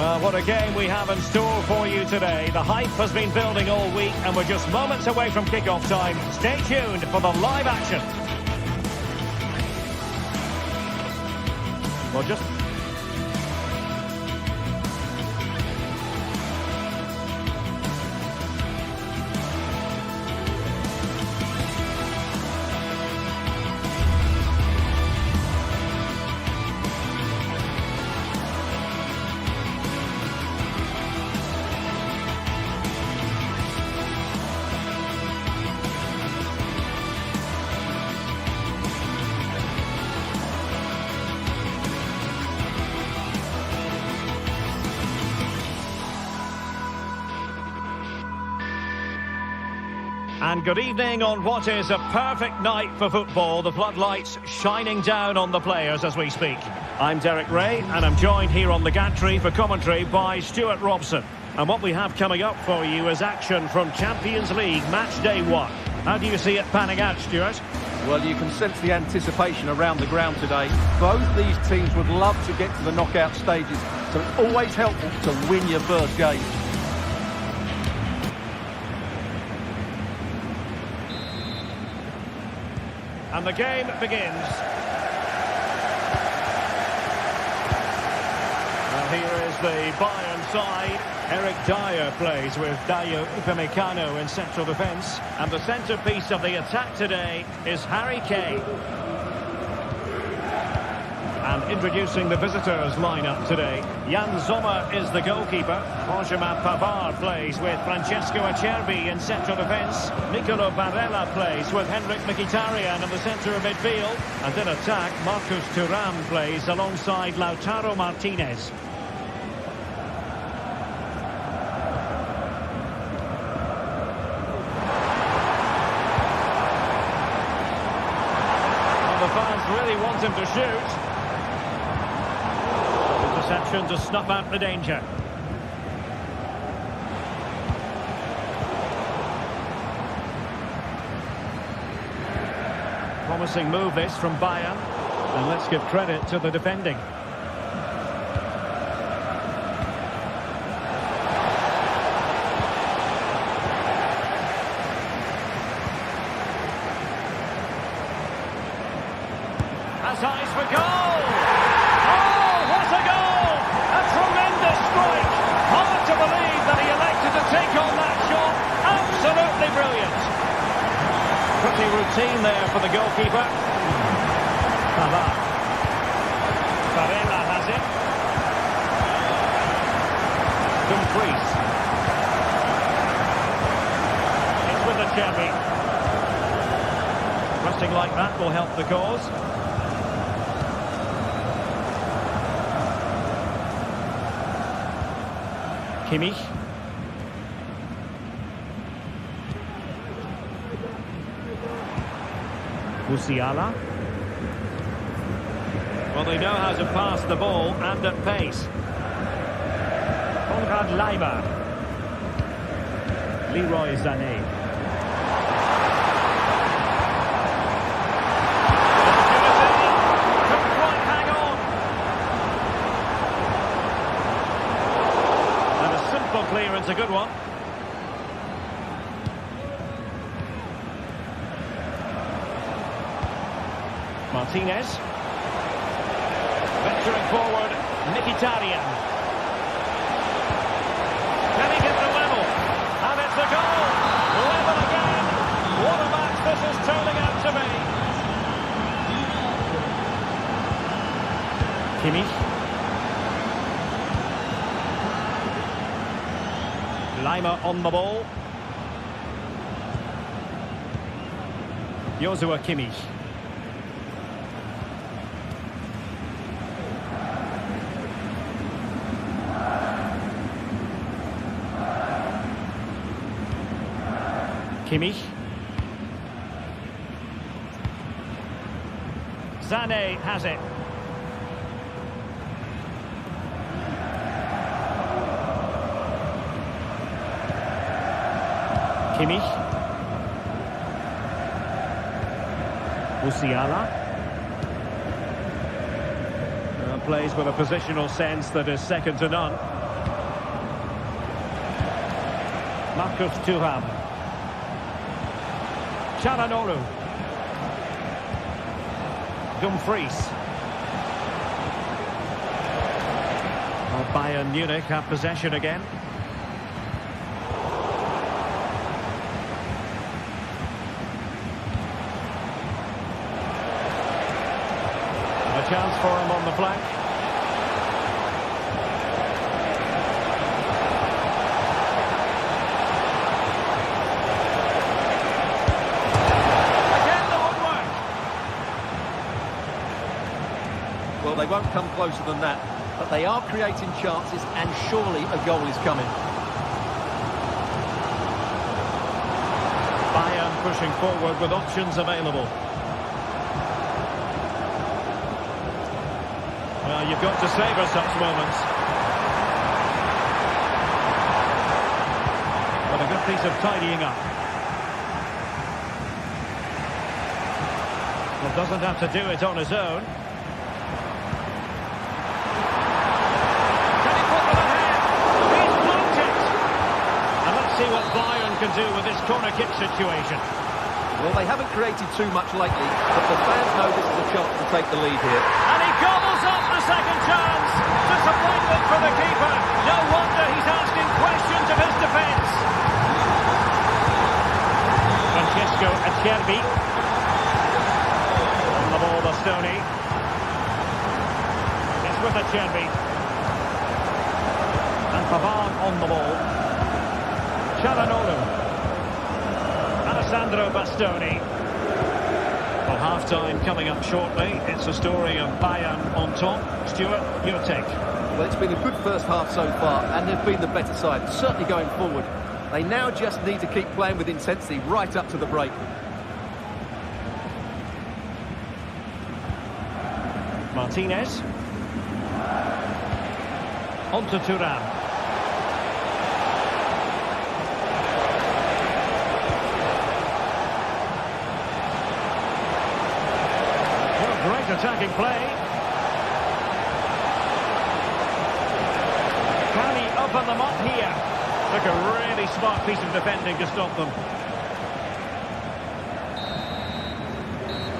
Well, what a game we have in store for you today. The hype has been building all week, and we're just moments away from kick-off time. Stay tuned for the live action. Well, just... And good evening on what is a perfect night for football. The floodlights shining down on the players as we speak. I'm Derek Ray, and I'm joined here on the gantry for commentary by Stuart Robson. And what we have coming up for you is action from Champions League match day 1. How do you see it panning out, Stuart? Well, you can sense the anticipation around the ground today. Both these teams would love to get to the knockout stages, so it's always helpful to win your first game. And the game begins. And here is the Bayern side. Eric Dyer plays with Dayo Upamecano in central defence. And the centrepiece of the attack today is Harry Kane. And introducing the visitors lineup today. Jan Sommer is the goalkeeper. Benjamin Pavard plays with Francesco Acerbi in central defence. Nicolo Barella plays with Henrik Mkhitaryan in the centre of midfield. And in attack, Marcus Thuram plays alongside Lautaro Martinez. And the fans really want him to shoot. Interception to snuff out the danger. Promising move this from Bayern, and let's give credit to the defending. Has eyes for goal! Oh, what a goal! A tremendous strike! Hard to believe that he elected to take on that shot. Absolutely brilliant! Pretty routine there for the goalkeeper. Pavard. Barella has it. Dumfries. It's with Acerbi. Pressing like that will help the cause. Kimmich. Musiala. Well, they know how to pass the ball and at pace. Konrad Leimer. Leroy Sané. Couldn't quite hang on. And a simple clearance, a good one. Martinez. Venturing forward, Mkhitaryan. Can he get the level? And it's a goal! Level again! What a match this is turning out to be! Kimmich. Leimer on the ball. Joshua Kimmich. Kimmich. Sané has it. Kimmich. Musiala. Plays with a positional sense that is second to none. Marcus Thuram. Çalhanoğlu. Dumfries. Well, Bayern Munich have possession again. A chance for him on the flank. Well, they won't come closer than that, but they are creating chances, and surely a goal is coming. Bayern pushing forward with options available. Well, you've got to savour such moments. But a good piece of tidying up. Well, doesn't have to do it on his own. See what Bayern can do with this corner kick situation. Well, they haven't created too much lately, but the fans know this is a chance to take the lead here. And he gobbles up the second chance. Disappointment for the keeper. No wonder he's asking questions of his defence. Francesco Acerbi. On the ball, Bastoni. It's with Acerbi. And Pavard on the ball. Çalhanoğlu. Alessandro Bastoni. Well, half-time coming up shortly. It's a story of Bayern on top. Stuart, your take. Well, it's been a good first half so far, and they've been the better side, certainly going forward. They now just need to keep playing with intensity right up to the break. Martinez. On to Thuram. Great attacking play. Can he open them up here? Like a really smart piece of defending to stop them.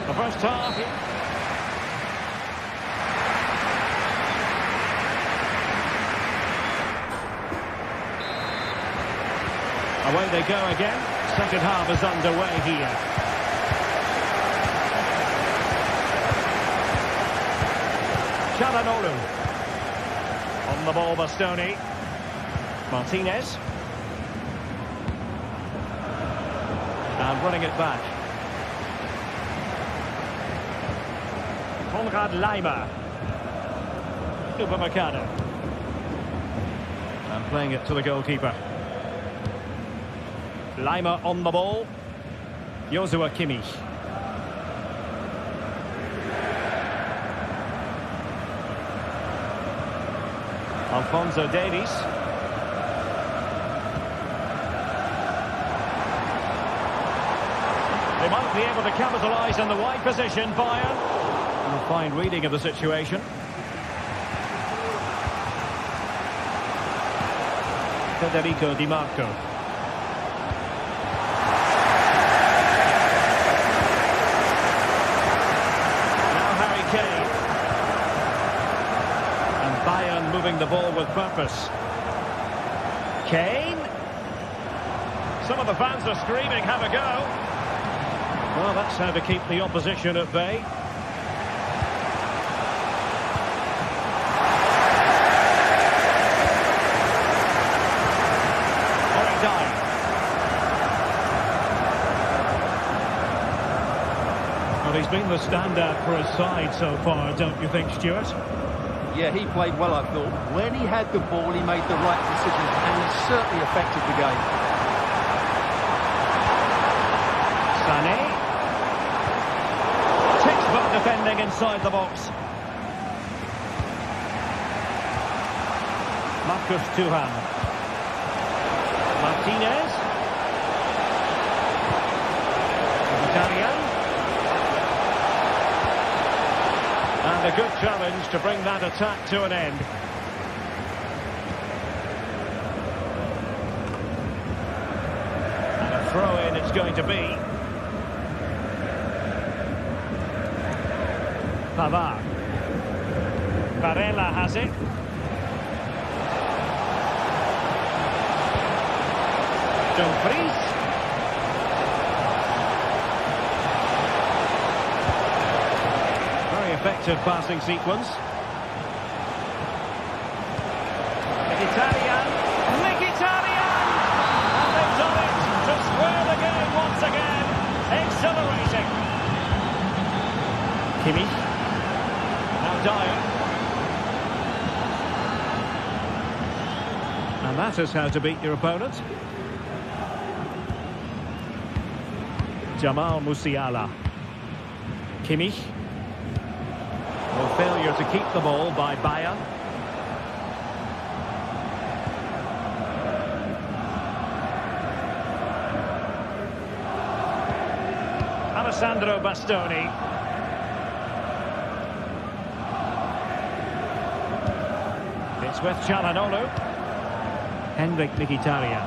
The first half. Away they go again. Second half is underway here. Çalhanoğlu. On the ball, Bastoni. Martinez. And running it back. Konrad Laimer. Upamecano. And playing it to the goalkeeper. Laimer on the ball. Joshua Kimmich. Alphonso Davies. They might be able to capitalise on the wide position, Bayern. And a fine reading of the situation. Federico Di Marco. Now Harry Kane. Bayern moving the ball with purpose. Kane. Some of the fans are screaming, have a go. Well, that's how to keep the opposition at bay. Well, he's been the standout for his side so far, don't you think, Stuart? Yeah, he played well, I thought. When he had the ball, he made the right decision, and he certainly affected the game. Sané. Textbook defending inside the box. Marcus Thuram. Martinez. Italian. And a good challenge to bring that attack to an end. it's going to be. Pavard. Barella has it. Dumfries. Very effective passing sequence. Mkhitaryan. And they've done it to square the game once again. Exhilarating. Kimmich. Now Dyer. And that is how to beat your opponent. Jamal Musiala. Kimmich. Well, failure to keep the ball by Bayer. Alessandro Bastoni. It's with Çalhanoğlu. Henrik Mkhitaryan.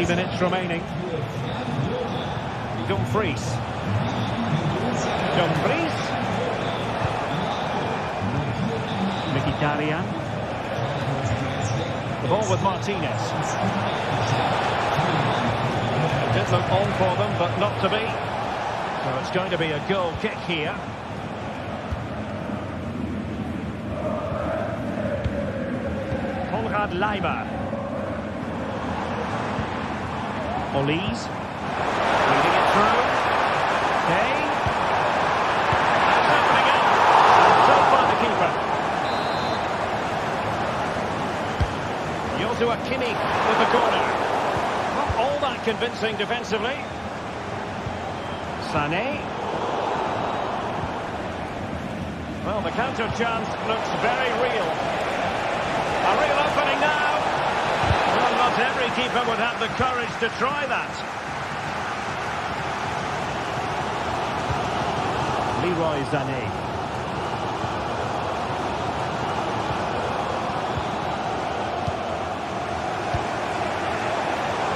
Minutes remaining. Dumfries. Mkhitaryan. The ball with Martinez. It did look on for them, but not to be. So it's going to be a goal kick here. Konrad Leimer. Olise. Leading it through. Kane. That's opening up. And so far the keeper. Joshua Kimmich with the corner. Not all that convincing defensively. Sané. Well, the counter chance looks very real. A real opening now. Well, not every keeper would have the courage to try that. Leroy Sané.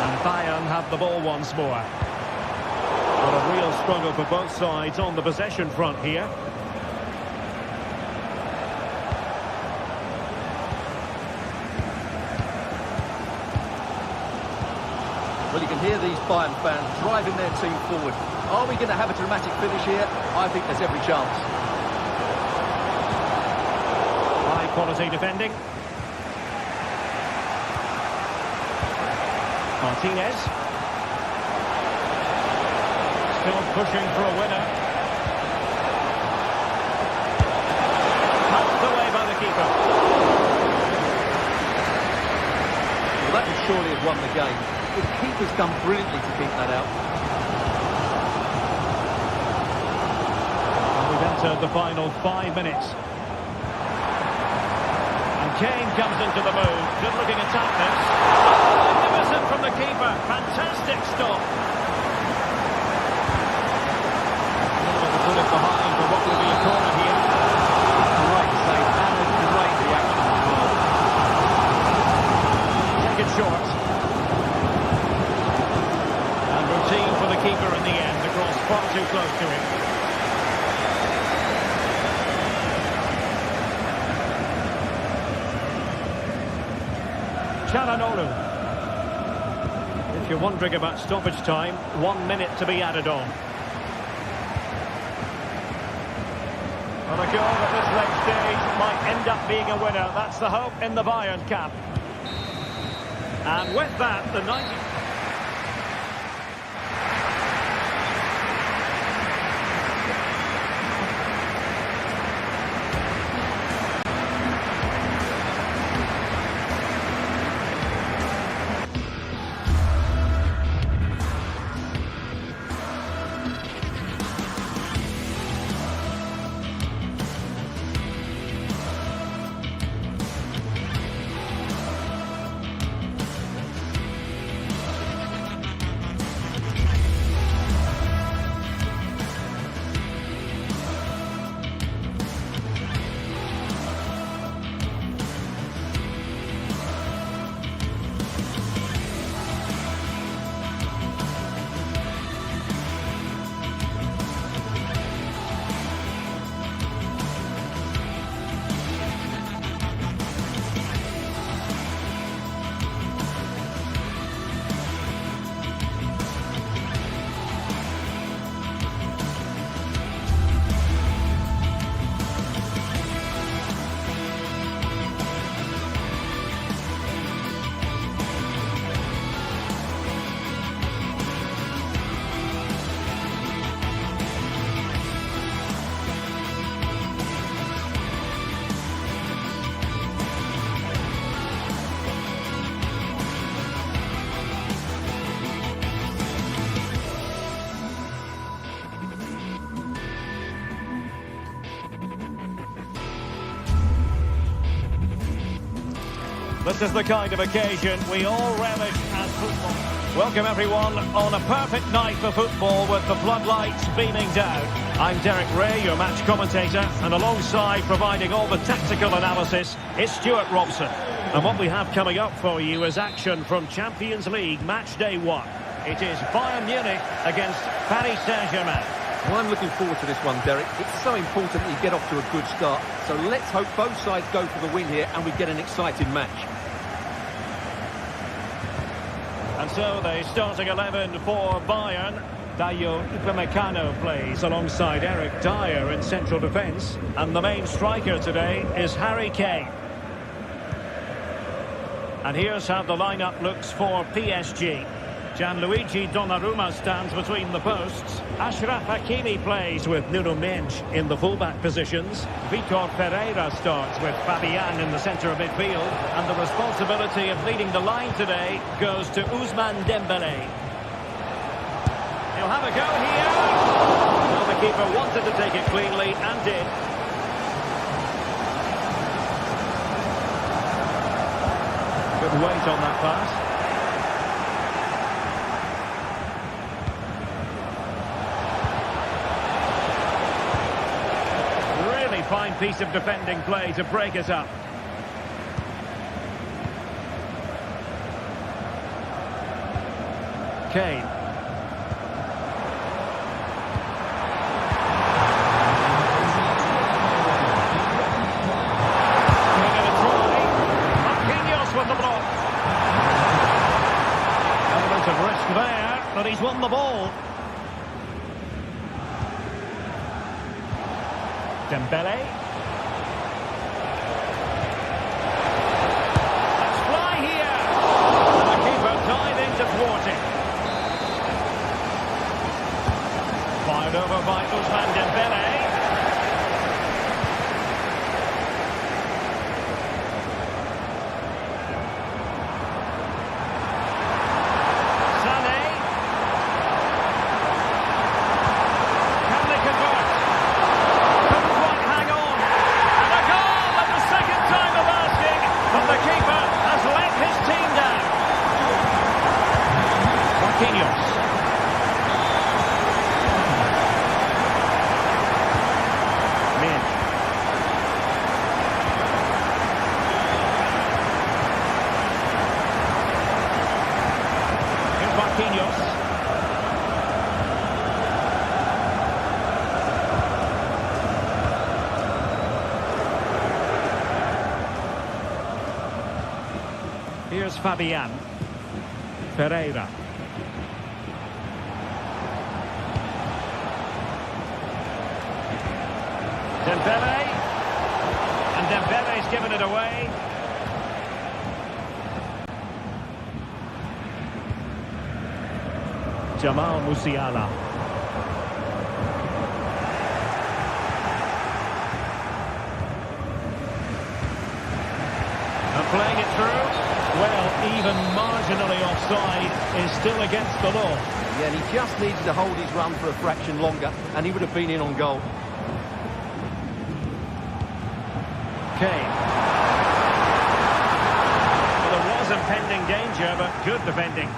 And Bayern have the ball once more. But a real struggle for both sides on the possession front here. Well, you can hear these Bayern fans driving their team forward. Are we going to have a dramatic finish here? I think there's every chance. High quality defending. Martinez. Still pushing for a winner. Knocked away by the keeper. Well, that would surely have won the game. The keeper's done brilliantly to keep that out. And we've entered the final 5 minutes. And Kane comes into the move. Good looking attack this. Oh, magnificent from the keeper. Fantastic stop. Put it behind for what will be a corner here. Great save and a great reaction as well. Take it short. And routine for the keeper in the end. The cross far too close to him. Çalhanoğlu. If you're wondering about stoppage time, 1 minute to be added on. Well, a goal at this late stage might end up being a winner. That's the hope in the Bayern camp. And with that, the 90... This is the kind of occasion we all relish as football. Welcome everyone on a perfect night for football with the floodlights beaming down. I'm Derek Ray, your match commentator, and alongside providing all the tactical analysis is Stuart Robson. And what we have coming up for you is action from Champions League match day 1. It is Bayern Munich against Paris Saint-Germain. Well, I'm looking forward to this one, Derek. It's so important that you get off to a good start. So let's hope both sides go for the win here and we get an exciting match. And so the starting 11 for Bayern. Dayo Upamecano plays alongside Eric Dyer in central defence. And the main striker today is Harry Kane. And here's how the lineup looks for PSG. Gianluigi Donnarumma stands between the posts. Achraf Hakimi plays with Nuno Mendes in the fullback positions. Vitor Pereira starts with Fabian in the centre of midfield. And the responsibility of leading the line today goes to Ousmane Dembélé. He'll have a go here. Well, the keeper wanted to take it cleanly and did. Good weight on that pass. Fine piece of defending play to break us up. Kane. Giving it a try. Marquinhos with the block. Element of risk there, but he's won the ball. Dembélé. Let's fly here. And the keeper diving to thwart it. Fired over by Ousmane Dembélé. Here's Fabian. Pereira. Dembélé. And Dembélé's given it away. Jamal Musiala. And playing it through. Well, even marginally offside is still against the law. Yeah, and he just needed to hold his run for a fraction longer, and he would have been in on goal. Kane. Well, there was impending danger, but good defending.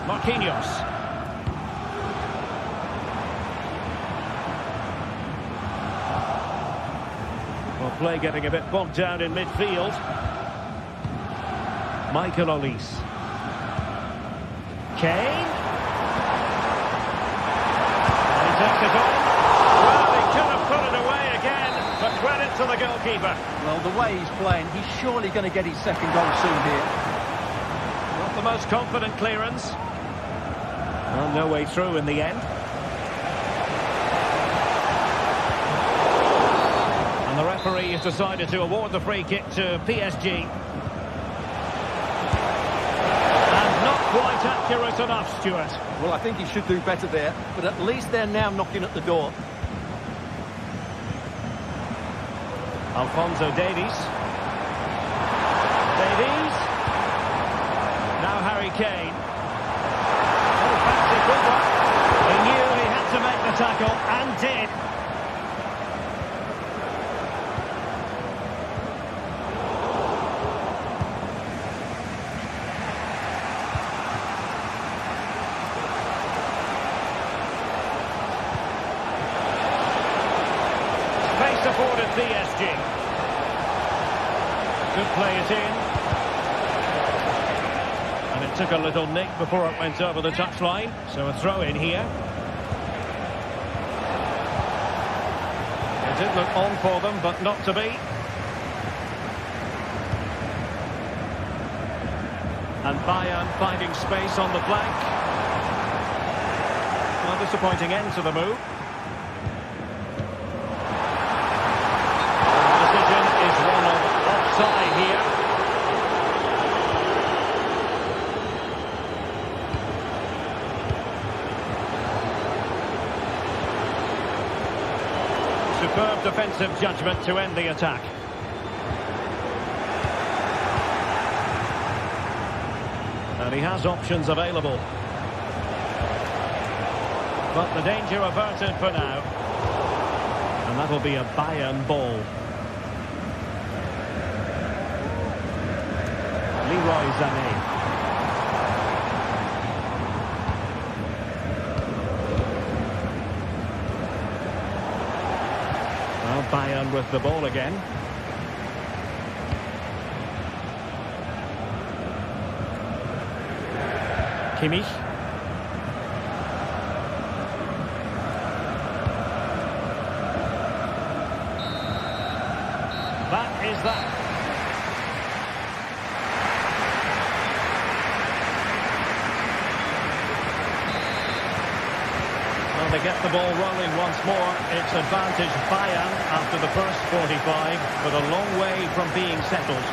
Marquinhos. Play getting a bit bogged down in midfield. Michael Olise. Kane. He takes it on. Well, he could have put it away again, but credit to the goalkeeper. Well, the way he's playing, he's surely going to get his second goal soon here. Not the most confident clearance. Well, no way through in the end. And the referee has decided to award the free kick to PSG. And not quite accurate enough, Stuart. Well, I think he should do better there, but at least they're now knocking at the door. Alphonso Davies. Davies. Now Harry Kane. Oh, fancy football. He knew he had to make the tackle, and did. it in. And it took a little nick before it went over the touchline. So a throw in here. It did look on for them, but not to be. And Bayern finding space on the flank. Well, disappointing end to the move. The decision is one of offside here. Superb defensive judgment to end the attack. And he has options available. But the danger averted for now. And that'll be a Bayern ball. Leroy Sané. Well, Bayern with the ball again. Kimmich. That is that. Well, they get the ball rolling once more. It's advantage Bayern after the first 45, but a long way from being settled.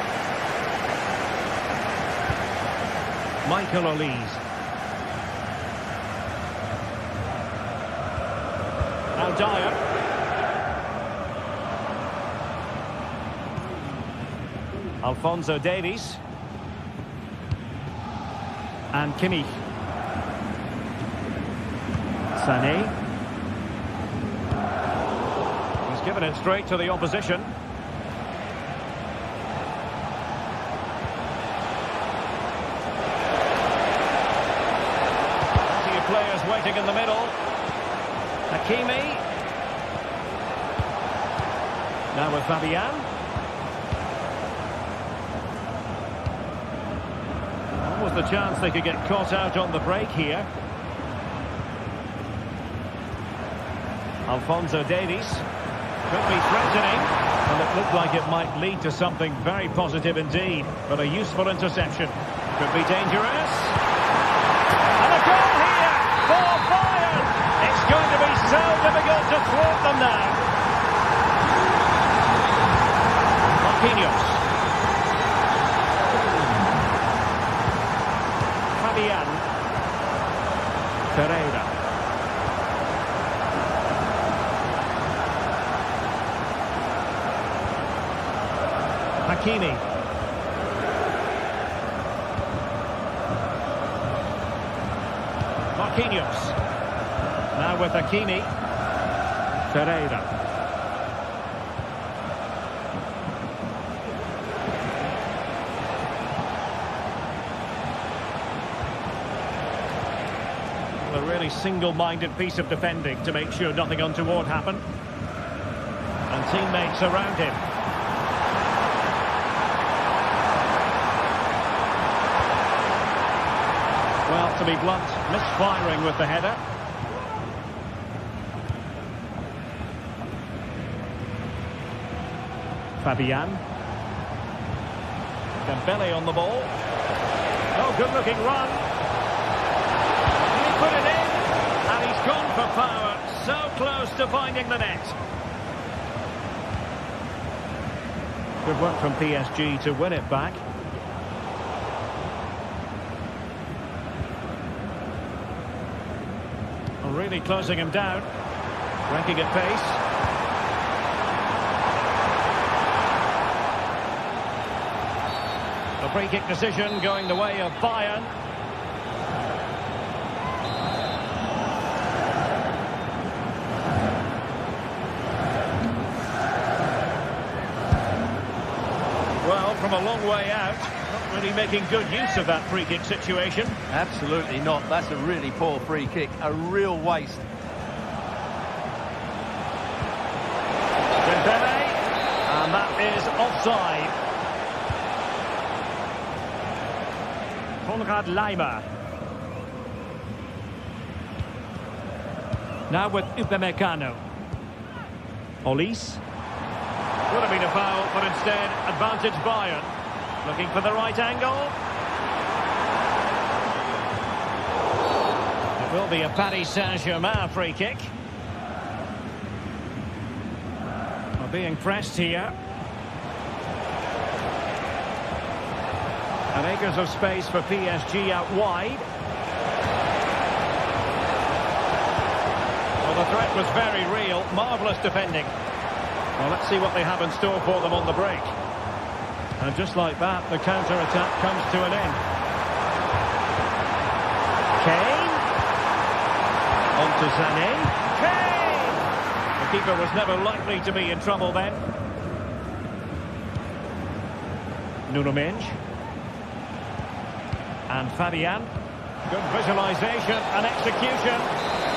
Michael Olise. Now Dyer. Alphonso Davies. And Kimmich. Sané. He's given it straight to the opposition. Plenty of players waiting in the middle. Hakimi. Now with Fabian. What was the chance they could get caught out on the break here? Alphonso Davies. Could be threatening. And it looked like it might lead to something very positive indeed. But a useful interception. Could be dangerous. And a goal here for Bayern. It's going to be so difficult to thwart them now. Marquinhos. Fabian. Pereira. Hakimi. Marquinhos. Now with Hakimi. Pereira. A really single-minded piece of defending to make sure nothing untoward happened. And teammates around him. Well, to be blunt, misfiring with the header. Fabian. Dembele on the ball. Oh, good-looking run. He put it in, and he's gone for power. So close to finding the net. Good work from PSG to win it back. Really closing him down. Ranking at pace. A free kick decision going the way of Bayern. Well, from a long way out, not really making good use of that free kick situation. Absolutely not. That's a really poor free kick. A real waste. Dembele, and that is offside. Konrad Laimer. Now with Upamecano. Olise. Would have been a foul, but instead advantage Bayern. Looking for the right angle. It will be a Paris Saint-Germain free kick. We're being pressed here. And acres of space for PSG out wide. Well, the threat was very real. Marvellous defending. Well, let's see what they have in store for them on the break. And just like that, the counter-attack comes to an end. Kane. On to Sané. Kane! The keeper was never likely to be in trouble then. Nuno Mendes. And Fabian. Good visualisation and execution.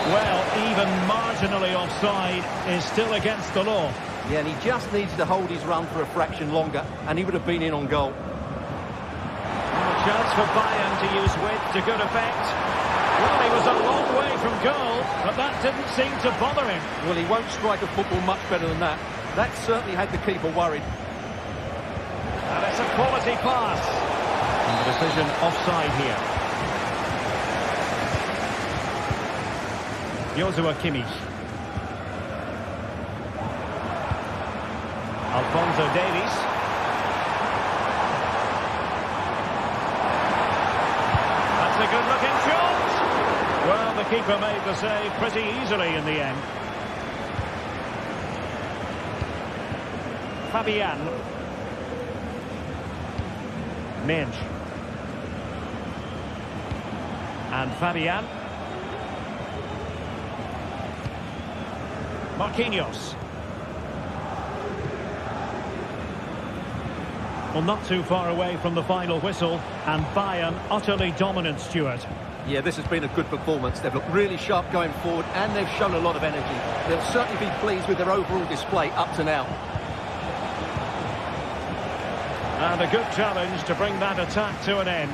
Well, even marginally offside is still against the law. Yeah, and he just needs to hold his run for a fraction longer, and he would have been in on goal. And a chance for Bayern to use width to good effect. Well, he was a long way from goal, but that didn't seem to bother him. Well, he won't strike a football much better than that. That certainly had the keeper worried. And it's a quality pass. And the decision offside here. Joshua Kimmich. Alphonso Davies. That's a good-looking shot. Well, the keeper made the save pretty easily in the end. Fabian. Mendes. And Fabian. Marquinhos. Well, not too far away from the final whistle, and Bayern utterly dominant, Stuart. Yeah, this has been a good performance. They've looked really sharp going forward, and they've shown a lot of energy. They'll certainly be pleased with their overall display up to now. And a good challenge to bring that attack to an end.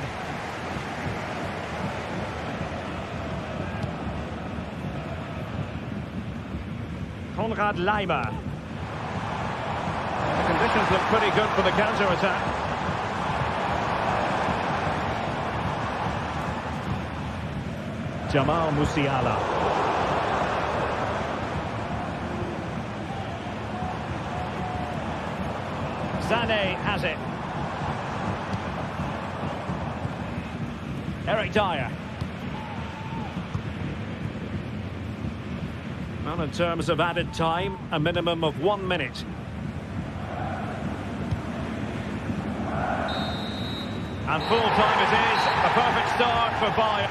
Konrad Laimer. The conditions look pretty good for the counter-attack. Jamal Musiala. Sané has it. Eric Dyer. Well, in terms of added time, a minimum of 1 minute. And full time it is. A perfect start for Bayern.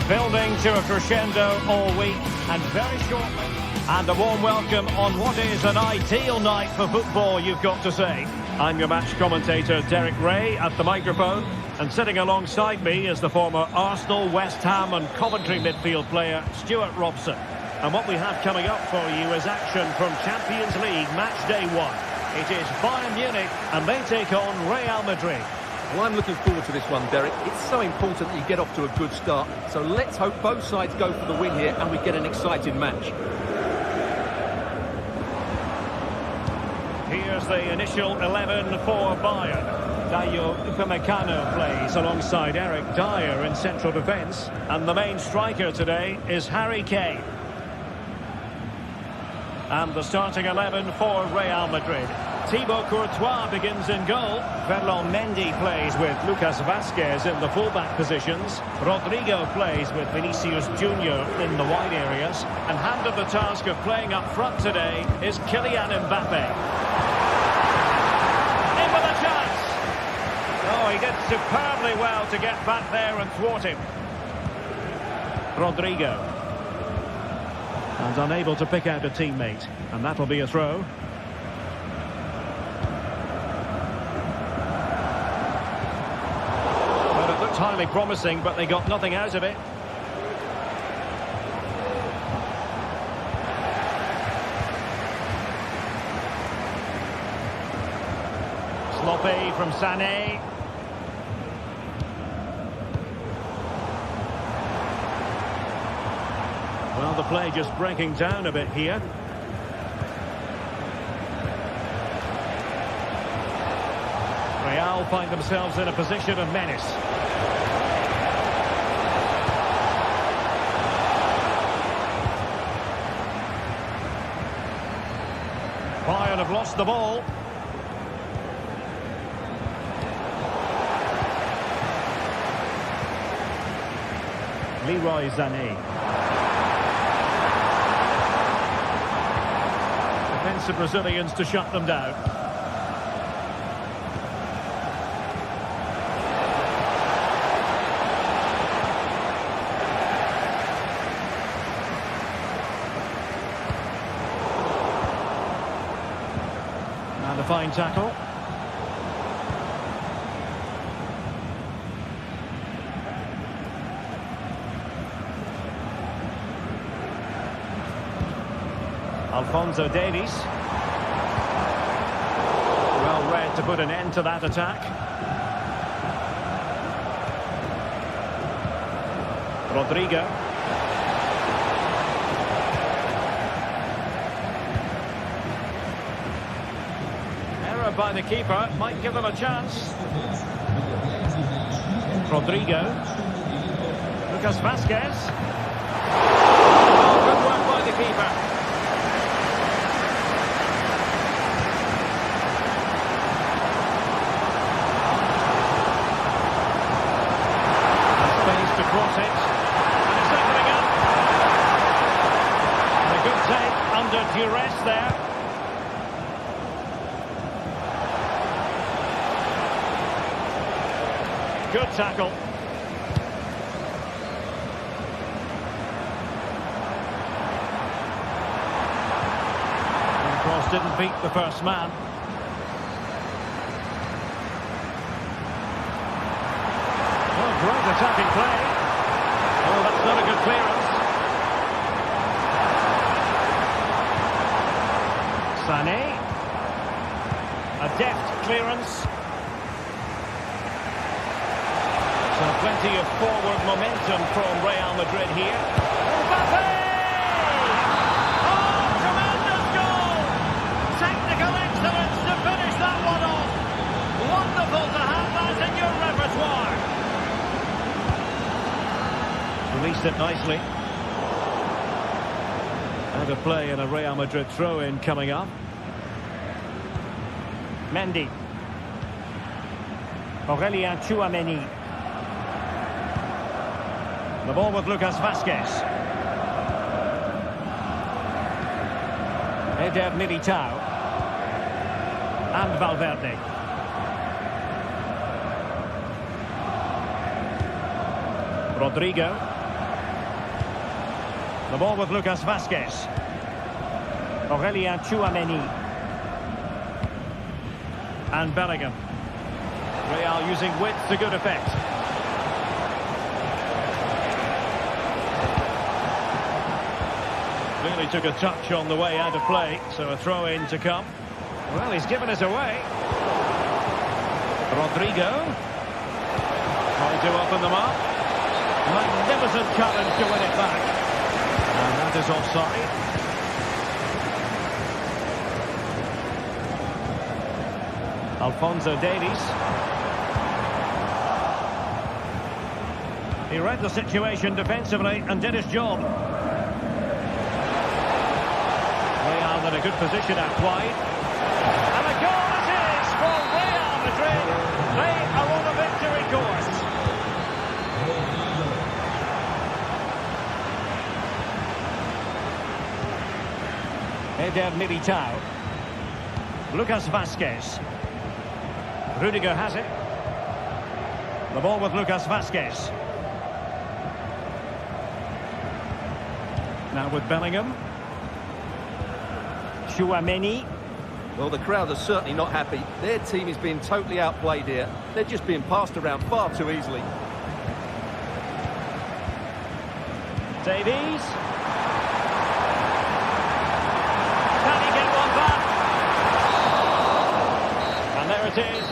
Building to a crescendo all week, and very shortly. And a warm welcome on what is an ideal night for football, you've got to say. I'm your match commentator, Derek Ray, at the microphone. And sitting alongside me is the former Arsenal, West Ham and Coventry midfield player, Stuart Robson. And what we have coming up for you is action from Champions League match day 1. It is Bayern Munich and they take on Real Madrid. Well, I'm looking forward to this one, Derek. It's so important that you get off to a good start. So let's hope both sides go for the win here and we get an exciting match. Here's the initial 11 for Bayern. Dayo Upamecano plays alongside Eric Dyer in central defence. And the main striker today is Harry Kane. And the starting 11 for Real Madrid. Thibaut Courtois begins in goal. Ferland Mendy plays with Lucas Vazquez in the fullback positions. Rodrigo plays with Vinicius Junior in the wide areas. And handed the task of playing up front today is Kylian Mbappe. In with a chance. Oh, he did superbly well to get back there and thwart him. Rodrigo. And unable to pick out a teammate. And that'll be a throw. Well, it looked highly promising, but they got nothing out of it. Sloppy from Sané. Well, the play just breaking down a bit here. Real find themselves in a position of menace. Bayern have lost the ball. Leroy Sané. Defensive Brazilians to shut them down. And a fine tackle. Alphonso Davies. Well read to put an end to that attack. Rodrigo. Error by the keeper, might give them a chance. Rodrigo. Lucas Vazquez. Oh, good work by the keeper. Cross it, and it's opening up. And a good take under duress there. Good tackle. And the cross didn't beat the first man. Oh, great attacking play. Oh, that's not a good clearance. Sané. A deft clearance. So plenty of forward momentum from Real Madrid here. Mbappe! Oh, tremendous goal! Technical excellence to finish that one off. Wonderful to have that in your repertoire. Released it nicely. Out of play and a Real Madrid throw-in coming up. Mendy. Aurélien Tchouameni. The ball with Lucas Vazquez. Eder Militao. And Valverde. Rodrigo. The ball with Lucas Vazquez. Aurélien Tchouameni. And Bellingham. Real using width to good effect. Clearly took a touch on the way out of play, so a throw-in to come. Well, he's given us away. Rodrigo. Trying to open them up. Magnificent challenge to win it back. And that is offside. Alphonso Davies. He read the situation defensively and did his job. Real in a good position out wide. And a goal it is for Real Madrid. They are on a victory course. Eder Militao. Lucas Vazquez. Rudiger has it. The ball with Lucas Vazquez. Now with Bellingham. Chouameni. Well, the crowd are certainly not happy. Their team is being totally outplayed here. They're just being passed around far too easily. Davies. Can he get one back? And there it is.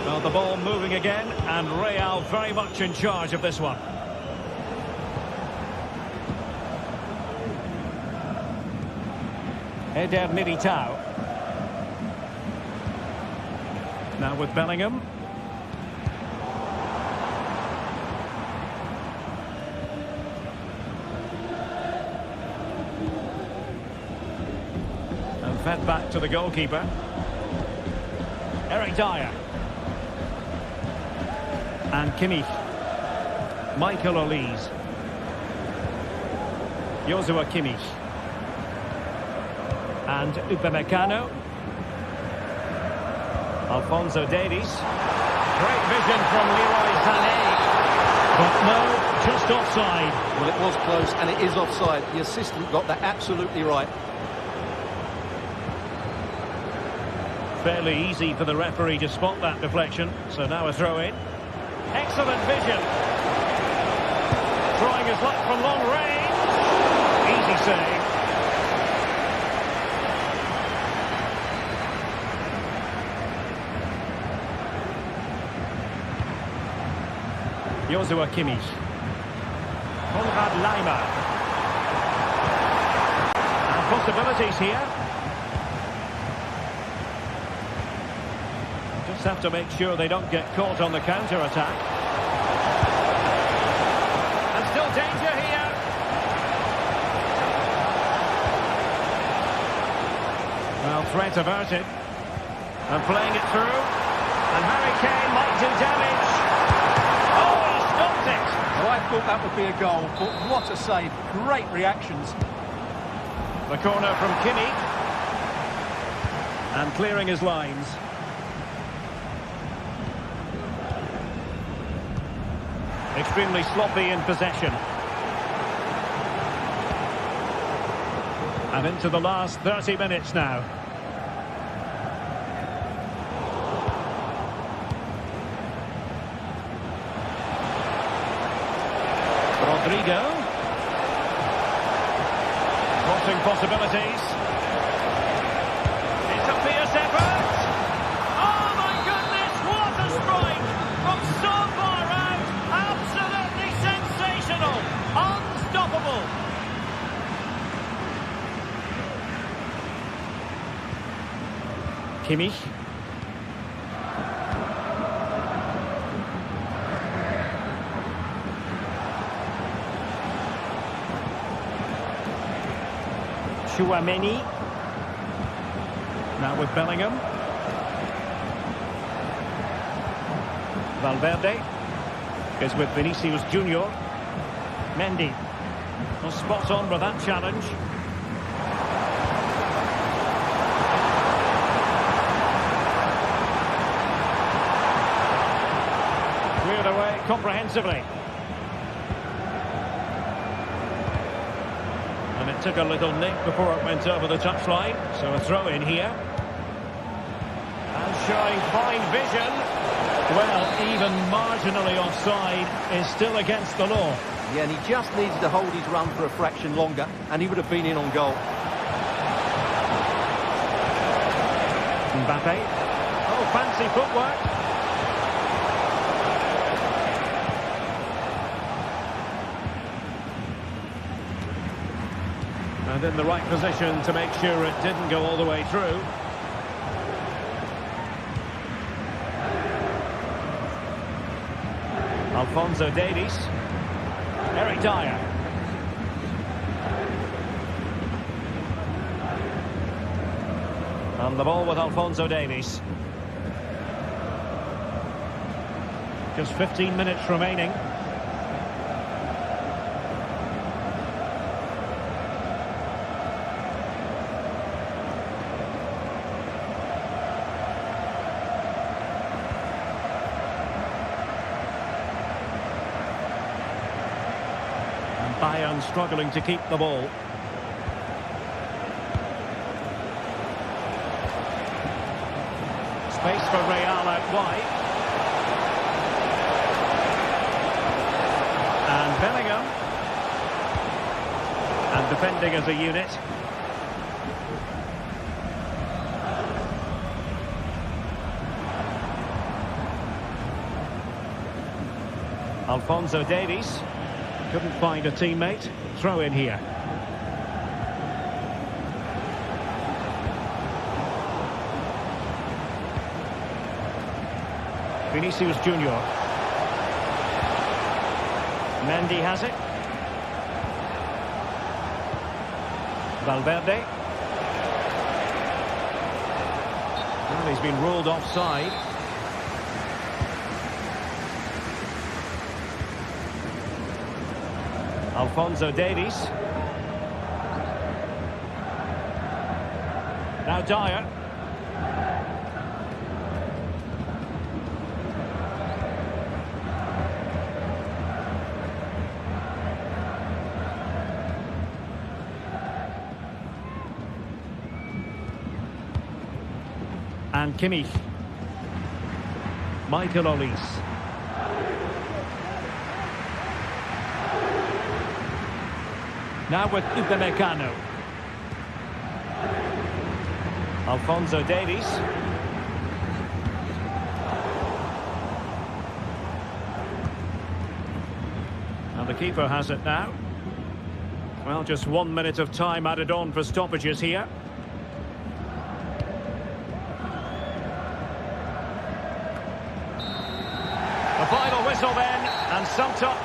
Well, the ball moving again, and Real very much in charge of this one. Eder Militao. Now with Bellingham. And fed back to the goalkeeper. Eric Dyer. And Kimmich. Michael Olise. Joshua Kimmich. And Upamecano. Alphonso Davies. Great vision from Leroy Sané. But no, just offside. Well, it was close, and it is offside. The assistant got that absolutely right. Fairly easy for the referee to spot that deflection. So now a throw-in. Excellent vision. Trying his luck from long range. Easy save. Joshua Kimmich. Konrad Laimer. And possibilities here. Just have to make sure they don't get caught on the counter-attack. And still danger here. Well, threat averted. And playing it through. And Harry Kane might do damage. Oh, he stopped it. Well, I thought that would be a goal, but what a save. Great reactions. The corner from Kimmich. And clearing his lines. Extremely sloppy in possession. And into the last 30 minutes now. Rodrigo. Crossing possibilities. It's a fierce effort. Oh my goodness, what a strike from so far out. Absolutely sensational. Unstoppable. Kimmich. Chouameni. Now with Bellingham. Valverde is with Vinicius Junior. Mendy. Well, spot on with that challenge. Cleared away comprehensively. And it took a little nick before it went over the touchline. So a throw in here. And showing fine vision. Well, even marginally offside is still against the law. Yeah, and he just needed to hold his run for a fraction longer, and he would have been in on goal. Mbappe. Oh, fancy footwork. And in the right position to make sure it didn't go all the way through. Alphonso Davies. Eric Dyer. And the ball with Alphonso Davies. Just 15 minutes remaining. Bayern struggling to keep the ball. Space for Real out wide. And Bellingham. And defending as a unit. Alphonso Davies. Couldn't find a teammate. Throw in here. Vinicius Junior. Mendy has it. Valverde. Well, he's been ruled offside. Alphonso Davies. Now Dyer. And Kimmich. Michael Olise. Now with Upamecano. Alphonso Davies. And the keeper has it now. Well, just 1 minute of time added on for stoppages here. The final whistle then, and summed up.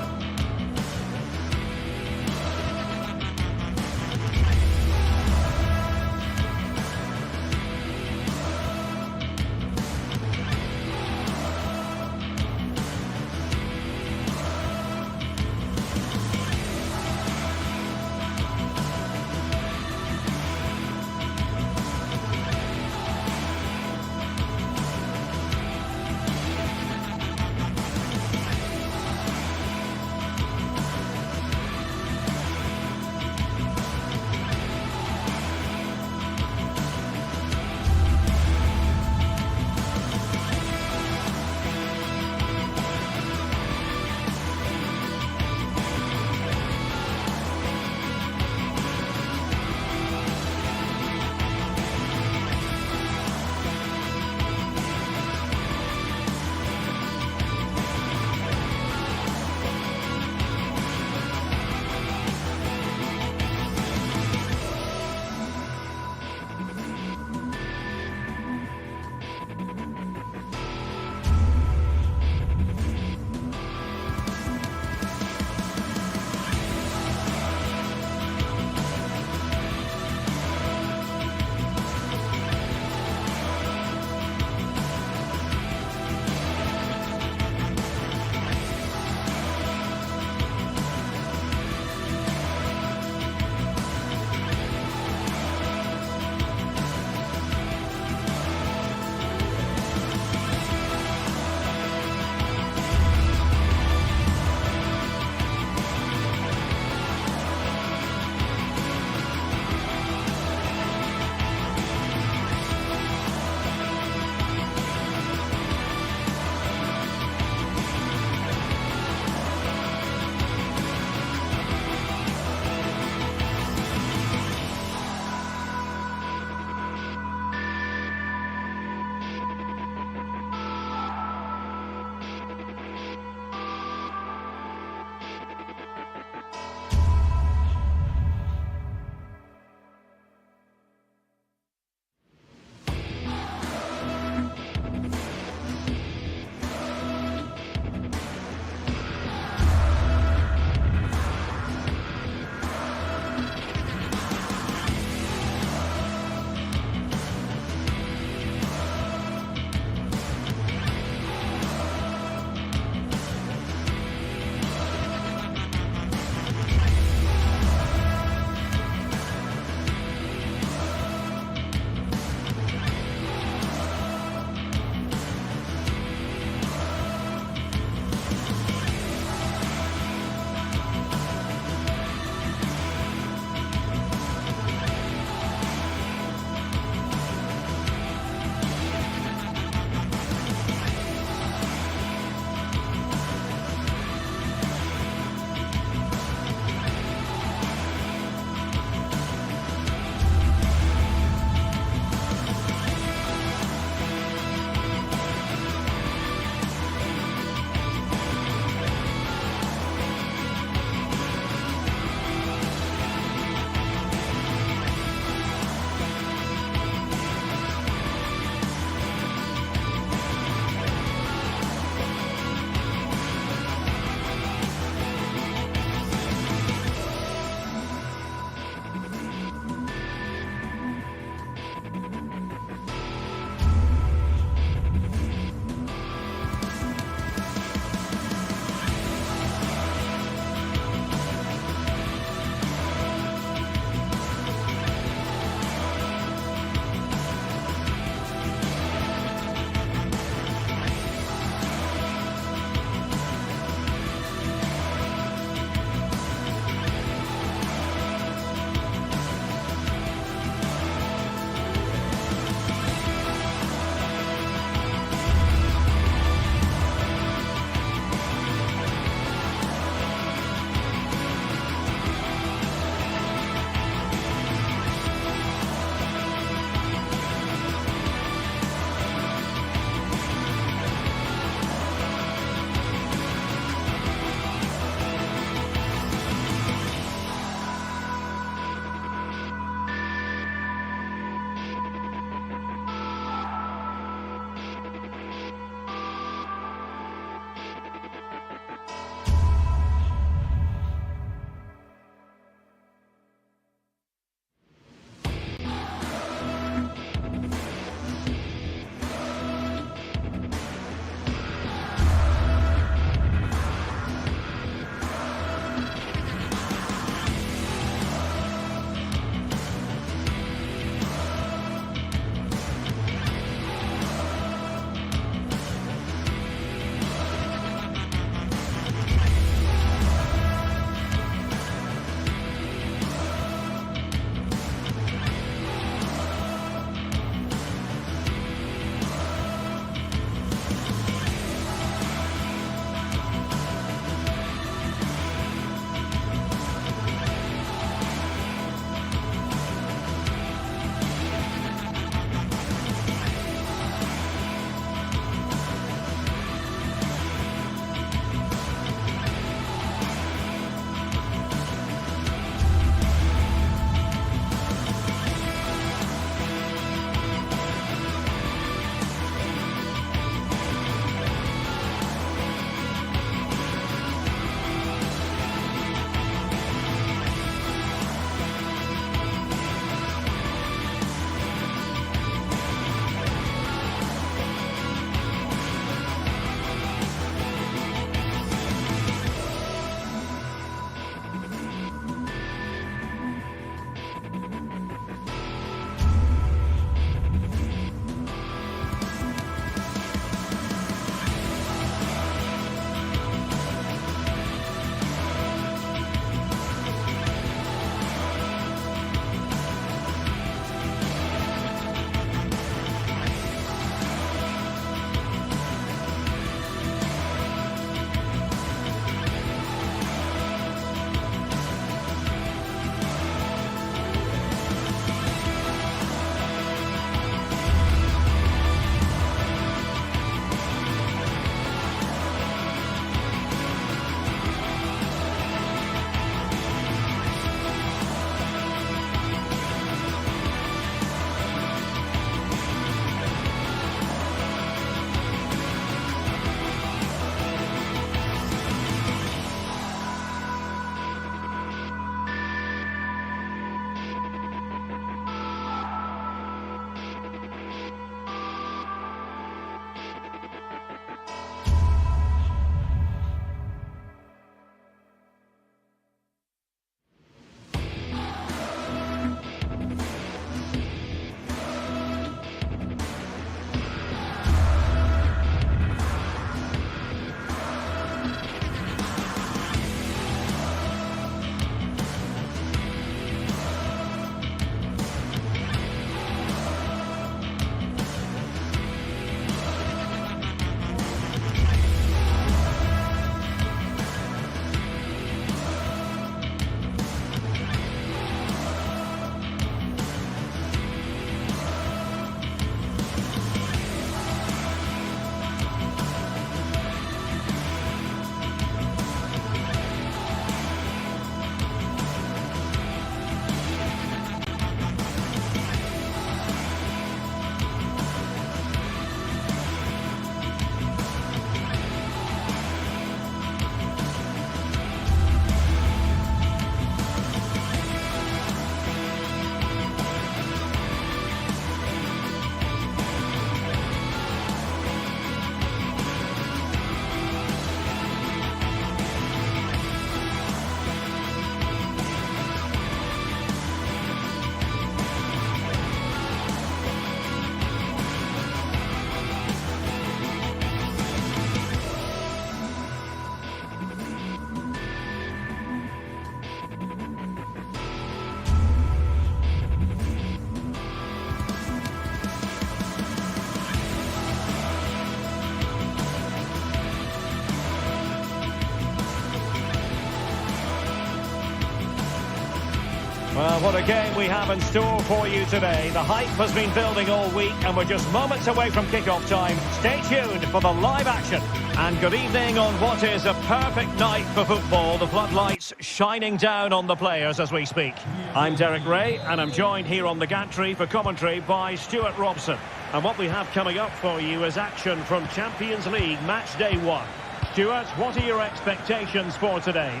game we have in store for you today. The hype has been building all week and we're just moments away from kick-off time. Stay tuned for the live action. And good evening on what is a perfect night for football. The floodlights shining down on the players as we speak. I'm Derek Ray and I'm joined here on the gantry for commentary by Stuart Robson. And what we have coming up for you is action from Champions League Match Day 1. Stuart, what are your expectations for today?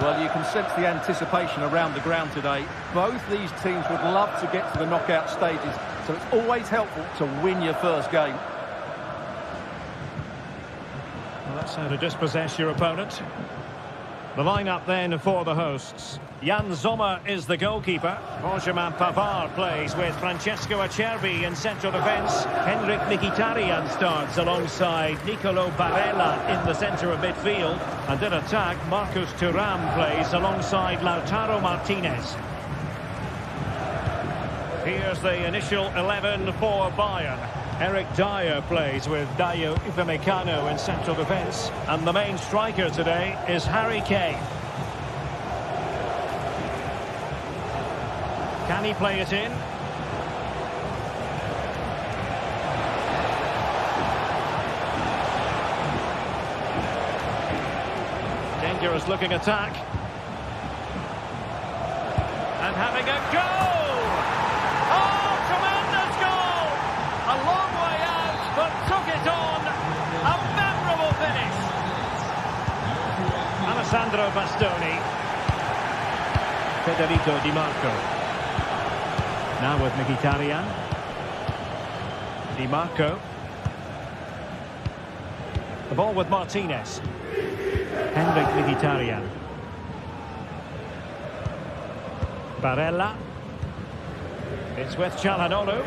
Well, you can sense the anticipation around the ground today. Both these teams would love to get to the knockout stages, so it's always helpful to win your first game. Well, that's how to dispossess your opponent. The lineup then for the hosts. Jan Sommer is the goalkeeper. Benjamin Pavard plays with Francesco Acerbi in central defence. Henrik Mkhitaryan starts alongside Nicolo Barella in the centre of midfield. And in attack, Marcus Thuram plays alongside Lautaro Martinez. Here's the initial 11 for Bayern. Eric Dyer plays with Dayo Upamecano in central defence. And the main striker today is Harry Kane. Can he play it in? Dangerous looking attack. And having a goal! Oh, tremendous goal! A long way out, but took it on. A memorable finish. Alessandro Bastoni. Federico Di Marco. Now with Mkhitaryan. Di Marco. The ball with Martinez. Henrik Mkhitaryan. Barella. It's with Çalhanoğlu.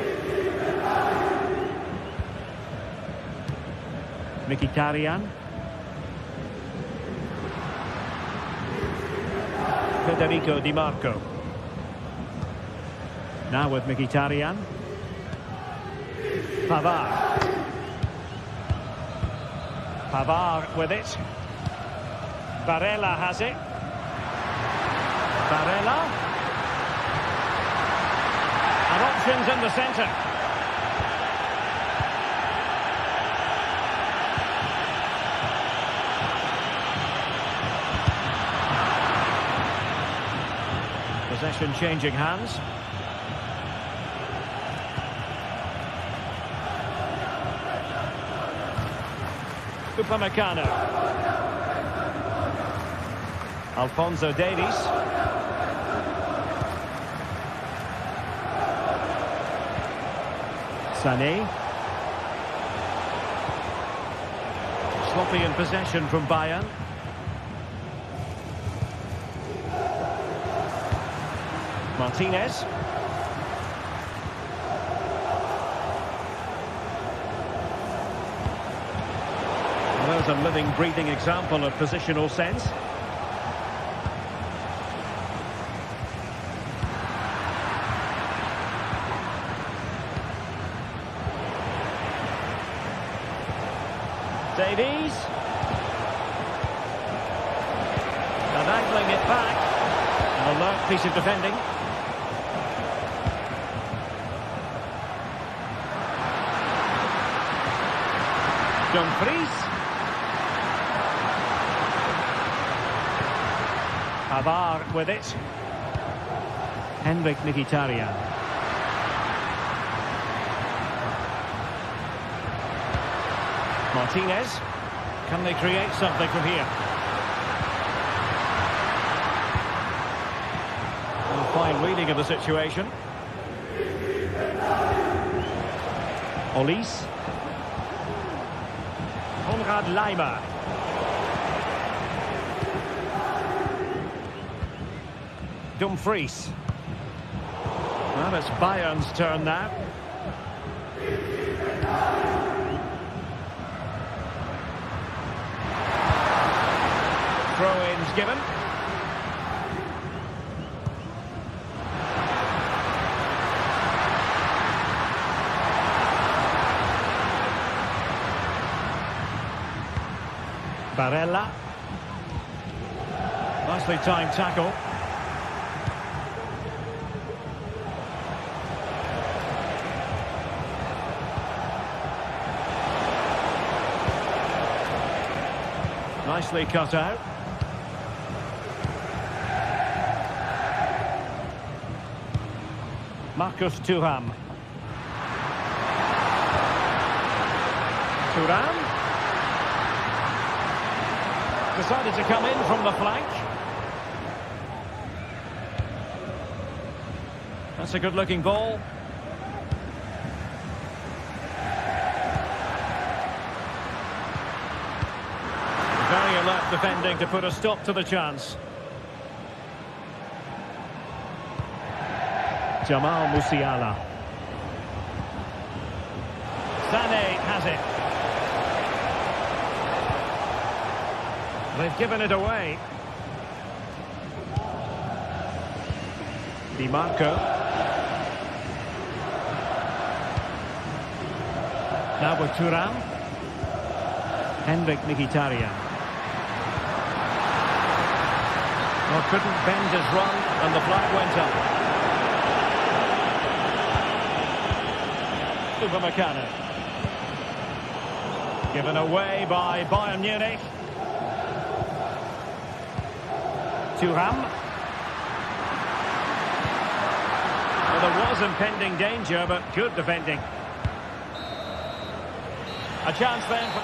Mkhitaryan. Federico Di Marco. Now with Mkhitaryan. Pavard. Pavard with it. Barella has it. Barella. And options in the centre. Possession changing hands. Upamecano. Alphonso Davies. Sané. Sloppy in possession from Bayern. Martinez. There's a living, breathing example of positional sense. Davies. And angling it back. An alert piece of defending. Dumfries. Pavard with it. Henrik Mkhitaryan. Martinez. Can they create something from here? A fine reading of the situation. Olise. Konrad Laimer. Dumfries. Well, it's Bayern's turn now. Throw-ins given. Barella. Nicely timed tackle. Nicely cut out. Marcus Thuram. Thuram. Decided to come in from the flank. That's a good-looking ball. Very alert defending to put a stop to the chance. Jamal Musiala. Sané has it. They've given it away. Di Marco. Now with Thuram. Henrik Mkhitaryan. Well, couldn't bend his run and the flag went up. Upamecano. Given away by Bayern Munich. Thuram. Well, there was impending danger, but good defending. A chance then for...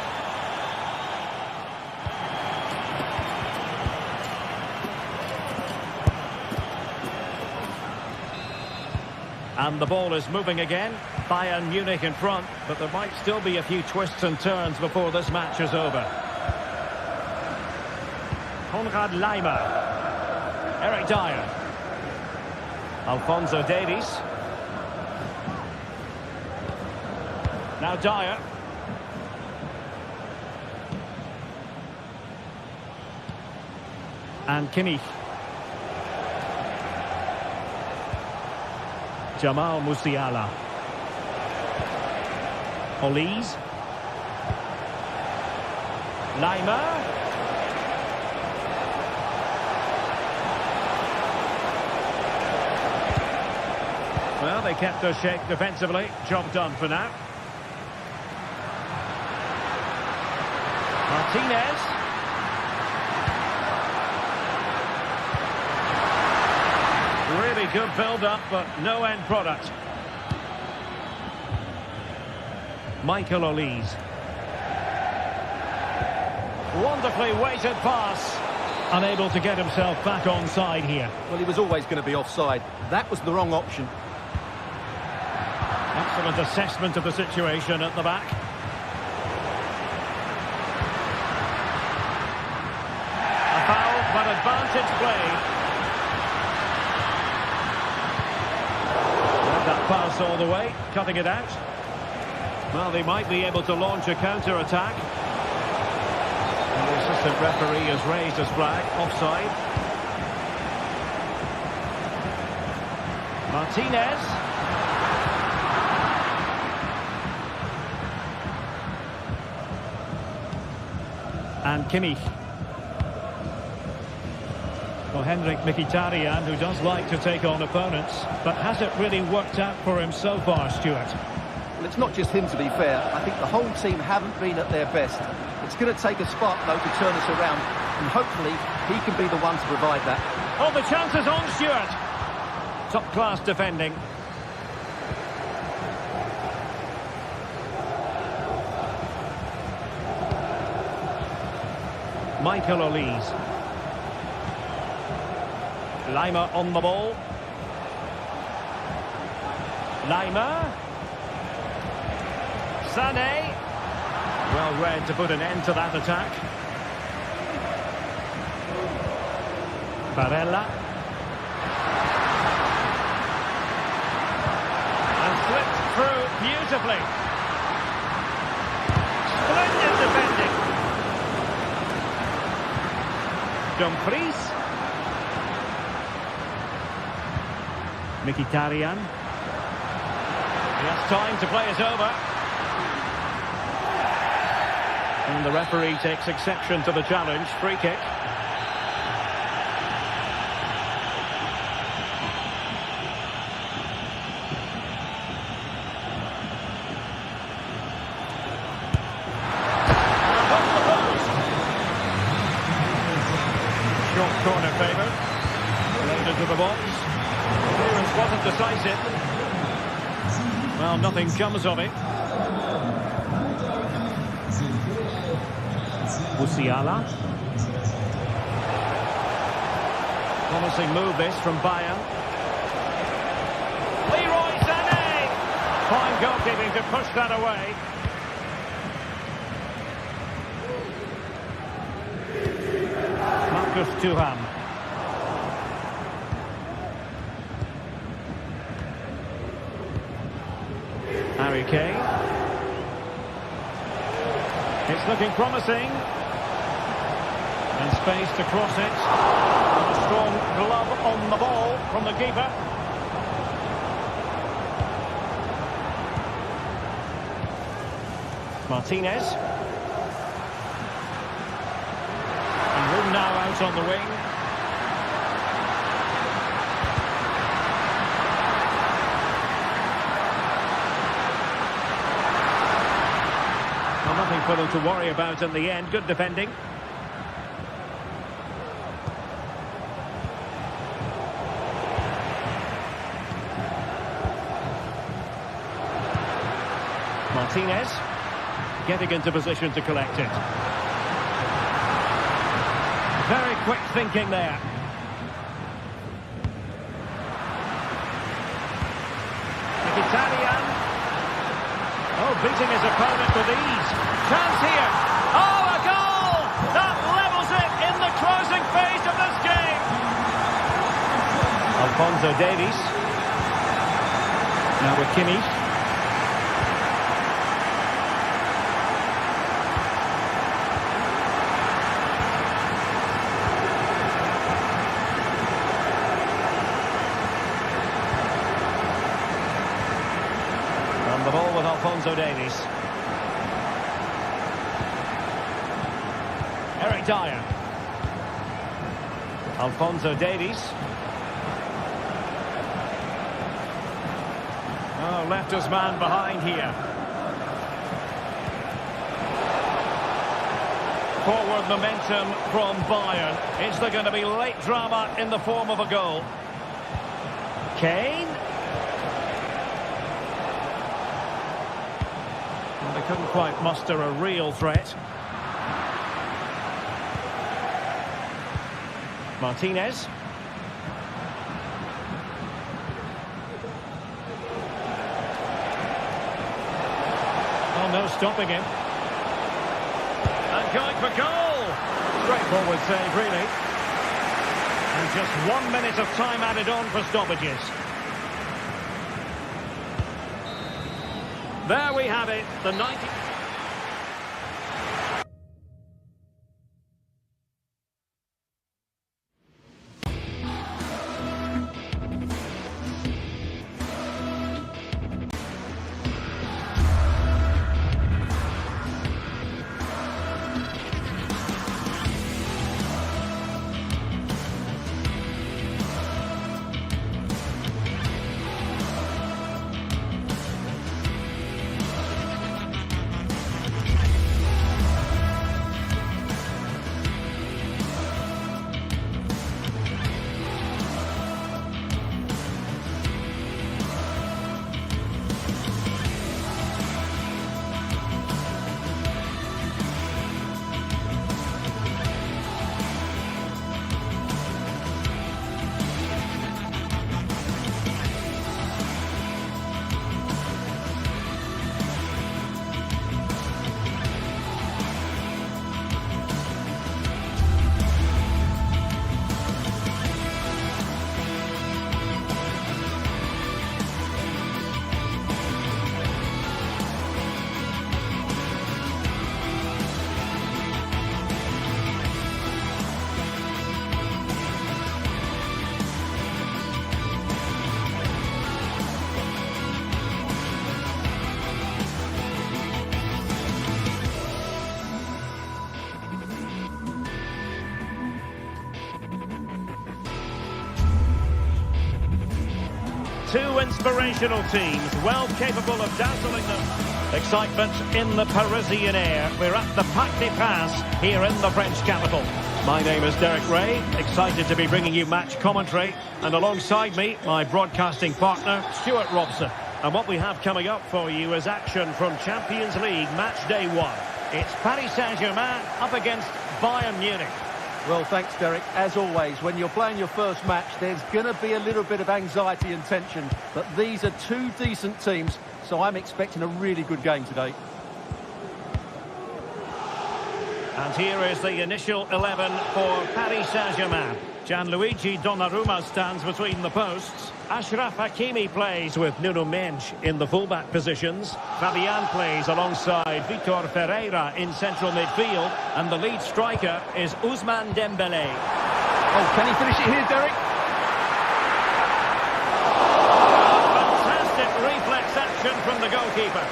And the ball is moving again. Bayern Munich in front, but there might still be a few twists and turns before this match is over. Konrad Laimer. Eric Dyer. Alphonso Davies. Now Dyer. And Kimmich. Jamal Musiala. Olise. Laimer. Well, they kept their shape defensively. Job done for now. Martinez. Really good build-up, but no end product. Michael Olise. Wonderfully weighted pass. Unable to get himself back onside here. Well, he was always going to be offside. That was the wrong option. Excellent assessment of the situation at the back. A foul, but advantage play. And that pass all the way, cutting it out. Well, they might be able to launch a counter-attack. And the assistant referee has raised his flag, offside. Martinez. And Kimmich. Well, Henrik Mkhitaryan, who does like to take on opponents, but has it really worked out for him so far, Stuart? Well, it's not just him, to be fair. I think the whole team haven't been at their best. It's going to take a spark, though, to turn us around, and hopefully he can be the one to provide that. Oh, the chance is on, Stuart. Top-class defending. Michael Olise. Laimer on the ball. Laimer. Sané. Well read to put an end to that attack. Barella. And slipped through beautifully. Splendid defending. Dumfries. Mkhitaryan. He has time to play it over. And the referee takes exception to the challenge. Free kick. the box. Clearance wasn't decisive. Well, nothing comes of it. Musiala. Promising move this from Bayern. Leroy Sané! Fine goalkeeping to push that away. Marcus Thuram. Harry Kane. It's looking promising. And space to cross it. And a strong glove on the ball from the keeper. Martinez. And room now out on the wing. Well, nothing for them to worry about in the end. Good defending. Martinez getting into position to collect it. Very quick thinking there. Mkhitaryan. Oh, beating his opponent with ease. Chance here. Oh, a goal! That levels it in the closing phase of this game. Alphonso Davies. Now with Kimmich. The ball with Alphonso Davies. Eric Dyer. Alphonso Davies. Oh, left his man behind here. Forward momentum from Bayern. Is there going to be late drama in the form of a goal? Kane. They couldn't quite muster a real threat. Martinez. Oh, no stopping him. And going for goal. Straightforward save, really. And just 1 minute of time added on for stoppages. There we have it, the 90... Two inspirational teams, well capable of dazzling them. Excitement in the Parisian air. We're at the Parc des Princes here in the French capital. My name is Derek Ray, excited to be bringing you match commentary, and alongside me, my broadcasting partner, Stuart Robson. And what we have coming up for you is action from Champions League match day 1. It's Paris Saint-Germain up against Bayern Munich. Well, thanks, Derek. As always, when you're playing your first match, there's going to be a little bit of anxiety and tension. But these are two decent teams, so I'm expecting a really good game today. And here is the initial 11 for Paris Saint-Germain. Gianluigi Donnarumma stands between the posts. Achraf Hakimi plays with Nuno Mendes in the fullback positions. Fabian plays alongside Vitor Ferreira in central midfield. And the lead striker is Ousmane Dembélé. Oh, can he finish it here, Derek? Fantastic reflex action from the goalkeeper.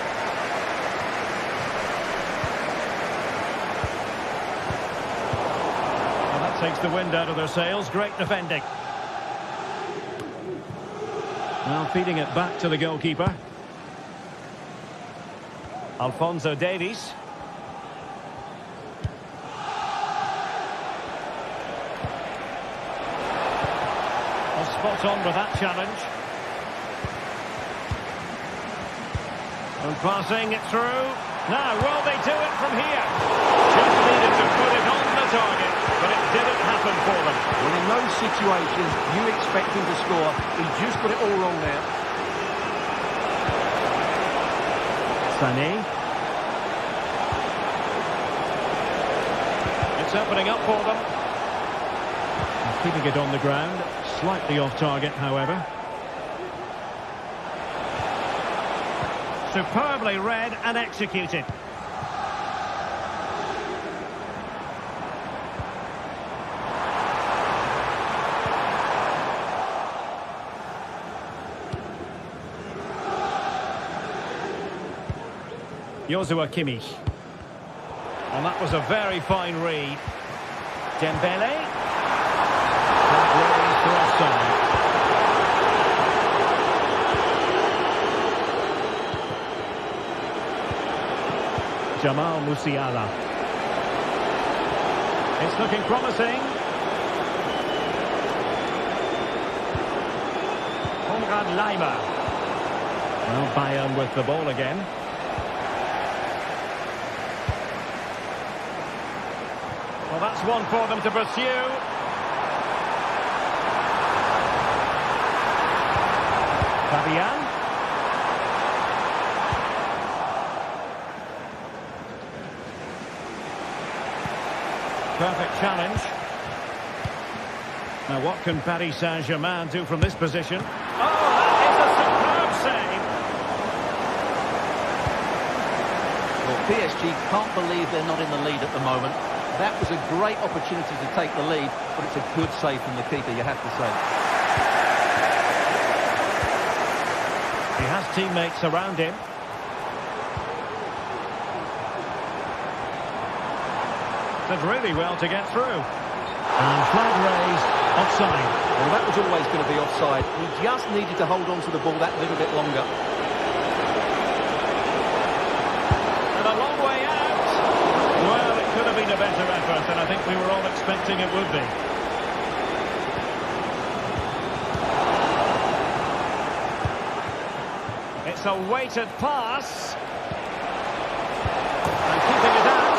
Takes the wind out of their sails. Great defending. Now feeding it back to the goalkeeper. Alphonso Davies. Well, spot on with that challenge. And passing it through. Now, will they do it from here? Just needed to put it on the target, but it didn't happen for them. Well, in those situations, you expect him to score. He just got it all wrong now. Sané. It's opening up for them. And keeping it on the ground. Slightly off target, however. Superbly read and executed. Joshua Kimmich. And that was a very fine read. Dembele. Raised for offside. Jamal Musiala. It's looking promising. Konrad Laimer. Well, Bayern with the ball again. Well, that's one for them to pursue. Fabian. Perfect challenge. Now, what can Paris Saint-Germain do from this position? Oh, that is a superb save. Well, PSG can't believe they're not in the lead at the moment. That was a great opportunity to take the lead, but it's a good save from the keeper, you have to say. He has teammates around him. Did really well to get through. And flag raised, offside. Well, that was always going to be offside. He just needed to hold on to the ball that little bit longer. And a long way out. Well, it could have been a better effort, and I think we were all expecting it would be. It's a weighted pass. And keeping it out.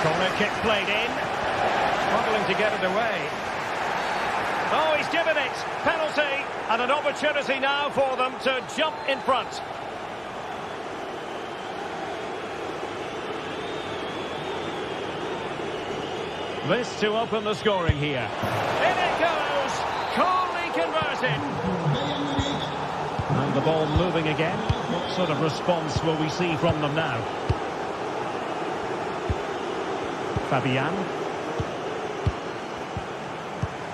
Corner kick played in. Struggling to get it away. Oh, he's given it. Penalty. And an opportunity now for them to jump in front. This to open the scoring here. In it goes. Coolly converted. And the ball moving again. What sort of response will we see from them now? Fabian.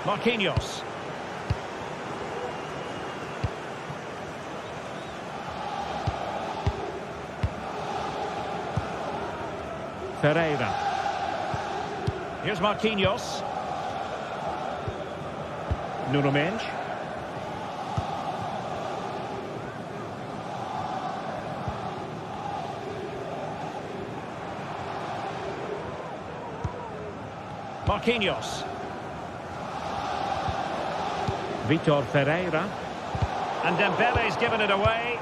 Marquinhos. Ferreira. Here's Marquinhos. Nuno Mendes. Marquinhos. Vitor Ferreira. And Dembele's given it away.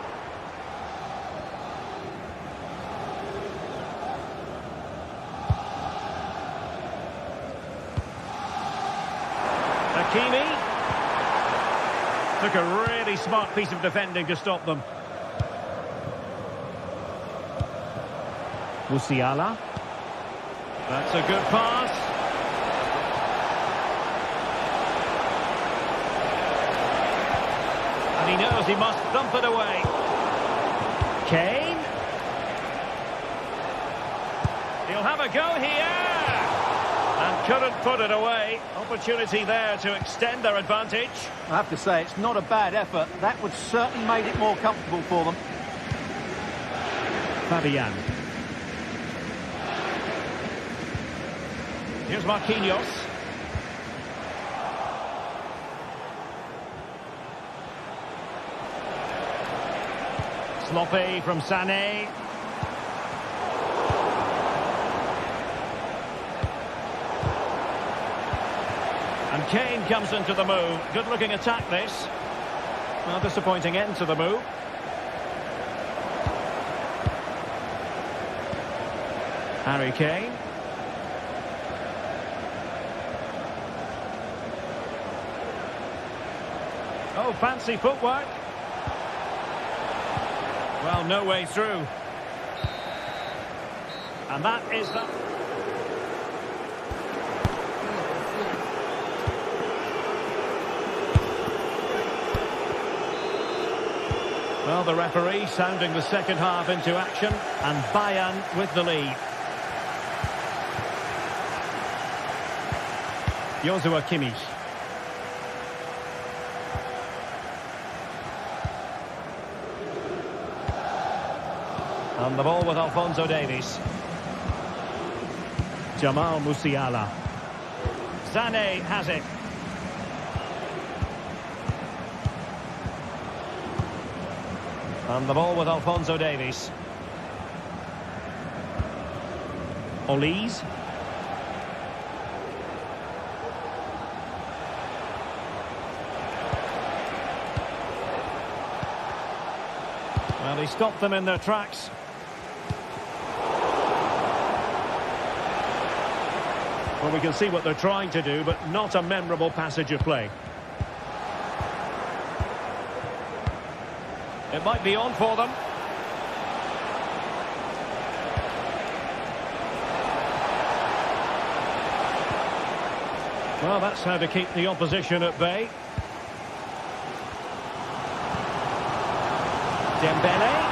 Hakimi. Took a really smart piece of defending to stop them. Musiala. That's a good pass. And he knows he must dump it away. Kane. He'll have a go here. And couldn't put it away. Opportunity there to extend their advantage. I have to say, it's not a bad effort. That would certainly made it more comfortable for them. Fabian. Here's Marquinhos. Sloppy from Sané. And Kane comes into the move. Good-looking attack, this. Well, disappointing end to the move. Harry Kane. Oh, fancy footwork. Well, no way through. And that is that. Well, the referee sounding the second half into action, and Bayern with the lead. Joshua Kimmich. And the ball with Alphonso Davies. Jamal Musiala. Sané has it. And the ball with Alphonso Davies. Olise. Well, he stopped them in their tracks. Well, we can see what they're trying to do, but not a memorable passage of play. It might be on for them. Well, that's how to keep the opposition at bay. Dembele.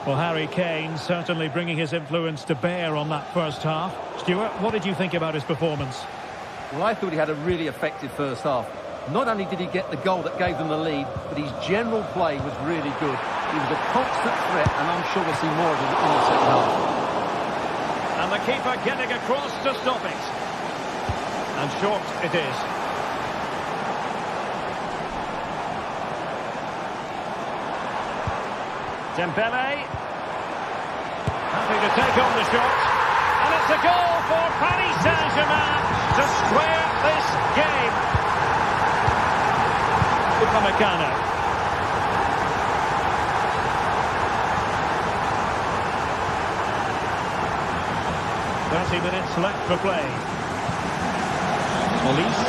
Well, Harry Kane certainly bringing his influence to bear on that first half. Stuart, what did you think about his performance? Well, I thought he had a really effective first half. Not only did he get the goal that gave them the lead, but his general play was really good. He was a constant threat, and I'm sure we'll see more of him in the second half. And the keeper getting across to stop it. And short it is. Dembele. Happy to take on the shot. And it's a goal for Paris Saint-Germain to square this game. Upamecano. 30 minutes left for play. Olise.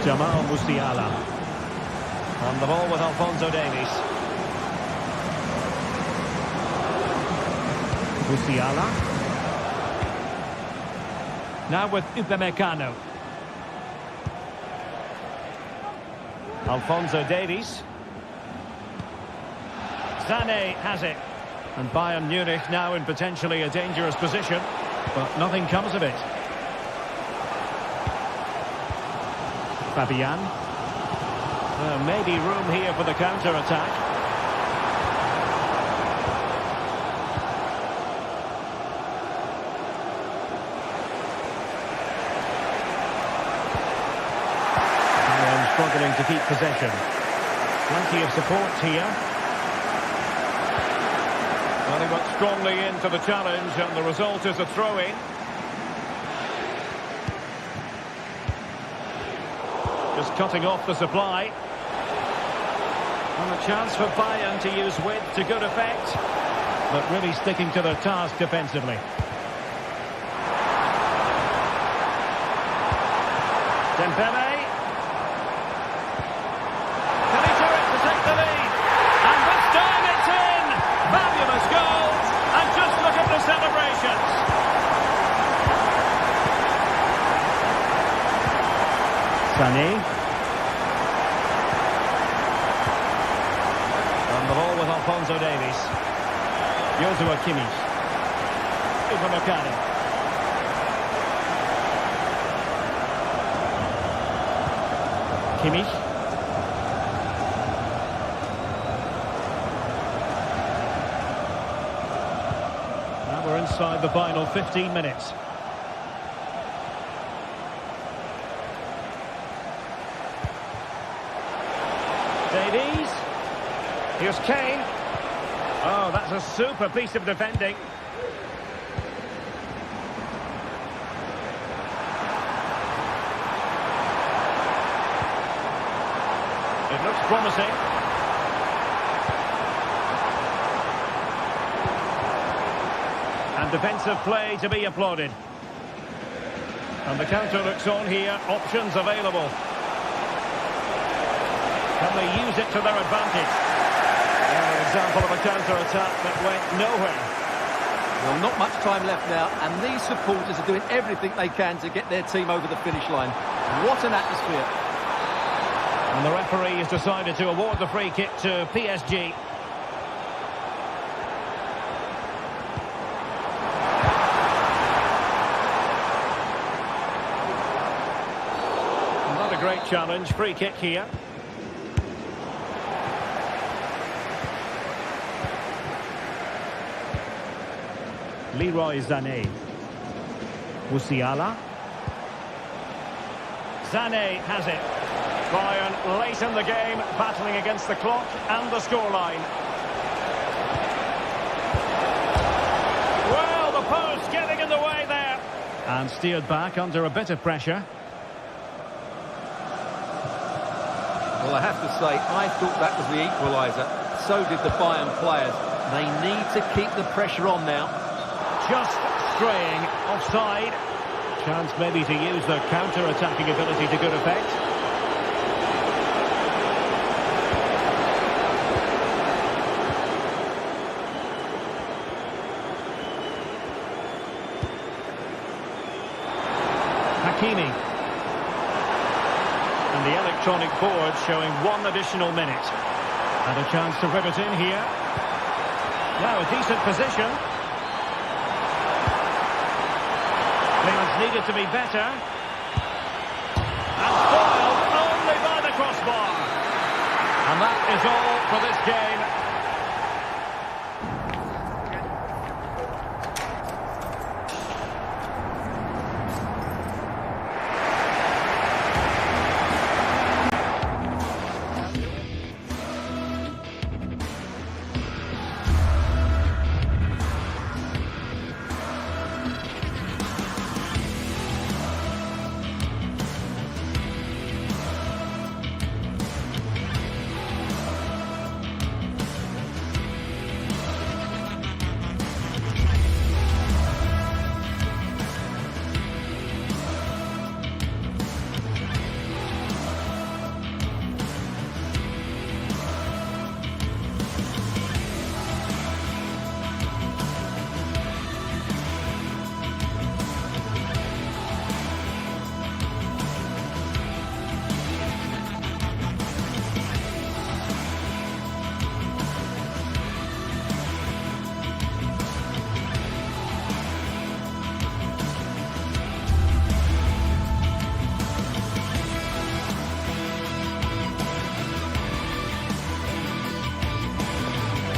Jamal Musiala. On the ball with Alphonso Davies. Musiala. Now with Upamecano. Alphonso Davies. Sané has it. And Bayern Munich now in potentially a dangerous position. But nothing comes of it. Fabian. Maybe room here for the counter-attack. Bayern struggling struggling to keep possession. Plenty of support here. Well, he went strongly into the challenge, and the result is a throw-in. Just cutting off the supply. And a chance for Bayern to use width to good effect, but really sticking to their task defensively. Dembele. Can he do it to take the lead? And this time it's in! Fabulous goal! And just look at the celebrations! Sané. And the ball with Alphonso Davies. Joshua Kimmich. Upamecano. Kimmich. Now we're inside the final 15 minutes. Davies. Here's Kane. Oh, that's a super piece of defending. It looks promising. And defensive play to be applauded. And the counter looks on here. Options available. Can they use it to their advantage? An example of a counter-attack that went nowhere. Well, not much time left now, and these supporters are doing everything they can to get their team over the finish line. What an atmosphere. And the referee has decided to award the free kick to PSG. Not a great challenge. Free kick here. Leroy Sané. Musiala. Sané has it. Bayern late in the game, battling against the clock and the scoreline. Well, the post getting in the way there. And steered back under a bit of pressure. Well, I have to say, I thought that was the equaliser. So did the Bayern players. They need to keep the pressure on now. Just straying offside. Chance maybe to use their counter-attacking ability to good effect. Hakimi. And the electronic board showing 1 additional minute. And a chance to rip it in here. Now a decent position. Things needed to be better. And foiled only by the crossbar. And that is all for this game.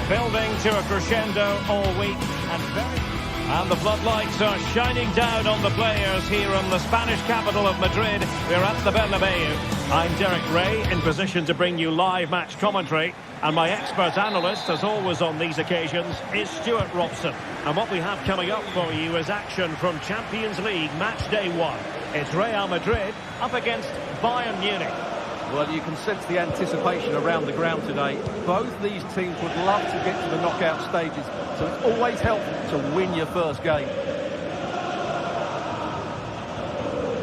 Building to a crescendo all week and very... And the floodlights are shining down on the players here in the Spanish capital of Madrid. We're at the Bernabeu. I'm Derek Ray, in position to bring you live match commentary. And my expert analyst, as always on these occasions, is Stuart Robson. And what we have coming up for you is action from Champions League match day 1. It's Real Madrid up against Bayern Munich. Well, you can sense the anticipation around the ground today. Both these teams would love to get to the knockout stages, so it's always helpful to win your first game.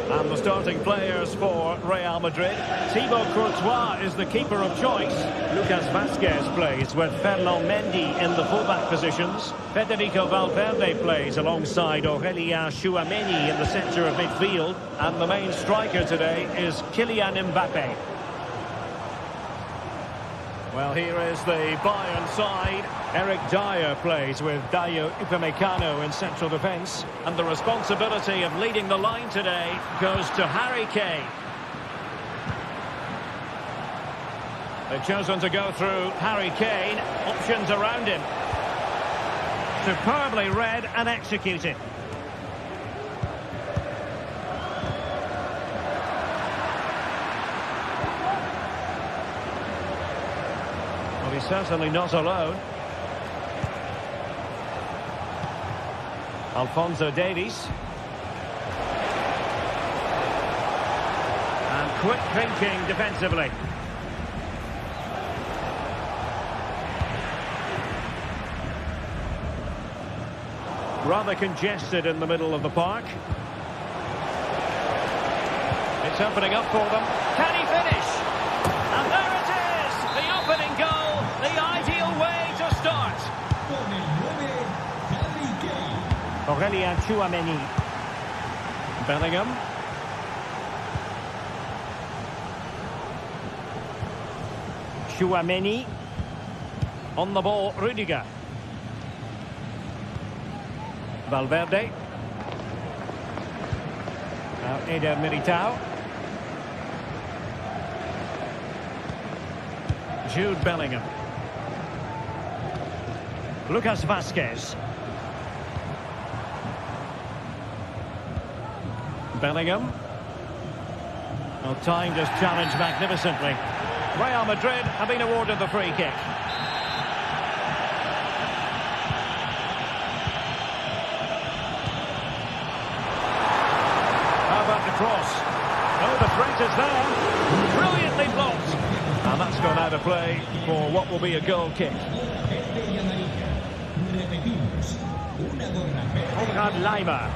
And the starting players for Real Madrid. Thibaut Courtois is the keeper of choice. Lucas Vazquez plays with Ferland Mendy in the fullback positions. Federico Valverde plays alongside Aurélien Tchouameni in the centre of midfield. And the main striker today is Kylian Mbappe. Well, here is the Bayern side. Eric Dyer plays with Dayo Upamecano in central defence. And the responsibility of leading the line today goes to Harry Kane. They've chosen to go through Harry Kane. Options around him. Superbly read and executed. Well, he's certainly not alone. Alphonso Davies. And quick thinking defensively. Rather congested in the middle of the park. It's opening up for them. Can he finish? And there it is! The opening goal, the ideal way to start. Aurélien Tchouameni. Bellingham. Tchouameni. On the ball, Rudiger. Valverde. Now Eder Militao. Jude Bellingham. Lucas Vazquez. Bellingham. Well, timed his challenge magnificently. Real Madrid have been awarded the free kick. How about the cross? Oh, the threat is there. Brilliantly blocked. And that's gone out of play for what will be a goal kick. Konrad Laimer.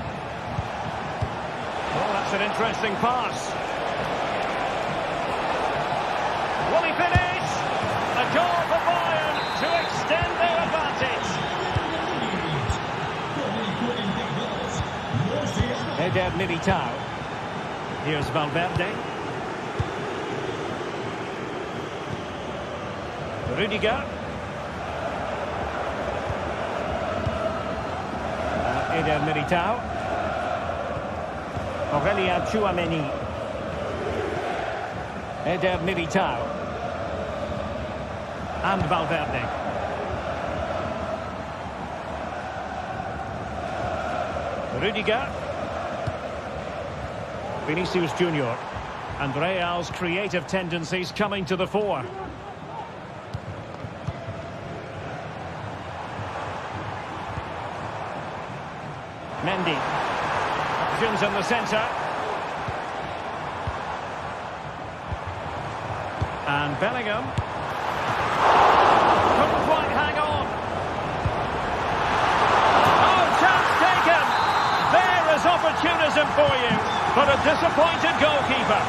Oh, that's an interesting pass. Will he finish? A goal for Bayern to extend their advantage. Eder Militao. Here's Valverde. Rudiger. Eder Militao. Aurélien Tchouameni. Eder Militao. And Valverde. Rudiger. Vinicius Junior. And Real's creative tendencies coming to the fore. Mendy. Options in the centre. And Bellingham. Couldn't quite hang on. Oh, chance taken. There is opportunism for you, but a disappointed goalkeeper.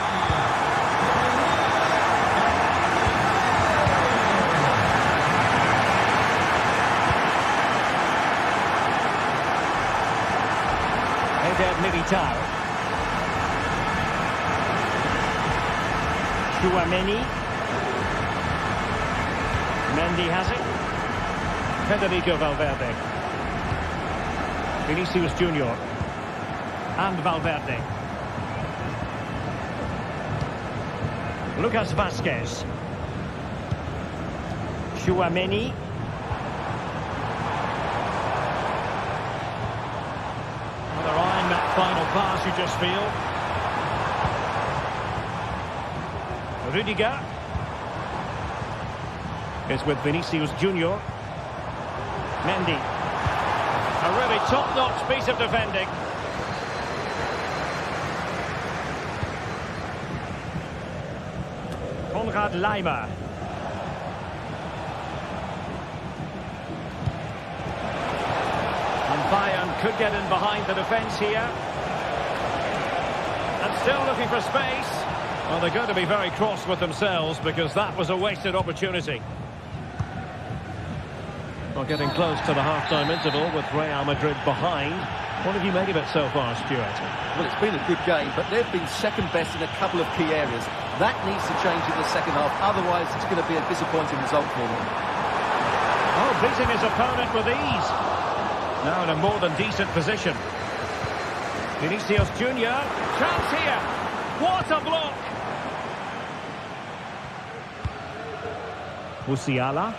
Eder Militao. Tchouameni. Mendy has it. Federico Valverde. Vinicius Junior. And Valverde. Lucas Vazquez. Tchouameni. Final pass, you just feel. Rudiger is with Vinicius Junior. Mendy. A really top-notch piece of defending. Konrad Laimer. And Bayern could get in behind the defence here. And still looking for space. Well, they're going to be very cross with themselves because that was a wasted opportunity. Well, getting close to the half-time interval with Real Madrid behind. What have you made of it so far, Stuart? Well, it's been a good game, but they've been second best in a couple of key areas. That needs to change in the second half, otherwise it's going to be a disappointing result for them. Oh, beating his opponent with ease. Now in a more than decent position. Vinicius Junior, chance here. What a block! Musiala.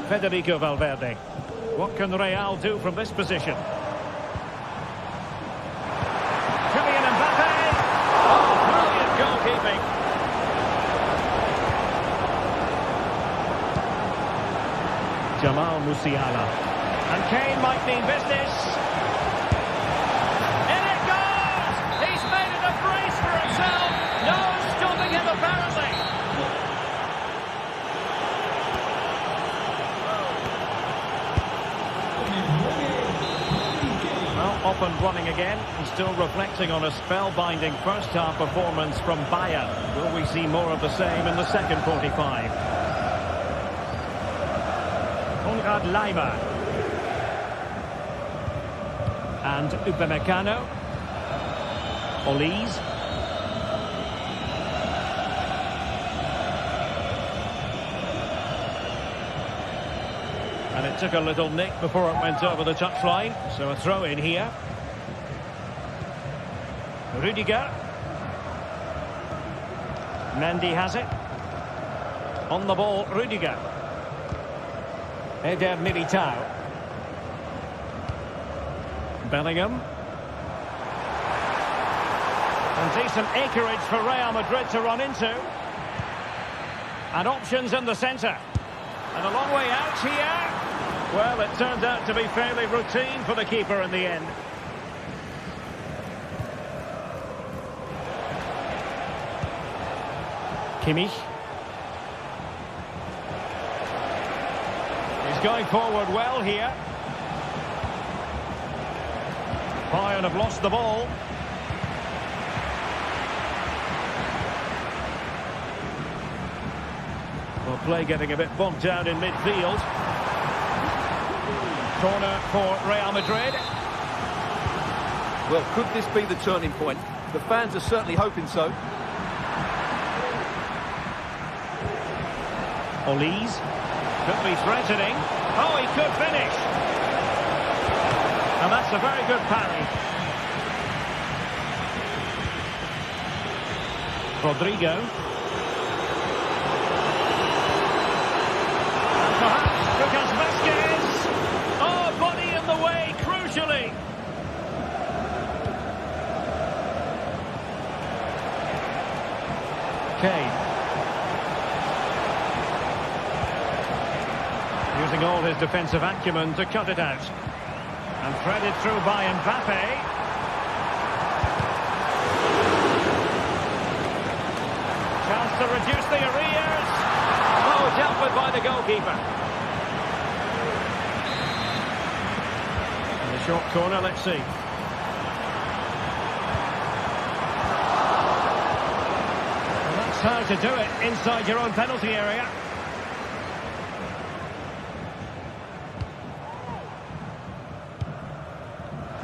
Federico Valverde. What can Real do from this position? Kylian Mbappe! Oh, brilliant goalkeeping. Jamal Musiala. And Kane might mean business. In it goes! He's made it a brace for himself. No stopping him, apparently. Up and running again, and still reflecting on a spellbinding first-half performance from Bayern. Will we see more of the same in the second 45? Konrad Laimer. And Upamecano. Olise. And it took a little nick before it went over the touchline. So a throw in here. Rudiger. Mendy has it. On the ball, Rudiger. Eder Militao. Bellingham. And decent acreage for Real Madrid to run into. And options in the centre. And a long way out here. Well, it turned out to be fairly routine for the keeper in the end. Kimmich. He's going forward well here. Bayern have lost the ball. Well, play getting a bit bogged down in midfield. Corner for Real Madrid. Well, could this be the turning point? The fans are certainly hoping so. Olise. Could be threatening. Oh, he could finish. And that's a very good parry. Rodrigo. And perhaps Lucas Vazquez. Oh, body in the way, crucially. Kane. Using all his defensive acumen to cut it out. And threaded through by Mbappe. Chance to reduce the arrears. Oh, dealt with by the goalkeeper. In the short corner, let's see. Well, that's how to do it inside your own penalty area.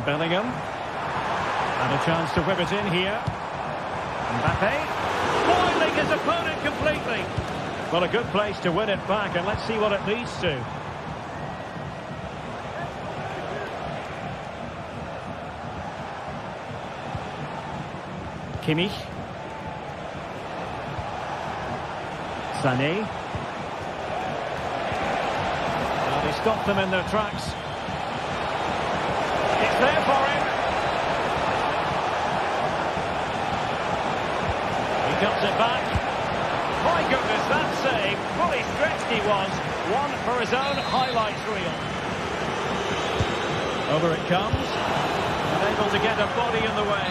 Bellingham. And a chance to whip it in here. Mbappe. Foiling his opponent completely. Well, a good place to win it back, and let's see what it leads to. Kimmich. Sané. Well, they stop them in their tracks. It's there for him. He cuts it back. My goodness, that save. Fully stretched he was. One for his own highlights reel. Over it comes. Unable to get a body in the way.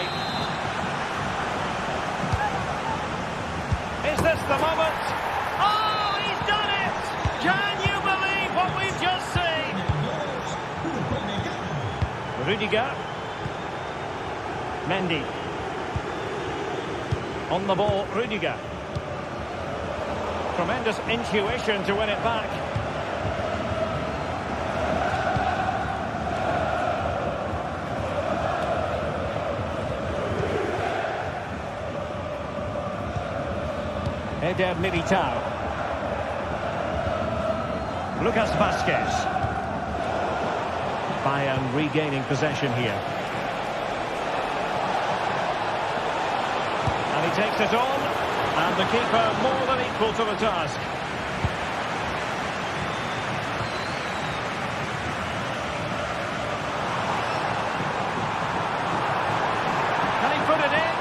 Is this the moment? Oh, he's done it! Can you believe what we've just seen? Rudiger. Mendy. On the ball, Rudiger. Tremendous intuition to win it back. Eder Militao. Lucas Vazquez. Bayern regaining possession here. And he takes it on. And the keeper more than equal to the task. Can he put it in?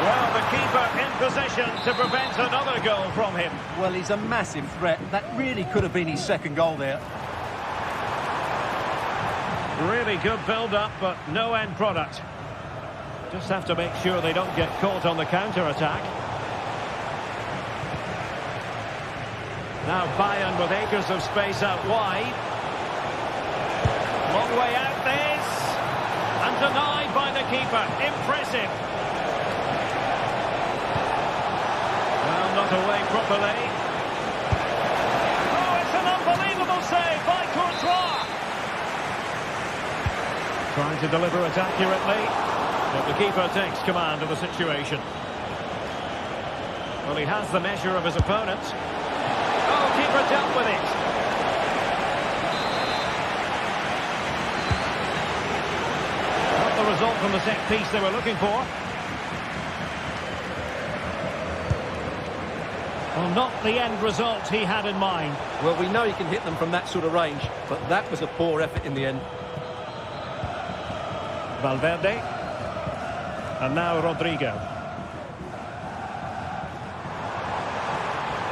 Well, the keeper in possession to prevent another goal from him. Well, he's a massive threat. That really could have been his second goal there. Really good build-up, but no end product. Just have to make sure they don't get caught on the counter-attack. Now Bayern with acres of space out wide. Long way out this. And denied by the keeper. Impressive. Well, not away properly. Oh, it's an unbelievable save by Courtois. Trying to deliver it accurately. But the keeper takes command of the situation. Well, he has the measure of his opponent. Oh, keeper dealt with it. Not the result from the set piece they were looking for. Well, not the end result he had in mind. Well, we know he can hit them from that sort of range, but that was a poor effort in the end. Valverde. And now Rodrigo.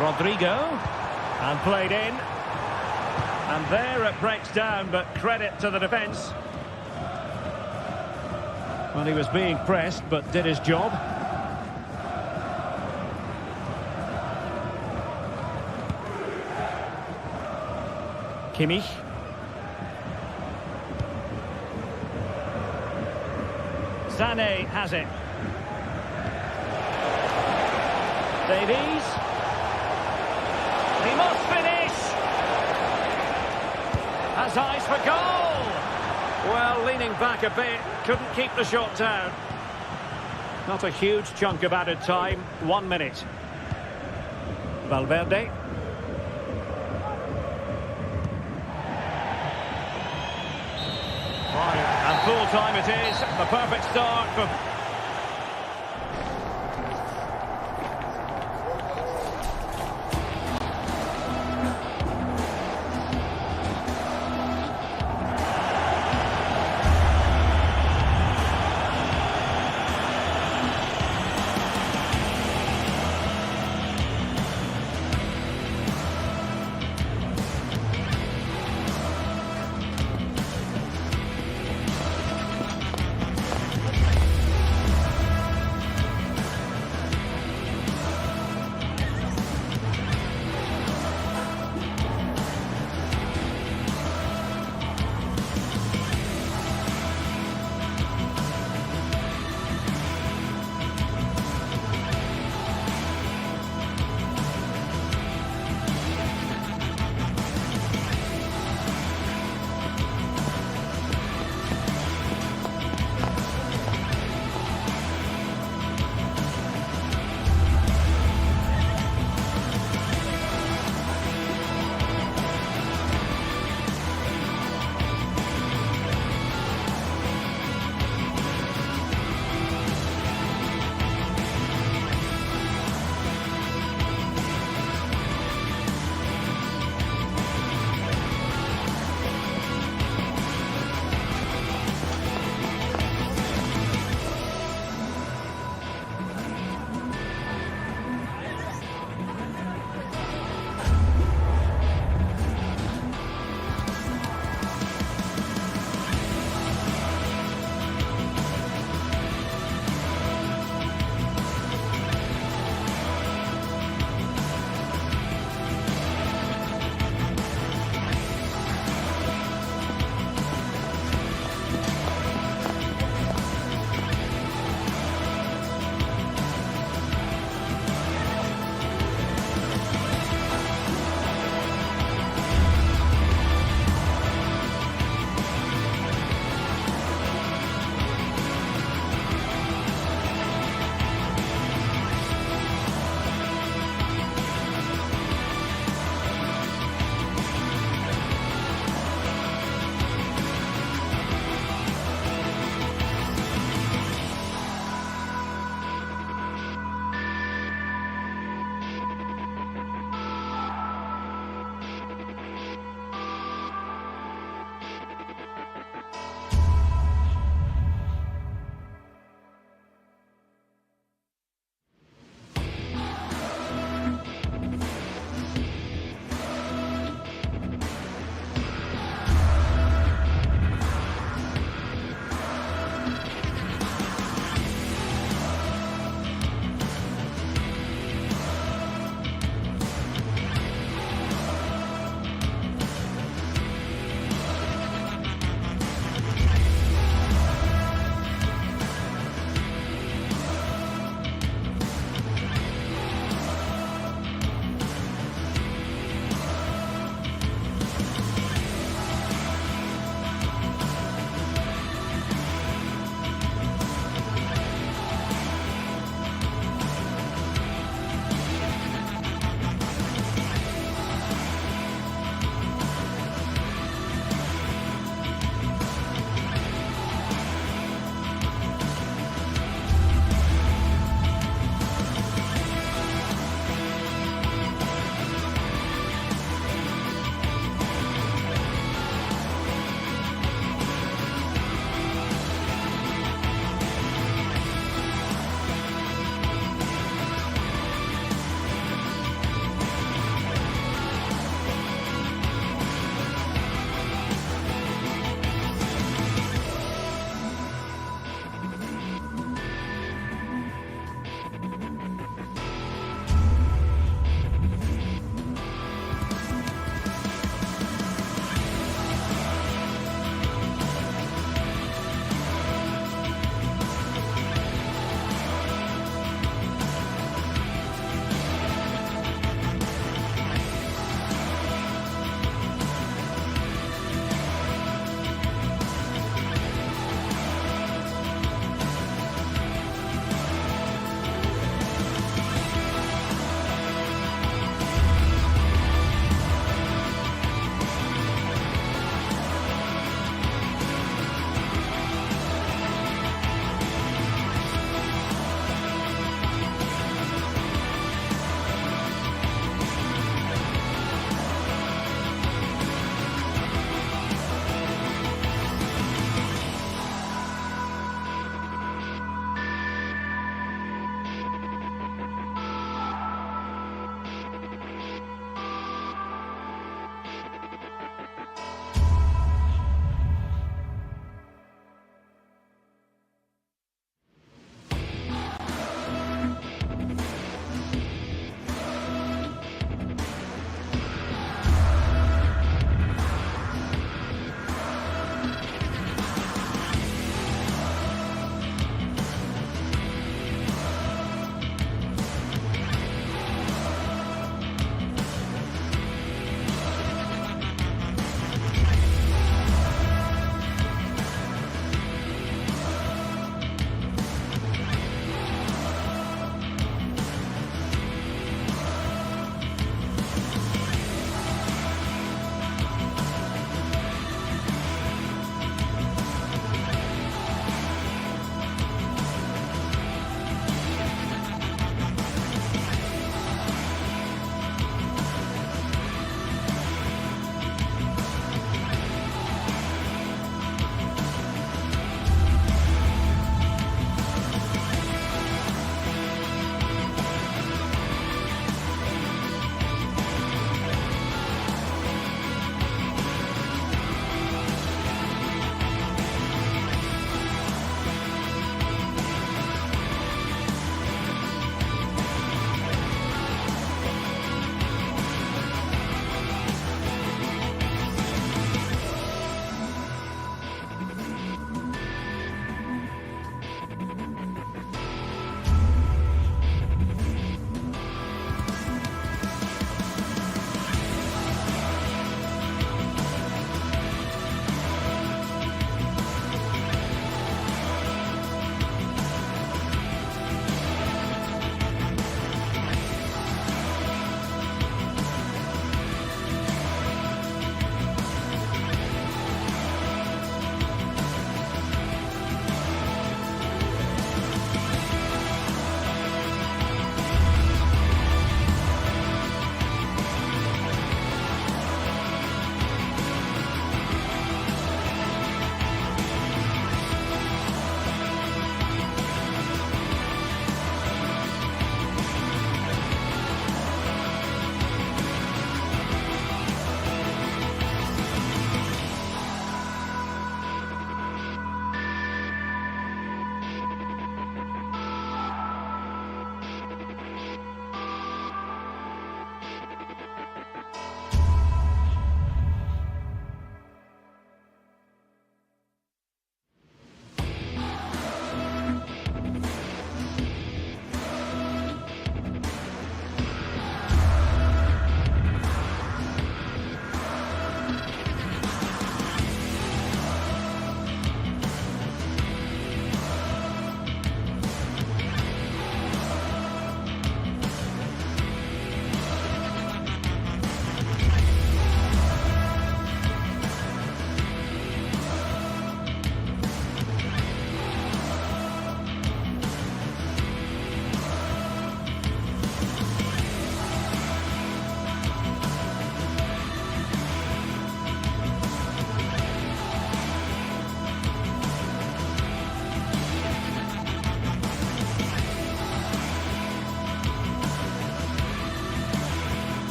Rodrigo. And played in. And there it breaks down, but credit to the defence. Well, he was being pressed, but did his job. Kimmich. Sané has it. Davies. He must finish. Has eyes for goal. Well, leaning back a bit, couldn't keep the shot down. Not a huge chunk of added time, 1 minute. Valverde. And full time it is, the perfect start for...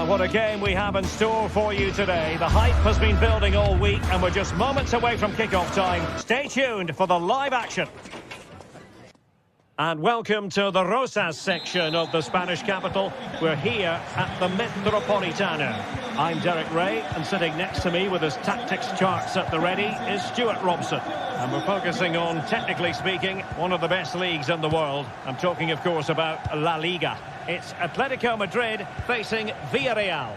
Well, what a game we have in store for you today. The hype has been building all week and we're just moments away from kickoff time. Stay tuned for the live action. And welcome to the Rosas section of the Spanish capital. We're here at the Metropolitano. I'm Derek Ray, and sitting next to me with his tactics charts at the ready is Stuart Robson. And we're focusing on, technically speaking, one of the best leagues in the world. I'm talking, of course, about La Liga. It's Atletico Madrid facing Villarreal.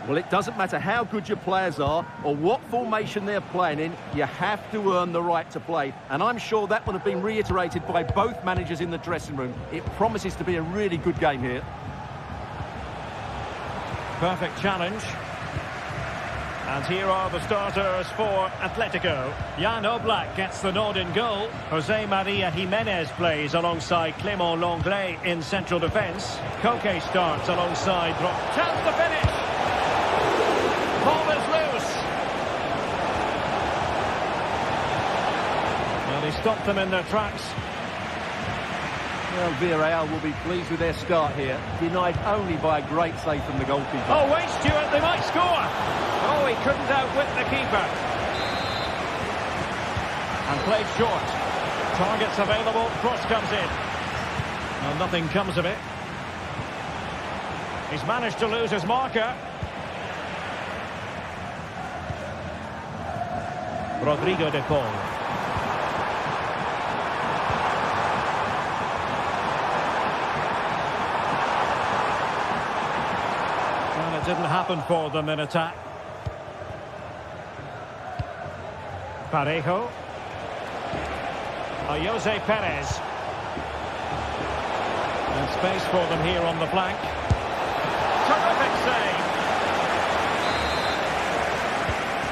Well, it doesn't matter how good your players are or what formation they're playing in, you have to earn the right to play. And I'm sure that would have been reiterated by both managers in the dressing room. It promises to be a really good game here. Perfect challenge. And here are the starters for Atletico. Jan Oblak gets the nod in goal. Jose Maria Jimenez plays alongside Clément Lenglet in central defence. Koke starts alongside Chance to finish! Ball is loose. Well, he stopped them in their tracks. Well, Villarreal will be pleased with their start here, denied only by a great save from the goalkeeper. Oh, wait, Stuart, they might score. Oh, he couldn't outwit the keeper. And played short. Targets available, cross comes in. Well, nothing comes of it. He's managed to lose his marker. Rodrigo de Paul. Well, it didn't happen for them in attack. Parejo. Jose Perez. And space for them here on the flank. Terrific save.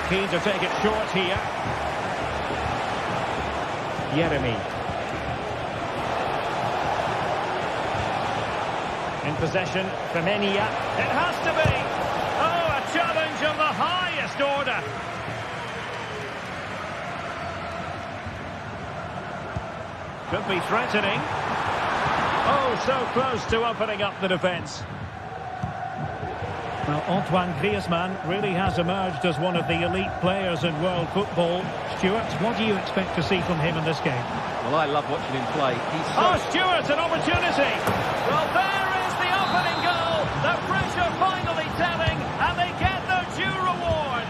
Keen to take it short here. Yeremy. In possession, Femenia. It has to be! Oh, a challenge of the highest order. Could be threatening. Oh, so close to opening up the defence. Well, Antoine Griezmann really has emerged as one of the elite players in world football. Stuart, what do you expect to see from him in this game? Well, I love watching him play. Oh, Stuart, an opportunity! Well, there is the opening goal! The pressure finally telling, and they get their due reward!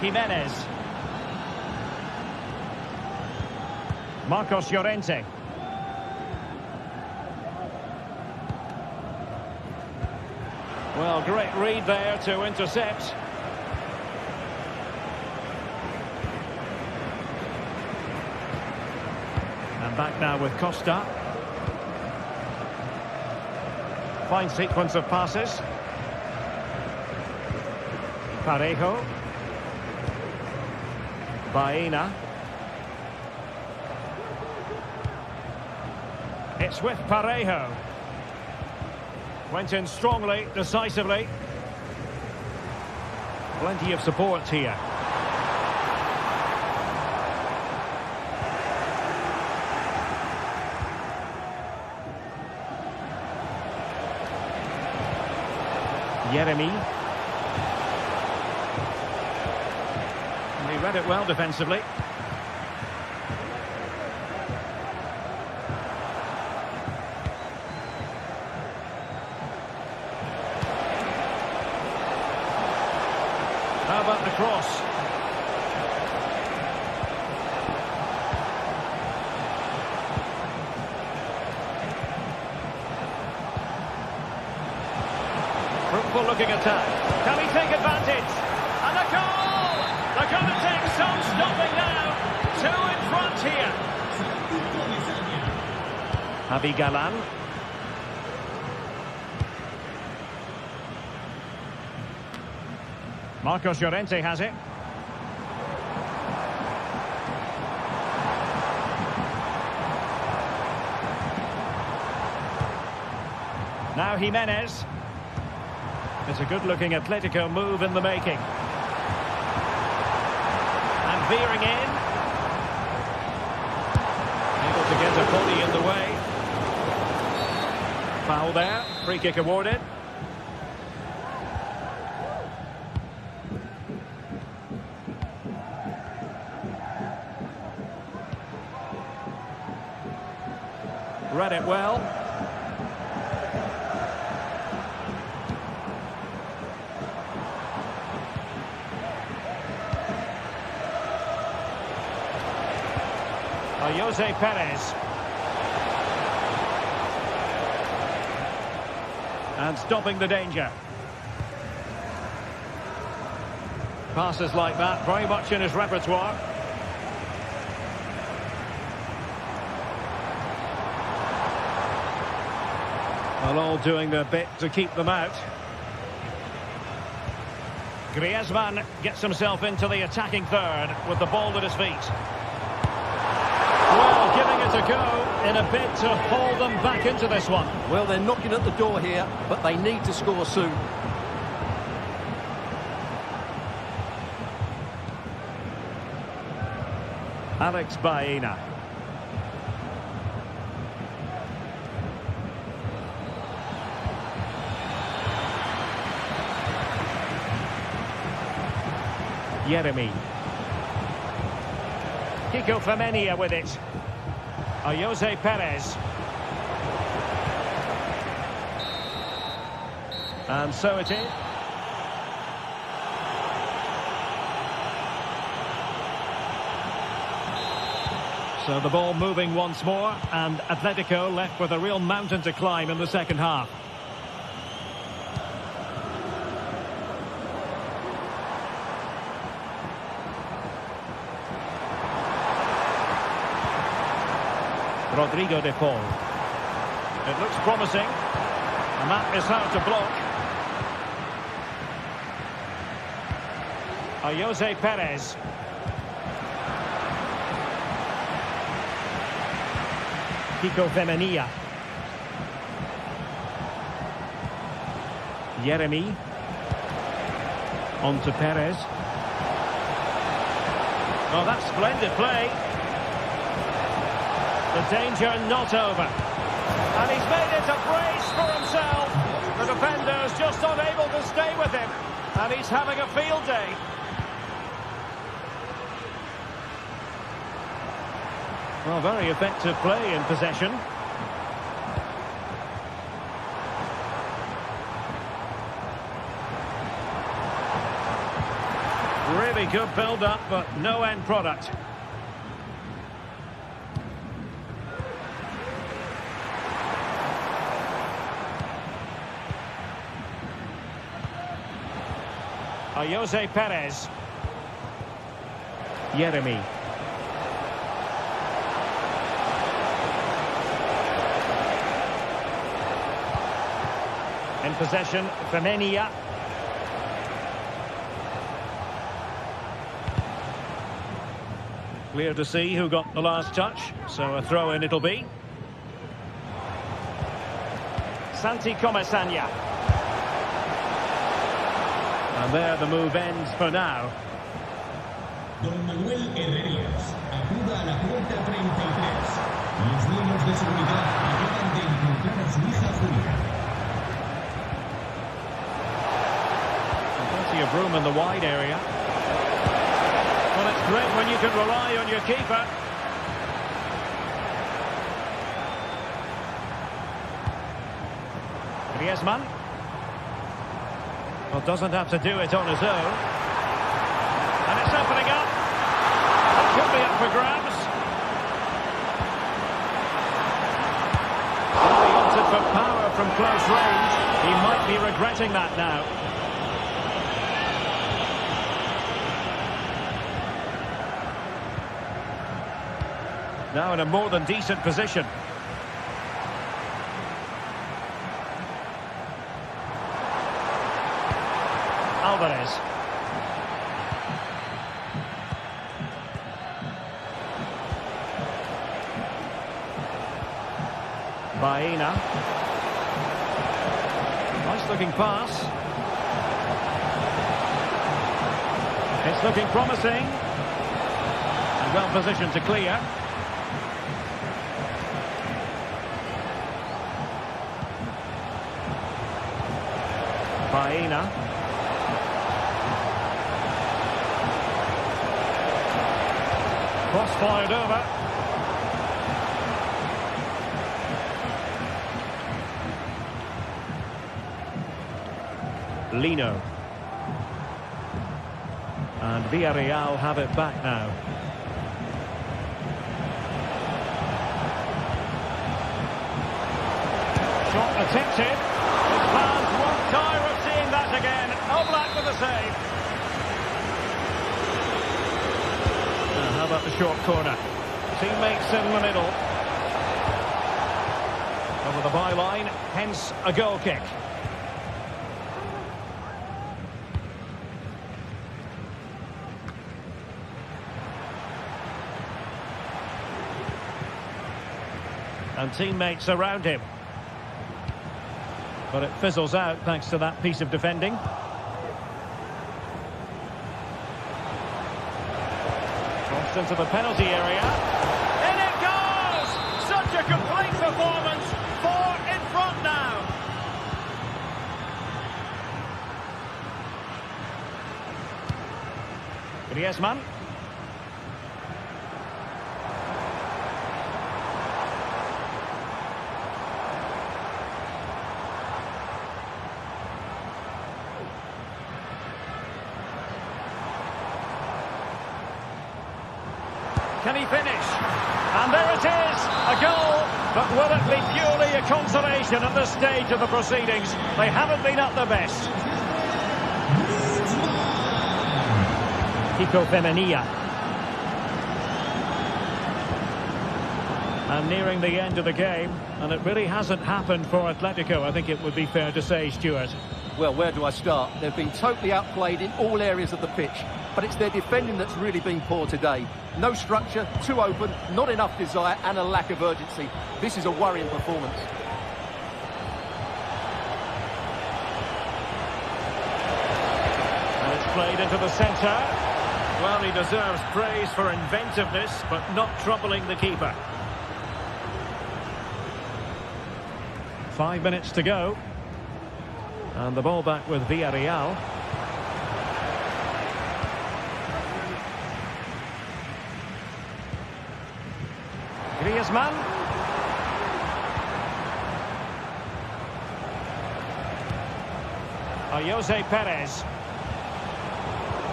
Jimenez. Marcos Llorente. Well, great read there to intercept. And back now with Costa. Fine sequence of passes. Parejo. Baena. It's with Parejo. Went in strongly, decisively. Plenty of support here. Yeremy. And he read it well defensively. How about the cross? Fruitful looking attack. Can he take advantage? And a goal! They're going to take some stopping now. Two in front here. Javi Galan. Marcos Llorente has it. Now Jimenez. It's a good-looking Atletico move in the making. And veering in. Able to get a body in the way. Foul there. Free kick awarded. Read it well. Jose Perez. And stopping the danger. Passes like that, very much in his repertoire. Well, all doing their bit to keep them out. Griezmann gets himself into the attacking third with the ball at his feet. Well, giving it a go in a bid to haul them back into this one. Well, they're knocking at the door here, but they need to score soon. Alex Baena. Yeremy. Kiko Femenia with it. Jose Perez. And so it is. So the ball moving once more, and Atletico left with a real mountain to climb in the second half. Rodrigo de Paul. It looks promising, and that is how to block. Jose Perez. Kiko Femenia. Yeremy. On to Perez. Oh, that's splendid play. The danger not over. And he's made it a brace for himself. The defender's just unable to stay with him. And he's having a field day. Well, very effective play in possession. Really good build-up, but no end product. Jose Perez. Yeremy. In possession, Femenia. Clear to see who got the last touch, so a throw-in it'll be. Santi Comesaña. And there the move ends for now. Don Manuel Herrerías acuda a la puerta 33. Los miembros de seguridad acaban de encontrar a su hija Julia. Plenty of room in the wide area. Well, it's great when you can rely on your keeper. Griezmann. Well, doesn't have to do it on his own. And it's opening up. It could be up for grabs. Well, he wanted for power from close range. He might be regretting that now. Now in a more than decent position. Alvarez. Baena. Nice looking pass. It's looking promising. And well positioned to clear. Paina. Cross fired over. Lino. And Villarreal have it back now. Shot attempted. His fans won't tire of seeing that again. Oblak with a save. Now, how about the short corner? Teammates in the middle. Over the byline, hence a goal kick. And teammates around him. But it fizzles out thanks to that piece of defending. Crossed into the penalty area. In it goes! Such a complete performance. 4 in front now. Griezmann. Can he finish? And there it is, a goal. But will it be purely a consolation at this stage of the proceedings? They haven't been at their best. Kiko Femenia. And nearing the end of the game, and it really hasn't happened for Atletico, I think it would be fair to say, Stuart. Well, where do I start? They've been totally outplayed in all areas of the pitch, but it's their defending that's really been poor today. No structure, too open, not enough desire, and a lack of urgency. This is a worrying performance. And it's played into the centre. Well, he deserves praise for inventiveness, but not troubling the keeper. 5 minutes to go. And the ball back with Villarreal. Griezmann. Jose Perez.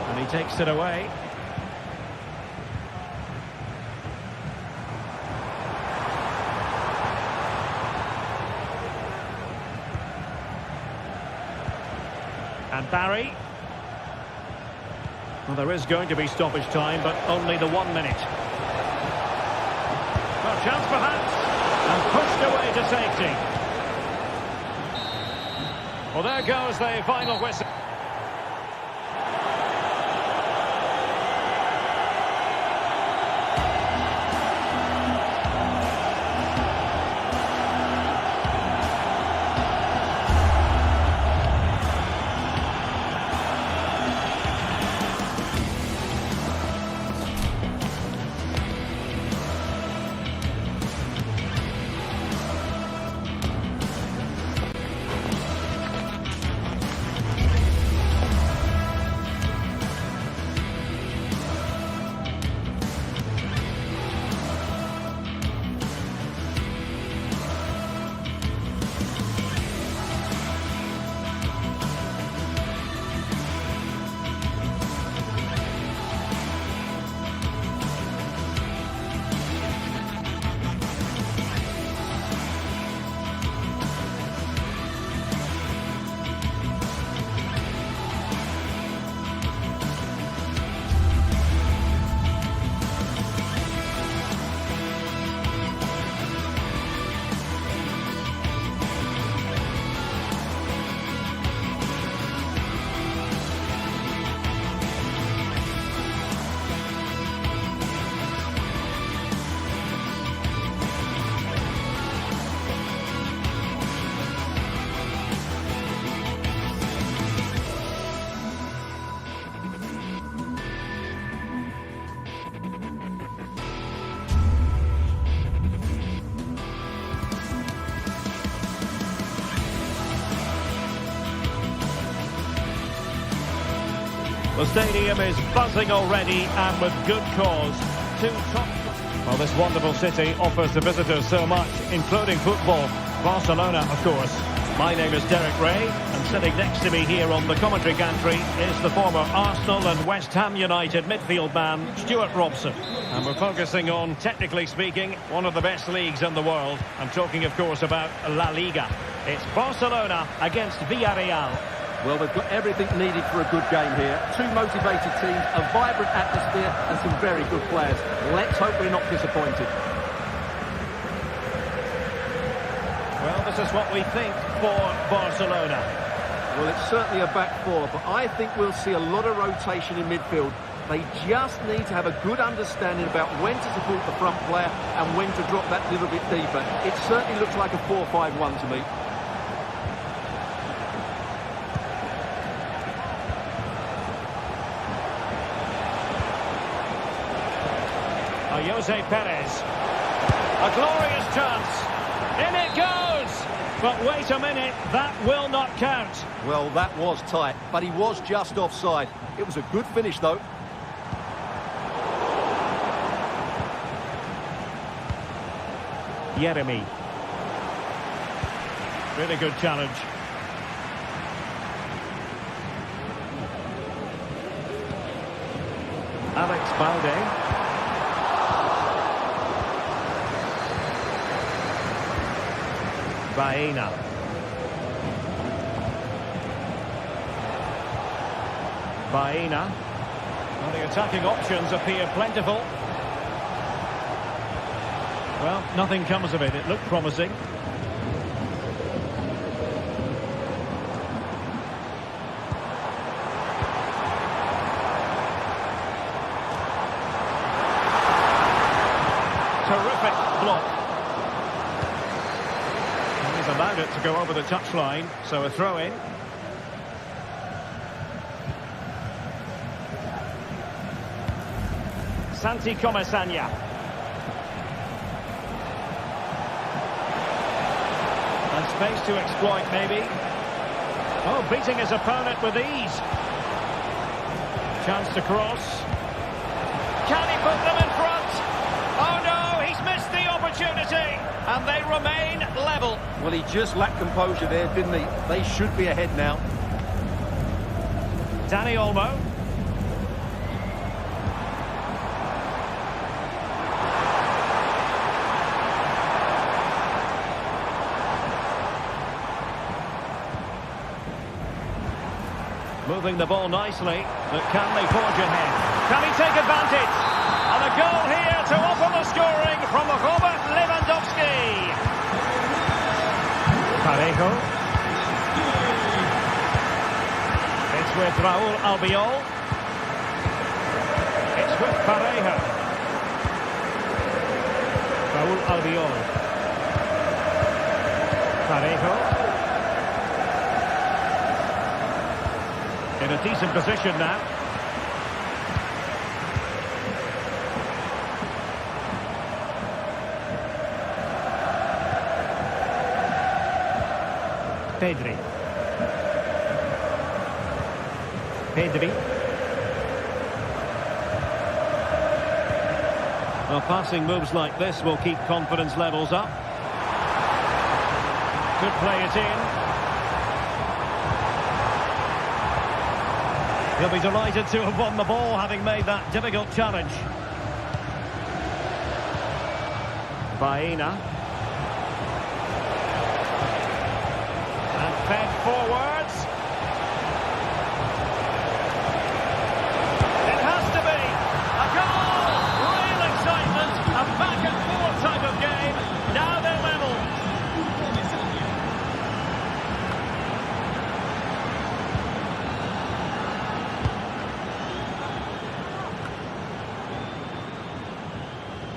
And he takes it away. And Barry. Well, there is going to be stoppage time, but only the 1 minute. Well, chance perhaps. And pushed away to safety. Well, there goes the final whistle. The stadium is buzzing already, and with good cause. Two top... Well, this wonderful city offers the visitors so much, including football. Barcelona, of course. My name is Derek Ray, and sitting next to me here on the commentary gantry is the former Arsenal and West Ham United midfield man, Stuart Robson. And we're focusing on, technically speaking, one of the best leagues in the world. I'm talking, of course, about La Liga. It's Barcelona against Villarreal. Well, they've got everything needed for a good game here. Two motivated teams, a vibrant atmosphere, and some very good players. Let's hope we're not disappointed. Well, this is what we think for Barcelona. Well, it's certainly a back four, but I think we'll see a lot of rotation in midfield. They just need to have a good understanding about when to support the front player and when to drop that little bit deeper. It certainly looks like a 4-5-1 to me. Jose Perez. A glorious chance. In it goes! But wait a minute, that will not count. Well, that was tight, but he was just offside. It was a good finish, though. Yeremy. Really good challenge. Alex Balde. Baena. Well, the attacking options appear plentiful. Well, nothing comes of it. It looked promising. Terrific block. He's allowed it to go over the touchline, so a throw-in. Santi Comesaña. And space to exploit, maybe. Oh, beating his opponent with ease. Chance to cross. Can he put them in front? Oh no, he's missed the opportunity. And they remain level. Well, he just lacked composure there, didn't he? They should be ahead now. Dani Olmo. Moving the ball nicely, but can they forge ahead? Can he take advantage? And a goal here to open the scoring from Robert Lewandowski. Parejo. It's with Raúl Albiol. It's with Parejo. Raúl Albiol. Parejo. In a decent position now. Pedri. Well, passing moves like this will keep confidence levels up. Could play it in. He'll be delighted to have won the ball, having made that difficult challenge. Baena. And fed forwards. It has to be a goal! Real excitement, a back and forth type of game. Now they're level.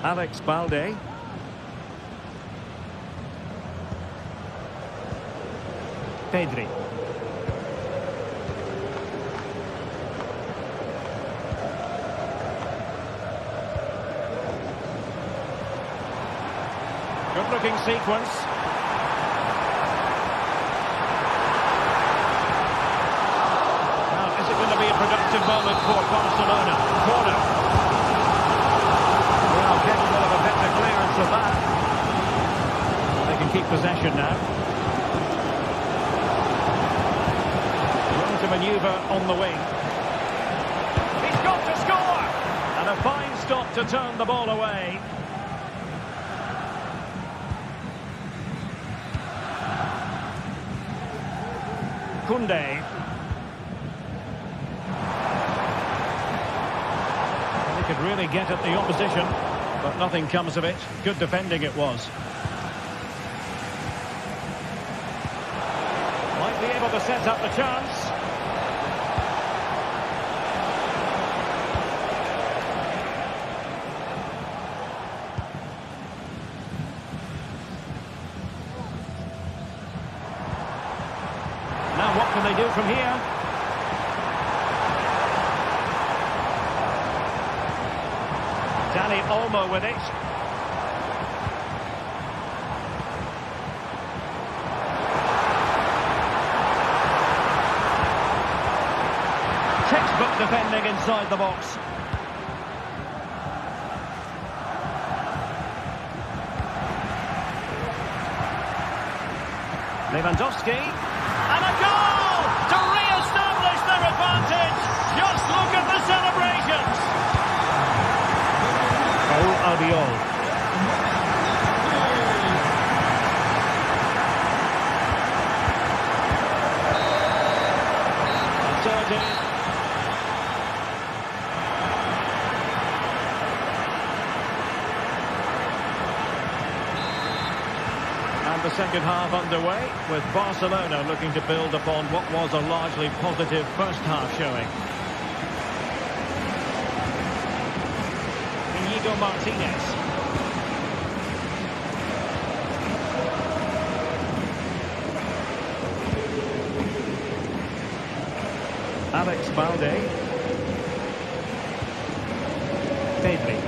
Alex Balde. Pedri. Good looking sequence. Now, is it going to be a productive decisive moment for Barcelona. Corner. Well, capable of a better clearance of that. They can keep possession now. Room to manoeuvre on the wing. He's got to score! And a fine stop to turn the ball away. Koundé. They could really get at the opposition, but nothing comes of it. Good defending it was. Might be able to set up the chance. Now what can they do from here? Dani Olmo with it. Textbook defending inside the box. Lewandowski. And a goal to re-establish their advantage. Just look at the celebrations. Oh, Albiol. So it is. And the second half underway, with Barcelona looking to build upon what was a largely positive first half showing. Inigo Martinez. Alex Balde. Pedri.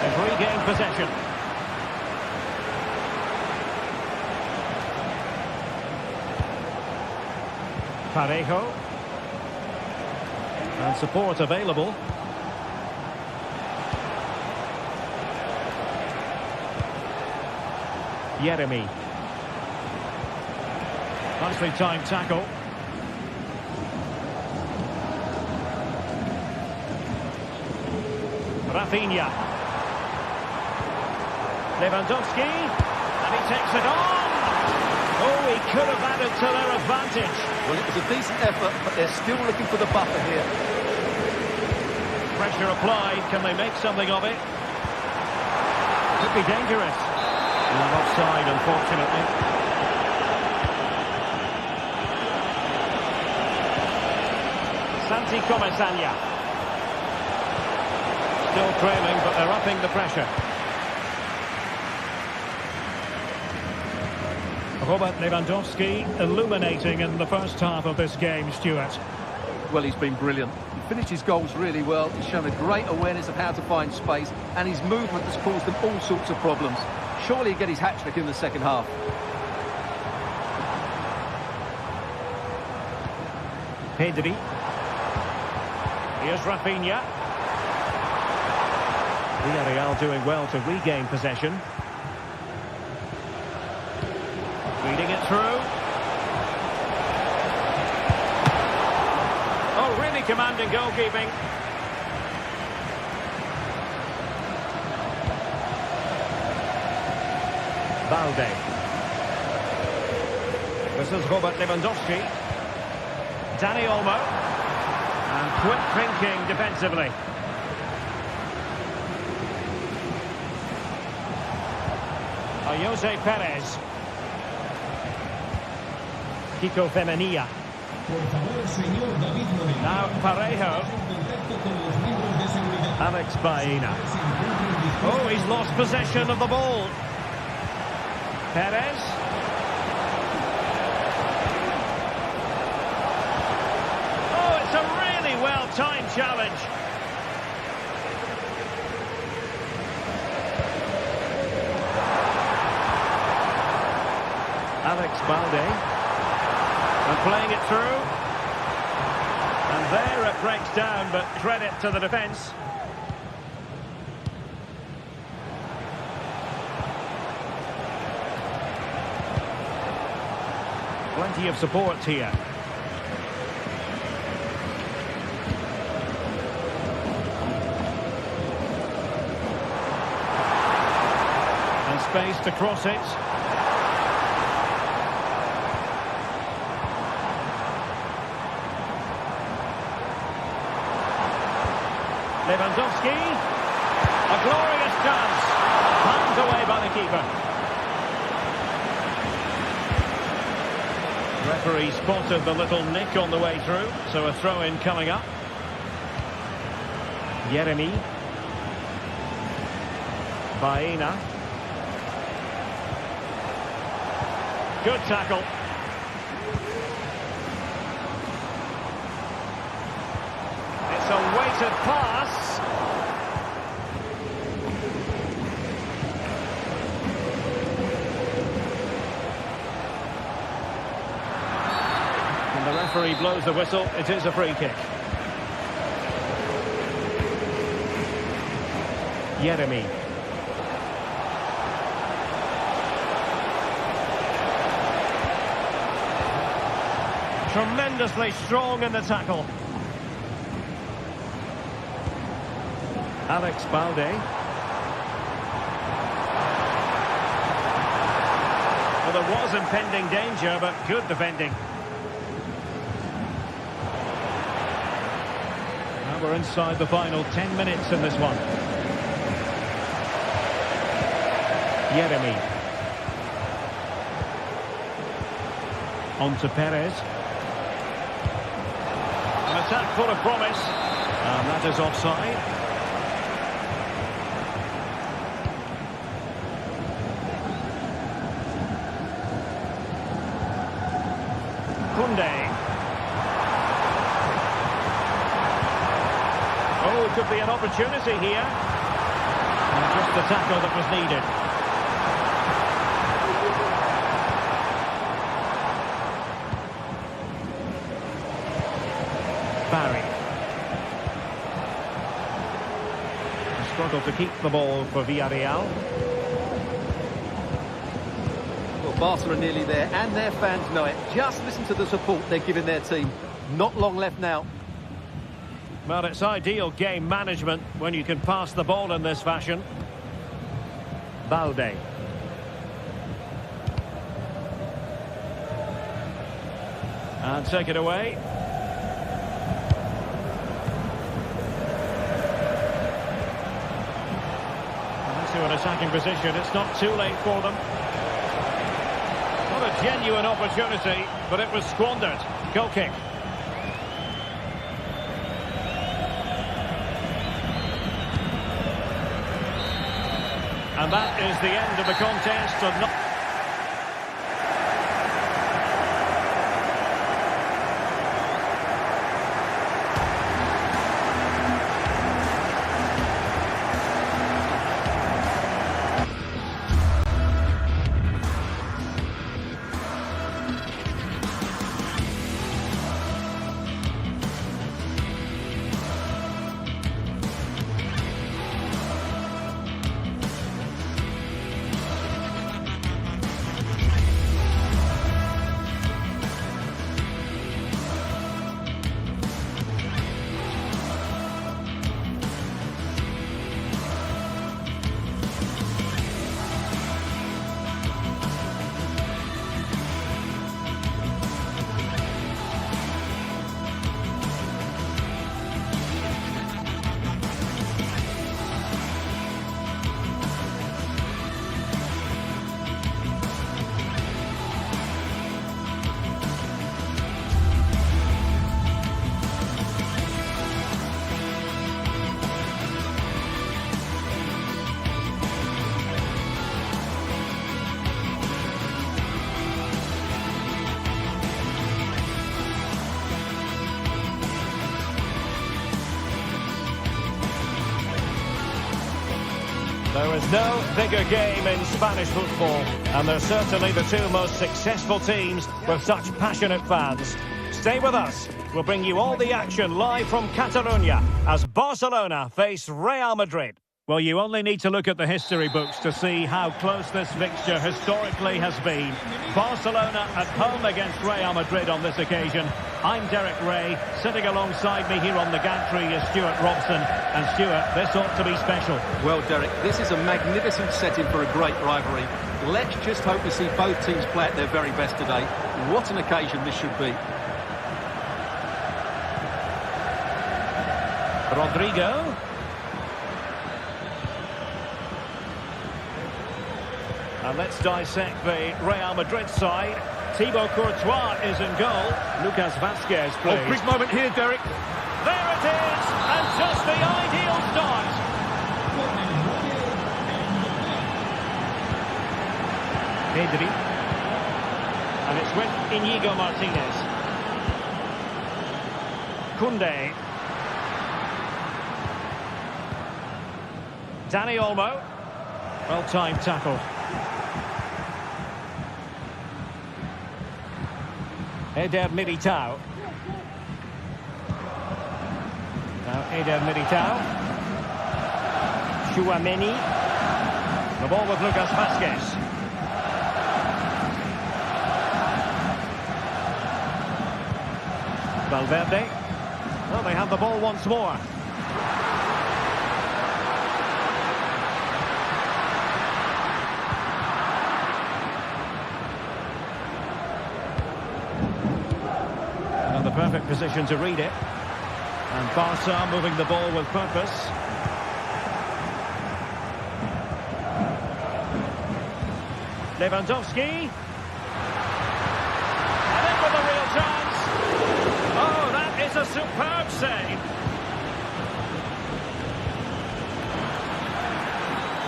They've regained possession. Parejo. And support available. Yeremi. Nicely timed tackle. Rafinha. Lewandowski. And he takes it on. Oh, he could have added to their advantage. Well, it was a decent effort, but they're still looking for the buffer here. Pressure applied. Can they make something of it? Could be dangerous. Not offside, unfortunately. Santi Comesaña. Still trailing, but they're upping the pressure. Robert Lewandowski illuminating in the first half of this game, Stuart. Well, he's been brilliant. He finished his goals really well. He's shown a great awareness of how to find space, and his movement has caused them all sorts of problems. Surely he'll get his hat-trick in the second half. Pedri. Here's Rafinha. Villarreal doing well to regain possession. Feeding it through. Oh, really commanding goalkeeping. Balde. This is Robert Lewandowski. Dani Olmo. And quick thinking defensively. Jose Perez. Kiko Femenia. Now Parejo. Alex Baena. Oh, he's lost possession of the ball. Perez. Oh, it's a really well-timed challenge. Alex Balde. And playing it through. There it breaks down, but credit to the defence. Plenty of support here. And space to cross it. Lewandowski. A glorious chance. Hands away by the keeper. Referee spotted the little nick on the way through, so a throw-in coming up. Yeremy. Baena. Good tackle. It's a weighted pass. The referee blows the whistle. It is a free kick. Yeremy. Tremendously strong in the tackle. Alex Balde. Well, there was impending danger, but good defending. We're inside the final 10 minutes in this one. Yeremy. On to Perez. An attack full of promise. And that is offside. Koundé. Oh, it could be an opportunity here. And just the tackle that was needed. Barry. Struggle to keep the ball for Villarreal. Well, Barca are nearly there, and their fans know it. Just listen to the support they're giving their team. Not long left now. Well, it's ideal game management when you can pass the ball in this fashion. Balde. And take it away. Into an attacking position. It's not too late for them. What a genuine opportunity, but it was squandered. Goal kick. And that is the end of the contest. And not there is no bigger game in Spanish football, and they're certainly the two most successful teams with such passionate fans. Stay with us. We'll bring you all the action live from Catalonia as Barcelona face Real Madrid. Well, you only need to look at the history books to see how close this fixture historically has been. Barcelona at home against Real Madrid on this occasion. I'm Derek Ray. Sitting alongside me here on the gantry is Stuart Robson. And Stuart, this ought to be special. Well, Derek, this is a magnificent setting for a great rivalry. Let's just hope we see both teams play at their very best today. What an occasion this should be. Rodrigo. And let's dissect the Real Madrid side. Thibaut Courtois is in goal. Lucas Vazquez plays. Oh, big moment here, Derek. There it is, and just the ideal start. Pedri. And it's with Inigo Martinez. Koundé. Dani Olmo. Well-timed tackle. Eder Militao. Now Eder Militao. Chouameni. The ball with Lucas Vazquez. Valverde. Well, they have the ball once more. And the perfect position to read it. And Barca moving the ball with purpose. Lewandowski. And in with a real chance. Oh, that is a superb save.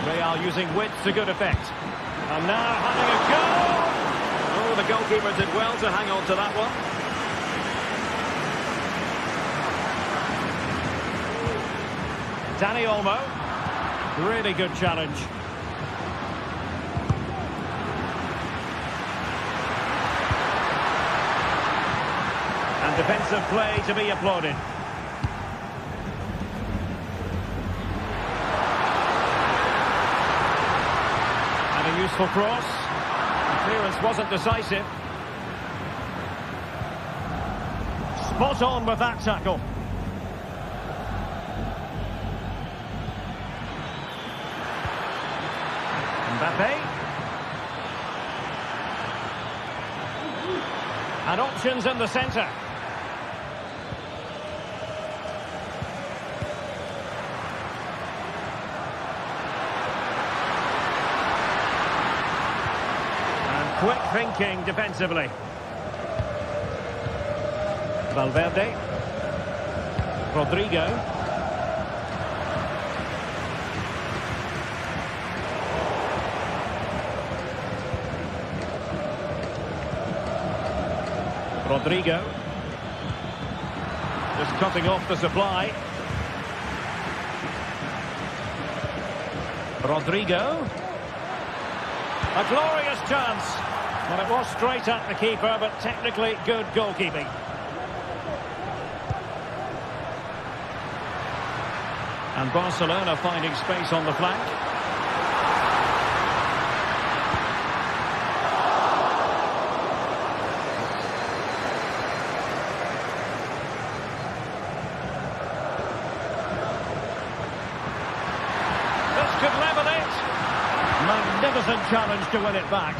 Real using width to good effect. And now having a go. Oh, the goalkeeper did well to hang on to that one. Dani Olmo. Really good challenge. And defensive play to be applauded. And a useful cross. The clearance wasn't decisive. Spot on with that tackle. Mbappe. And options in the centre. And quick thinking defensively. Valverde. Rodrigo. Rodrigo. Just cutting off the supply. Rodrigo. A glorious chance. And it was straight at the keeper, but technically good goalkeeping. And Barcelona finding space on the flank. Could level it. Magnificent challenge to win it back.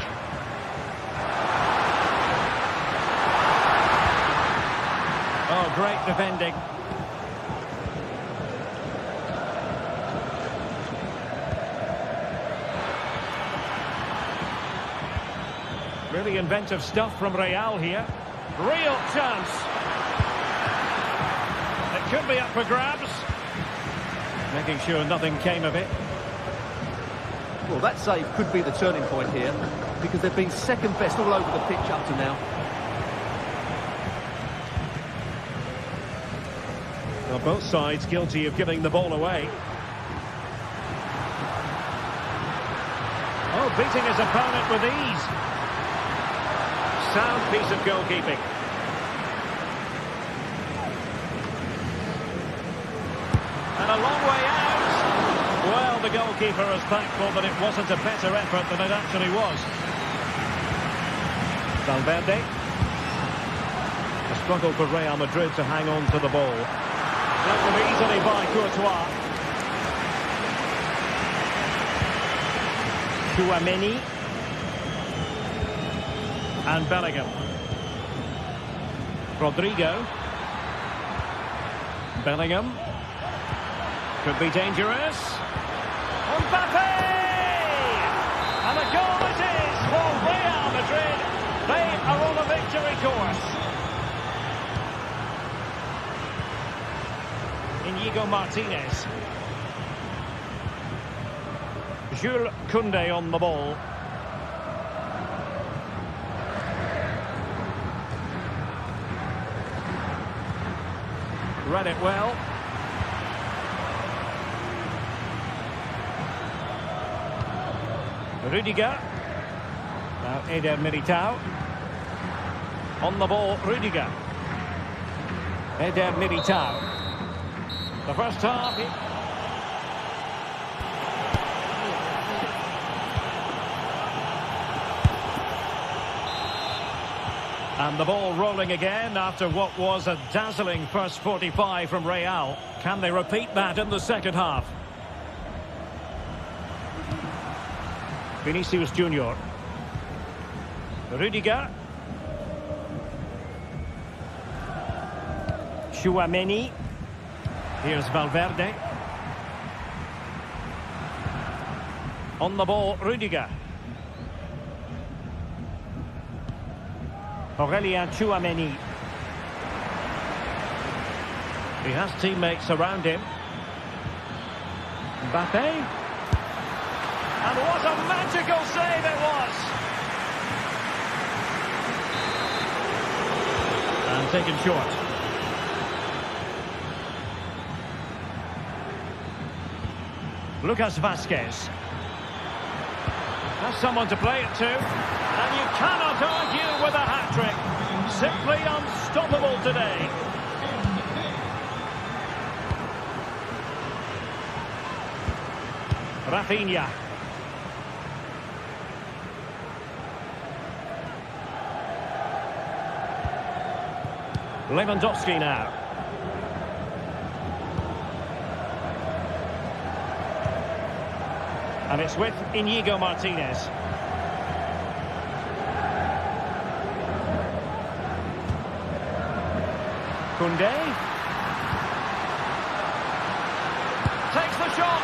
Oh, great defending. Really inventive stuff from Real here. Real chance. It could be up for grabs. Making sure nothing came of it. Well, that save could be the turning point here, because they've been second best all over the pitch up to now. Well, both sides guilty of giving the ball away. Oh, beating his opponent with ease. Sound piece of goalkeeping. the goalkeeper is thankful that it wasn't a better effort than it actually was. Valverde. A struggle for Real Madrid to hang on to the ball. That easily by Courtois. Tchouaméni. And Bellingham. Rodrigo. Bellingham. Could be dangerous. Mbappe! And a goal it is for Real Madrid. They are on a victory course. Inigo Martinez. Jules Koundé on the ball. Read it well. Rudiger. Now Eder Militao. On the ball, Rudiger. Eder Militao. The first half. And the ball rolling again after what was a dazzling first 45 from Real. Can they repeat that in the second half? Vinicius Junior. Rudiger. Tchouaméni. Here's Valverde. On the ball, Rudiger. Aurélien Tchouaméni. He has teammates around him. Mbappe. And what a magical save it was! And taken short. Lucas Vázquez. Has someone to play it to. And you cannot argue with a hat-trick. Simply unstoppable today. Rafinha. Lewandowski now. And it's with Inigo Martinez. Koundé. Takes the shot.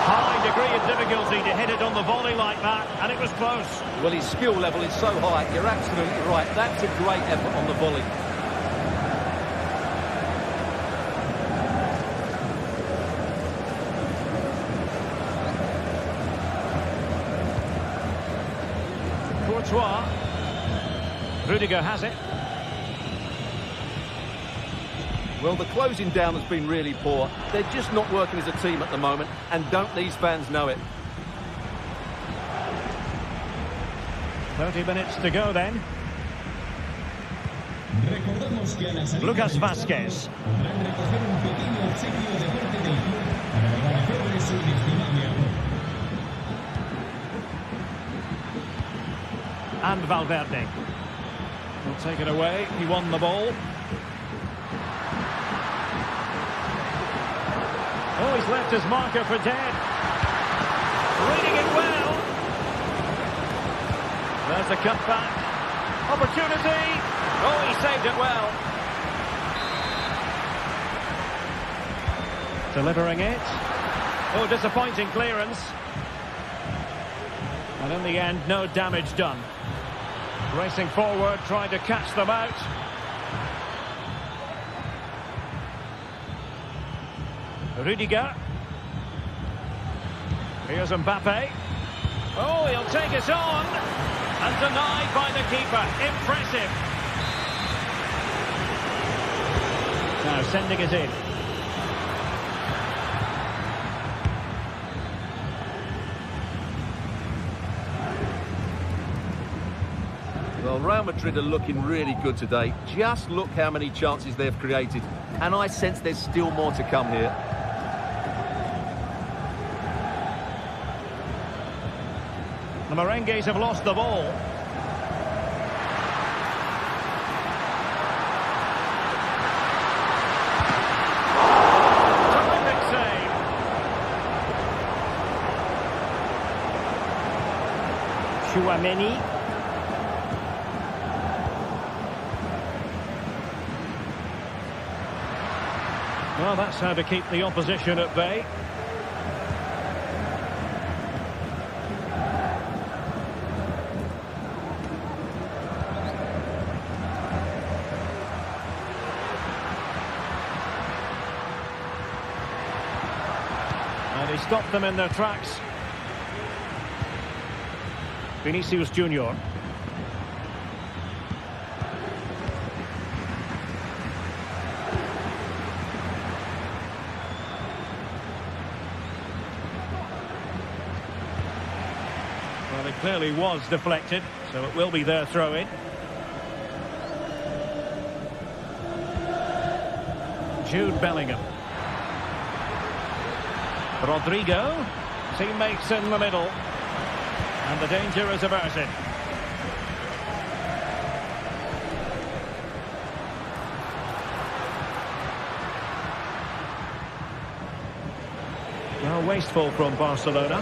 High degree of difficulty to hit it on the volley like that, and it was close. Well, his skill level is so high, you're absolutely right. That's a great effort on the volley. Courtois. Rudiger has it. Well, the closing down has been really poor. They're just not working as a team at the moment, and don't these fans know it? 30 minutes to go then. Lucas Vázquez. And Valverde. He'll take it away. He won the ball. Oh, he's left his marker for dead. Reading it well. There's a cutback. Opportunity. Oh, he saved it well. Delivering it. Oh, disappointing clearance. And in the end, no damage done. Racing forward, trying to catch them out. Rudiger. Here's Mbappe. Oh, he'll take it on. And denied by the keeper. Impressive. Now sending it in. Well, Real Madrid are looking really good today. Just look how many chances they've created. And I sense there's still more to come here. The Merengues have lost the ball. Terrific save. Chouameni. Well, that's how to keep the opposition at bay. And he stopped them in their tracks. Vinicius Junior. Well, it clearly was deflected, so it will be their throw-in. Jude Bellingham. Rodrigo. Teammates in the middle. And the danger is averted. Now wasteful from Barcelona.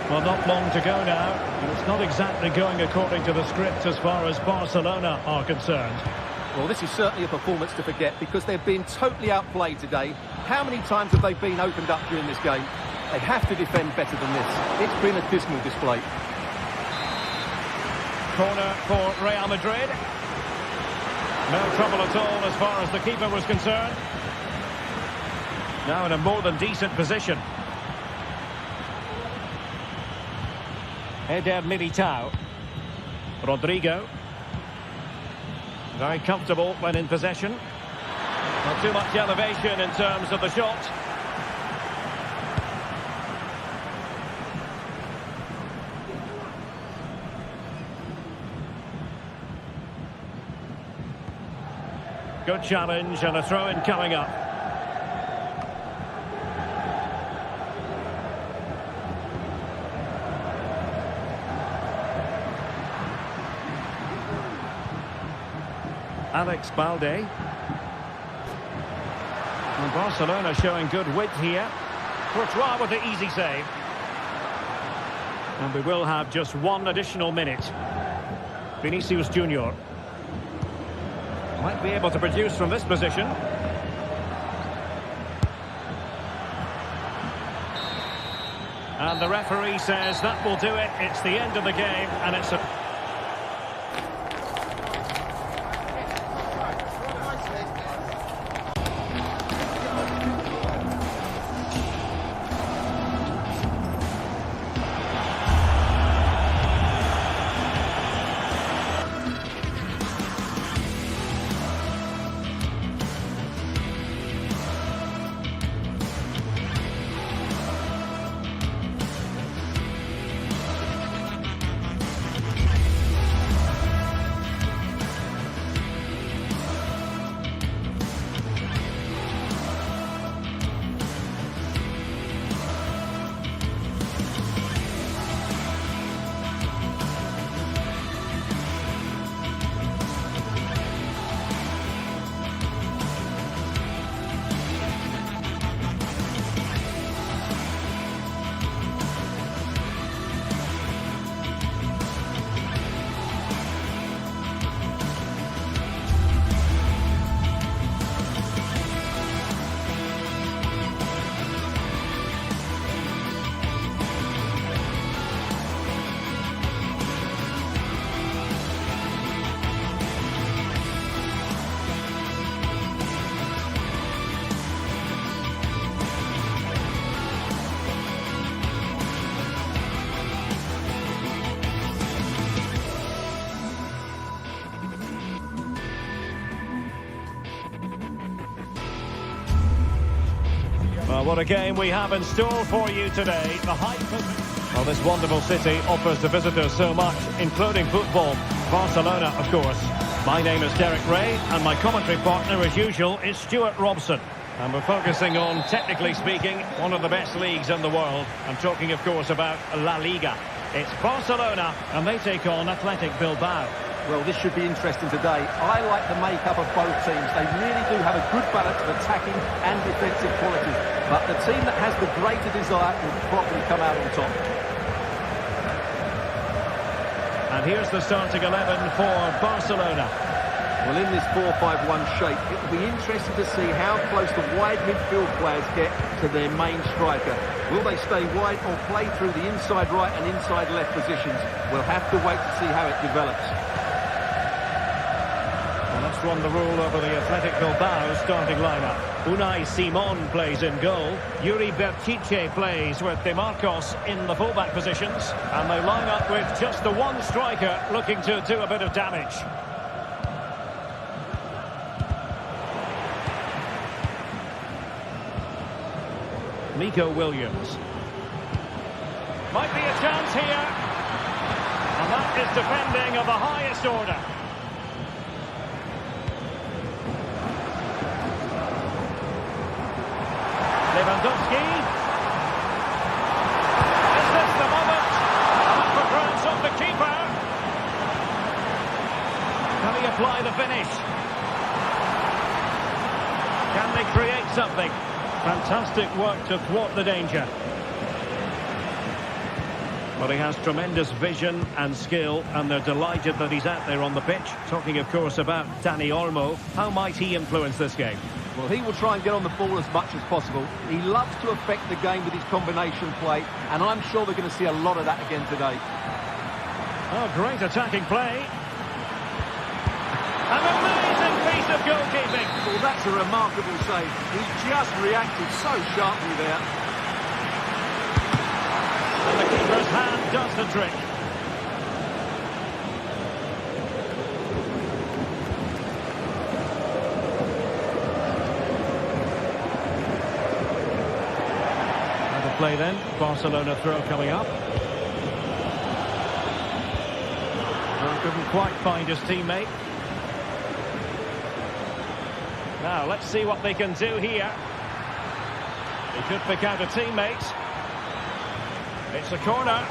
Well, not long to go now. And it's not exactly going according to the script as far as Barcelona are concerned. Well, this is certainly a performance to forget because they've been totally outplayed today. How many times have they been opened up during this game? They have to defend better than this. It's been a dismal display. Corner for Real Madrid. No trouble at all as far as the keeper was concerned. Now in a more than decent position. Eder Militao. Rodrigo. Very comfortable when in possession. Not too much elevation in terms of the shot. Good challenge and a throw-in coming up. Alex Balde. And Barcelona showing good width here. Courtois with the easy save. And we will have just one additional minute. Vinicius Junior. Might be able to produce from this position. And the referee says that will do it. It's the end of the game and it's a... Well, what a game we have in store for you today. The hype of... Well, this wonderful city offers the visitors so much, including football. Barcelona, of course. My name is Derek Ray, and my commentary partner, as usual, is Stuart Robson. And we're focusing on, technically speaking, one of the best leagues in the world. I'm talking, of course, about La Liga. It's Barcelona, and they take on Athletic Bilbao. Well, this should be interesting today. I like the makeup of both teams. They really do have a good balance of attacking and defensive qualities. But the team that has the greater desire will probably come out on top. And here's the starting 11 for Barcelona. Well, in this 4-5-1 shape, it will be interesting to see how close the wide midfield players get to their main striker. Will they stay wide or play through the inside right and inside left positions? We'll have to wait to see how it develops. Well, let's run the rule over the Athletic Bilbao starting lineup. Unai Simon plays in goal. Yuri Bertice plays with De Marcos in the fullback positions. And they line up with just the one striker looking to do a bit of damage. Nico Williams. Might be a chance here. And that is defending of the highest order. Lewandowski. Is this the moment? Up for grabs off the keeper. Can he apply the finish? Can they create something? Fantastic work to thwart the danger. Well, he has tremendous vision and skill, and they're delighted that he's out there on the pitch. Talking, of course, about Dani Olmo. How might he influence this game? Well, he will try and get on the ball as much as possible. He loves to affect the game with his combination play, and I'm sure we're going to see a lot of that again today. Oh, great attacking play. An amazing piece of goalkeeping. Well, that's a remarkable save. He just reacted so sharply there. And the keeper's hand does the trick. Another play then. Barcelona throw coming up. Well, couldn't quite find his teammate. Now, let's see what they can do here. He could pick out a teammate. It's a corner.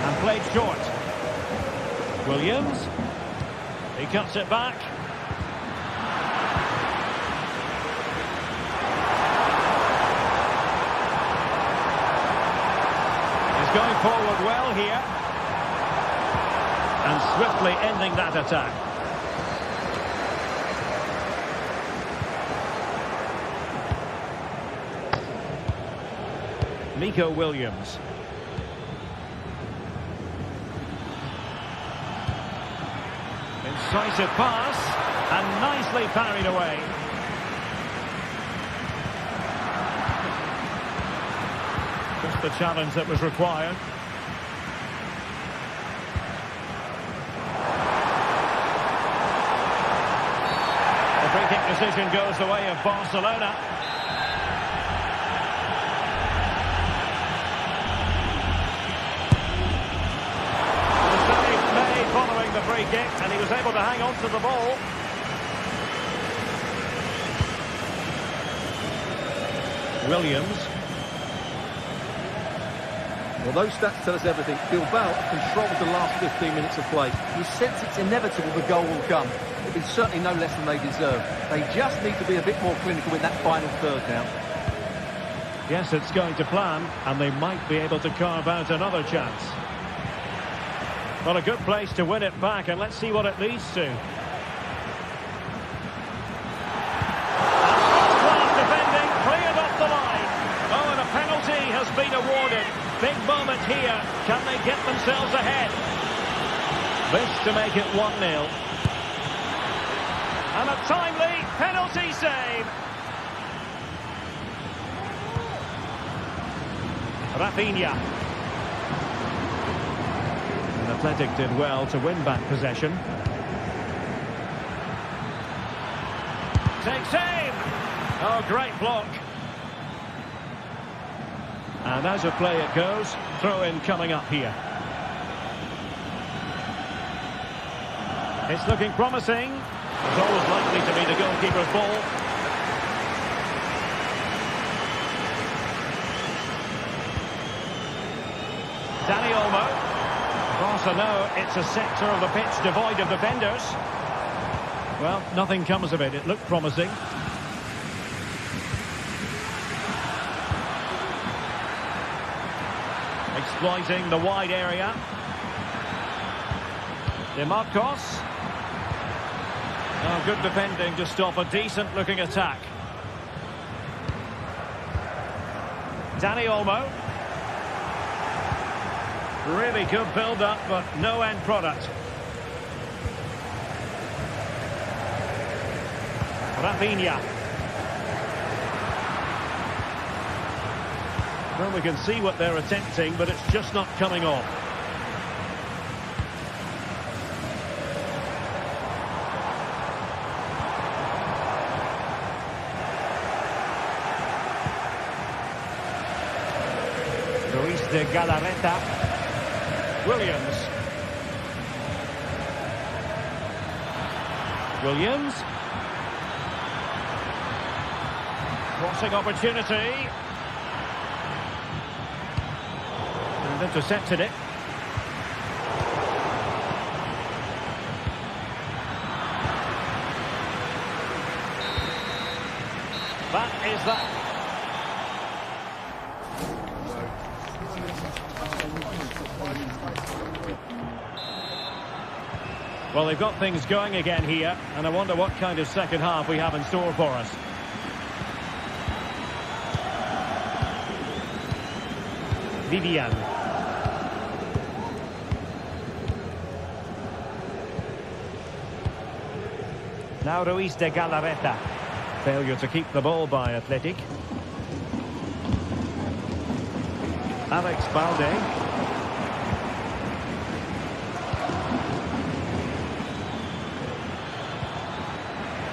And played short. Williams. He cuts it back. He's going forward well here. And swiftly ending that attack. Nico Williams. Incisive pass, and nicely parried away. Just the challenge that was required. The free kick decision goes the way of Barcelona. Following the free kick, and he was able to hang on to the ball. Williams. Well, those stats tell us everything. Bilbao controlled the last 15 minutes of play. You sense it's inevitable the goal will come. It'll be certainly no less than they deserve. They just need to be a bit more clinical in that final third now. Yes, it's going to plan, and they might be able to carve out another chance. Well, a good place to win it back, and let's see what it leads to. First-class defending, cleared off the line. Oh, and a penalty has been awarded. Big moment here. Can they get themselves ahead? This to make it 1-0. And a timely penalty save. Rafinha. Athletic did well to win back possession. Takes aim! Oh, great block. And as a play it goes, throw-in coming up here. It's looking promising. It's always likely to be the goalkeeper's ball. Dani Olmo. Barca, it's a sector of the pitch devoid of defenders. Well, nothing comes of it. It looked promising. Exploiting the wide area. DeMarcos. Oh, good defending to stop a decent-looking attack. Dani Olmo. Really good build-up, but no end product. Rafinha. Well, we can see what they're attempting, but it's just not coming off. Luis de Galarreta. Williams. Crossing opportunity. And intercepted it. That is that. Well, they've got things going again here, and I wonder what kind of second half we have in store for us. Vivian. Now Luis de Galarreta. Failure to keep the ball by Athletic. Alex Balde.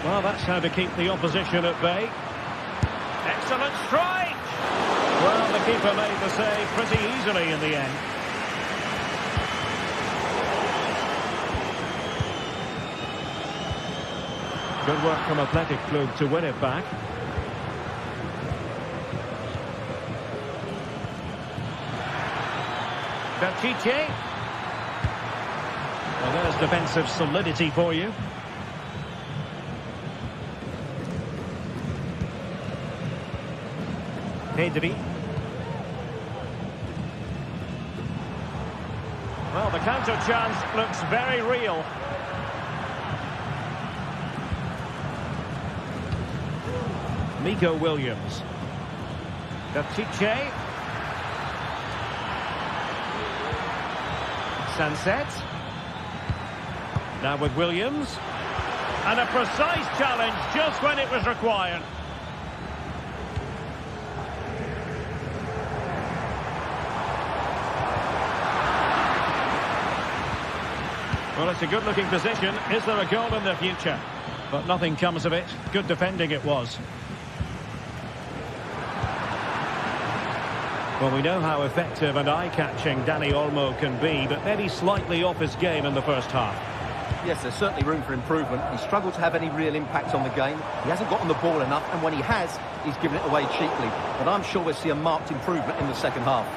Well, that's how to keep the opposition at bay. Excellent strike! Well, the keeper made the save pretty easily in the end. Good work from Athletic Club to win it back. Berchiche. Well, there's defensive solidity for you. Pedri. Well, the counter chance looks very real. Nico Williams. Berchiche. Sunset. Now with Williams. And a precise challenge just when it was required. Well, it's a good-looking position. Is there a goal in the future? But nothing comes of it. Good defending it was. Well, we know how effective and eye-catching Dani Olmo can be, but maybe slightly off his game in the first half. Yes, there's certainly room for improvement. He struggled to have any real impact on the game. He hasn't gotten the ball enough, and when he has, he's given it away cheaply. But I'm sure we'll see a marked improvement in the second half.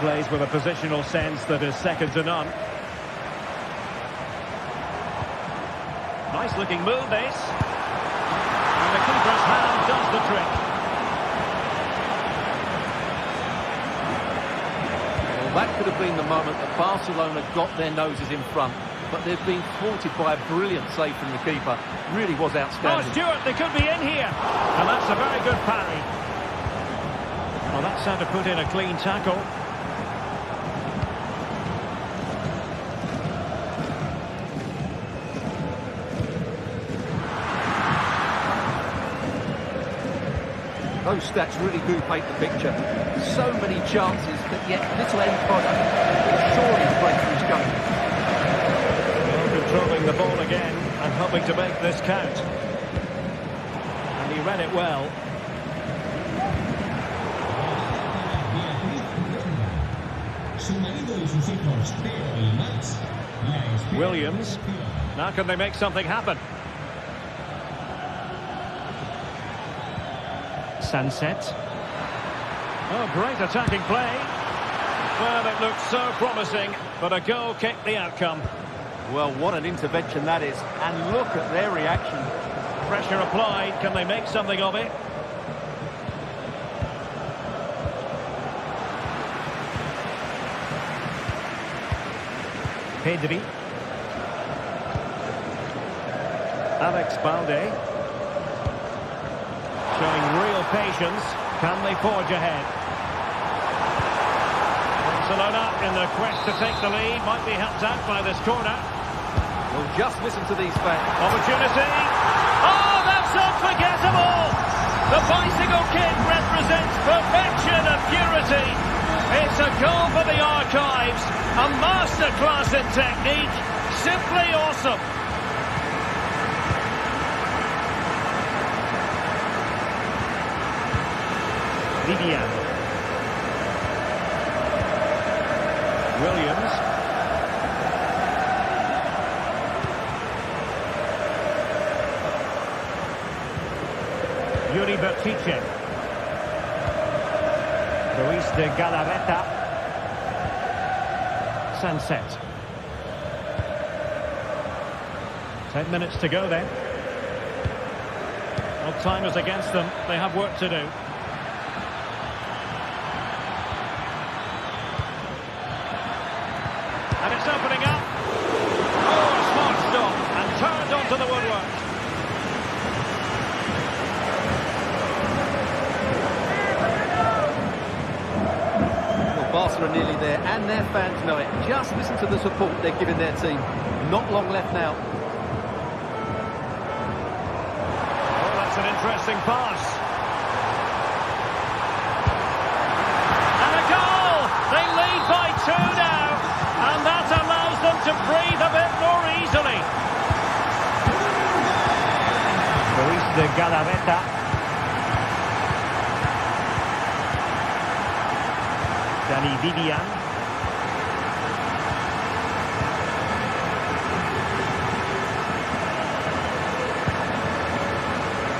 Plays with a positional sense that is second to none. Nice looking move this. And the keeper's hand does the trick. Well, that could have been the moment that Barcelona got their noses in front, but they've been thwarted by a brilliant save from the keeper. Really was outstanding. Oh, Stewart, they could be in here. And that's a very good parry. Well, that's how to put in a clean tackle. Those stats really do paint the picture. So many chances, but yet little end product. Surely the breakthrough's coming. Well, controlling the ball again and hoping to make this count. And he read it well. Su marido y sus hijos, Theo y Max, la esperan. Williams. Now can they make something happen? Sunset. Oh, great attacking play. Well, it looked so promising, but a goal kicked the outcome. Well, what an intervention that is. And look at their reaction. Pressure applied. Can they make something of it? Pedri. Alex Balde. Showing real patience. Can they forge ahead? Barcelona, in their quest to take the lead, might be helped out by this corner. Well, just listen to these fans. Opportunity. Oh, that's unforgettable! The bicycle kick represents perfection and purity. It's a goal for the archives. A masterclass in technique. Simply awesome. Vivian. Williams. Yuri Bertice. Luis de Galarreta. Sunset. 10 minutes to go then. Well, time is against them. They have work to do. And it's opening up. Oh, a smart stop. And turned onto the woodwork. Well, Barca are nearly there, and their fans know it. Just listen to the support they're giving their team. Not long left now. Oh, that's an interesting pass. And a goal! They lead by 2 now. And that allows them to breathe a bit more easily. Luis de Galarreta. Danny Vivian.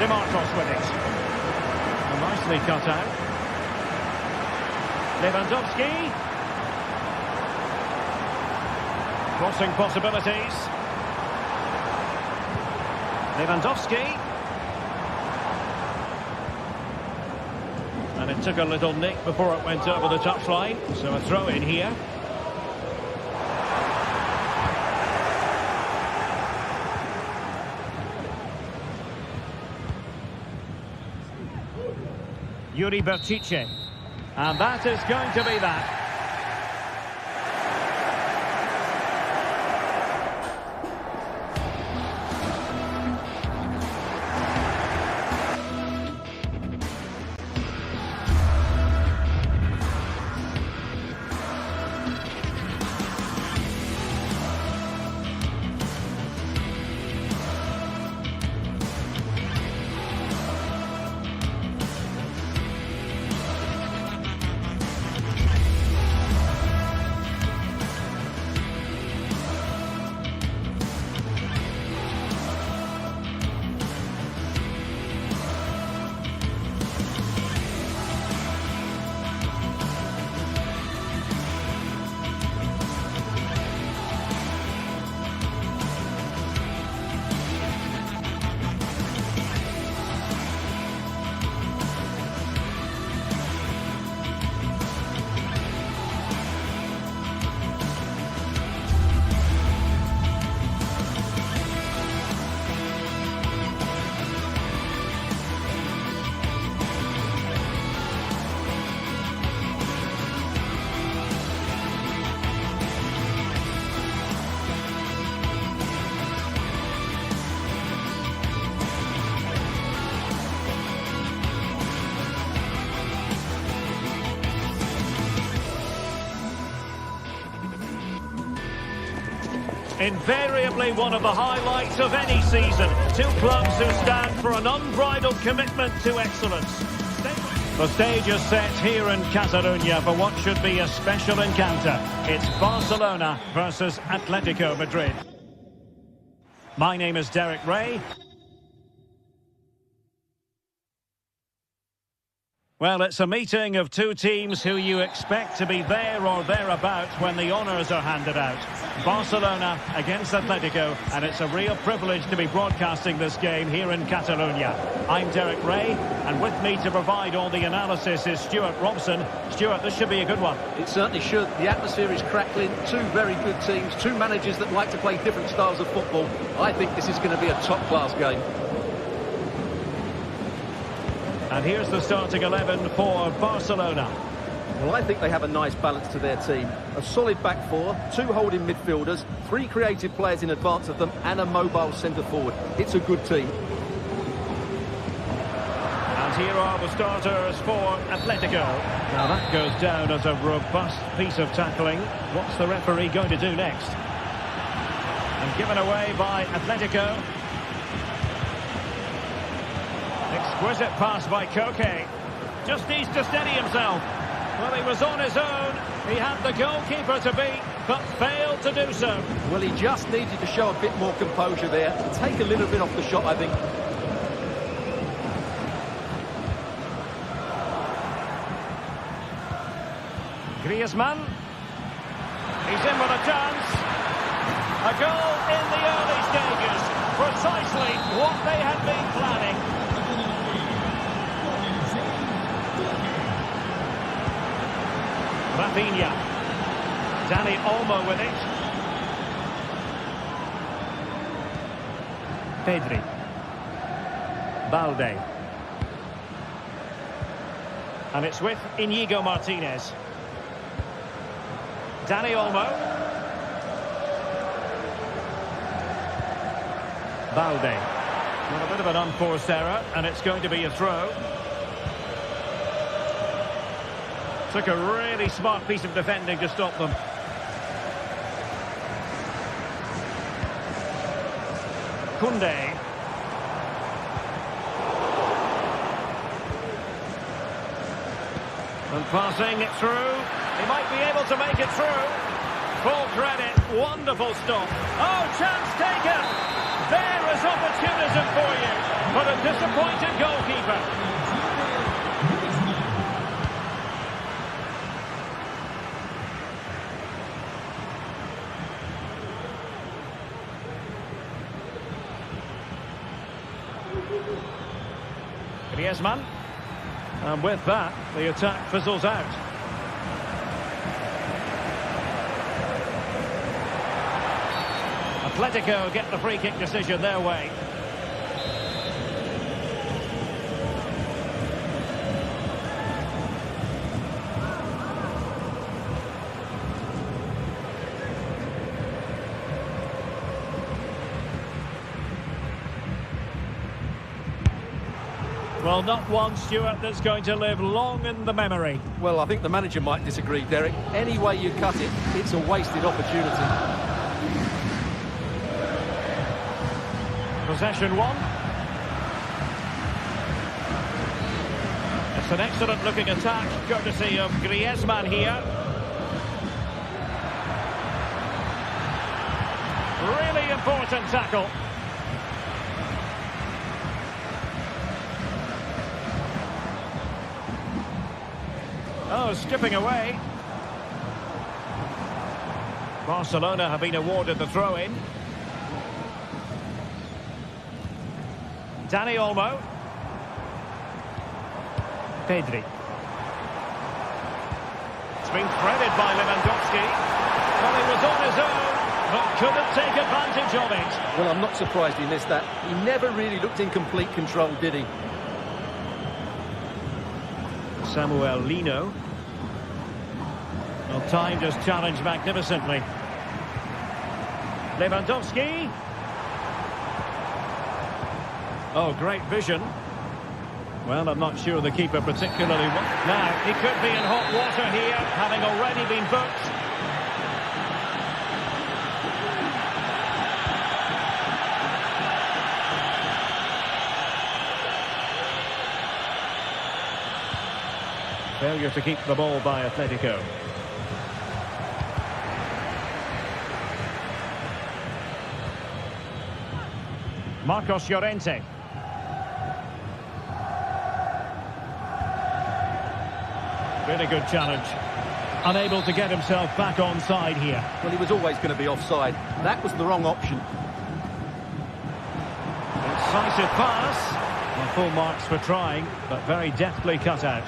DeMarcos with it. And nicely cut out. Lewandowski. Crossing possibilities. Lewandowski. And it took a little nick before it went over the touchline. So a throw in here. Yuri Bertice. And that is going to be that. Invariably one of the highlights of any season. Two clubs who stand for an unbridled commitment to excellence. The stage is set here in Catalonia for what should be a special encounter. It's Barcelona versus Atletico Madrid. My name is Derek Ray. Well, it's a meeting of two teams who you expect to be there or thereabouts when the honours are handed out. Barcelona against Atletico, and it's a real privilege to be broadcasting this game here in Catalonia. I'm Derek Ray, and with me to provide all the analysis is Stuart Robson. Stuart, this should be a good one. It certainly should. The atmosphere is crackling. Two very good teams, two managers that like to play different styles of football. I think this is going to be a top-class game. And here's the starting 11 for Barcelona. Well, I think they have a nice balance to their team. A solid back four, two holding midfielders, three creative players in advance of them, and a mobile centre-forward. It's a good team. And here are the starters for Atletico. Now that goes down as a robust piece of tackling. What's the referee going to do next? And given away by Atletico. Exquisite pass by Koke. Just needs to steady himself. Well, he was on his own. He had the goalkeeper to beat, but failed to do so. Well, he just needed to show a bit more composure there. Take a little bit off the shot, I think. Griezmann. He's in with a chance. A goal in the early stages. Precisely what they had been planning. Rafinha. Dani Olmo with it. Pedri. Balde. And it's with Inigo Martinez. Dani Olmo. Balde. Well, a bit of an unforced error, and it's going to be a throw. Took a really smart piece of defending to stop them. Koundé. And passing it through. He might be able to make it through. Full credit. Wonderful stop. Oh, chance taken. There is opportunism for you. But a disappointed goalkeeper. Griezmann, and with that the attack fizzles out. Atletico get the free kick decision their way. Well, not one, Stuart, that's going to live long in the memory. Well, I think the manager might disagree, Derek. Any way you cut it, it's a wasted opportunity. Possession one. It's an excellent-looking attack, courtesy of Griezmann here. Really important tackle. Oh, skipping away. Barcelona have been awarded the throw-in. Dani Olmo. Pedri. It's been threaded by Lewandowski. Well, he was on his own, but couldn't take advantage of it. Well, I'm not surprised he missed that. He never really looked in complete control, did he? Samuel Lino. Well, timed his challenge magnificently. Lewandowski. Oh, great vision. Well, I'm not sure the keeper particularly... Now, he could be in hot water here, having already been booked. Failure to keep the ball by Atletico. Marcos Llorente. Really good challenge. Unable to get himself back onside here. Well, he was always going to be offside. That was the wrong option. Incisive pass. Well, full marks for trying, but very deftly cut out.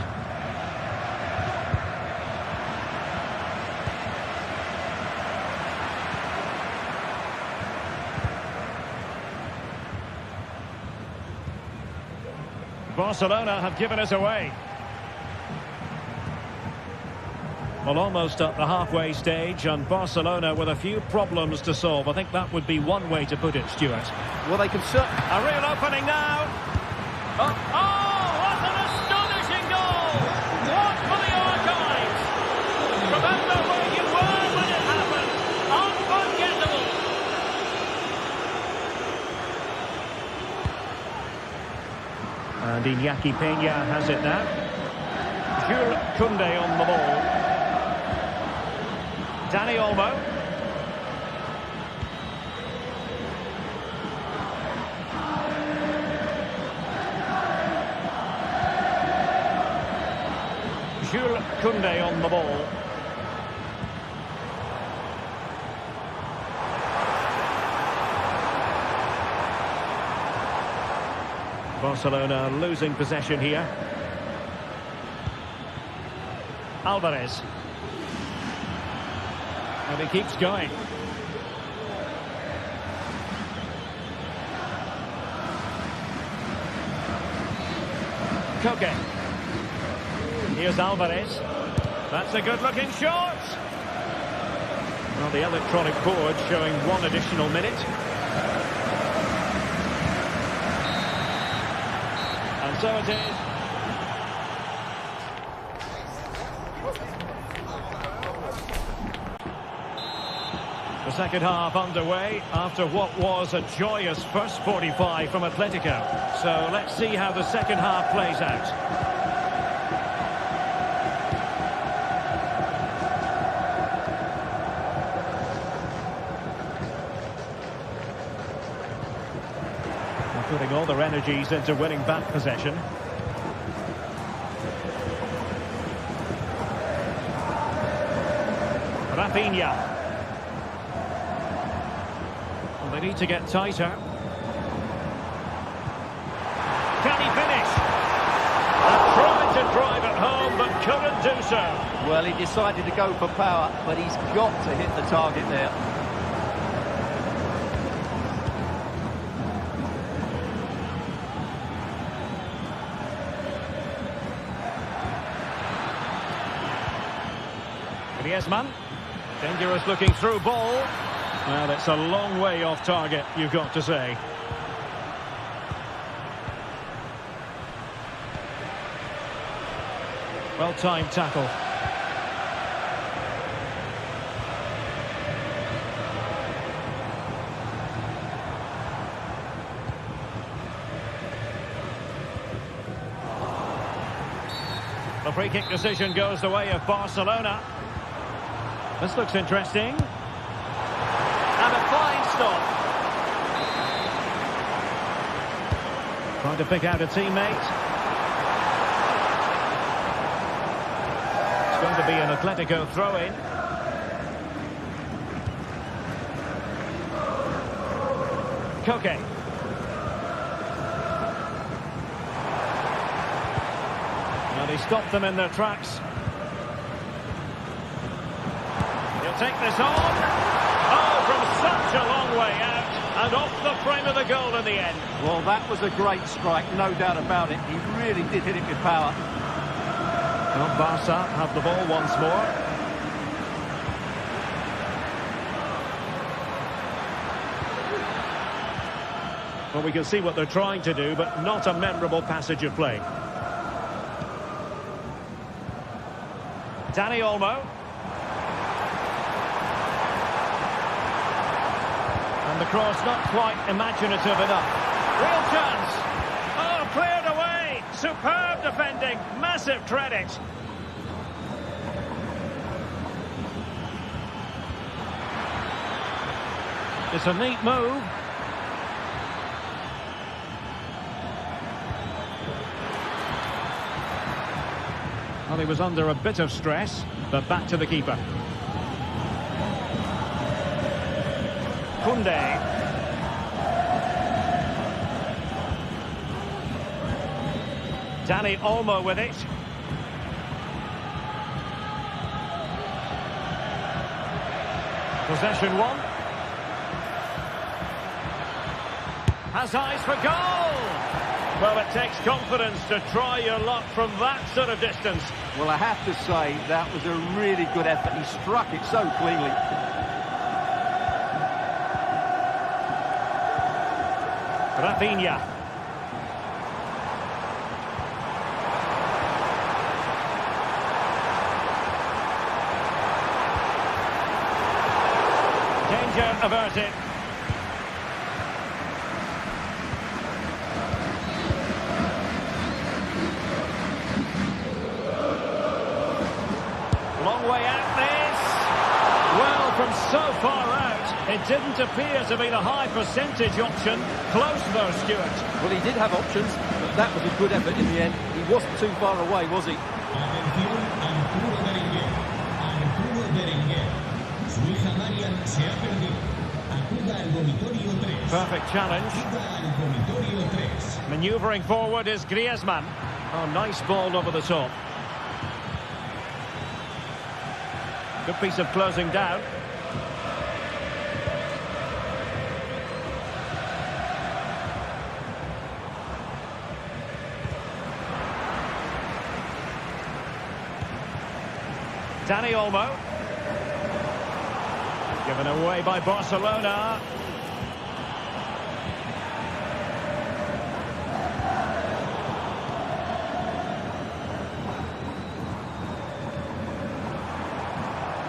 Barcelona have given us away. Well, almost at the halfway stage, and Barcelona with a few problems to solve. I think that would be one way to put it, Stuart. Well, they can certainly... A real opening now. Oh, what an astonishing goal! What for the archives! Remember where you were when it happened. Unforgettable! And Iñaki Peña has it now. Jules Koundé on the ball. Dani Olmo. Jules Koundé on the ball. Barcelona losing possession here. Alvarez. And he keeps going. Koke. Here's Alvarez. That's a good-looking shot. Well, the electronic board showing one additional minute. And so it is. The second half underway after what was a joyous first 45 from Atletico. So let's see how the second half plays out. They're putting all their energies into winning back possession. Rafinha. They need to get tighter. Can he finish? And tried to drive it home, but couldn't do so. Well, he decided to go for power, but he's got to hit the target there. Griezmann. Dangerous looking through ball. Well, it's a long way off target, you've got to say. Well-timed tackle. The free kick decision goes the way of Barcelona. This looks interesting. And a fine stop. Trying to pick out a teammate. It's going to be an Atletico throw-in. Koke. And he stopped them in their tracks. He'll take this on. Oh, from such a long way out, and off the frame of the goal in the end. Well, that was a great strike, no doubt about it. He really did hit it with power. Well, Barca have the ball once more. Well, we can see what they're trying to do, but not a memorable passage of play. Dani Olmo. And the cross not quite imaginative enough. Real chance. Oh, cleared away. Superb defending. Massive credit. It's a neat move. Well, he was under a bit of stress, but back to the keeper. Koundé. Dani Olmo with it. Possession one. Has eyes for goal. Well, it takes confidence to try your luck from that sort of distance. Well, I have to say, that was a really good effort. He struck it so cleanly. Rafinha. Danger averted. Long way out this. Well, from so far out, it didn't appear to be the high percentage option. Close though, Stuart. Well, he did have options, but that was a good effort in the end. He wasn't too far away, was he? Atención, Arturo Berenguer. Arturo Berenguer. Su hija Marian se ha perdido. Acuda al dormitorio 3. Perfect challenge. Acuda al dormitorio 3. Manoeuvring forward is Griezmann. Oh, nice ball over the top. Good piece of closing down. Dani Olmo. Given away by Barcelona.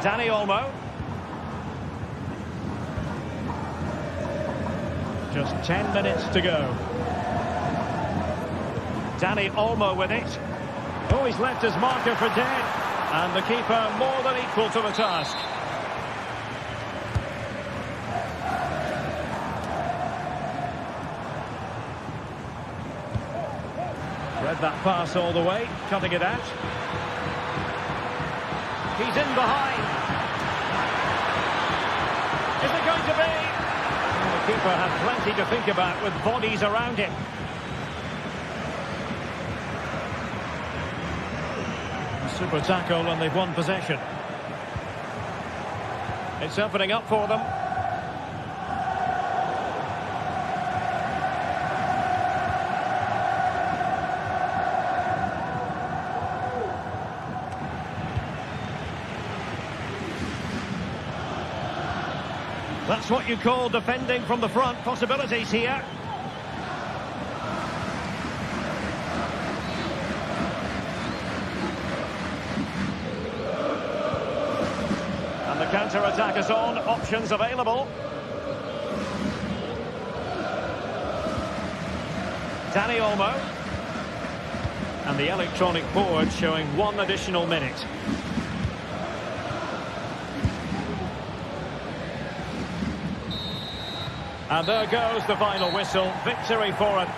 Dani Olmo. Just 10 minutes to go. Dani Olmo with it. Oh, he's left his marker for dead. And the keeper more than equal to the task. Read that pass all the way, cutting it out. He's in behind. Is it going to be? And the keeper had plenty to think about with bodies around him. Super tackle and they've won possession. It's opening up for them. That's what you call defending from the front. Possibilities here. And the counter-attack is on. Options available. Dani Olmo. And the electronic board showing 1 additional minute. And there goes the final whistle. Victory for it.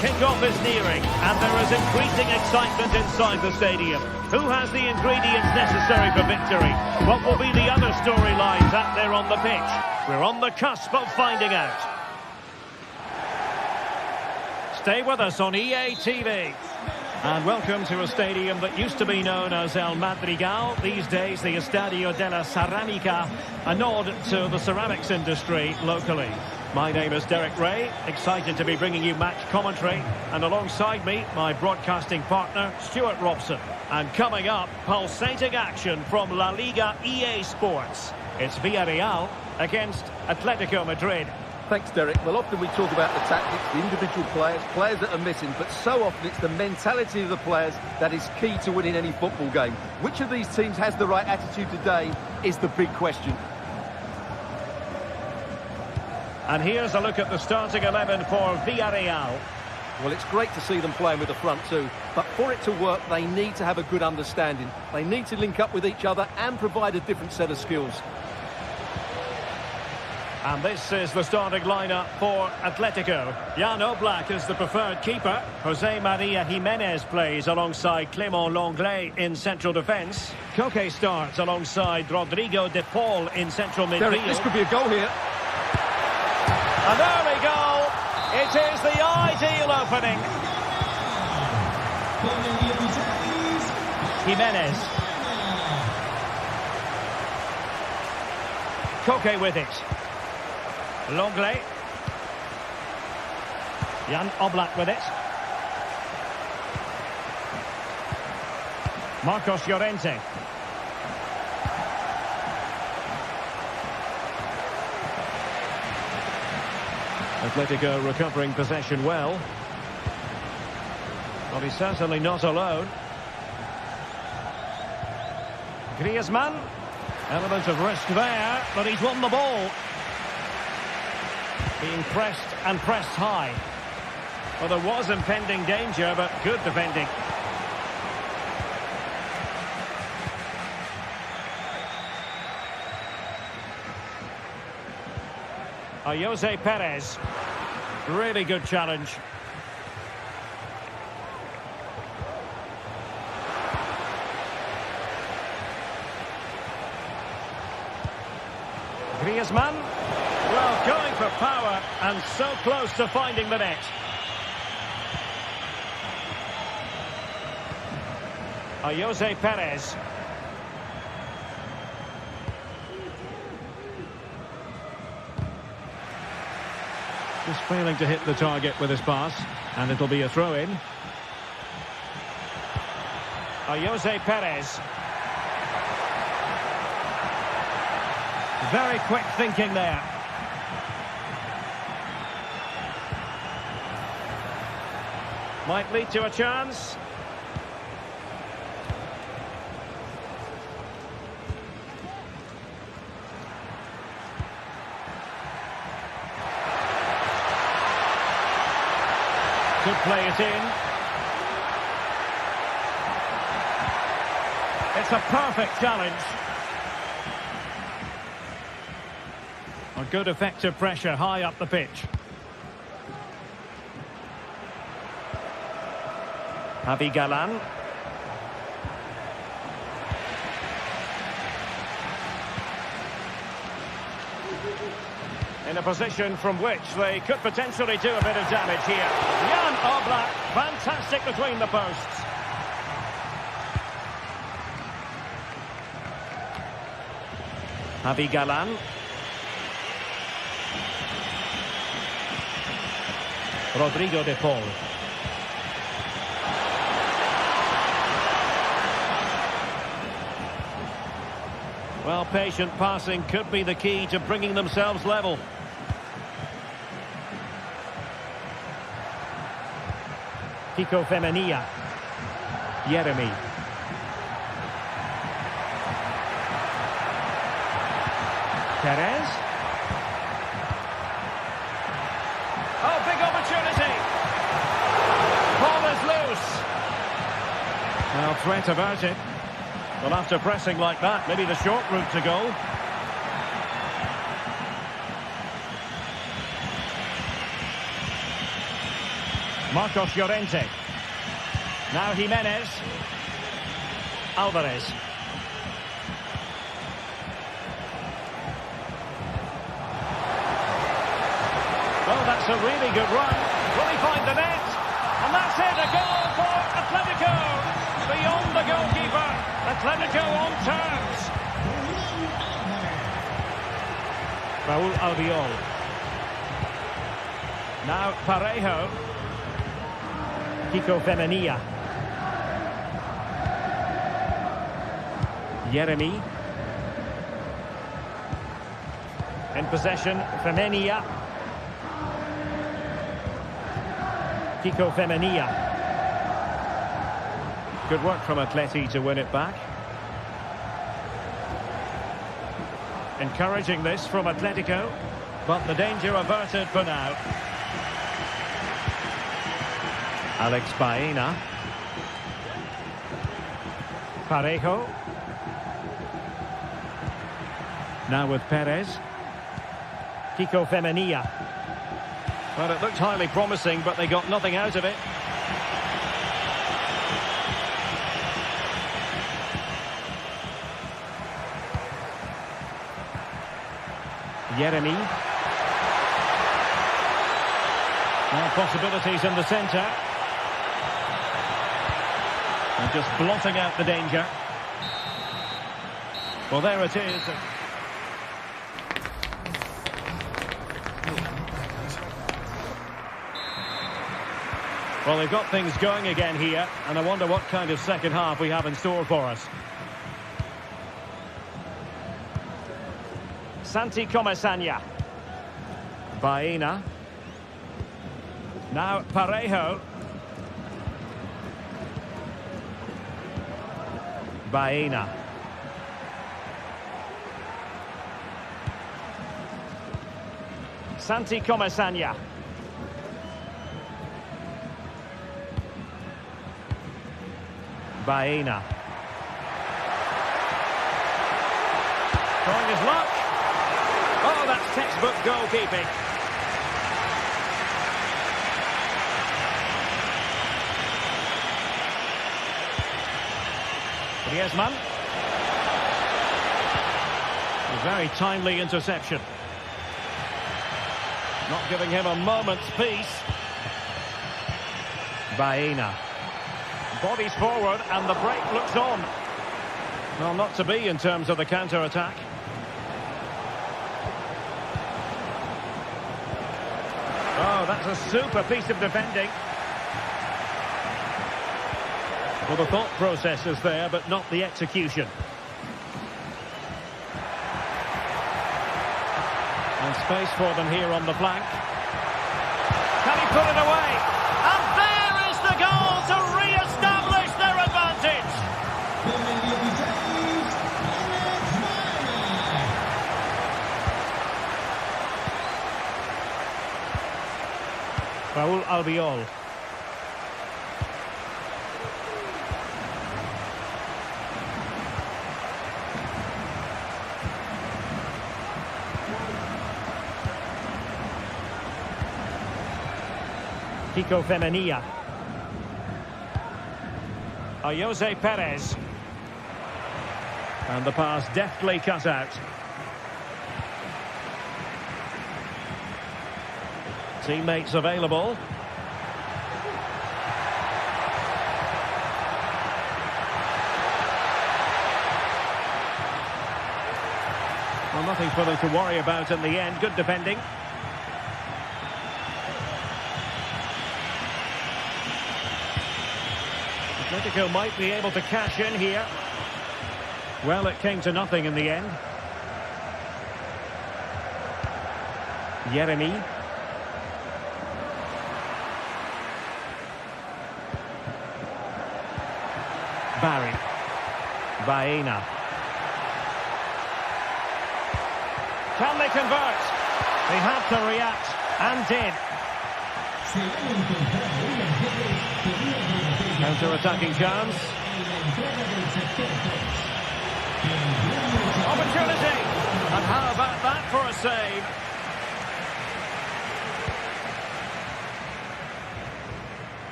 Kick-off is nearing, and there is increasing excitement inside the stadium. Who has the ingredients necessary for victory? What will be the other storylines out there on the pitch? We're on the cusp of finding out. Stay with us on EA TV. And welcome to a stadium that used to be known as El Madrigal, these days the Estadio de la Ceramica, a nod to the ceramics industry locally. My name is Derek Ray, excited to be bringing you match commentary, and alongside me, my broadcasting partner, Stuart Robson. And coming up, pulsating action from La Liga EA Sports. It's Villarreal against Atletico Madrid. Thanks, Derek. Well, often we talk about the tactics, the individual players that are missing, but so often it's the mentality of the players that is key to winning any football game. Which of these teams has the right attitude today is the big question. And here's a look at the starting 11 for Villarreal. Well, it's great to see them playing with the front two, but for it to work, they need to have a good understanding. They need to link up with each other and provide a different set of skills. And this is the starting lineup for Atletico. Jan Oblak is the preferred keeper. Jose Maria Jimenez plays alongside Clément Lenglet in central defence. Koke starts alongside Rodrigo de Paul in central midfield. Derek, this could be a goal here. And there we go. It is the ideal opening. Jimenez. Koke with it. Lenglet. Jan Oblak with it. Marcos Llorente. Atletico recovering possession well. Well, he's certainly not alone. Griezmann. Element of risk there, but he's won the ball. Being pressed and pressed high. Well, there was impending danger, but good defending. Jose Perez. Really good challenge. Griezmann. Well, going for power and so close to finding the net. Jose Perez. Just failing to hit the target with his pass, and it'll be a throw-in. Jose Perez. Very quick thinking there. Might lead to a chance. Could play it in. It's a perfect challenge. A good effective pressure high up the pitch. Javi Galán. In a position from which they could potentially do a bit of damage here. Jan Oblak, fantastic between the posts. Javi Galán. Rodrigo de Paul. Well, patient passing could be the key to bringing themselves level. Kiko Femenia. Yeremy. Perez. Oh, big opportunity. Ball is loose. Well, threat averted. Well, after pressing like that, maybe the short route to goal. Marcos Llorente. Now Jimenez. Alvarez. Well, that's a really good run. Will he find the net? And that's it, a goal for Atletico. Beyond the goalkeeper. Atletico on terms. Raúl Albiol. Now Parejo. Kiko Femenia. Yeremy. In possession, Femenia. Kiko Femenia. Good work from Atleti to win it back. Encouraging this from Atletico, but the danger averted for now. Alex Baena. Parejo. Now with Perez. Kiko Femenia. Well, it looked highly promising, but they got nothing out of it. Yeremy. Now possibilities in the centre. And just blotting out the danger. Well, there it is. Well, they've got things going again here, and I wonder what kind of second half we have in store for us. Santi Comesaña. Baena. Now Parejo. Baena. Santi Comesaña. Baena. Trying his luck. Oh, that's textbook goalkeeping. Griezmann. A very timely interception. Not giving him a moment's peace. Baena. Bodies forward and the break looks on. Well, not to be in terms of the counter-attack. Oh, that's a super piece of defending. Well, the thought process is there, but not the execution. And space for them here on the flank. Can he put it away? And there is the goal to re-establish their advantage. Raúl Albiol. Kiko Femenia. Jose Perez. And the pass deftly cut out. Teammates available. Well, nothing for them to worry about in the end. Good defending. Atletico might be able to cash in here. Well, it came to nothing in the end. Yeremy. Barry. Baena. Can they convert? They have to react, and did. Counter-attacking chance. Opportunity. And how about that for a save?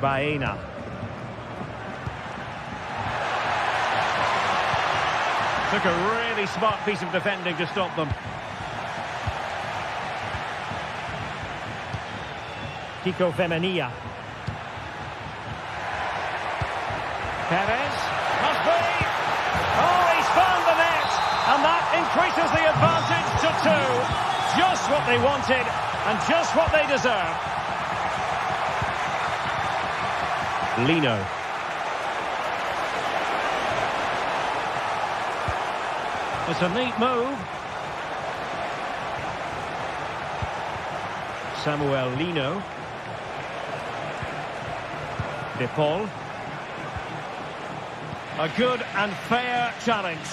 Baena. Took a really smart piece of defending to stop them. Kiko Femenia. Perez. Must be. Oh, he's found the net. And that increases the advantage to 2. Just what they wanted and just what they deserve. Lino. It's a neat move. Samuel Lino. De Paul. A good and fair challenge.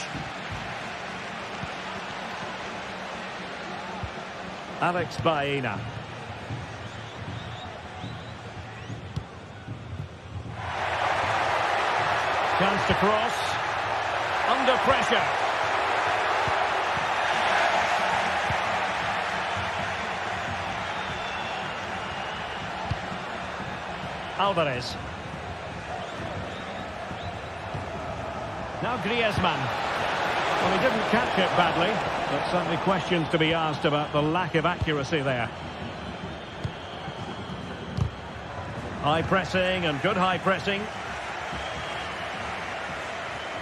Alex Baena. Chance to cross. Under pressure. Alvarez. Now Griezmann. Well, he didn't catch it badly, but certainly questions to be asked about the lack of accuracy there. High pressing and good high pressing.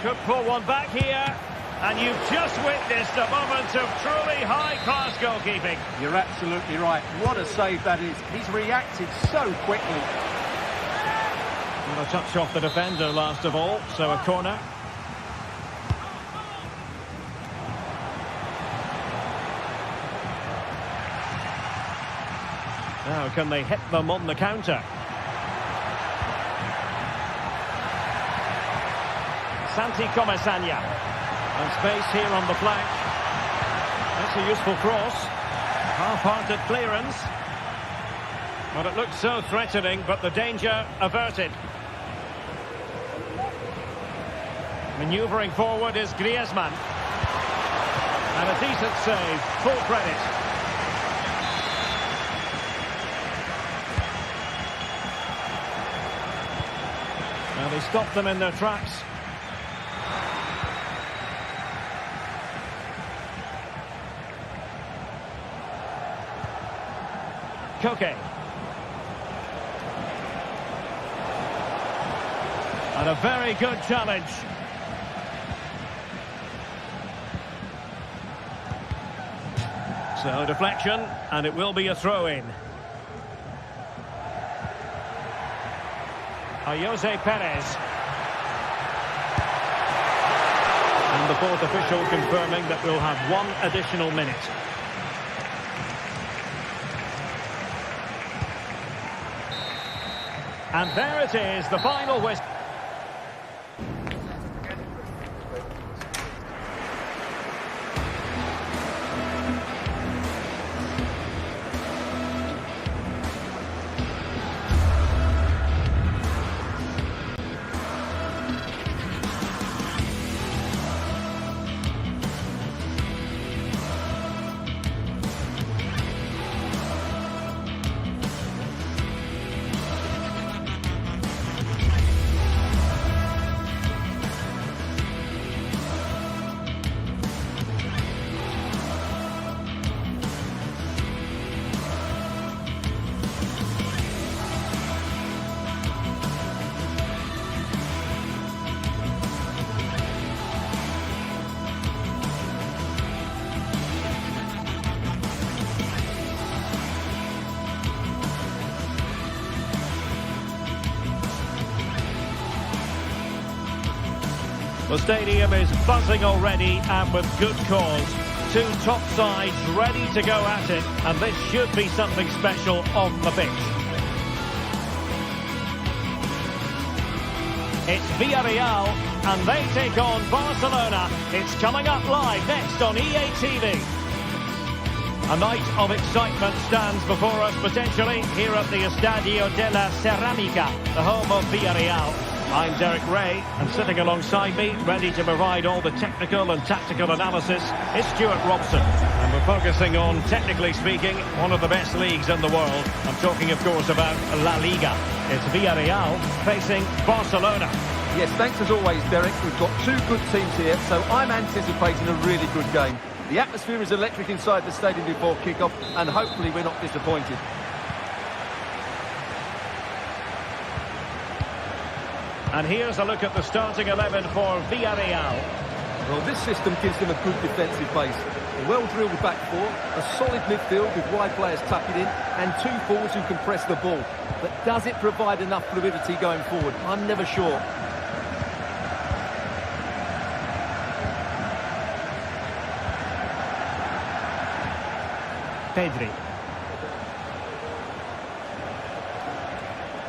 Could pull one back here. And you've just witnessed a moment of truly high-class goalkeeping. You're absolutely right. What a save that is. He's reacted so quickly. And a touch off the defender last of all, so a corner. Now, can they hit them on the counter? Santi Comesaña. And space here on the flank. That's a useful cross. Half-hearted clearance. Well, it looked so threatening, but the danger averted. Manoeuvring forward is Griezmann. And a decent save, full credit. Now they stopped them in their tracks. Koke. And a very good challenge. So deflection, and it will be a throw-in. Jose Perez. And the fourth official confirming that we'll have 1 additional minute. And there it is, the final whistle. The stadium is buzzing already, and with good cause. 2 top sides ready to go at it, and this should be something special on the pitch. It's Villarreal, and they take on Barcelona. It's coming up live next on EA TV. A night of excitement stands before us potentially here at the Estadio de la Ceramica, the home of Villarreal. I'm Derek Ray, and sitting alongside me, ready to provide all the technical and tactical analysis, is Stuart Robson. And we're focusing on, technically speaking, one of the best leagues in the world. I'm talking, of course, about La Liga. It's Villarreal facing Barcelona. Yes, thanks as always, Derek. We've got two good teams here, so I'm anticipating a really good game. The atmosphere is electric inside the stadium before kick-off, and hopefully we're not disappointed. And here's a look at the starting 11 for Villarreal. Well, this system gives them a good defensive base. A well-drilled back four, a solid midfield with wide players tucking in, and two forwards who can press the ball. But does it provide enough fluidity going forward? I'm never sure. Pedri.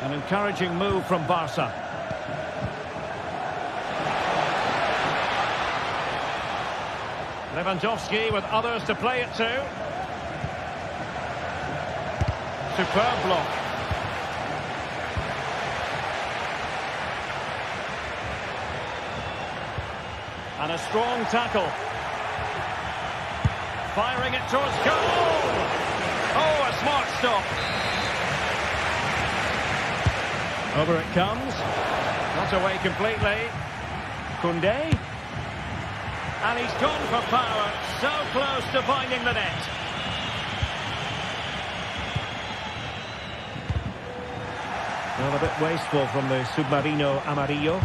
An encouraging move from Barca. Lewandowski with others to play it to. Superb block. And a strong tackle. Firing it towards goal. Oh, a smart stop. Over it comes. Not away completely. Koundé. And he's gone for power. So close to finding the net. Well, a bit wasteful from the Submarino Amarillo.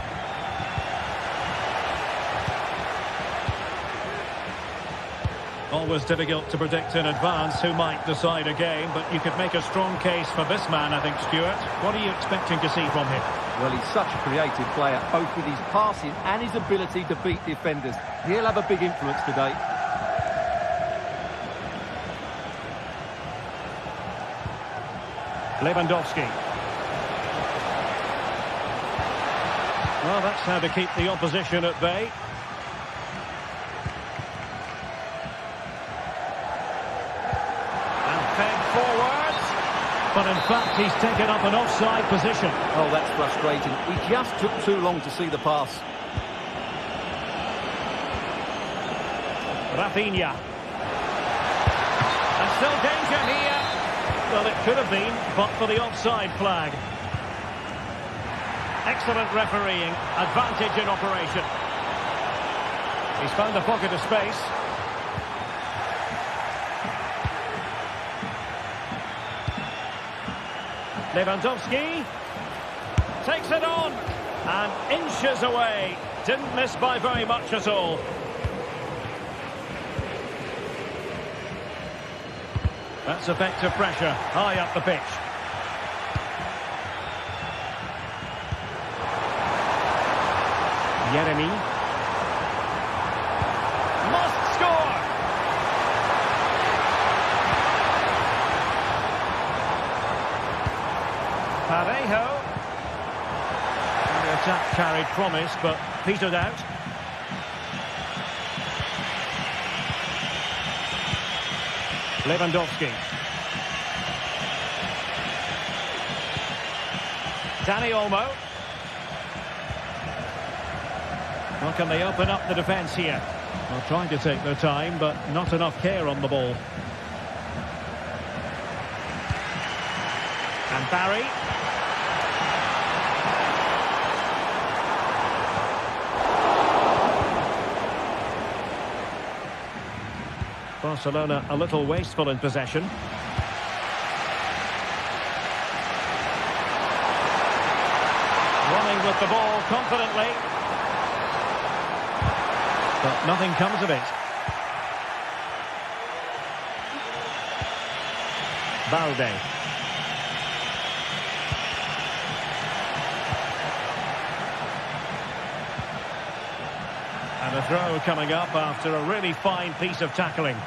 Always difficult to predict in advance who might decide a game, but you could make a strong case for this man, I think, Stuart. What are you expecting to see from him? Well, he's such a creative player, both with his passing and his ability to beat defenders. He'll have a big influence today. Lewandowski. Well, that's how to keep the opposition at bay. But in fact, he's taken up an offside position. Oh, that's frustrating. He just took too long to see the pass. Rafinha. And still danger here. Well, it could have been, but for the offside flag. Excellent refereeing. Advantage in operation. He's found a pocket of space. Lewandowski takes it on and inches away. Didn't miss by very much at all. That's effective pressure high up the pitch. Yeremy must score. Parejo. The attack carried promise, but petered out. Lewandowski. Dani Olmo. Well, can they open up the defence here? Well, trying to take their time, but not enough care on the ball. And Barry. Barcelona a little wasteful in possession. Running with the ball confidently. But nothing comes of it. Balde. And a throw coming up after a really fine piece of tackling.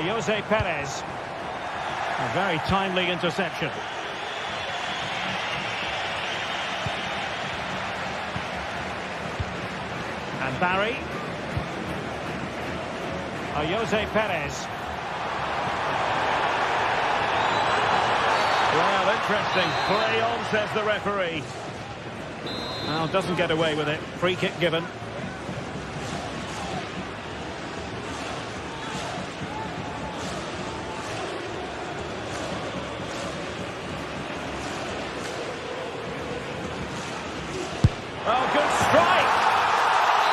Jose Perez. A very timely interception. And Barry. Jose Perez. Well, interesting. Play on, says the referee. Now, doesn't get away with it. Free kick given. Oh, good strike!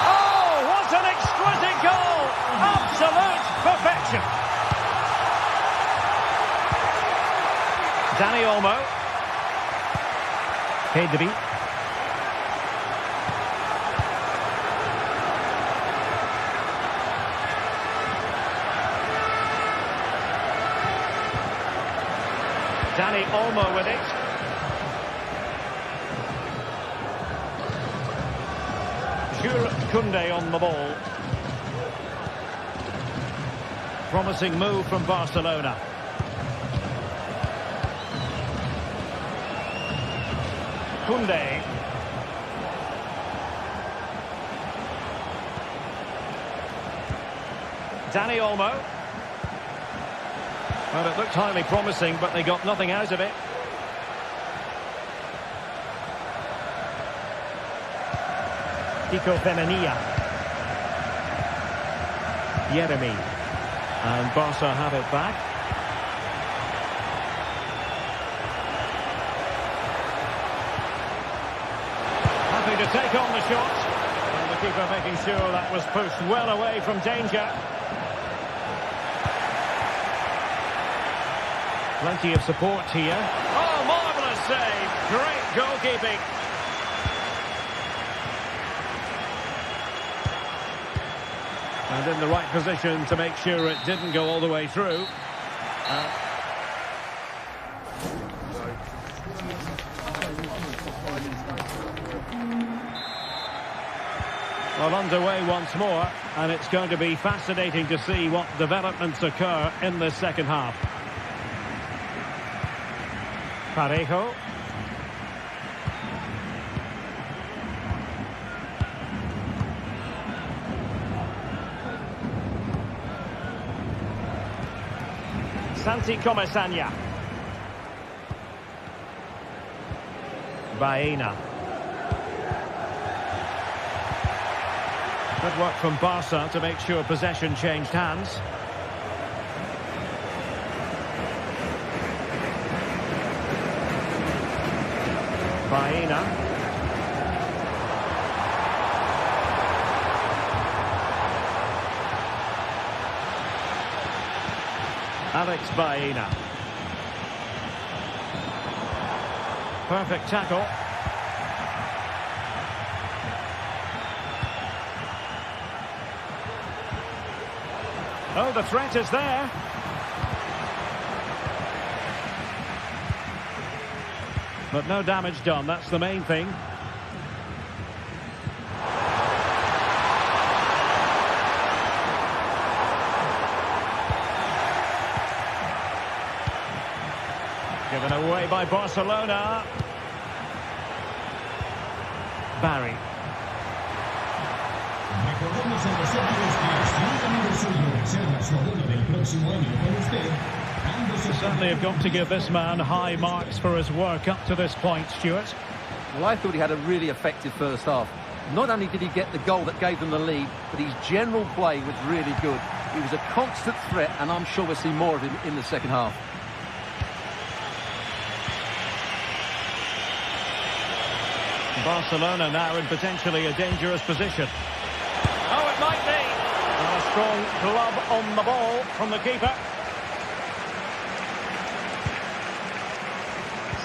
Oh, what an exquisite goal! Absolute perfection! Dani Olmo. Pedri. Dani Olmo with it. Jules Koundé on the ball. Promising move from Barcelona. Koundé. Dani Olmo. Well, it looked highly promising, but they got nothing out of it. Kiko Femenia. Yeremi. And Barca have it back. Happy to take on the shot. And the keeper making sure that was pushed well away from danger. Plenty of support here. Oh, marvellous save. Great goalkeeping. And in the right position to make sure it didn't go all the way through. Well, underway once more, and it's going to be fascinating to see what developments occur in the second half. Parejo. Santi Comesaña. Baena. Good work from Barca to make sure possession changed hands. Baena. Alex Baena. Perfect tackle. Oh, the threat is there. But no damage done, that's the main thing. Given away by Barcelona. Barry. Recordemos a los socios que si un amigo suyo reserva su abono del próximo año con usted, Certainly have got to give this man high marks for his work up to this point, Stuart. Well, I thought he had a really effective first half. Not only did he get the goal that gave them the lead, but his general play was really good. He was a constant threat, and I'm sure we'll see more of him in the second half. Barcelona now in potentially a dangerous position. Oh, it might be. And a strong club on the ball from the keeper.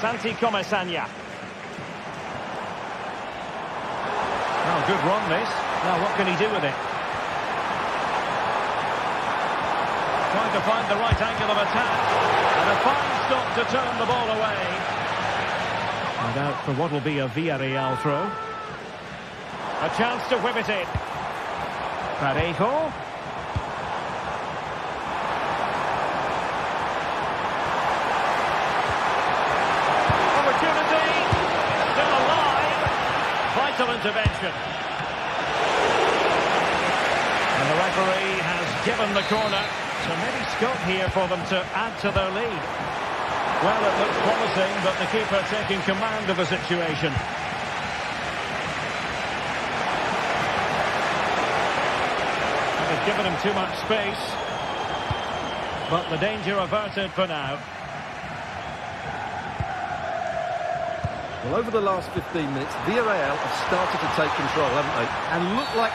Santi Comesaña. Oh, good run this. Now what can he do with it? Trying to find the right angle of attack. And a fine stop to turn the ball away. And out for what will be a Villarreal throw. A chance to whip it in. Parejo. Opportunity. Still alive. Vital intervention. And the referee has given the corner, so maybe scope here for them to add to their lead. Well, it looks promising, but the keeper taking command of the situation. And they've given him too much space, but the danger averted for now. Well, over the last 15 minutes, Villarreal have started to take control, haven't they? And look like...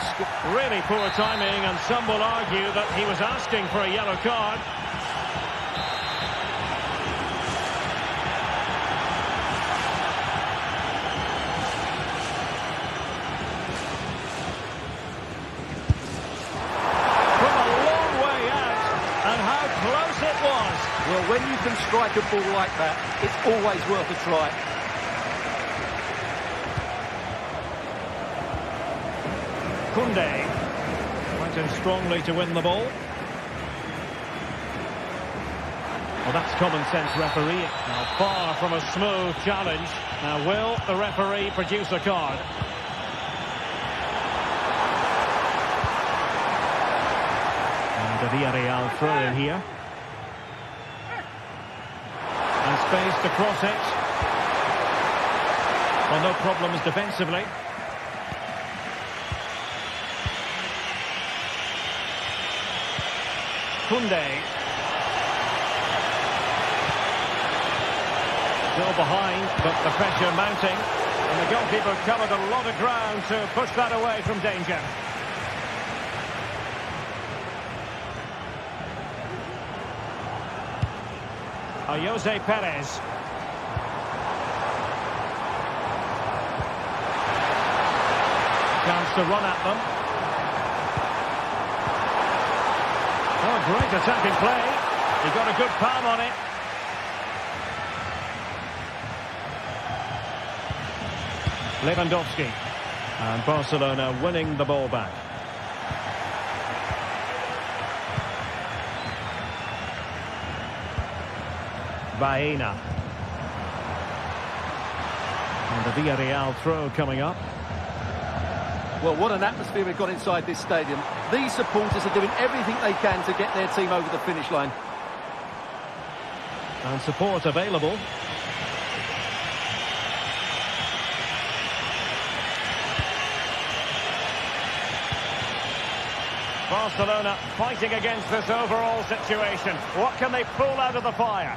Really poor timing, and some will argue that he was asking for a yellow card. From a long way out, and how close it was. Well, when you can strike a ball like that, it's always worth a try. Koundé went in strongly to win the ball. Well, that's common sense refereeing. Now, far from a smooth challenge. Now, will the referee produce a card? And the Villarreal throw in here. And space to cross it. Well, no problems defensively. Koundé. Still behind, but the pressure mounting. And the goalkeeper covered a lot of ground to push that away from danger. Jose Perez. Chance to run at them. Oh, great attacking play. He got a good palm on it. Lewandowski. And Barcelona winning the ball back. Baena. And the Villarreal throw coming up. Well, what an atmosphere we've got inside this stadium. These supporters are doing everything they can to get their team over the finish line. And support available. Barcelona fighting against this overall situation. What can they pull out of the fire?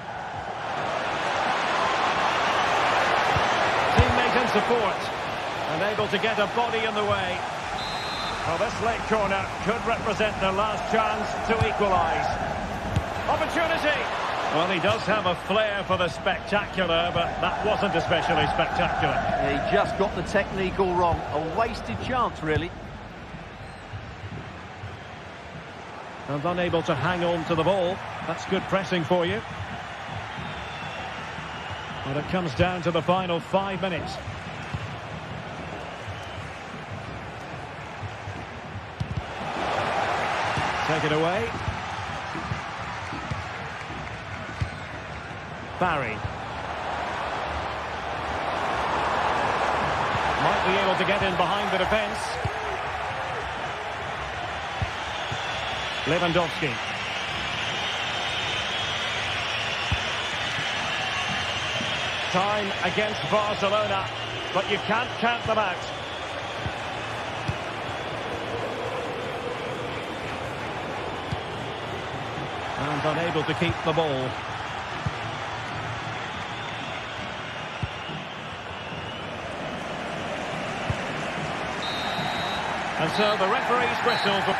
Teammate and support. Unable to get a body in the way. Well, this late corner could represent their last chance to equalise. Opportunity! Well, he does have a flair for the spectacular, but that wasn't especially spectacular. He just got the technique all wrong. A wasted chance, really. And unable to hang on to the ball. That's good pressing for you. And it comes down to the final 5 minutes. Take it away. Barry. Might be able to get in behind the defence. Lewandowski. Time against Barcelona, but you can't count them out. And unable to keep the ball. And so the referee's whistle for...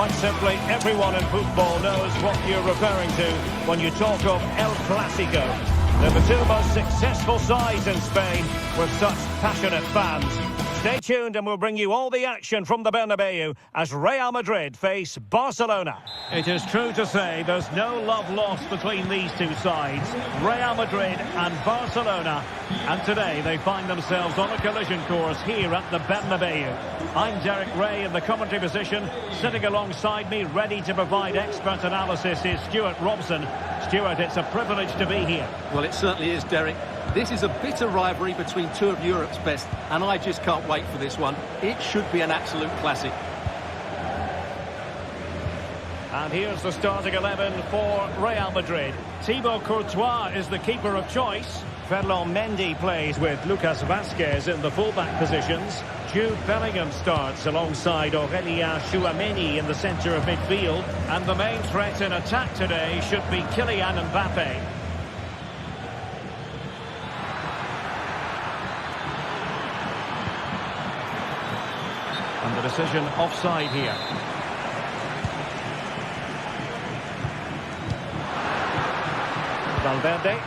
Quite simply, everyone in football knows what you're referring to when you talk of El Clasico. They're the two most successful sides in Spain with such passionate fans. Stay tuned and we'll bring you all the action from the Bernabeu as Real Madrid face Barcelona. It is true to say there's no love lost between these two sides, Real Madrid and Barcelona. And today they find themselves on a collision course here at the Bernabeu. I'm Derek Ray in the commentary position. Sitting alongside me, ready to provide expert analysis, is Stuart Robson. Stuart, it's a privilege to be here. Well, it certainly is, Derek. This is a bitter rivalry between two of Europe's best, and I just can't wait for this one. It should be an absolute classic. And here's the starting 11 for Real Madrid. Thibaut Courtois is the keeper of choice. Ferland Mendy plays with Lucas Vazquez in the fullback positions. Jude Bellingham starts alongside Aurélien Tchouameni in the centre of midfield. And the main threat in attack today should be Kylian Mbappe. And the decision offside here. Valverde.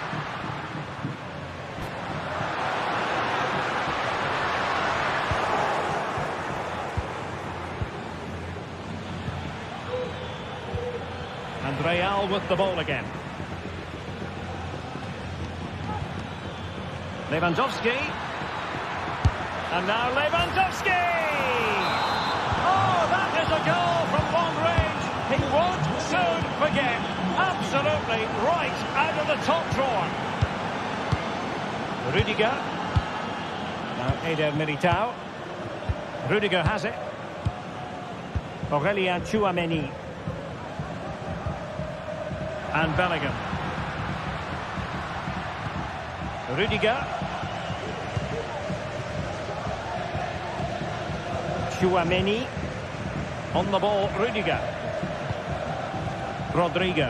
And Real with the ball again. Lewandowski. And now Lewandowski! Oh, that is a goal from long range. He won't soon forget. Absolutely right out of the top drawer. Rudiger. Now Eder Militao. Rudiger has it. Aurélien Tchouameni. And Bellingham. Rudiger. Tchouameni. On the ball, Rudiger. Rodrigo.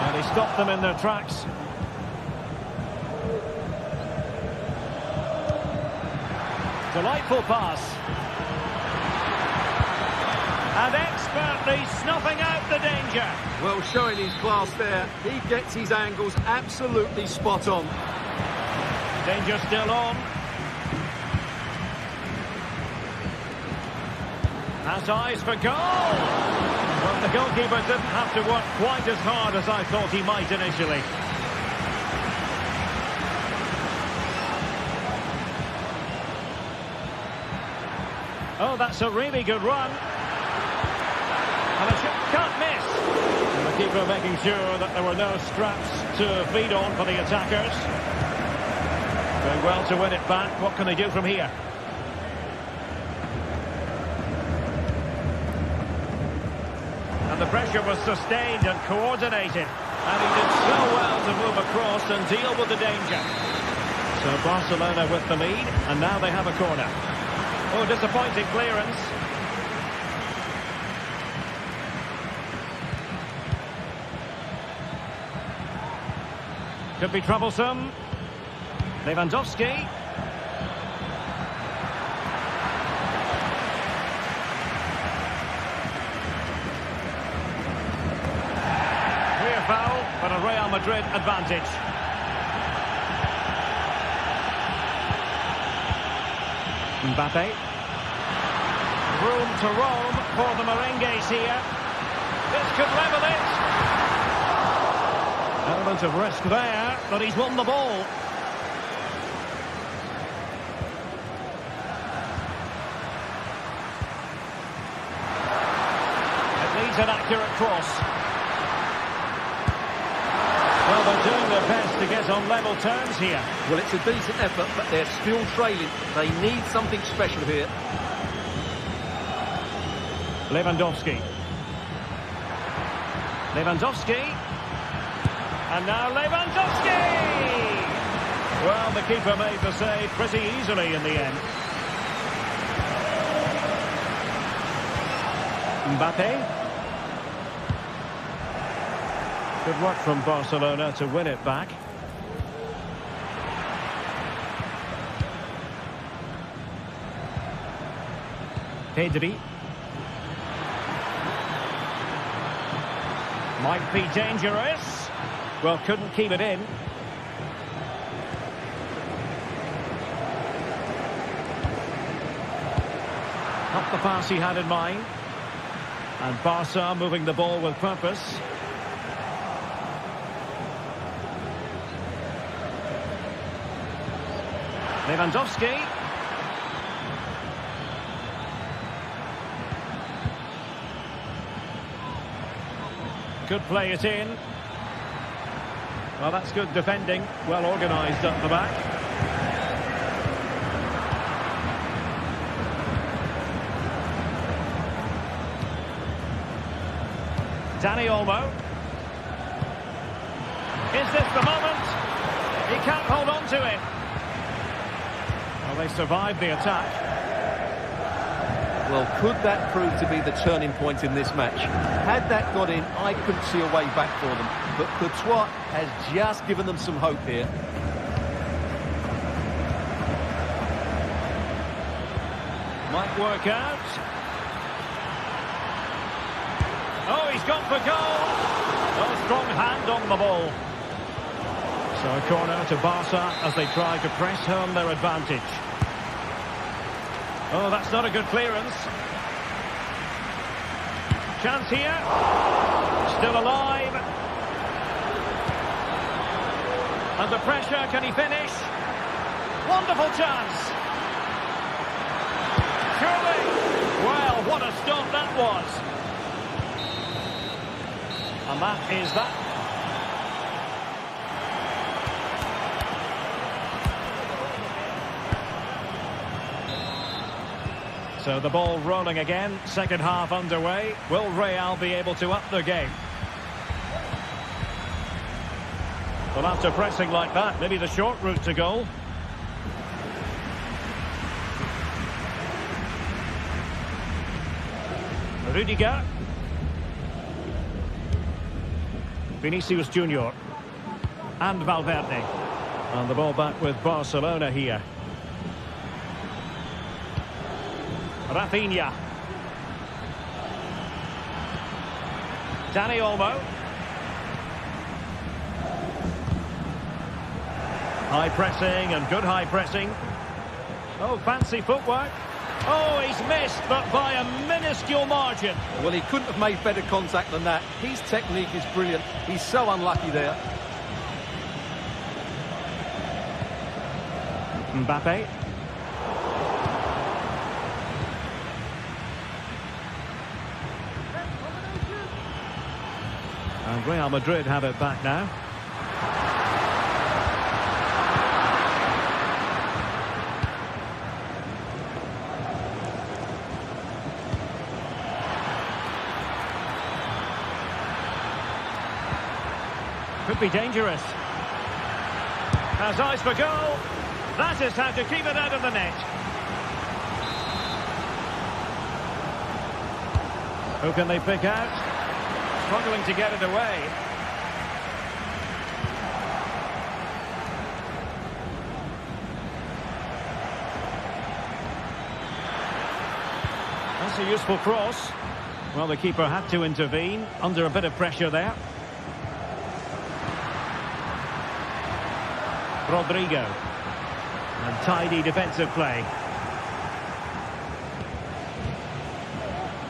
And he stopped them in their tracks. Delightful pass. And expertly snuffing out the danger. Well, showing his class there. He gets his angles absolutely spot on. Danger still on. Has eyes for goal. Well, the goalkeeper didn't have to work quite as hard as I thought he might initially. Oh, that's a really good run. And a can't miss. And the keeper making sure that there were no straps to feed on for the attackers. Doing well to win it back. What can they do from here? And the pressure was sustained and coordinated. And he did so well to move across and deal with the danger. So Barcelona with the lead, and now they have a corner. Oh, disappointing clearance. Could be troublesome. Lewandowski. Clear foul, but a Real Madrid advantage. Mbappe. Room to roam for the Merengues here. This could level it. Element of risk there, but he's won the ball. It needs an accurate cross. Well, they're doing their best to get on level terms here. Well, it's a decent effort, but they're still trailing. They need something special here. Lewandowski. And now Lewandowski! Well, the keeper made the save pretty easily in the end. Mbappe. Good work from Barcelona to win it back. Pedri. Might be dangerous. Well, couldn't keep it in. Not the pass he had in mind. And Barca moving the ball with purpose. Lewandowski. Could play it in. Well, that's good defending. Well organised up the back. Dani Olmo. Is this the moment? He can't hold on to it. Well, they survived the attack. Well, could that prove to be the turning point in this match? Had that got in, I couldn't see a way back for them. But Courtois has just given them some hope here. Might work out. Oh, he's gone for goal. Oh, strong hand on the ball. So a corner to Barca as they try to press home their advantage. Oh, that's not a good clearance. Chance here. Still alive. Under pressure, can he finish? Wonderful chance. Surely. Well, what a stop that was. And that is that. So the ball rolling again, second half underway. Will Real be able to up their game? Well, after pressing like that, maybe the short route to goal. Rudiger. Vinicius Junior. And Valverde. And the ball back with Barcelona here. Rafinha. Dani Olmo. High pressing and good high pressing. Oh, fancy footwork. Oh, he's missed, but by a minuscule margin. Well, he couldn't have made better contact than that. His technique is brilliant. He's so unlucky there. Mbappe. And Real Madrid have it back now. Could be dangerous. Has eyes for goal. That is how to keep it out of the net. Who can they pick out? Struggling to get it away. That's a useful cross. Well, the keeper had to intervene under a bit of pressure there. Rodrigo. And tidy defensive play.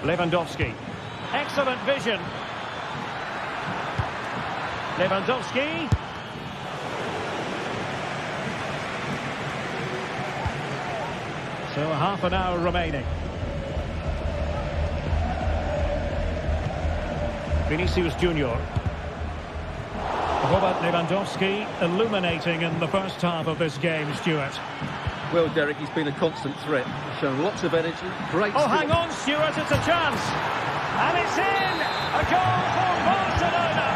Lewandowski. Excellent vision. Lewandowski. So half an hour remaining. Vinicius Junior. Robert Lewandowski illuminating in the first half of this game, Stuart. Well, Derek, he's been a constant threat. He's shown lots of energy. Great. Oh, hang on, Stuart, it's a chance. And it's in! A goal for Barcelona!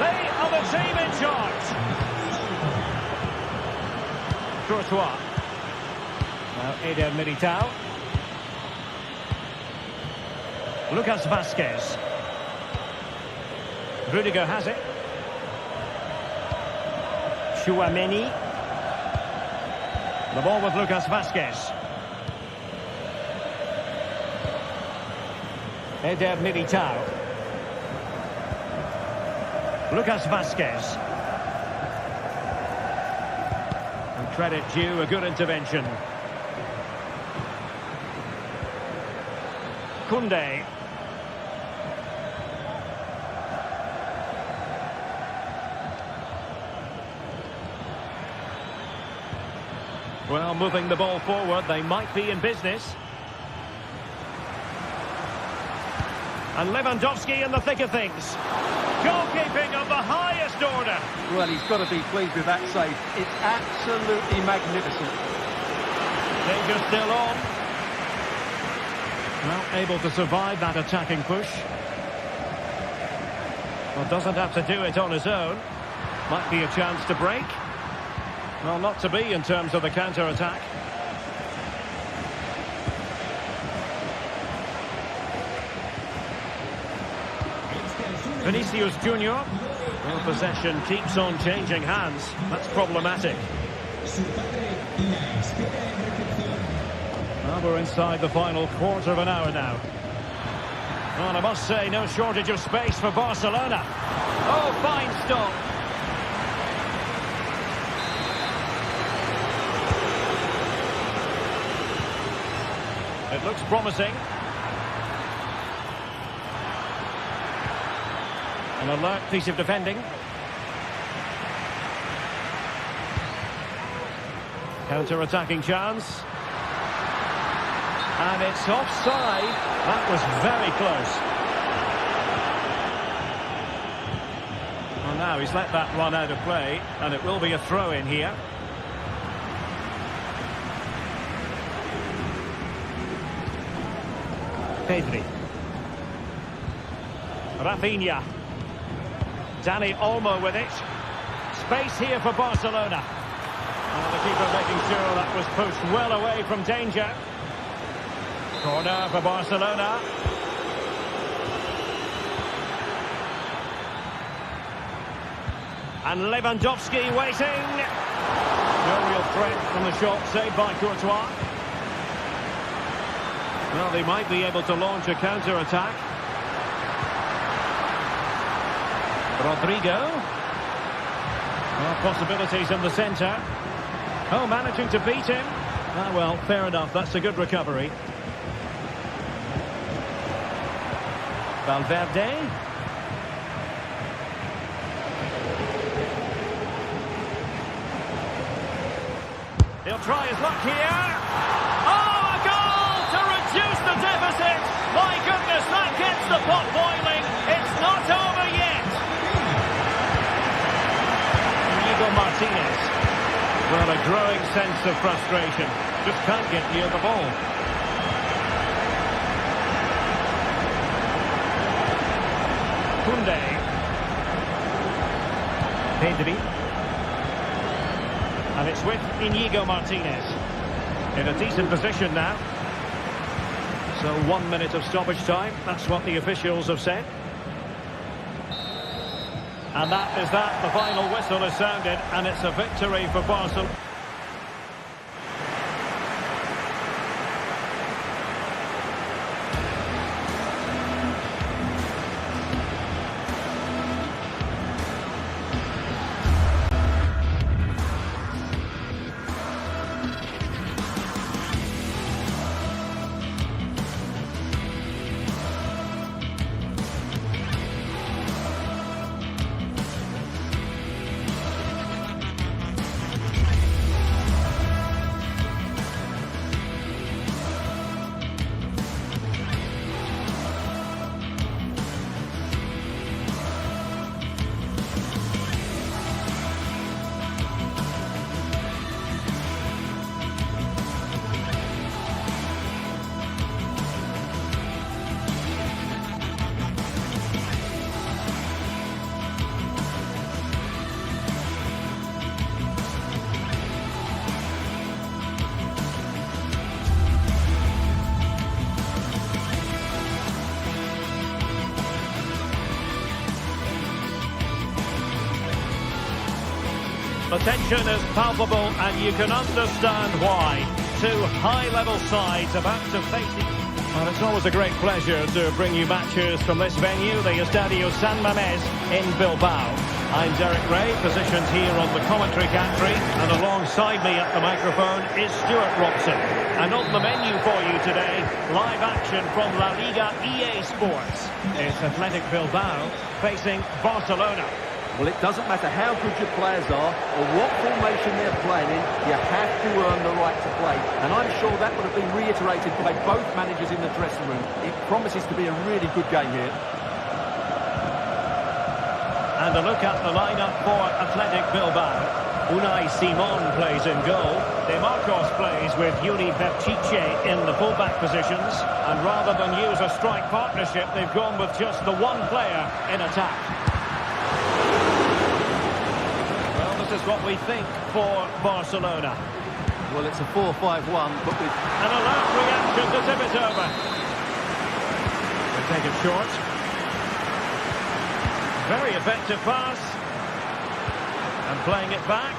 They are the team in charge. Courtois. Now Eder Militao. Lucas Vazquez. Rudiger has it. Tchouaméni. The ball with Lucas Vazquez. Eder Militao. Lucas Vazquez. And credit due, a good intervention. Koundé. Well, moving the ball forward, they might be in business. And Lewandowski in the thick of things. Goalkeeping of the highest order. Well, he's got to be pleased with that save. It's absolutely magnificent. Danger still on. Well, able to survive that attacking push. Well, doesn't have to do it on his own. Might be a chance to break. Well, not to be in terms of the counter-attack. Vinicius Junior. Well, possession keeps on changing hands. That's problematic. Well, we're inside the final quarter of an hour now. Well, I must say, no shortage of space for Barcelona. Oh, fine stop. It looks promising. An alert piece of defending. Counter-attacking chance. And it's offside. That was very close. Well, now he's let that run out of play, and it will be a throw-in here. Pedri. Rafinha. Dani Olmo with it. Space here for Barcelona. And the keeper making sure that was pushed well away from danger. Corner for Barcelona. And Lewandowski waiting. No real threat from the shot, saved by Courtois. Well, they might be able to launch a counter-attack. Rodrigo. Well, possibilities in the centre. Oh, managing to beat him. Ah, well, fair enough. That's a good recovery. Valverde. He'll try his luck here. Oh, a goal to reduce the deficit. My goodness, that gets the pot boiling. It's not over yet. Diego Martinez. Well, a growing sense of frustration. Just can't get near the ball. Koundé. Pedri. And it's with Inigo Martinez. In a decent position now. So 1 minute of stoppage time. That's what the officials have said. And that is that. The final whistle has sounded, and it's a victory for Barcelona. The tension is palpable, and you can understand why. Two high-level sides about to face each other. Well, it's always a great pleasure to bring you matches from this venue, the Estadio San Mamés in Bilbao. I'm Derek Ray, positioned here on the commentary gantry, and alongside me at the microphone is Stuart Robson. And on the menu for you today, live action from La Liga EA Sports. It's Athletic Bilbao facing Barcelona. Well, it doesn't matter how good your players are or what formation they're playing in, you have to earn the right to play. And I'm sure that would have been reiterated by both managers in the dressing room. It promises to be a really good game here. And a look at the lineup for Athletic Bilbao. Unai Simon plays in goal. De Marcos plays with Yuri Berchiche in the fullback positions. And rather than use a strike partnership, they've gone with just the one player in attack. This is what we think for Barcelona. Well, it's a 4-5-1, but with an alert reaction to tip it over. They take it short. Very effective pass. And playing it back.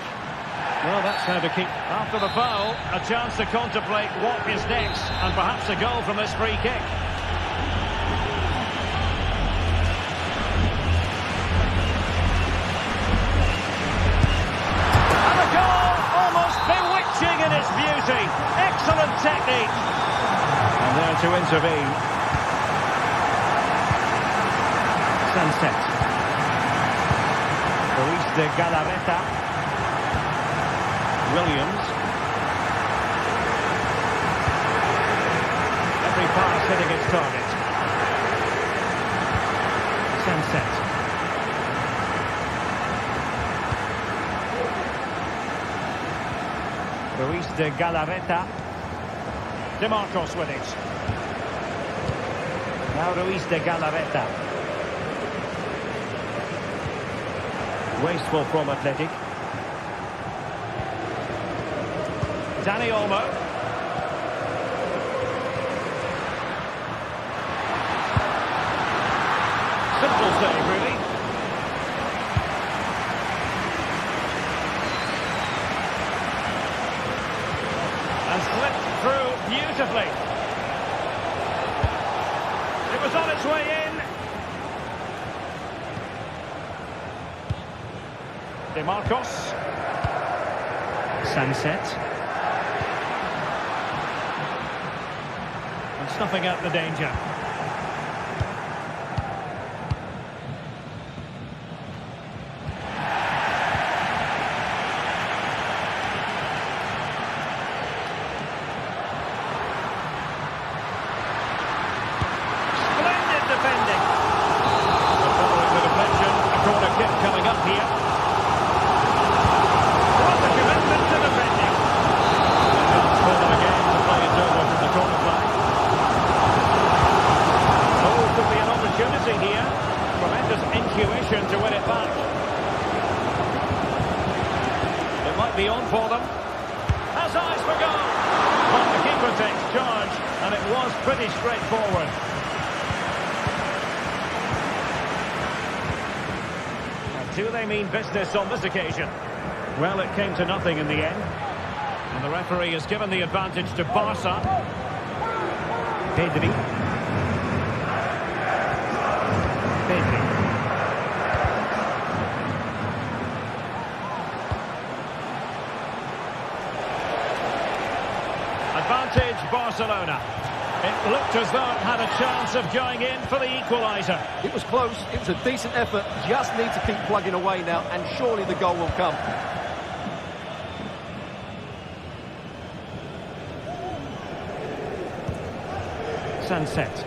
Well, that's how to keep... After the foul, a chance to contemplate what is next, and perhaps a goal from this free kick. In its beauty, excellent technique, and there to intervene. Sunset. Luis de Galarreta. Williams. Every pass hitting its target. Sunset. Luis de Galarreta. De Marcos with it. Now Luis de Galarreta. Wasteful from Athletic. Dani Olmo. Simple save, really. And slipped through beautifully. It was on its way in. De Marcos. Sunset. And snuffing out the danger. To win it back. It might be on for them. Has eyes for goal. But the keeper takes charge, and it was pretty straightforward. Now, do they mean business on this occasion? Well, it came to nothing in the end. And the referee has given the advantage to Barca. Pedri. Advantage Barcelona. It looked as though it had a chance of going in for the equaliser. It was close, it was a decent effort, just need to keep plugging away now, and surely the goal will come. Sunset.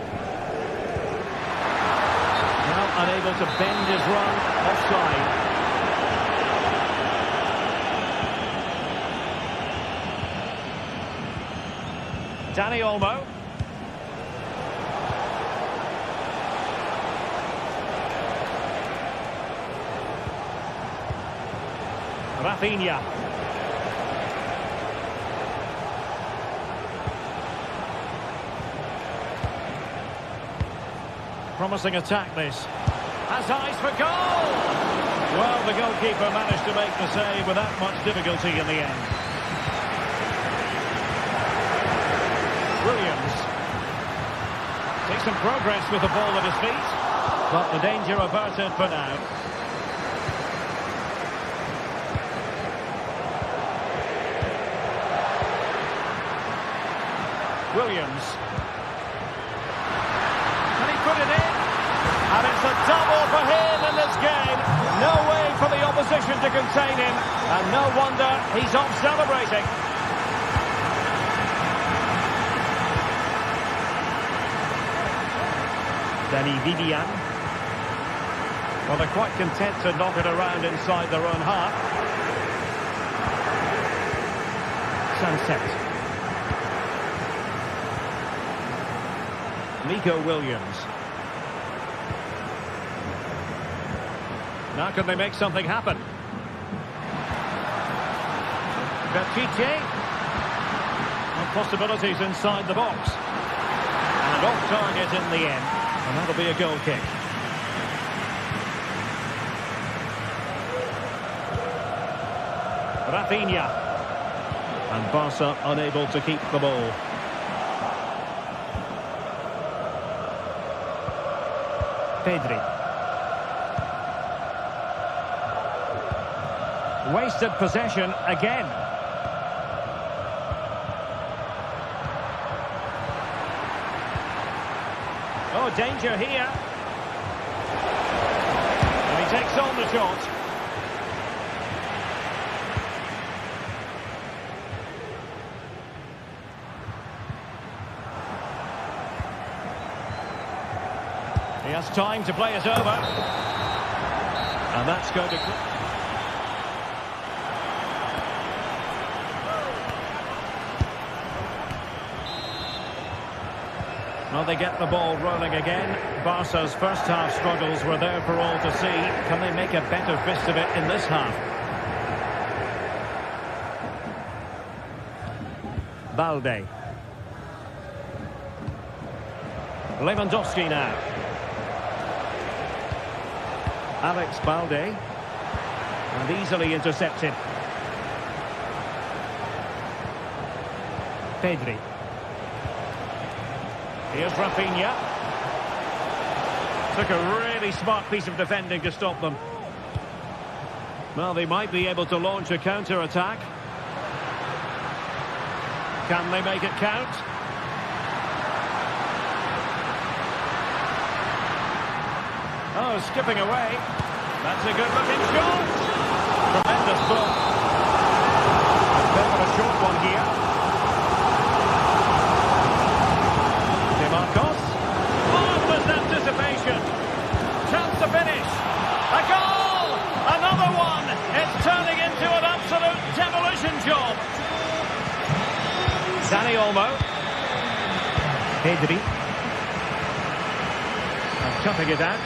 Now unable to bend his run, offside. Dani Olmo. Rafinha. Promising attack this. Has eyes for goal! Well, the goalkeeper managed to make the save without much difficulty in the end. Williams. Decent progress with the ball at his feet. But the danger averted for now. Williams. Can he put it in? And it's a double for him in this game. No way for the opposition to contain him. And no wonder he's off celebrating. Danny Vivian. Well, they're quite content to knock it around inside their own half. Sunset. Nico Williams. Now can they make something happen? Bertiche. And possibilities inside the box. And off target in the end. And that'll be a goal kick. Rafinha. And Barca unable to keep the ball. Pedri. Wasted possession again. Oh, danger here. And he takes on the shot. He has time to play it over. And that's going to... Well, they get the ball rolling again. Barca's first half struggles were there for all to see. Can they make a better fist of it in this half? Balde. Lewandowski now. Alex Balde. And easily intercepted. Pedri. Here's Rafinha. Took a really smart piece of defending to stop them. Well, they might be able to launch a counter-attack. Can they make it count? Oh, skipping away. That's a good-looking shot. Tremendous ball. A bit of a short one here. Marcos. Marvelous anticipation. Chance to finish. A goal! Another one! It's turning into an absolute demolition job. Dani Olmo. Pedri. And cutting it out.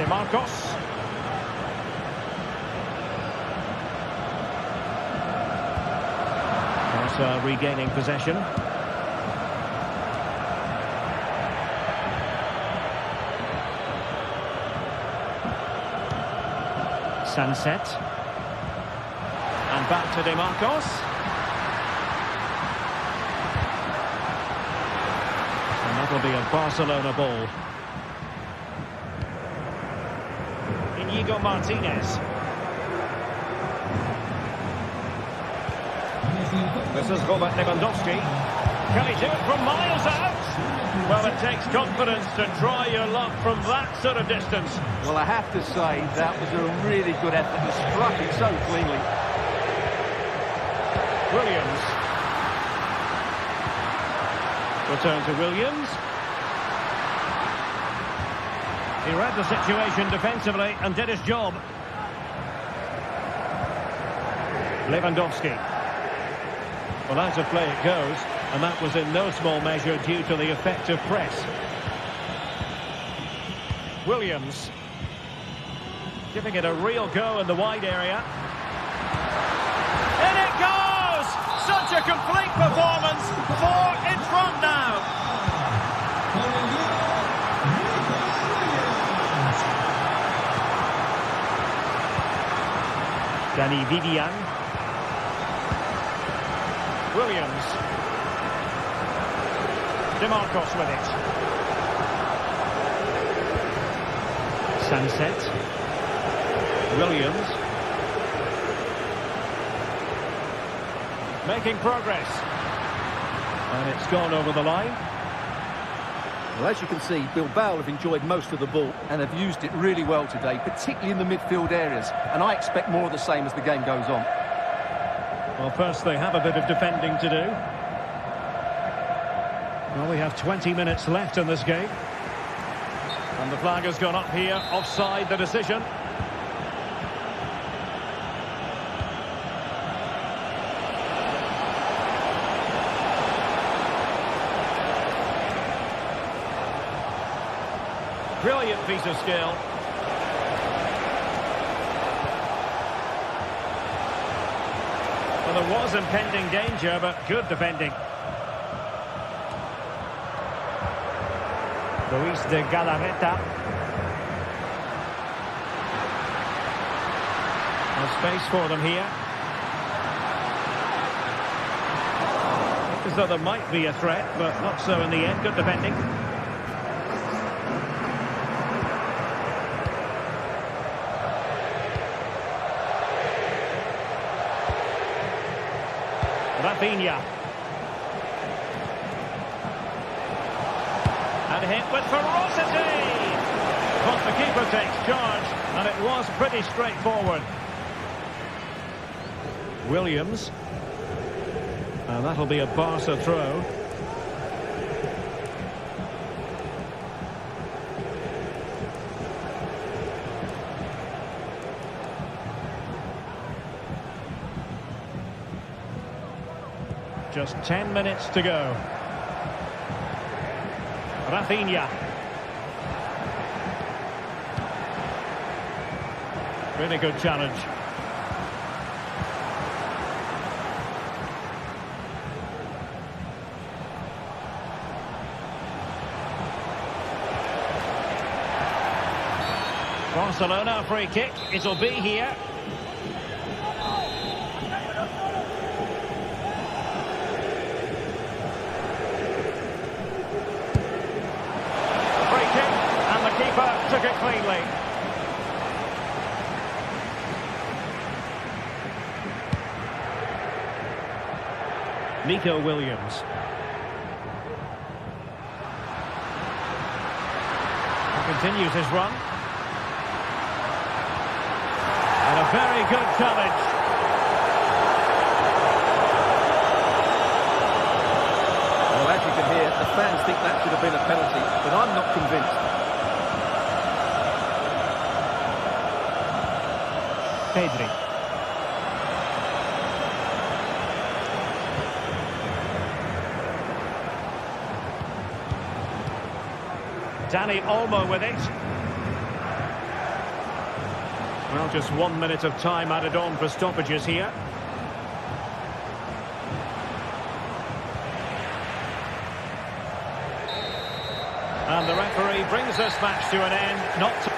Marcos. Barca regaining possession. Sunset. And back to Marcos. And that'll be a Barcelona ball. Inigo Martinez. This is Robert Lewandowski. Can he do it from miles out? Well, it takes confidence to try your luck from that sort of distance. Well, I have to say, that was a really good effort to struck it so cleanly. Williams. Return to Williams. He read the situation defensively and did his job. Lewandowski. Well, out of play it goes, and that was in no small measure due to the effective press. Williams. Giving it a real go in the wide area. In it goes! Such a complete performance. 4 in front now. Danny Vivian. Williams. DeMarcos with it. Sunset. Williams. Making progress. And it's gone over the line. Well, as you can see, Bilbao have enjoyed most of the ball and have used it really well today, particularly in the midfield areas. And I expect more of the same as the game goes on. Well, first they have a bit of defending to do. Well, we have 20 minutes left in this game. And the flag has gone up here, offside the decision. Brilliant piece of skill. Well, there was impending danger, but good defending. Luis de Galarreta. There's space for them here. As though there might be a threat, but not so in the end. Good defending. Rafinha. And hit with ferocity. But the keeper takes charge, and it was pretty straightforward. Williams. And that'll be a Barca throw. Just 10 minutes to go. Rafinha. Really good challenge. Barcelona free kick. It'll be here. Took it cleanly. Nico Williams. He continues his run. And a very good challenge. Well, as you can hear, the fans think that should have been a penalty, but I'm not convinced. Pedri. Dani Olmo with it. Well, just 1 minute of time added on for stoppages here. And the referee brings this match to an end. Not to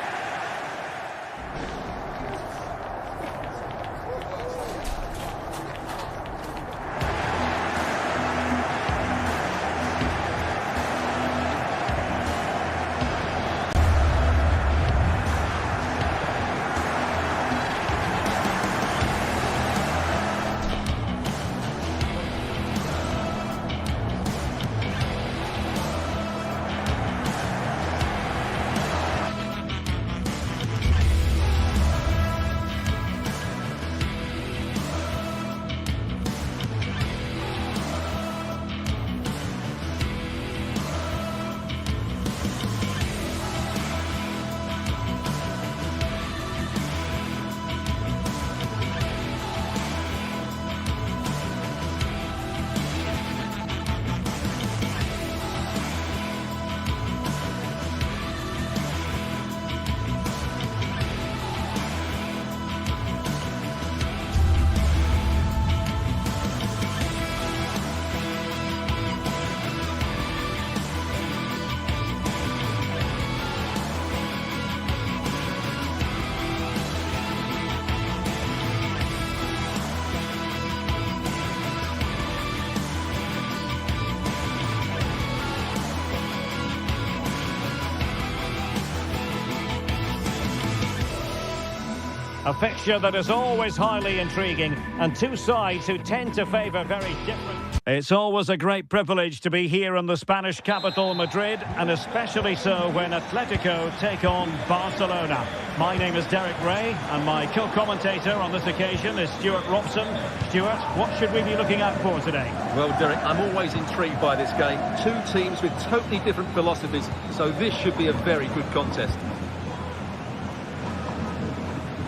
A fixture that is always highly intriguing, and two sides who tend to favour very different. It's always a great privilege to be here in the Spanish capital, Madrid, and especially so when Atletico take on Barcelona. My name is Derek Ray, and my co-commentator on this occasion is Stuart Robson. Stuart, what should we be looking out for today? Well, Derek, I'm always intrigued by this game. Two teams with totally different philosophies, so this should be a very good contest.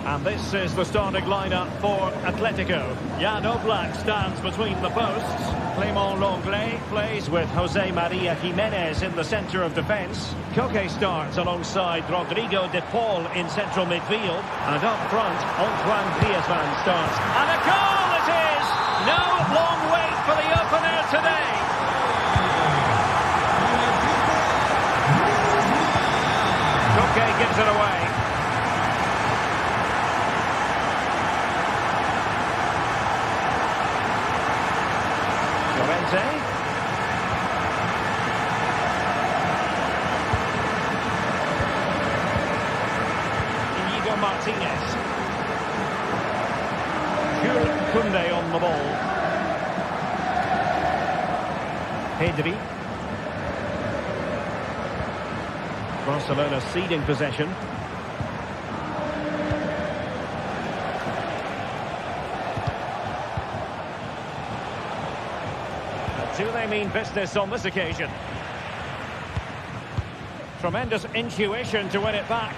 And this is the starting lineup for Atletico. Jan Oblak stands between the posts. Clément Lenglet plays with Jose Maria Jimenez in the centre of defence. Koke starts alongside Rodrigo de Paul in central midfield. And up front, Antoine Griezmann starts. And a goal it is! No long wait for the opener today. Koke gives it away. Inigo Martinez. Jules Koundé on the ball. Pedri. Barcelona ceding possession. Do they mean business on this occasion? Tremendous intuition to win it back.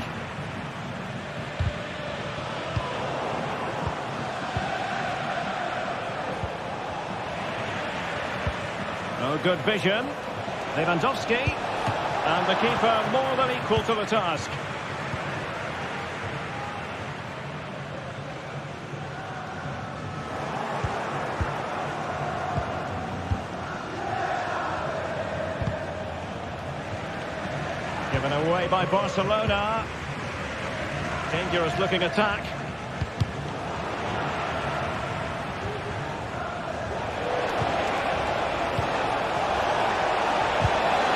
Oh, good vision. Lewandowski. And the keeper more than equal to the task. Given away by Barcelona. Dangerous looking attack.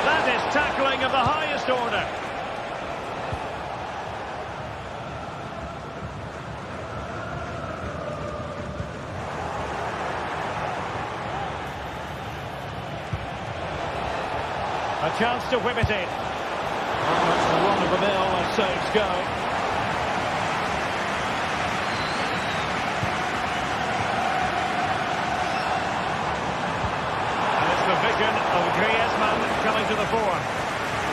That is tackling of the highest order. A chance to whip it in. That's the run of the mill as saves go. And it's the vision of Griezmann coming to the fore.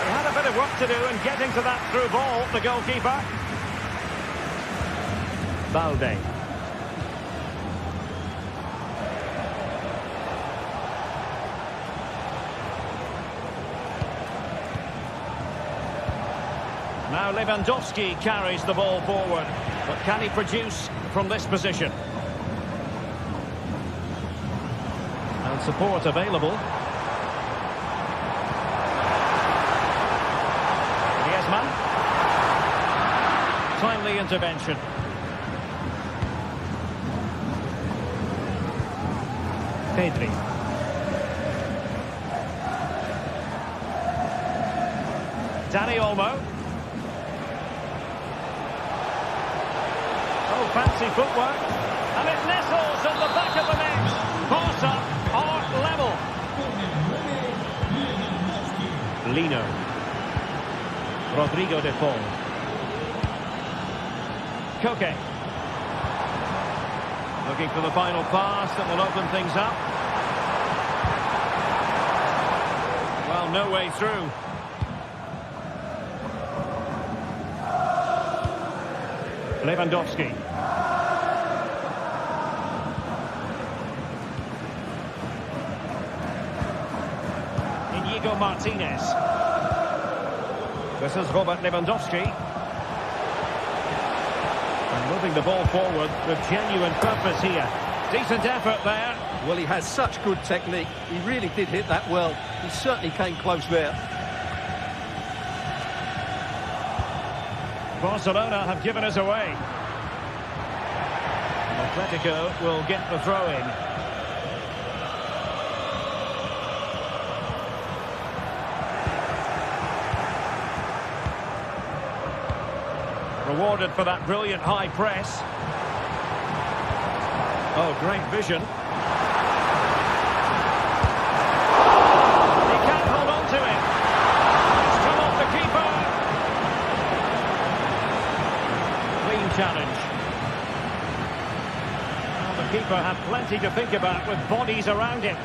He had a bit of work to do in getting to that through ball, the goalkeeper. Balde. Now Lewandowski carries the ball forward, but can he produce from this position? And support available. Griezmann. Timely intervention. Pedri. Dani Olmo. Oh, fancy footwork. And it nestles at the back of the net. Barca are level. Lino. Rodrigo de Paul. Koke. Looking for the final pass that will open things up. Well, no way through. Lewandowski. Inigo Martinez. This is Robert Lewandowski. And moving the ball forward with genuine purpose here. Decent effort there. Well, he has such good technique. He really did hit that well. He certainly came close there. Barcelona have given us away. Atletico will get the throw-in. Rewarded for that brilliant high press. Oh, great vision. He can't hold on to it. It's come off the keeper. Clean challenge. Well, the keeper had plenty to think about with bodies around him.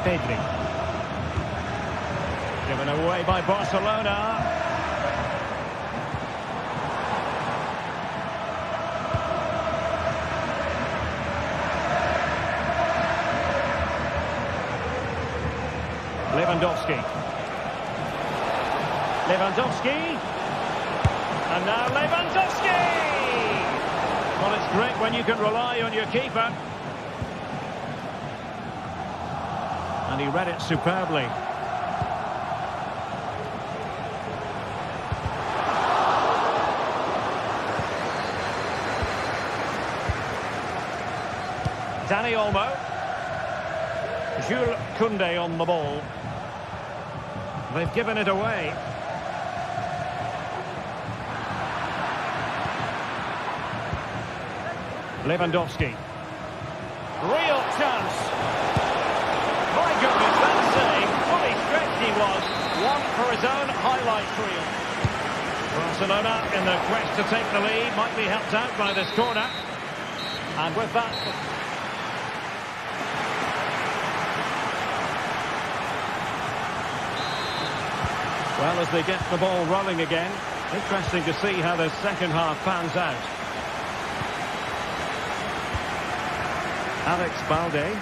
Pedri. Given away by Barcelona. Lewandowski. And now Lewandowski! Well, it's great when you can rely on your keeper. And he read it superbly. Dani Olmo. Jules Koundé on the ball. They've given it away. Lewandowski. Real chance. My goodness, that save. Fully stretched he was. One for his own highlight reel. Barcelona in their quest to take the lead. Might be helped out by this corner. And with that... Well, as they get the ball rolling again, interesting to see how the second half pans out. Alex Balde.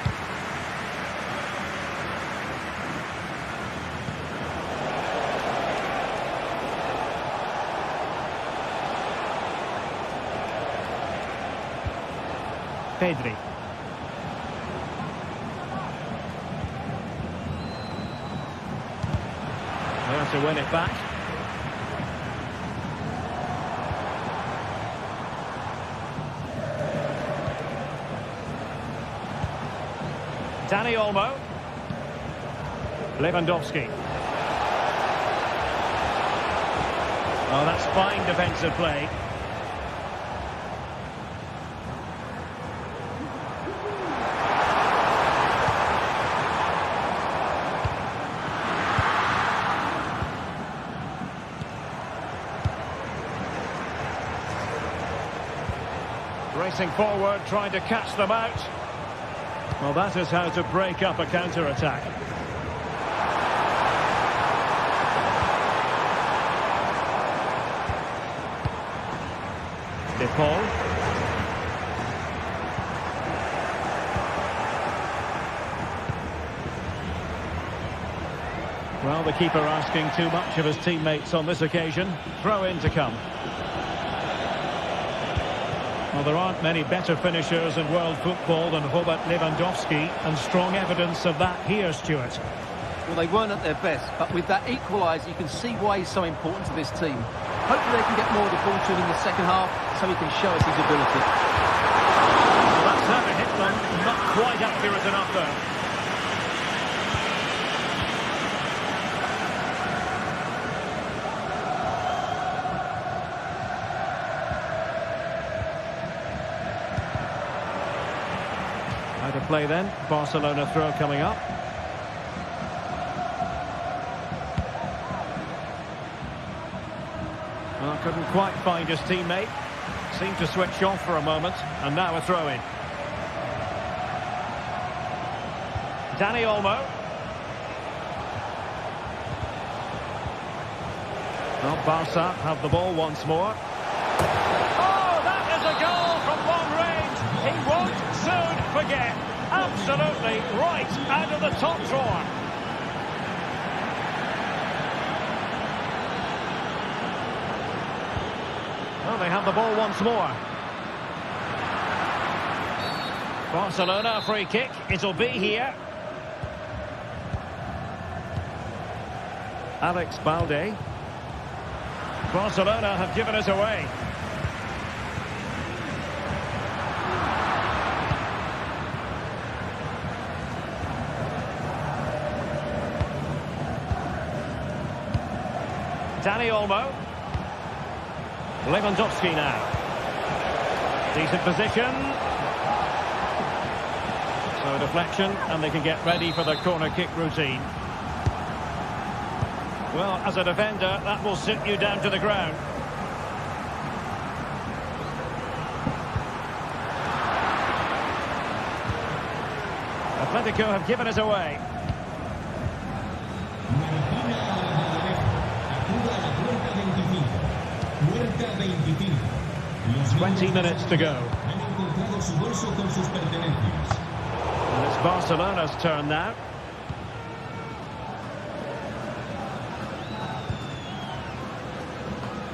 Pedri. There to win it back. Dani Olmo. Lewandowski. Oh, that's fine defensive play. Racing forward, trying to catch them out. Well, that is how to break up a counter-attack. De Paul. Well, the keeper asking too much of his teammates on this occasion. Throw in to come. Well, there aren't many better finishers in world football than Robert Lewandowski, and strong evidence of that here, Stuart. Well, they weren't at their best, but with that equaliser, you can see why he's so important to this team. Hopefully they can get more of the ball to him in the second half, so he can show us his ability. Well, that's never hit them. Not quite accurate enough, though. How to play then. Barcelona throw coming up. Well, couldn't quite find his teammate. Seemed to switch off for a moment. And now a throw in. Dani Olmo. Well, Barca have the ball once more. Oh, that is a goal from long range. He won't soon forget. Absolutely right out of the top drawer. Well, they have the ball once more. Barcelona free kick. It'll be here. Alex Balde. Barcelona have given us away. Dani Olmo. Lewandowski now. Decent position. So a deflection, and they can get ready for the corner kick routine. Well, as a defender, that will sit you down to the ground. Atletico have given it away. 20 minutes to go. And it's Barcelona's turn now.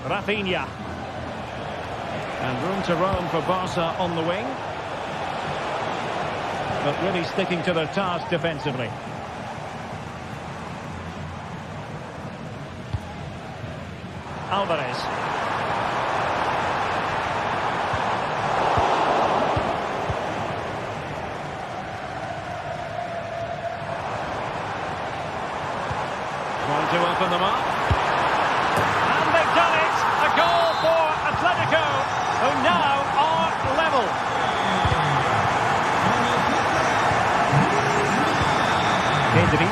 Rafinha. And room to roam for Barca on the wing. But really sticking to their task defensively. Alvarez. Trying to open them up. And they've done it! A goal for Atletico, who now are level. Pedri.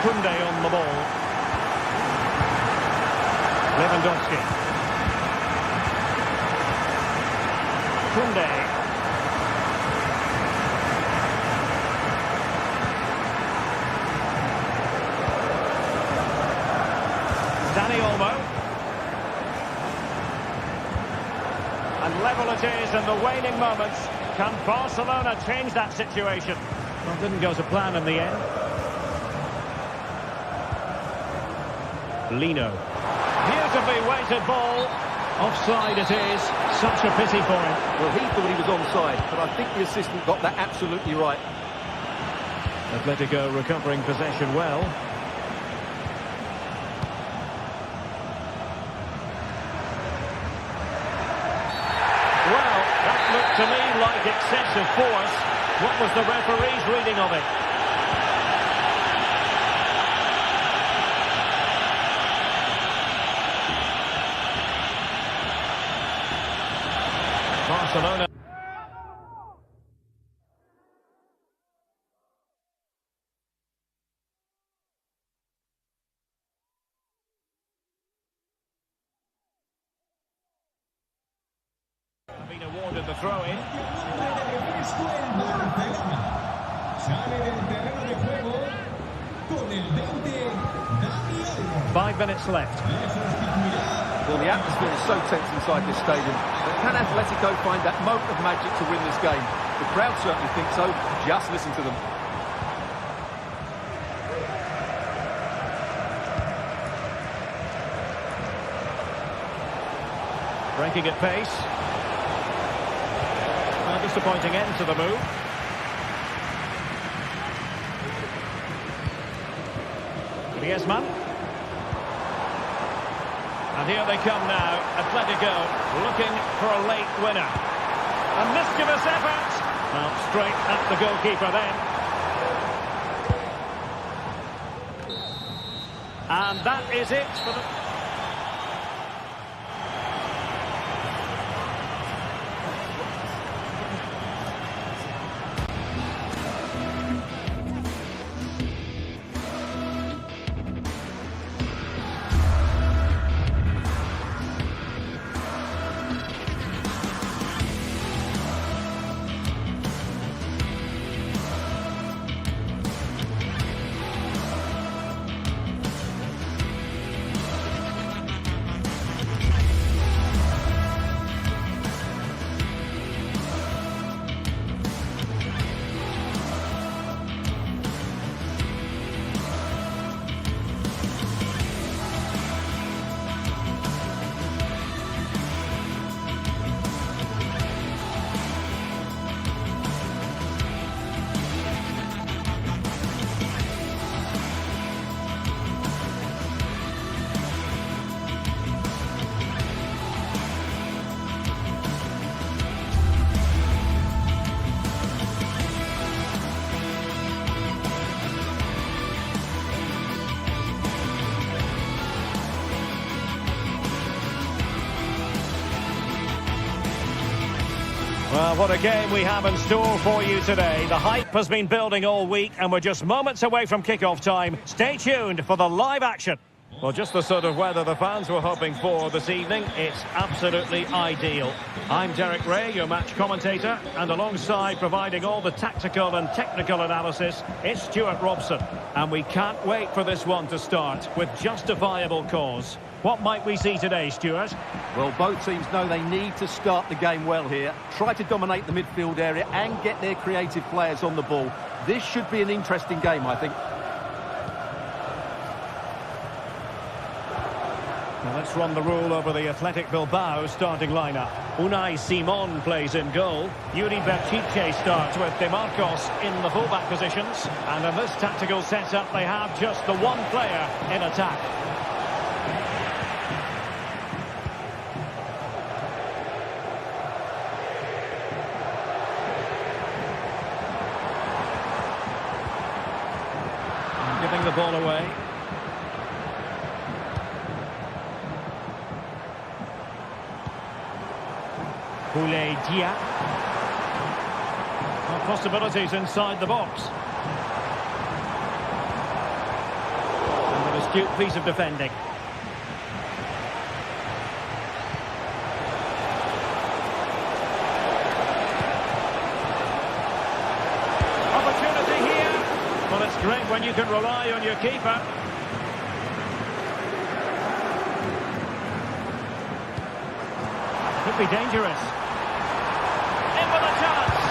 Koundé on the ball. Lewandowski. Koundé. Dani Olmo. And level it is in the waning moments. Can Barcelona change that situation? Well, didn't go to plan in the end. Lino. Beautifully weighted ball. Offside it is. Such a pity for him. Well, he thought he was onside, but I think the assistant got that absolutely right. Atletico recovering possession well. Well, that looked to me like excessive force. What was the referee's reading of it? Barcelona. Have been awarded the throw-in. Sale del terreno de juego con el 20, Dani Olmo. 5 minutes left. Well, the atmosphere is so tense inside this stadium. But can Atletico find that moment of magic to win this game? The crowd certainly think so. Just listen to them. Breaking at pace. A disappointing end to the move. Griezmann. And here they come now, Atletico looking for a late winner. A mischievous effort. Well, straight at the goalkeeper then. And that is it for the... Well, what a game we have in store for you today. The hype has been building all week and we're just moments away from kickoff time. Stay tuned for the live action. Well, just the sort of weather the fans were hoping for this evening. It's absolutely ideal. I'm Derek Ray, your match commentator, and alongside providing all the tactical and technical analysis, it's Stuart Robson. And we can't wait for this one to start with justifiable cause. What might we see today, Stuart? Well, both teams know they need to start the game well here. Try to dominate the midfield area and get their creative players on the ball. This should be an interesting game, I think. Now let's run the rule over the Athletic Bilbao starting lineup. Unai Simon plays in goal. Yuri Berchiche starts with De Marcos in the fullback positions. And in this tactical setup, they have just the one player in attack. Giving the ball away. Boulay Dia. Possibilities inside the box. And an astute piece of defending. Opportunity here. Well, it's great when you can rely on your keeper. Could be dangerous. In with a chance.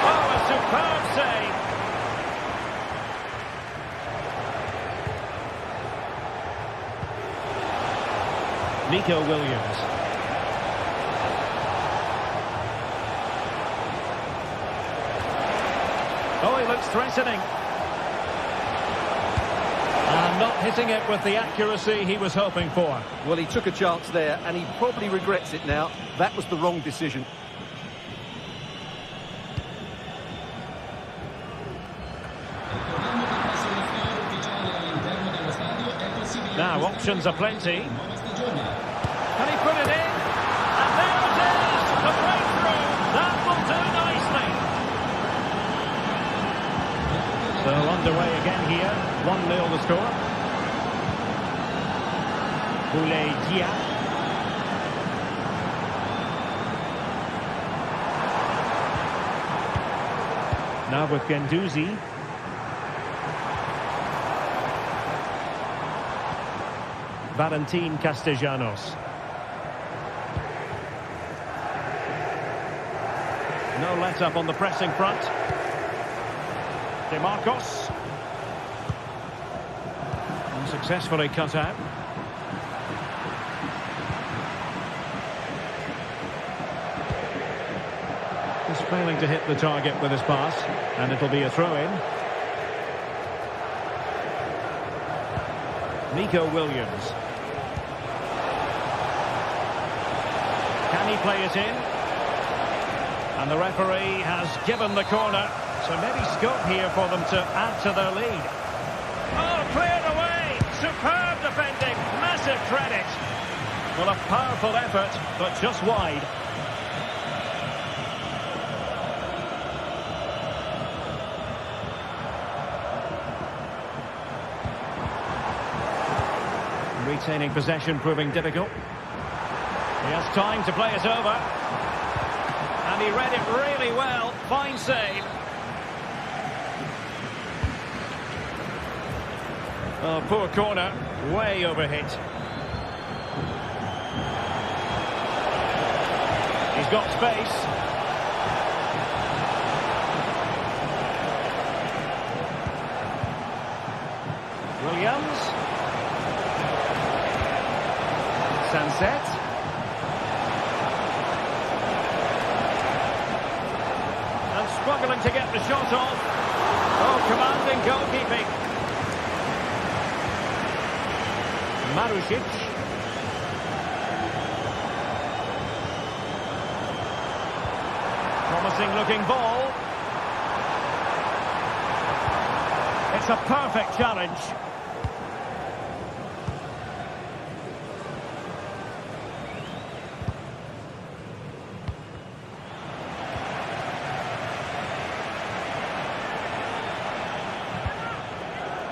Oh, a superb save. Nico Williams. Oh, he looks threatening. And not hitting it with the accuracy he was hoping for. Well, he took a chance there, and he probably regrets it now. That was the wrong decision. Now, options are plenty. Can he put it in? And there it is! The breakthrough! That will do nicely! So, underway again here. 1-0 the score. Boulay Dia. Now with Guendouzi. Valentin Castellanos. No let-up on the pressing front. De Marcos. Successfully cut out. He's failing to hit the target with his pass, and it'll be a throw-in. Nico Williams. Can he play it in? And the referee has given the corner, so maybe scope here for them to add to their lead. Oh, cleared away! Superb defending, massive credit. Well, a powerful effort, but just wide. Retaining possession proving difficult. He has time to play it over. And he read it really well. Fine save. Oh, poor corner, way overhit. He's got space. Williams. Sunset. And struggling to get the shot off. Oh, commanding goalkeeping. Marusic. Promising looking ball. It's a perfect challenge.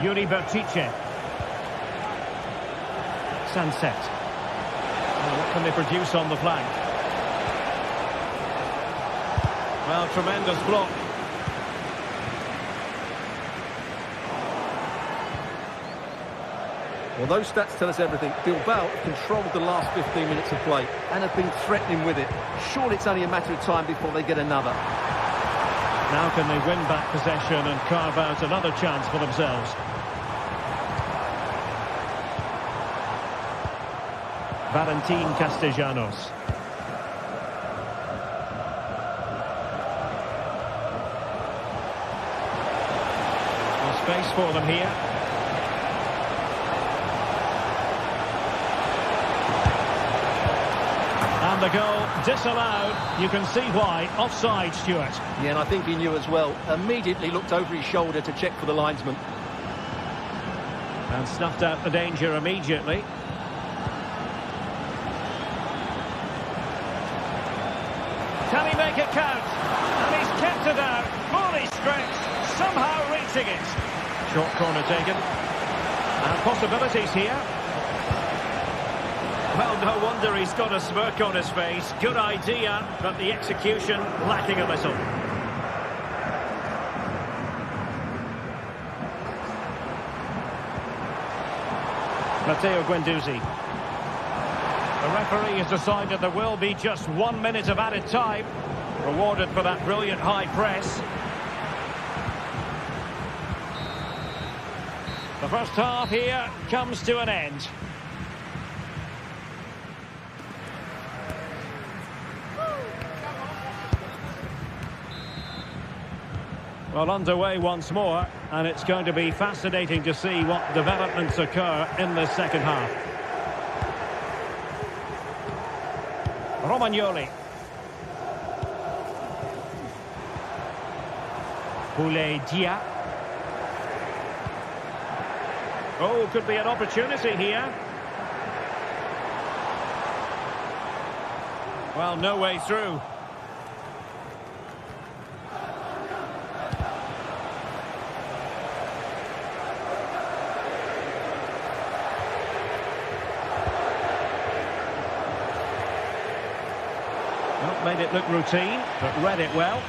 Yuri Bertice. Sunset. What can they produce on the flank? Well, tremendous block. Well, those stats tell us everything. Bilbao have controlled the last 15 minutes of play and have been threatening with it. Surely it's only a matter of time before they get another. Now can they win back possession and carve out another chance for themselves? Valentin Castellanos. No space for them here. And the goal disallowed. You can see why. Offside, Stuart. Yeah, and I think he knew as well. Immediately looked over his shoulder to check for the linesman. And snuffed out the danger immediately. Can he make it count? And he's kept it out. Fully stretched. Somehow reaching it. Short corner taken. And possibilities here. Well, no wonder he's got a smirk on his face. Good idea, but the execution lacking a little. Matteo Guendouzi. The referee has decided there will be just 1 minute of added time. Rewarded for that brilliant high press. The first half here comes to an end. Well, underway once more, and it's going to be fascinating to see what developments occur in the second half. Romagnoli. Dia. Oh, could be an opportunity here. Well, no way through. Well, made it look routine, but read it well.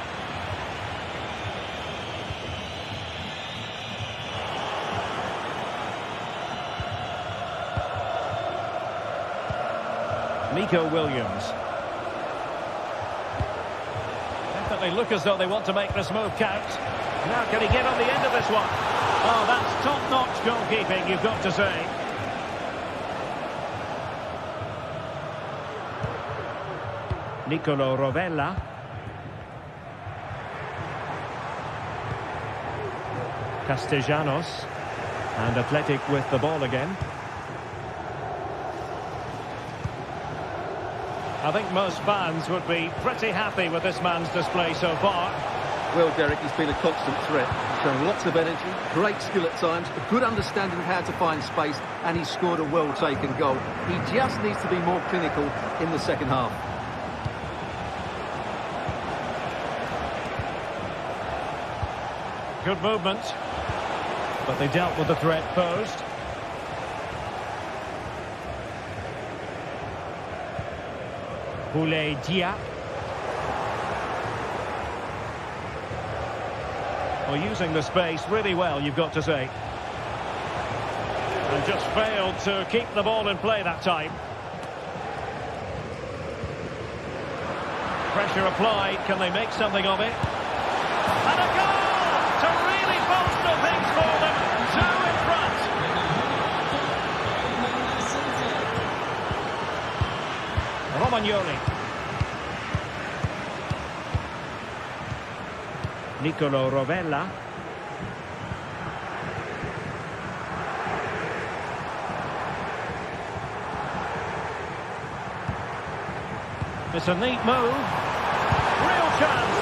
Nico Williams. Definitely look as though they want to make this move count. Now can he get on the end of this one? Oh, that's top-notch goalkeeping, you've got to say. Nicolo Rovella. Castellanos. And Athletic with the ball again. I think most fans would be pretty happy with this man's display so far. Well, Derek, he's been a constant threat. He's shown lots of energy, great skill at times, a good understanding of how to find space, and he's scored a well-taken goal. He just needs to be more clinical in the second half. Good movement, but they dealt with the threat posed. Dia. Well, using the space really well, you've got to say. And just failed to keep the ball in play that time. Pressure applied. Can they make something of it? And a goal to really bolster things for them. 2 in front. Romagnoli. Nicolo Rovella. It's a neat move. Real chance.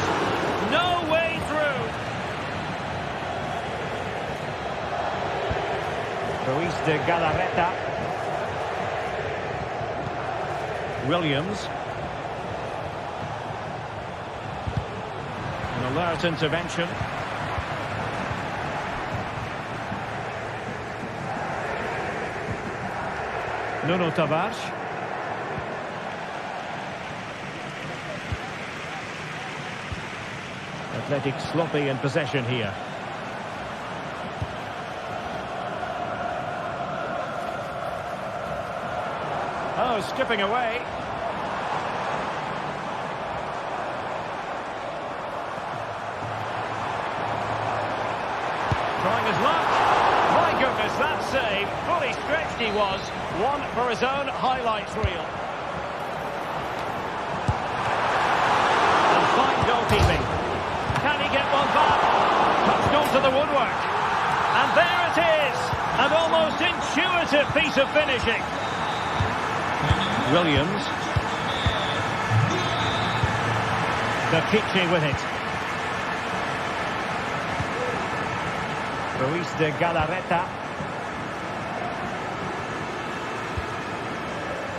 No way through. Ruiz de Galarreta. Williams. An alert intervention. Nuno Tavares. Athletic sloppy in possession here. Oh, skipping away. Trying his luck. My goodness, that save. Fully stretched he was. One for his own highlights reel. And fine goalkeeping. Can he get one back? Touched onto the woodwork. And there it is. An almost intuitive piece of finishing. Williams. Berkice with it. Ruiz de Galarreta.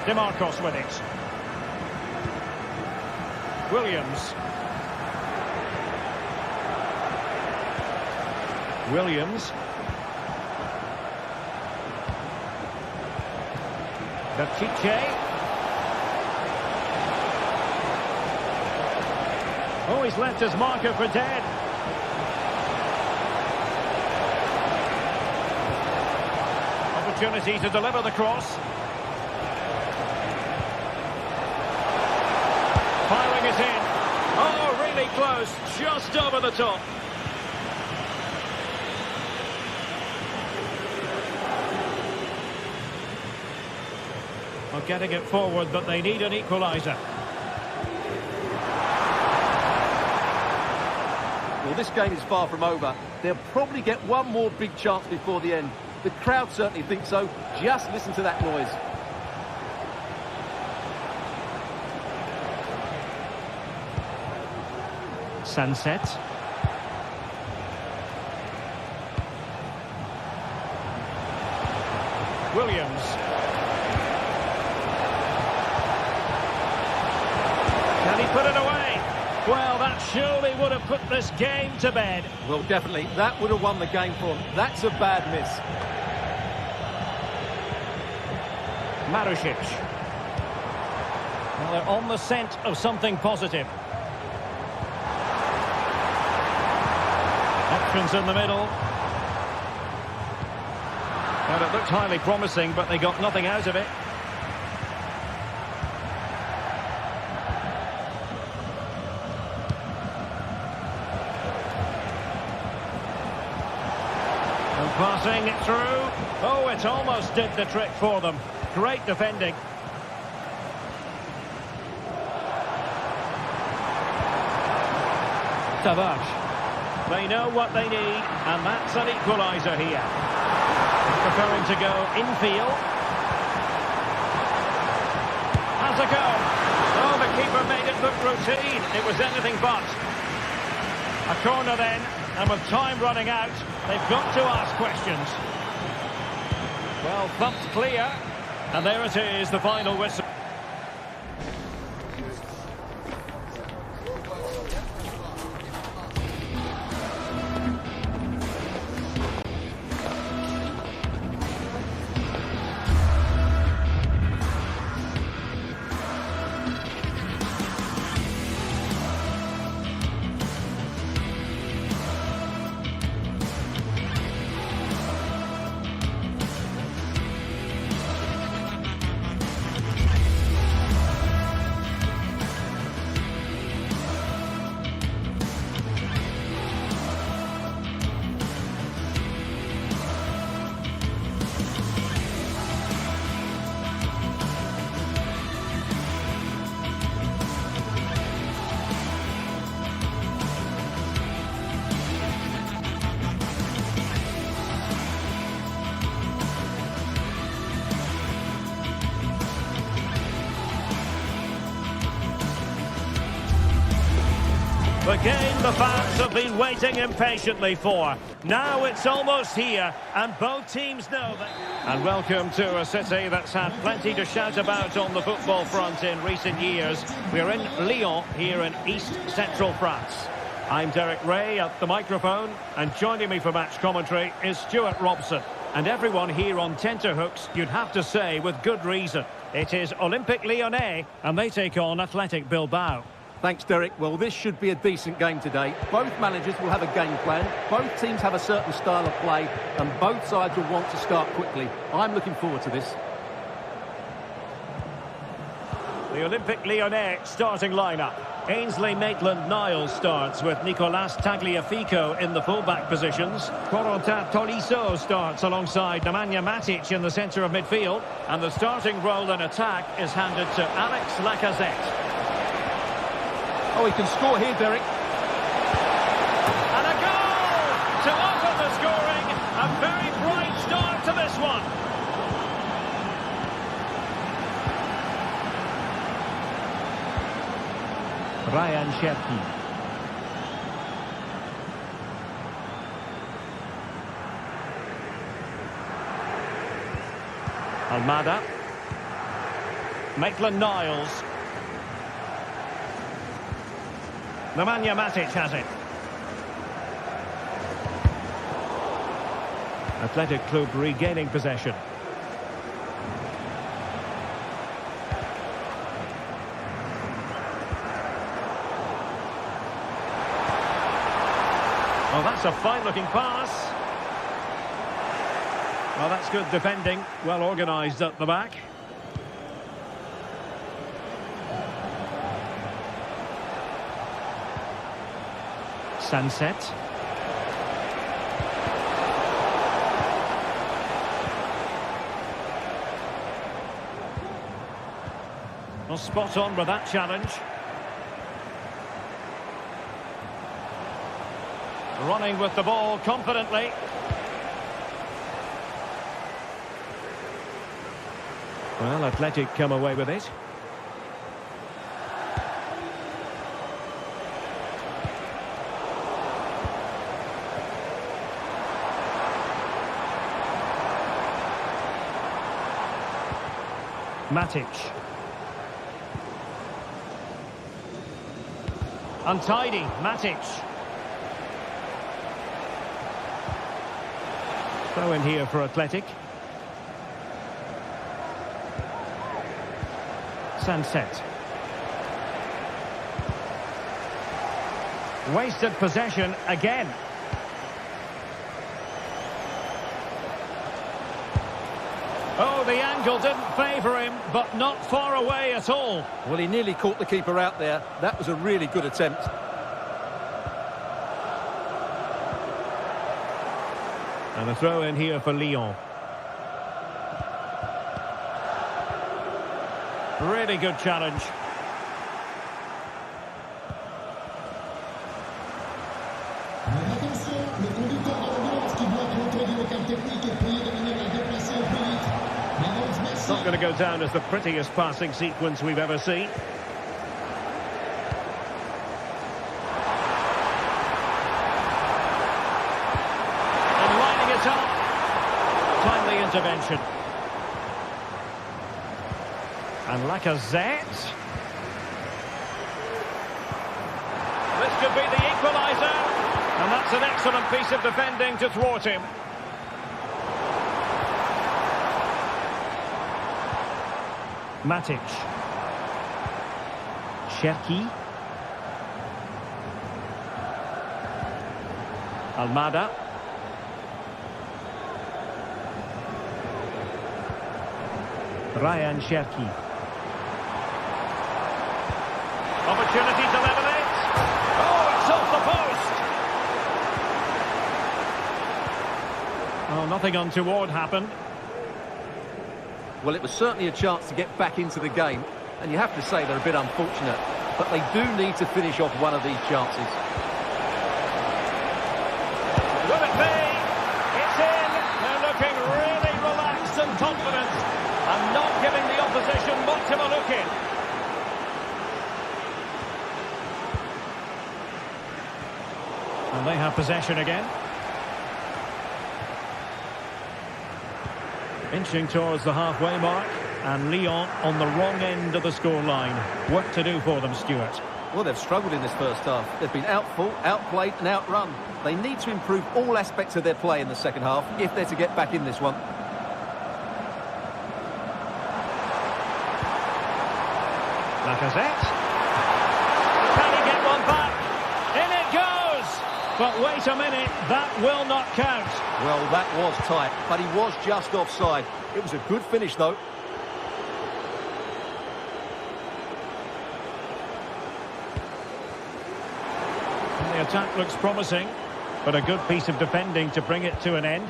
DeMarcos with it. Williams. Williams. Berkice. Oh, he's left his marker for dead. Opportunity to deliver the cross. Firing it in. Oh, really close. Just over the top. Well, getting it forward, but they need an equaliser. Well, this game is far from over. They'll probably get one more big chance before the end. The crowd certainly think so. Just listen to that noise. Sunset. Williams. Can he put it away? Well, that surely would have put this game to bed. Well, definitely. That would have won the game for them. That's a bad miss. Marusic. Well, they're on the scent of something positive. Options in the middle. Well, it looked highly promising, but they got nothing out of it. And passing it through. Oh, it almost did the trick for them. Great defending. Tavares. They know what they need, and that's an equaliser here. Preferring to go infield. Has a go. Oh, the keeper made it look routine. It was anything but. A corner then, and with time running out, they've got to ask questions. Well, thumped clear, and there it is, the final whistle. The game the fans have been waiting impatiently for. Now it's almost here, and both teams know that. And welcome to a city that's had plenty to shout about on the football front in recent years. We're in Lyon, here in East Central France. I'm Derek Ray at the microphone, and joining me for match commentary is Stuart Robson. And everyone here on tenterhooks, you'd have to say, with good reason. It is Olympique Lyonnais, and they take on Athletic Bilbao. Thanks, Derek. Well, this should be a decent game today. Both managers will have a game plan. Both teams have a certain style of play, and both sides will want to start quickly. I'm looking forward to this. The Olympique Lyonnais starting lineup. Ainsley Maitland-Niles starts with Nicolas Tagliafico in the full-back positions. Corentin Tolisso starts alongside Nemanja Matic in the centre of midfield. And the starting role in attack is handed to Alex Lacazette. Oh, he can score here, Derek. And a goal to open the scoring. A very bright start to this one. Ryan Cherki. Almada. Maitland-Niles. Nemanja Matic has it. Athletic Club regaining possession. Oh, that's a fine-looking pass. Well, that's good defending. Well organised at the back. Sunset. Well, spot on with that challenge. Running with the ball confidently. Well, Athletic come away with it. Matic. Untidy, Matic. Throw in here for Athletic. Sunset. Wasted possession again. Oh, the angle didn't favour him, but not far away at all. Well, he nearly caught the keeper out there. That was a really good attempt. And a throw in here for Lyon. Really good challenge. Not going to go down as the prettiest passing sequence we've ever seen. And lining it up. Timely intervention. And Lacazette. This could be the equaliser. And that's an excellent piece of defending to thwart him. Matic. Cherki. Almada. Ryan Cherki. Opportunity to level it. Oh, it's off the post. Oh, nothing untoward happened. Well, it was certainly a chance to get back into the game, and you have to say they're a bit unfortunate, but they do need to finish off one of these chances. Will it be? It's in. They're looking really relaxed and confident, and not giving the opposition much of a look in. And they have possession again. Inching towards the halfway mark, and Lyon on the wrong end of the scoreline. Work to do for them, Stuart. Well, they've struggled in this first half. They've been outfought, outplayed and outrun. They need to improve all aspects of their play in the second half if they're to get back in this one. Lacazette. Can he get one back? In it goes! But wait a minute, that will not count. Well, that was tight, but he was just offside. It was a good finish, though. The attack looks promising, but a good piece of defending to bring it to an end.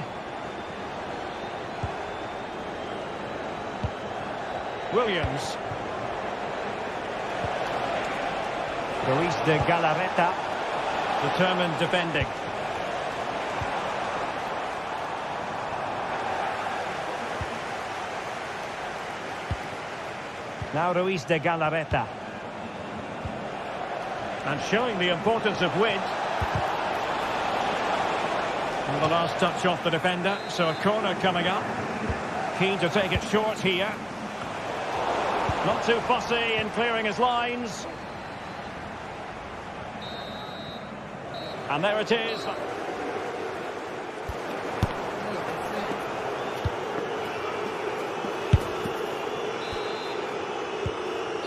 Williams. Ruiz de Galarreta. Determined defending. Now Ruiz de Galarreta. And showing the importance of width. And the last touch off the defender, so a corner coming up. Keen to take it short here. Not too fussy in clearing his lines. And there it is.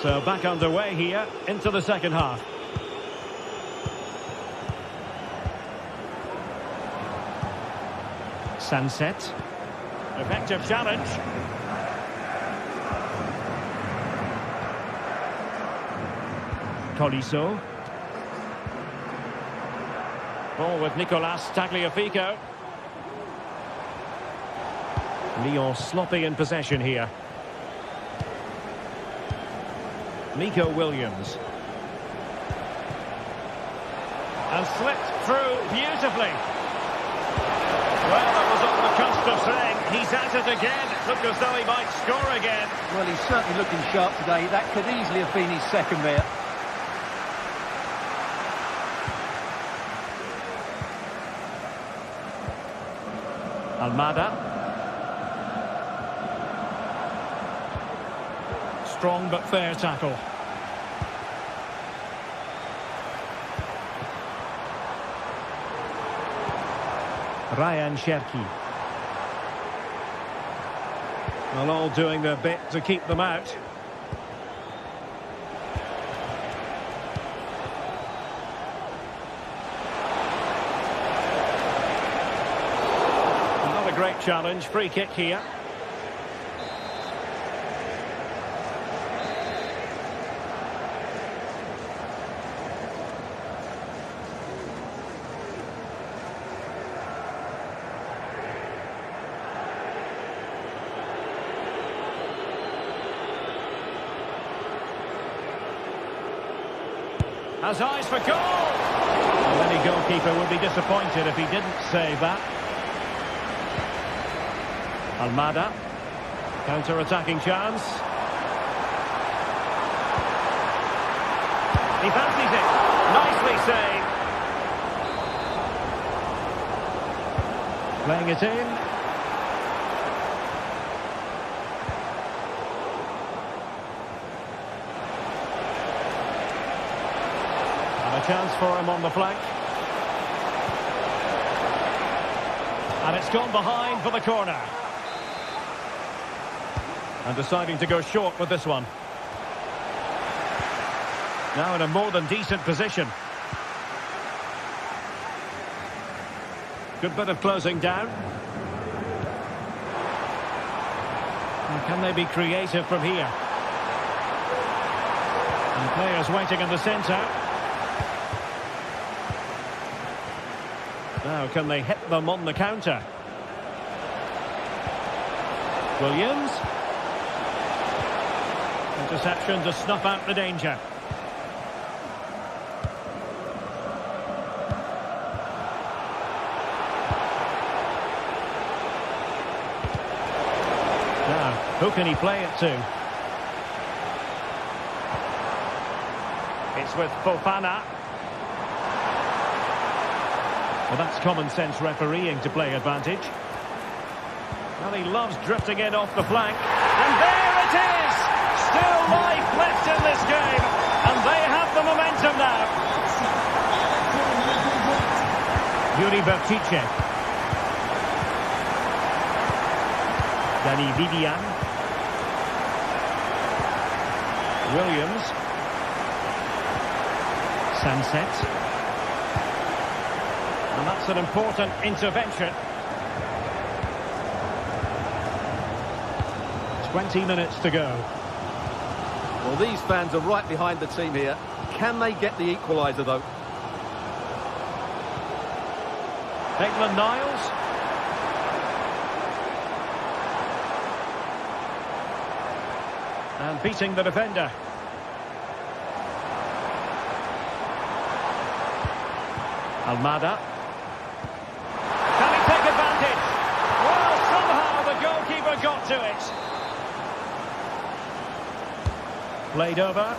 So back underway here into the second half. Sunset. Effective challenge. Tolisso. Ball with Nicolas Tagliafico. Lyon sloppy in possession here. Nico Williams. And slipped through beautifully. Well, that was on the cusp of saying he's at it again. Looked as though he might score again. Well, he's certainly looking sharp today. That could easily have been his second there. Almada. Strong but fair tackle. Ryan Cherki. Well, all doing their bit to keep them out. Not a great challenge. Free kick here. Has eyes for goal! Well, any goalkeeper would be disappointed if he didn't save that. Almada. Counter-attacking chance. He fancies it. Nicely saved. Playing it in. Chance for him on the flank. And it's gone behind for the corner. And deciding to go short with this one. Now in a more than decent position. Good bit of closing down. And can they be creative from here? And players waiting in the centre. Now, can they hit them on the counter? Williams. Interception to snuff out the danger. Now, who can he play it to? It's with Fofana. Well, that's common sense refereeing to play advantage. Well, he loves drifting in off the flank. And there it is! Still life left in this game. And they have the the momentum now. Yuri Bertice. Dani Vivian. Williams. Sunset. And that's an important intervention. 20 minutes to go. Well, these fans are right behind the team here. Can they get the equaliser, though? Maitland-Niles. And beating the defender. Almada. Can he take advantage? Well, somehow the goalkeeper got to it. Played over.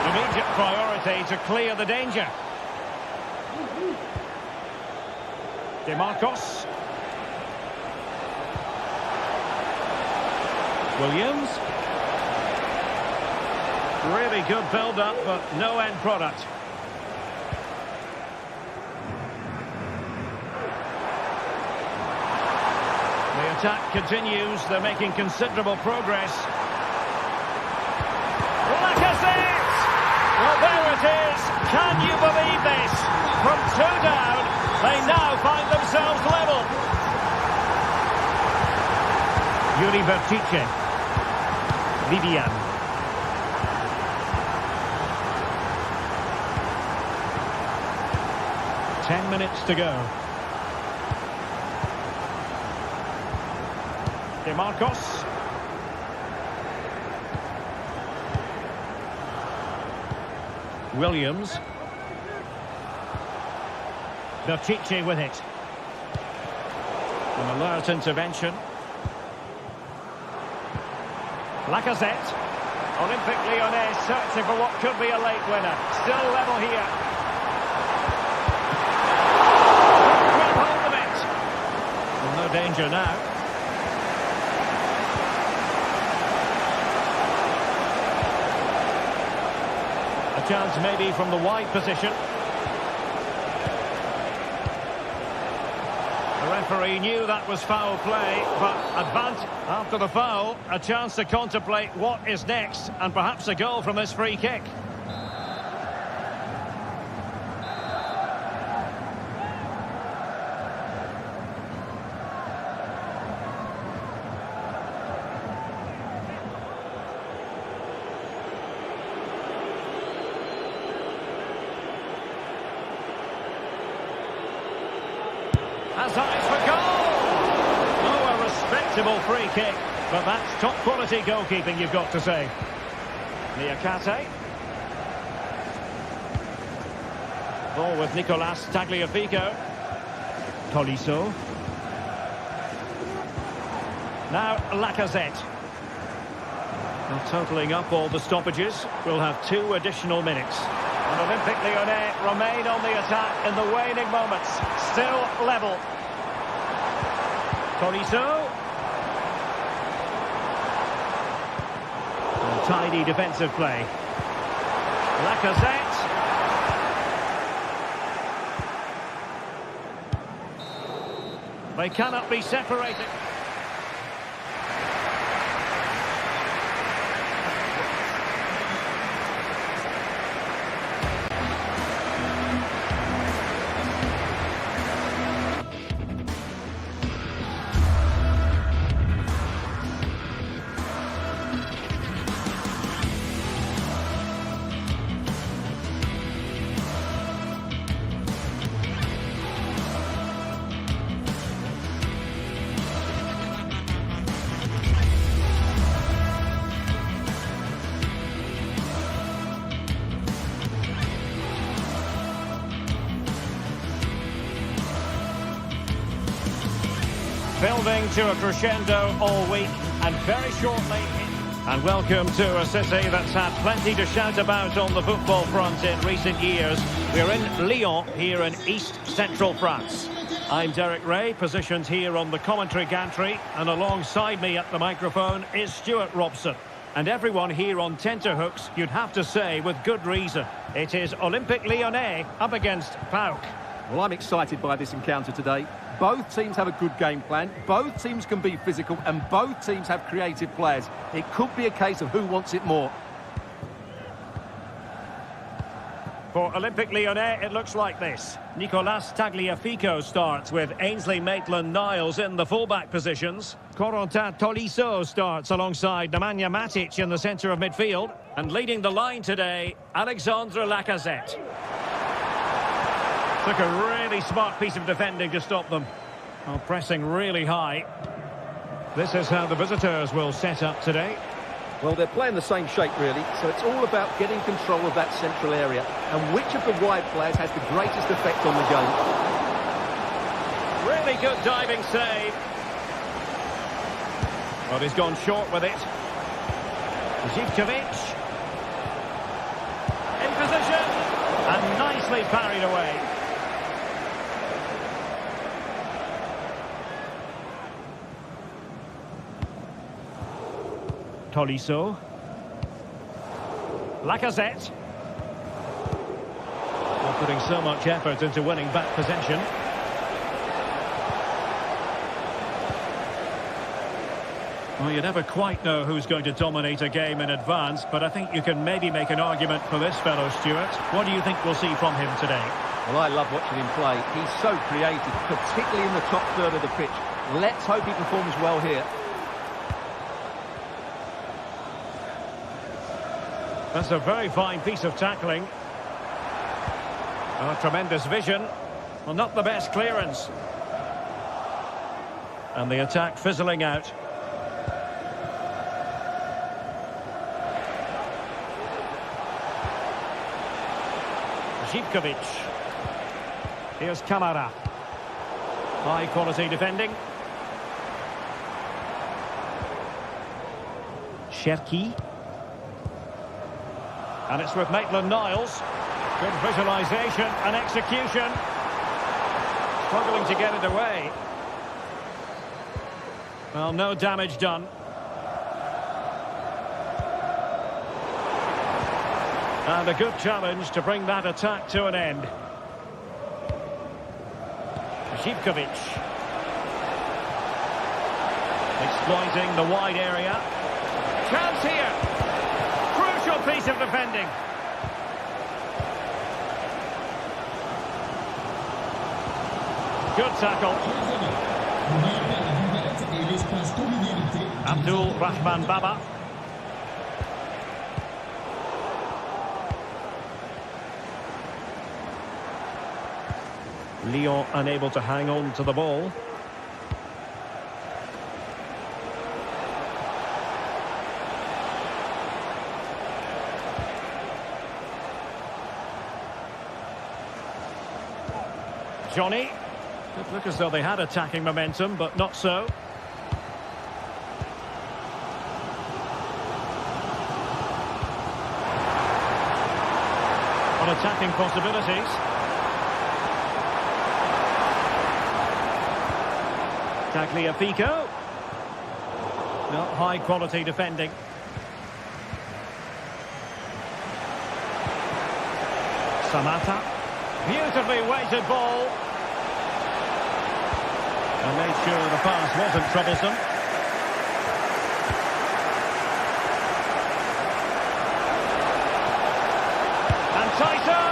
Immediate priority to clear the danger. DeMarcos. Williams. Really good build-up, but no end product. The attack continues. They're making considerable progress. Lacazette! Well, there it is. Can you believe this? From 2 down, they now find themselves level. Yuri Bertice. Vivian. Ten minutes to go. DeMarcos. Williams. Bertice with it. An alert intervention. Lacazette. Olympique Lyonnais searching for what could be a late winner. Still level here. Grab hold of it. Well, no danger now. A chance maybe from the wide position. The referee knew that was foul play, but after the foul, a chance to contemplate what is next, and perhaps a goal from this free kick. Has eyes for goal! Oh, a respectable free kick, but that's top quality goalkeeping, you've got to say. Niakate. Ball with Nicolas Tagliafico. Tolisso. Now Lacazette. Well, totalling up all the stoppages, we'll have 2 additional minutes. And Olympique Lyonnais remain on the attack in the waning moments. Still level. Tolisso. Tidy defensive play. Lacazette. They cannot be separated. Building to a crescendo all week, and very shortly... And welcome to a city that's had plenty to shout about on the football front in recent years. We're in Lyon, here in east-central France. I'm Derek Ray, positioned here on the commentary gantry, and alongside me at the microphone is Stuart Robson. And everyone here on tenterhooks, you'd have to say, with good reason. It is Olympique Lyonnais up against PAOK. Well, I'm excited by this encounter today. Both teams have a good game plan, both teams can be physical, and both teams have creative players. It could be a case of who wants it more. For Olympique Lyonnais, it looks like this. Nicolas Tagliafico starts with Ainsley Maitland-Niles in the fullback positions. Corentin Tolisso starts alongside Nemanja Matic in the centre of midfield. And leading the line today, Alexandre Lacazette. Took a really smart piece of defending to stop them. Oh, pressing really high. This is how the visitors will set up today. Well, they're playing the same shape, really, so it's all about getting control of that central area and which of the wide players has the greatest effect on the game. Really good diving save. But he's gone short with it. Zivkovic. In position. And nicely parried away. Tolisso. Lacazette. Well, putting so much effort into winning back possession. Well, you never quite know who's going to dominate a game in advance, but I think you can maybe make an argument for this fellow, Stuart. What do you think we'll see from him today? Well, I love watching him play. He's so creative, particularly in the top third of the pitch. Let's hope he performs well here. That's a very fine piece of tackling. Oh, tremendous vision. Well, not the best clearance. And the attack fizzling out. Zivkovic. Here's Kamara. High quality defending. Cherki. And it's with Maitland-Niles. Good visualisation and execution. Struggling to get it away. Well, no damage done. And a good challenge to bring that attack to an end. Zivkovic. Exploiting the wide area. Chance here. Crucial piece of defending. Good tackle. Abdul Rahman Baba. Lyon unable to hang on to the ball. Johnny. Could look as though they had attacking momentum, but not so. On attacking possibilities. Tagliafico. No, high quality defending. Samata. Beautifully weighted ball. And made sure the pass wasn't troublesome. And Tyson!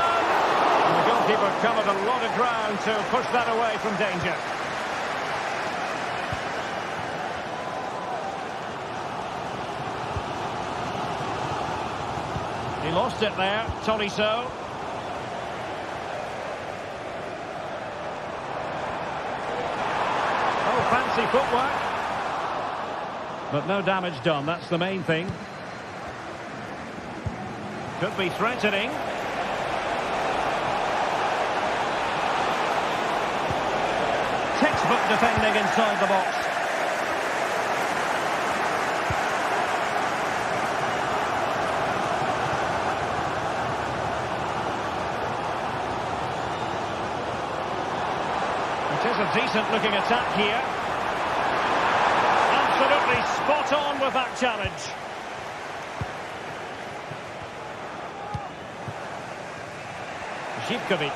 And the goalkeeper covered a lot of ground to push that away from danger. He lost it there, Tolisso. Oh, fancy footwork. But no damage done, that's the main thing. Could be threatening. Textbook defending inside the box. It is a decent-looking attack here. Absolutely spot on with that challenge. Zivkovic.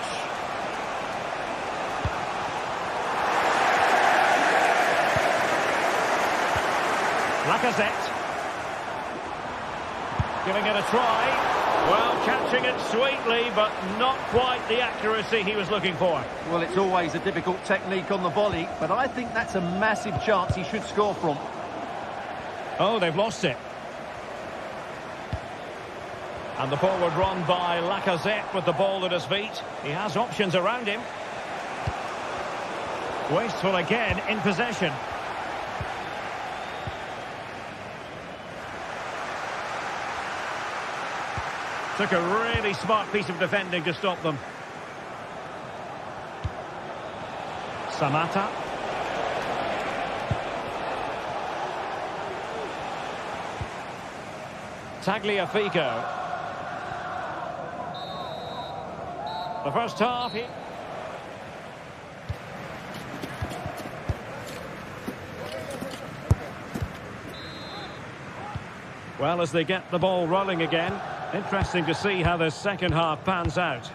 Lacazette. Giving it a try. Well, catching it sweetly, but not quite the accuracy he was looking for. Well, it's always a difficult technique on the volley, but I think that's a massive chance he should score from. Oh, they've lost it. And the forward run by Lacazette with the ball at his feet. He has options around him. Wasteful again in possession. Took a really smart piece of defending to stop them. Samata. Tagliafico. The first half. Well, as they get the ball rolling again, interesting to see how the second half pans out.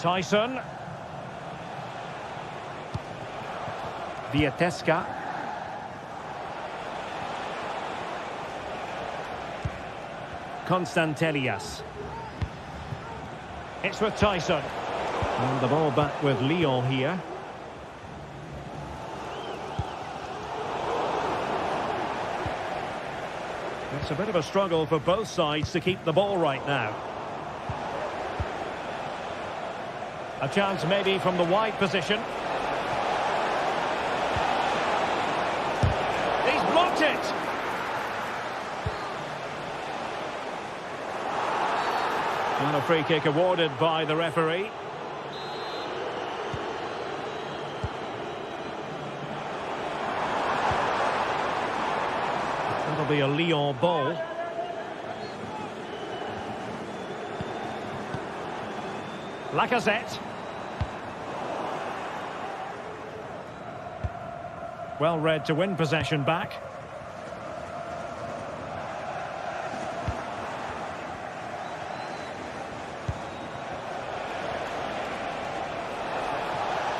Tyson. Viateska. Constantelias. It's with Tyson. And the ball back with Lyon here. It's a bit of a struggle for both sides to keep the ball right now. A chance maybe from the wide position. He's blocked it! And a free kick awarded by the referee. That'll be a Lyon ball. Lacazette. Well read to win possession back.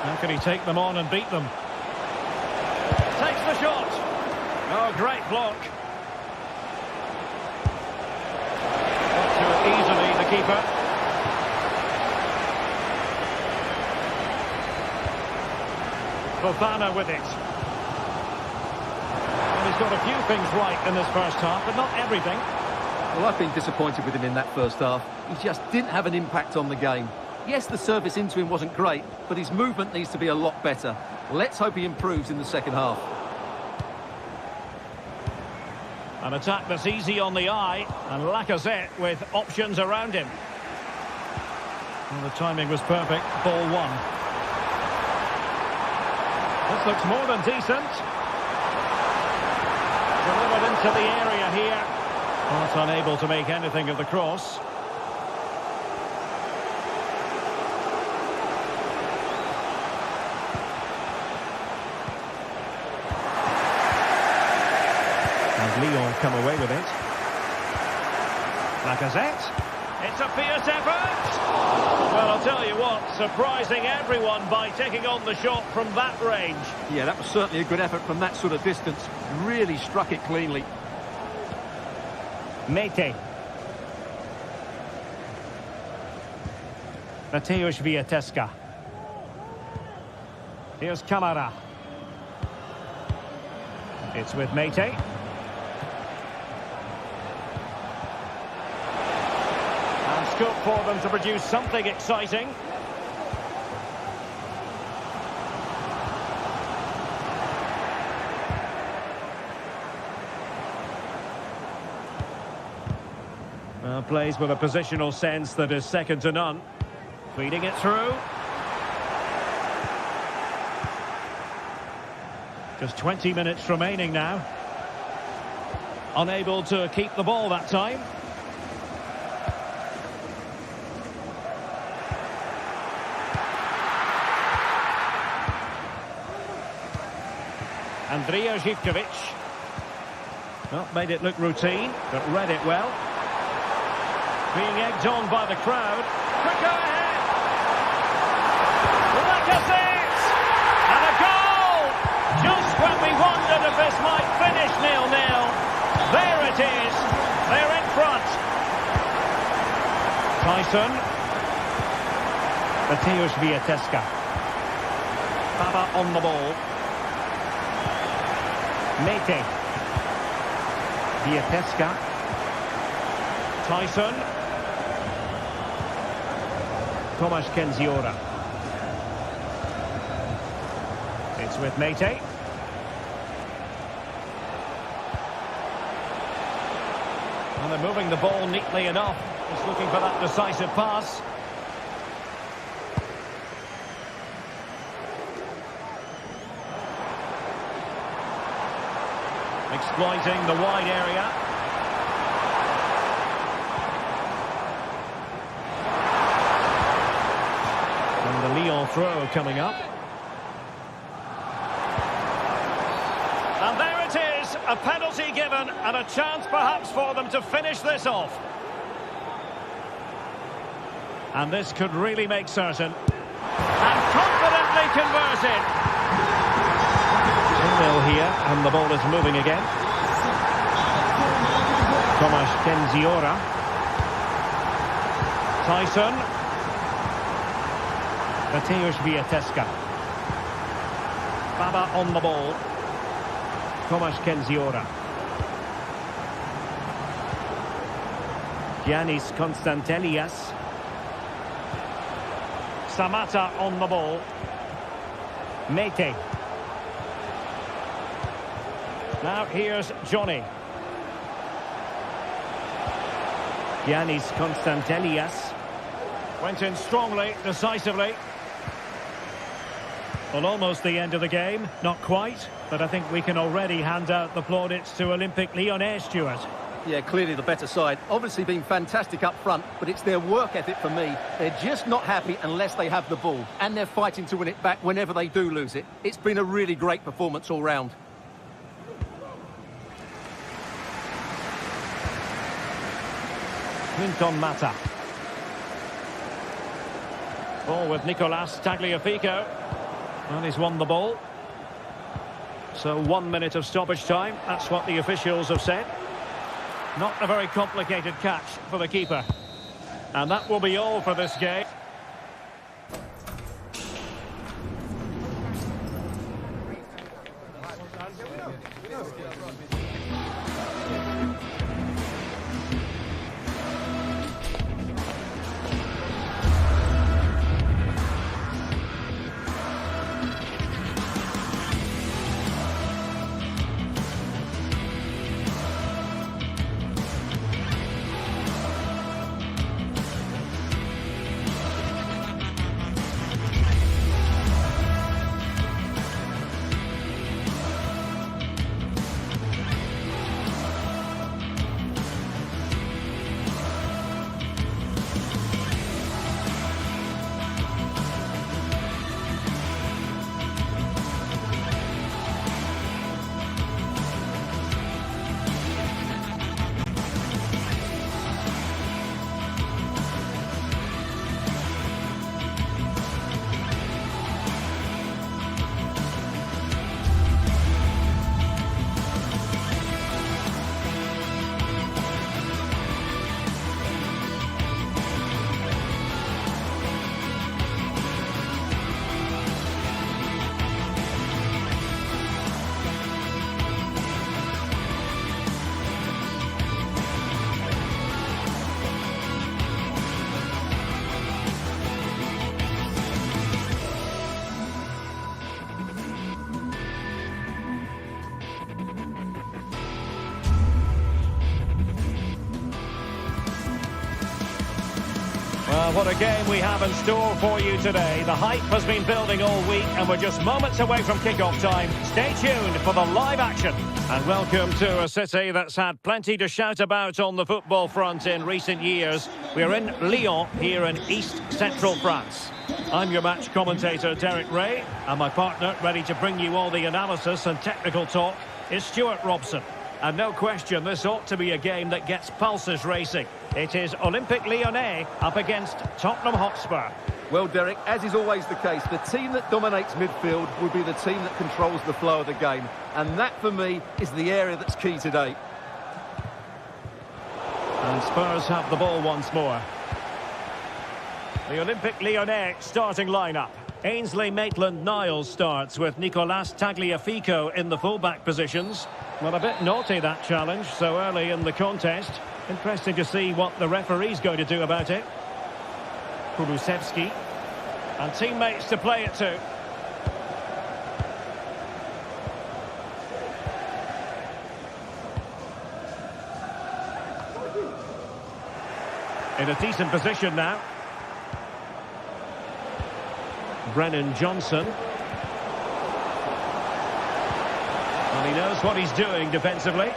How can he take them on and beat them? Takes the shot. Oh, great block. Got to it easily, the keeper. Fofana with it. Well, he's got a few things right in this first half, but not everything. Well, I've been disappointed with him in that first half. He just didn't have an impact on the game. Yes, the service into him wasn't great, but his movement needs to be a lot better. Let's hope he improves in the second half. An attack that's easy on the eye, and Lacazette with options around him. Well, the timing was perfect. Ball one. This looks more than decent. Delivered into the area here. Not unable to make anything of the cross. Lyon come away with it. Lacazette. It's a fierce effort. Well, I'll tell you what, surprising everyone by taking on the shot from that range. Yeah, that was certainly a good effort from that sort of distance. Really struck it cleanly. Mete. Mateusz Viateska. Here's Camara. It's with Mete. Scope for them to produce something exciting. Plays with a positional sense that is second to none. Feeding it through. Just 20 minutes remaining now. Unable to keep the ball that time. Andrija Zivkovic. Not made it look routine, but read it well. Being egged on by the crowd. Quick go ahead. Lacazette! And a goal! Just when we wondered if this might finish 0-0. There it is. They're in front. Tyson. Mateusz Wiateska. Baba on the ball. Mete. Wiateska. Tyson. Tomasz Kenziora. It's with Mete. And they're moving the ball neatly enough. Just looking for that decisive pass. Exploiting the wide area. And the Lyon throw coming up. And there it is, a penalty given and a chance perhaps for them to finish this off. And this could really make certain. And confidently converted. 2-0 here, and the ball is moving again. Tomasz Kenziora. Tyson. Mateusz Wiateska. Baba on the ball. Tomasz Kenziora. Giannis Konstantelias. Samatta on the ball. Mete. Now here's Johnny. Giannis Konstantelias. Went in strongly, decisively. Well, almost the end of the game. Not quite, but I think we can already hand out the plaudits to Olympique Lyonnais, Stuart. Yeah, clearly the better side. Obviously been fantastic up front, but it's their work ethic for me. They're just not happy unless they have the ball, and they're fighting to win it back whenever they do lose it. It's been a really great performance all round. Quinton Mata. Ball with Nicolas Tagliafico. And he's won the ball. So 1 minute of stoppage time. That's what the officials have said. Not a very complicated catch for the keeper. And that will be all for this game. Well, what a game we have in store for you today. The hype has been building all week and we're just moments away from kick-off time. Stay tuned for the live action. And welcome to a city that's had plenty to shout about on the football front in recent years. We're in Lyon, here in east-central France. I'm your match commentator, Derek Ray, and my partner, ready to bring you all the analysis and technical talk, is Stuart Robson. And no question, this ought to be a game that gets pulses racing. It is Olympique Lyonnais up against Tottenham Hotspur. Well, Derek, as is always the case, the team that dominates midfield will be the team that controls the flow of the game. And that, for me, is the area that's key today. And Spurs have the ball once more. The Olympique Lyonnais starting lineup. Ainsley Maitland-Niles starts with Nicolas Tagliafico in the fullback positions. Well, a bit naughty, that challenge, so early in the contest. Interesting to see what the referee's going to do about it. Kulusevski. And teammates to play it to. In a decent position now. Brennan Johnson. And he knows what he's doing defensively.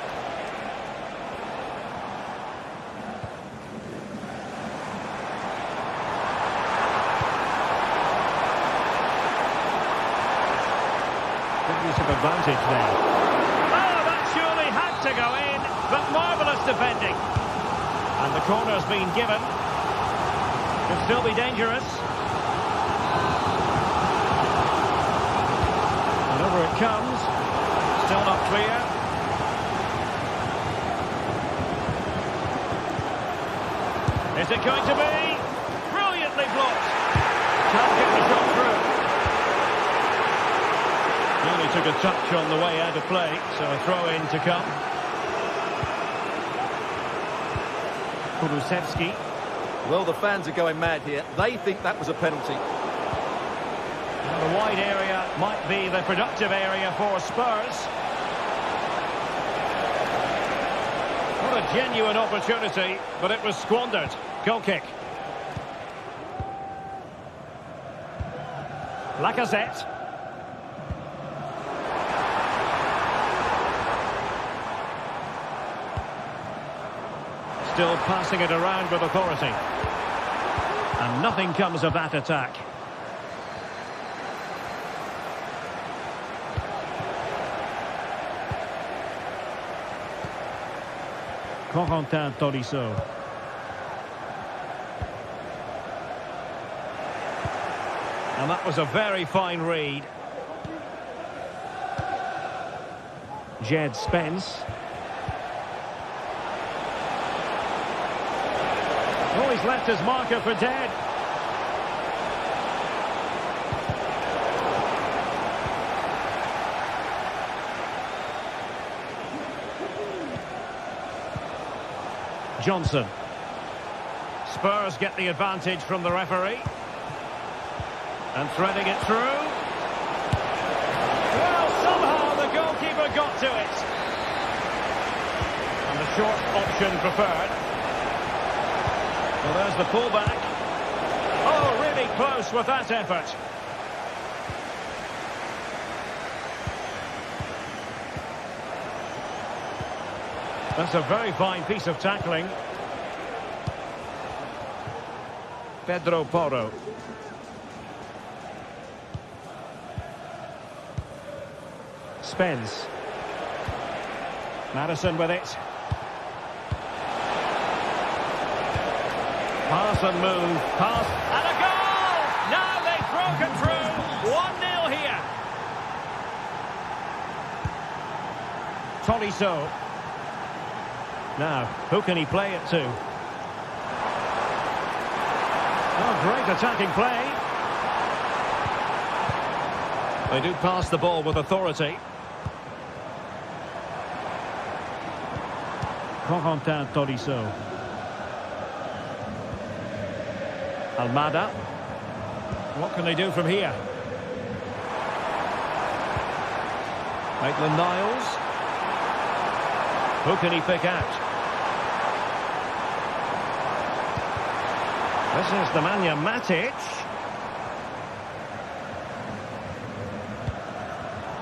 Good use of advantage there. Oh, that surely had to go in, but marvellous defending. And the corner's been given. Could still be dangerous. And over it comes. Still not clear. Is it going to be? Brilliantly blocked. Can't get the shot through. Only took a touch on the way out of play, so a throw-in to come. Kulusevski. Well, the fans are going mad here. They think that was a penalty. Well, the wide area might be the productive area for Spurs. What a genuine opportunity, but it was squandered. Goal kick. Lacazette. Still passing it around with authority. And nothing comes of that attack. Corentin Tolisso. And that was a very fine read. Jed Spence. Oh, he's left his marker for dead. Johnson. Spurs get the advantage from the referee. And threading it through. Well, somehow the goalkeeper got to it. And the short option preferred. Well, there's the pullback. Oh, really close with that effort. That's a very fine piece of tackling. Pedro Porro. Spence. Madison with it. Pass and move. Pass. And a goal! Now they've broken through. 1-0 here. Tolisso. Now, who can he play it to? Oh, great attacking play. They do pass the ball with authority. Corentin Tolisso. Almada. What can they do from here? Maitland-Niles. Who can he pick out? This is Nemanja Matic.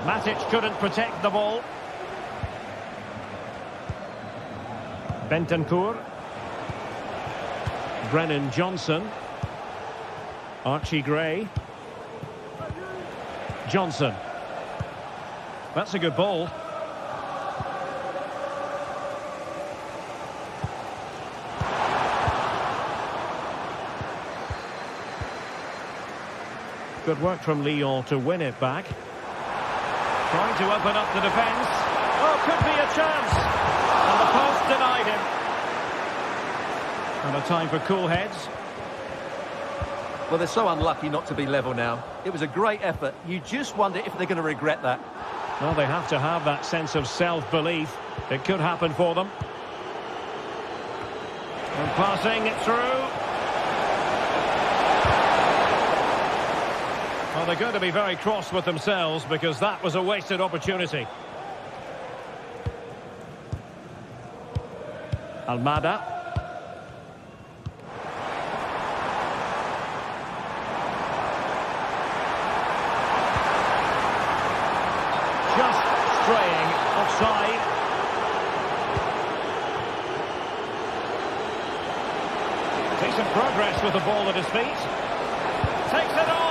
Matic couldn't protect the ball. Bentancur. Brennan Johnson. Archie Gray. Johnson. That's a good ball. Good work from Lyon to win it back. Trying to open up the defence. Oh, could be a chance. And the post denied him. And a time for cool heads. Well, they're so unlucky not to be level now. It was a great effort. You just wonder if they're going to regret that. Well, they have to have that sense of self-belief. It could happen for them. And passing it through. Well, they're going to be very cross with themselves because that was a wasted opportunity. Almada. Just straying offside. Decent progress with the ball at his feet. Takes it on.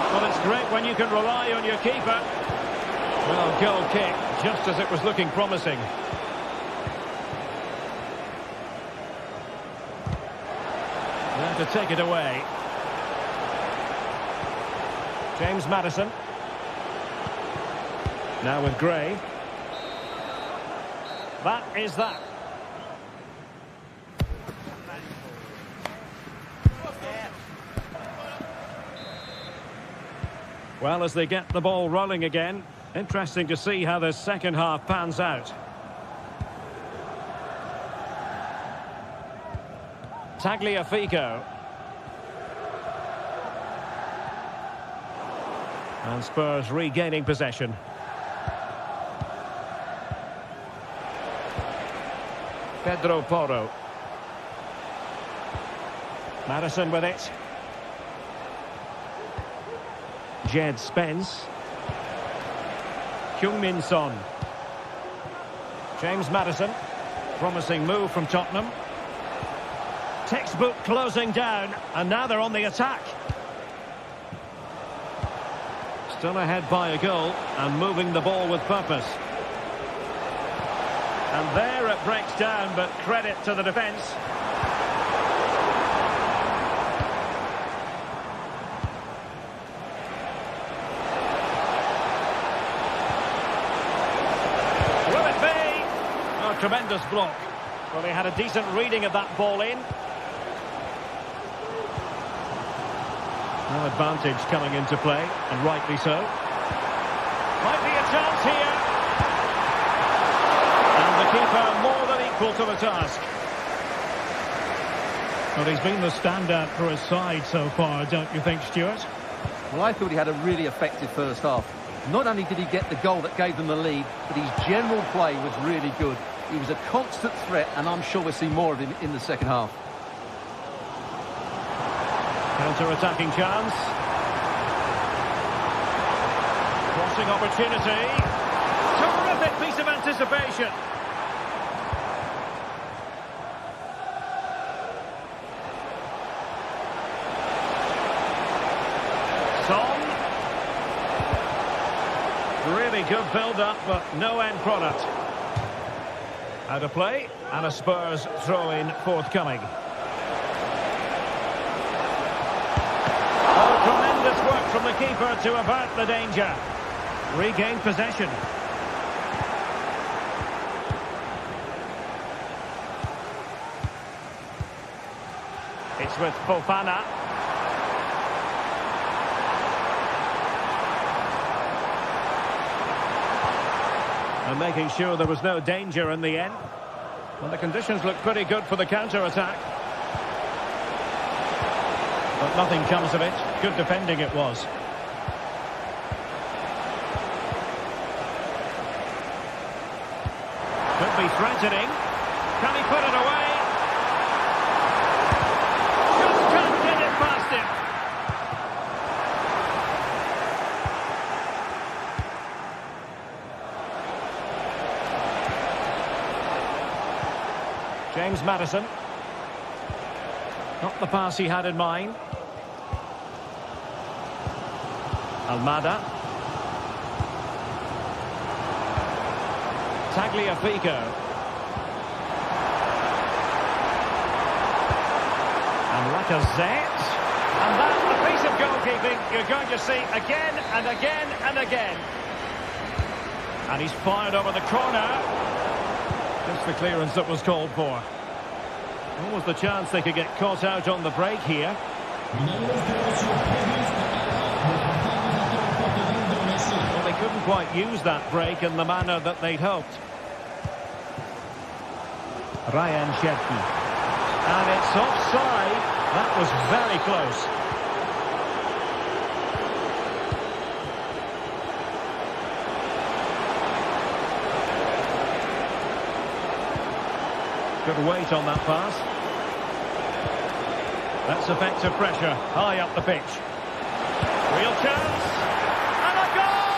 Well, it's great when you can rely on your keeper. Well, goal kick, just as it was looking promising. There to take it away. James Maddison. Now with Gray. That is that. Well, as they get the ball rolling again, interesting to see how the second half pans out. Tagliafico. And Spurs regaining possession. Pedro Porro. Maddison with it. Jed Spence. Heung-min Son. James Maddison. Promising move from Tottenham. Textbook closing down, and now they're on the attack. Still ahead by a goal, and moving the ball with purpose. And there it breaks down, but credit to the defence. Will it be? Oh, tremendous block. Well, he had a decent reading of that ball in. No advantage coming into play, and rightly so. Might be a chance here. And the keeper more than equal to the task. Well, he's been the standout for his side so far, don't you think, Stuart? Well, I thought he had a really effective first half. Not only did he get the goal that gave them the lead, but his general play was really good. He was a constant threat, and I'm sure we'll see more of him in the second half. Counter-attacking chance. Crossing opportunity. Terrific piece of anticipation. Son. Really good build-up, but no end product. Out of play, and a Spurs throw-in forthcoming. Tremendous work from the keeper to avert the danger. Regained possession. It's with Fofana. And making sure there was no danger in the end. Well, the conditions look pretty good for the counter-attack. But nothing comes of it. Good defending it was. Could be threatening. Can he put it away? Just can't get it past him. James Maddison. Not the pass he had in mind. Almada. Tagliafico. And Lacazette. And that's a piece of goalkeeping you're going to see again and again and again. And he's fired over the corner. Just the clearance that was called for. What was the chance they could get caught out on the break here? Well, they couldn't quite use that break in the manner that they'd hoped. Ryan Cherki. And it's offside. That was very close. Good weight on that pass. That's effective pressure, high up the pitch. Real chance. And a goal!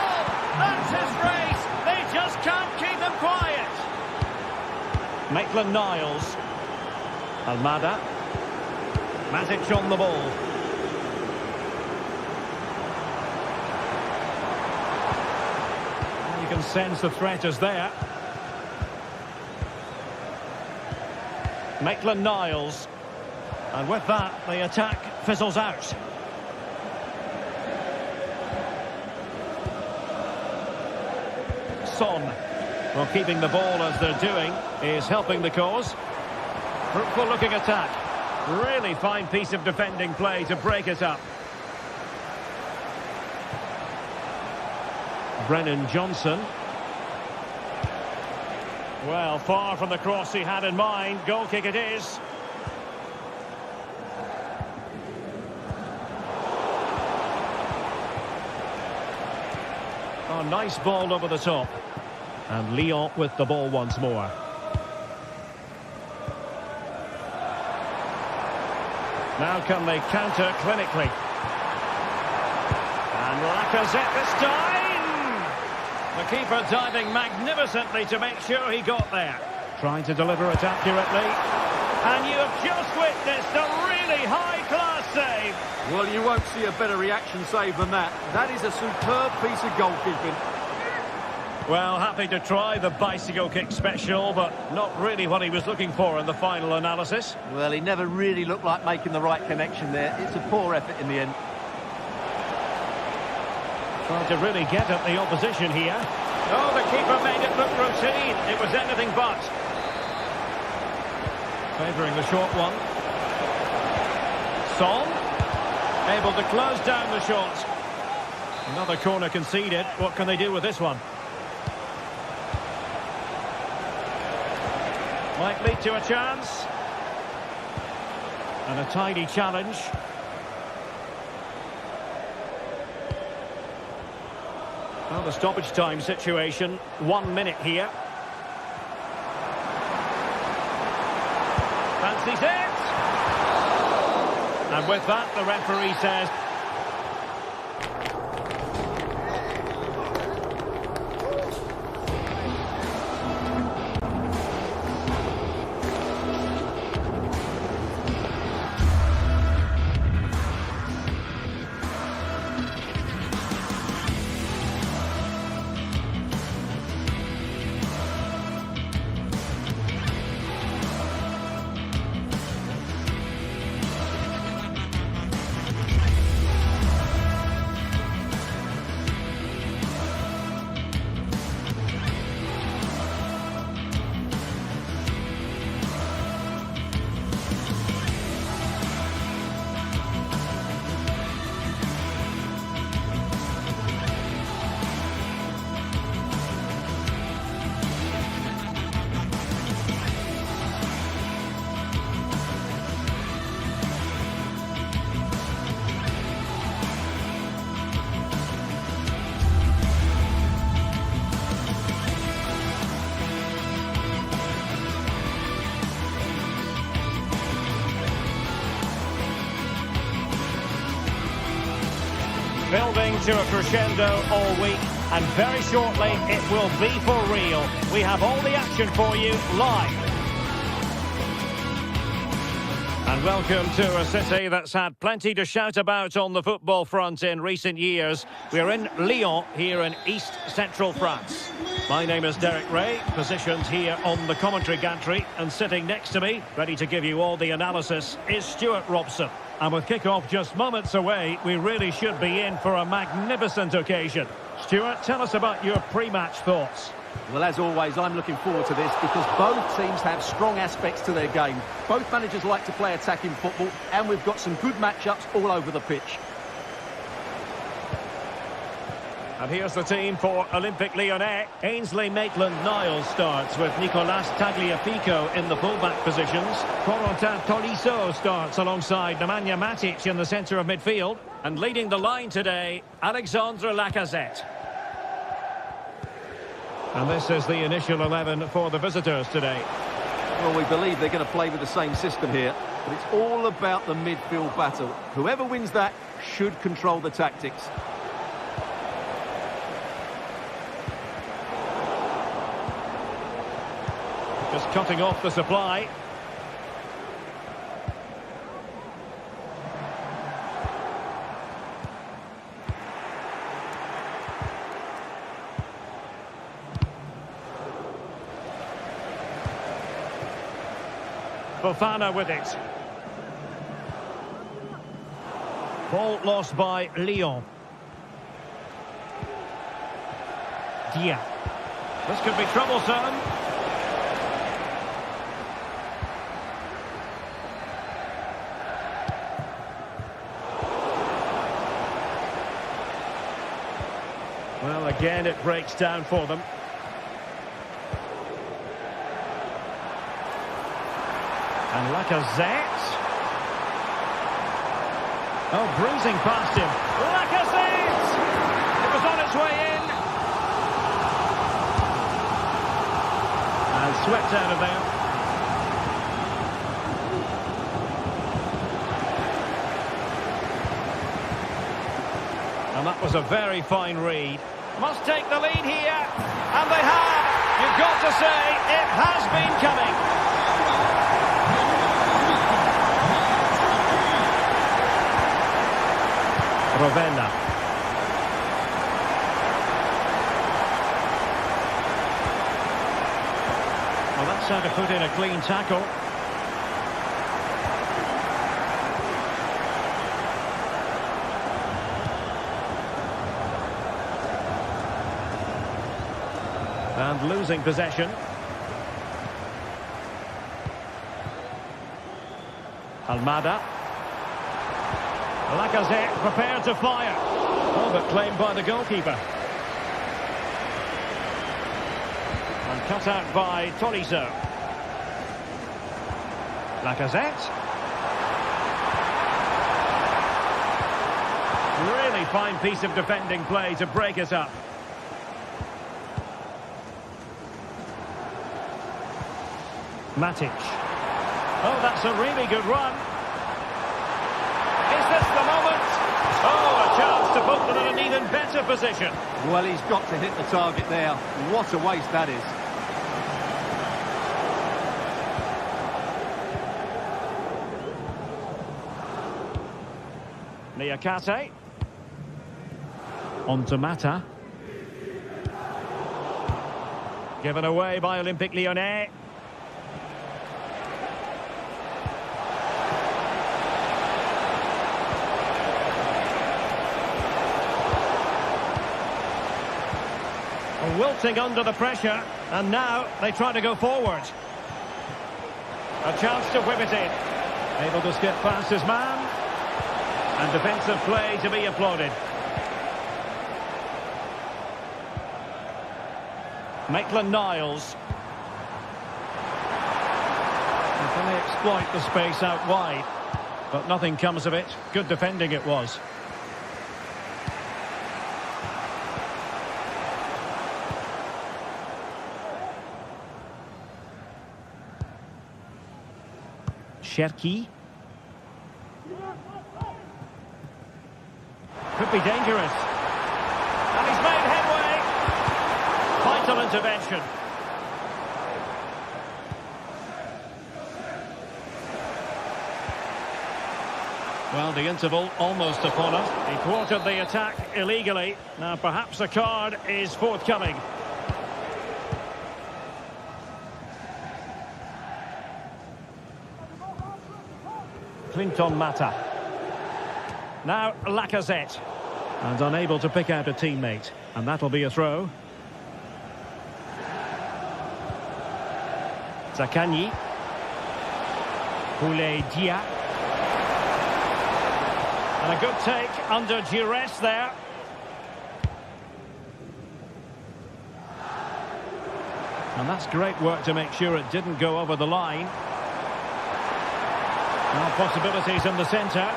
That's his race. They just can't keep him quiet. Maitland-Niles. Almada. Matic on the ball. You can sense the threat is there. Maitland-Niles. And with that, the attack fizzles out. Son. Well, keeping the ball as they're doing is helping the cause. Fruitful looking attack. Really fine piece of defending play to break it up. Brennan Johnson. Well, far from the cross he had in mind. Goal kick it is. Oh, nice ball over the top. And Lyon with the ball once more. Now can they counter clinically? And Lacazette this time! The keeper diving magnificently to make sure he got there. Trying to deliver it accurately. And you have just witnessed a really high-class save. Well, you won't see a better reaction save than that. That is a superb piece of goalkeeping. Well, happy to try the bicycle kick special, but not really what he was looking for in the final analysis. Well, he never really looked like making the right connection there. It's a poor effort in the end. Trying to really get at the opposition here. Oh, the keeper made it look routine. It was anything but. Favouring the short one. Son. Able to close down the shot. Another corner conceded. What can they do with this one? Might lead to a chance. And a tidy challenge. Well, the stoppage time situation. 1 minute here. Fancies it. And with that, the referee says... Building to a crescendo all week, and very shortly it will be for real. We have all the action for you live. And welcome to a city that's had plenty to shout about on the football front in recent years. We're in Lyon, here in East Central France. My name is Derek Ray, positioned here on the commentary gantry, and sitting next to me, ready to give you all the analysis, is Stuart Robson. And with kick-off just moments away, we really should be in for a magnificent occasion. Stuart, tell us about your pre-match thoughts. Well, as always, I'm looking forward to this because both teams have strong aspects to their game. Both managers like to play attacking football, and we've got some good matchups all over the pitch. And here's the team for Olympique Lyonnais. Ainsley Maitland-Niles starts with Nicolas Tagliafico in the fullback positions. Corentin Tolisso starts alongside Nemanja Matic in the centre of midfield. And leading the line today, Alexandre Lacazette. And this is the initial 11 for the visitors today. Well, we believe they're going to play with the same system here, but it's all about the midfield battle. Whoever wins that should control the tactics. Just cutting off the supply. Fofana with it. Ball lost by Lyon. Dia. This could be troublesome. Well, again, it breaks down for them. And Lacazette. Oh, bruising past him. Lacazette! It was on its way in. And swept out of there. And that was a very fine read. Must take the lead here. And they have. You've got to say, it has been coming. Rovella. Well, that's how to put in a clean tackle. And losing possession. Almada. Lacazette prepared to fire. Oh, but claimed by the goalkeeper. And cut out by Tolisso. Lacazette. Really fine piece of defending play to break it up. Matic. Oh, that's a really good run. Is this the moment? Oh, a chance to put them in an even better position. Well, he's got to hit the target there. What a waste that is. Niakate. On to Mata. Given away by Olympique Lyonnais. Wilting under the pressure, and now they try to go forward. A chance to whip it in. Able to skip past his man. And defensive play to be applauded. Maitland-Niles. Can they exploit the space out wide? But nothing comes of it. Good defending it was. Cherki. Could be dangerous. And he's made headway. Vital intervention. Well, the interval almost upon us. He thwarted the attack illegally. Now perhaps a card is forthcoming. Clinton Mata. Now Lacazette. And unable to pick out a teammate. And that'll be a throw. Zaccagni. Boulaye Dia. And a good take under duress there. And that's great work to make sure it didn't go over the line. Now possibilities in the centre.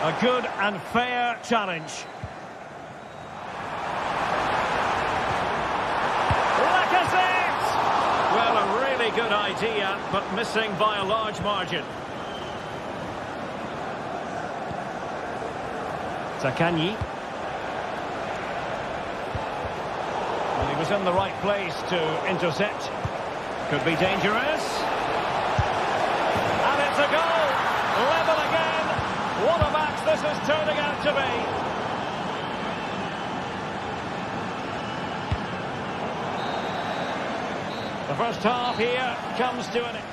A good and fair challenge. Lacazette! Well, a really good idea, but missing by a large margin. Zaccagni. Well, he was in the right place to intercept. Could be dangerous. And it's a goal! Level again! What a match this is turning out to be! The first half here comes to an end.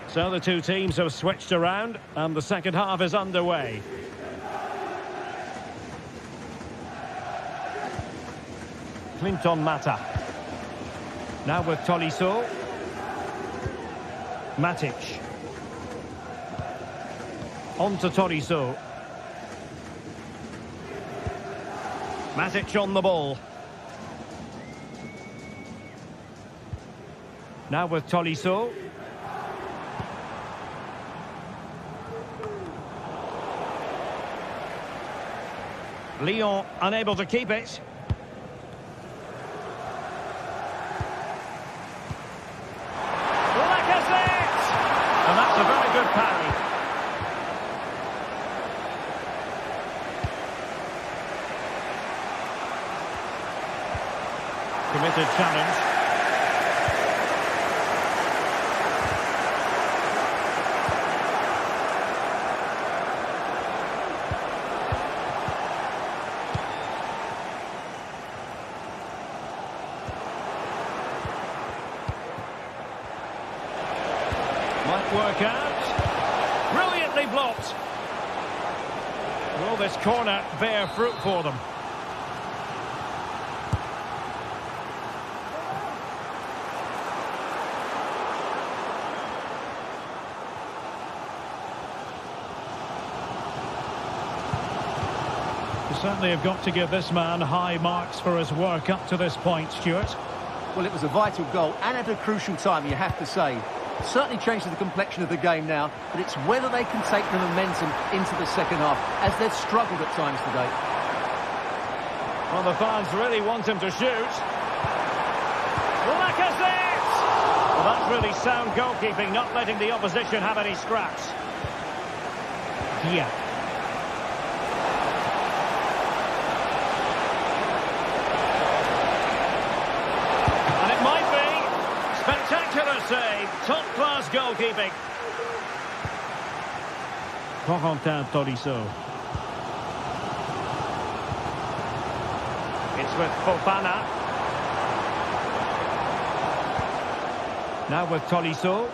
So the two teams have switched around and the second half is underway. Clinton Mata. Now with Tolisso. Matic. On to Tolisso. Matic on the ball. Now with Tolisso. Lyon unable to keep it. Lacazette! And that's a very good parry. Committed challenge. Might work out. Brilliantly blocked. Will this corner bear fruit for them? You certainly have got to give this man high marks for his work up to this point, Stuart. Well, it was a vital goal and at a crucial time, you have to say. Certainly changes the complexion of the game now, but it's whether they can take the momentum into the second half, as they've struggled at times today. Well, the fans really want him to shoot. Lacazette! Well, that's really sound goalkeeping, not letting the opposition have any scraps. Dia. And it might be. Spectacular save. Top-class goalkeeping. Corentin Tolisso. It's with Fofana. Now with Tolisso.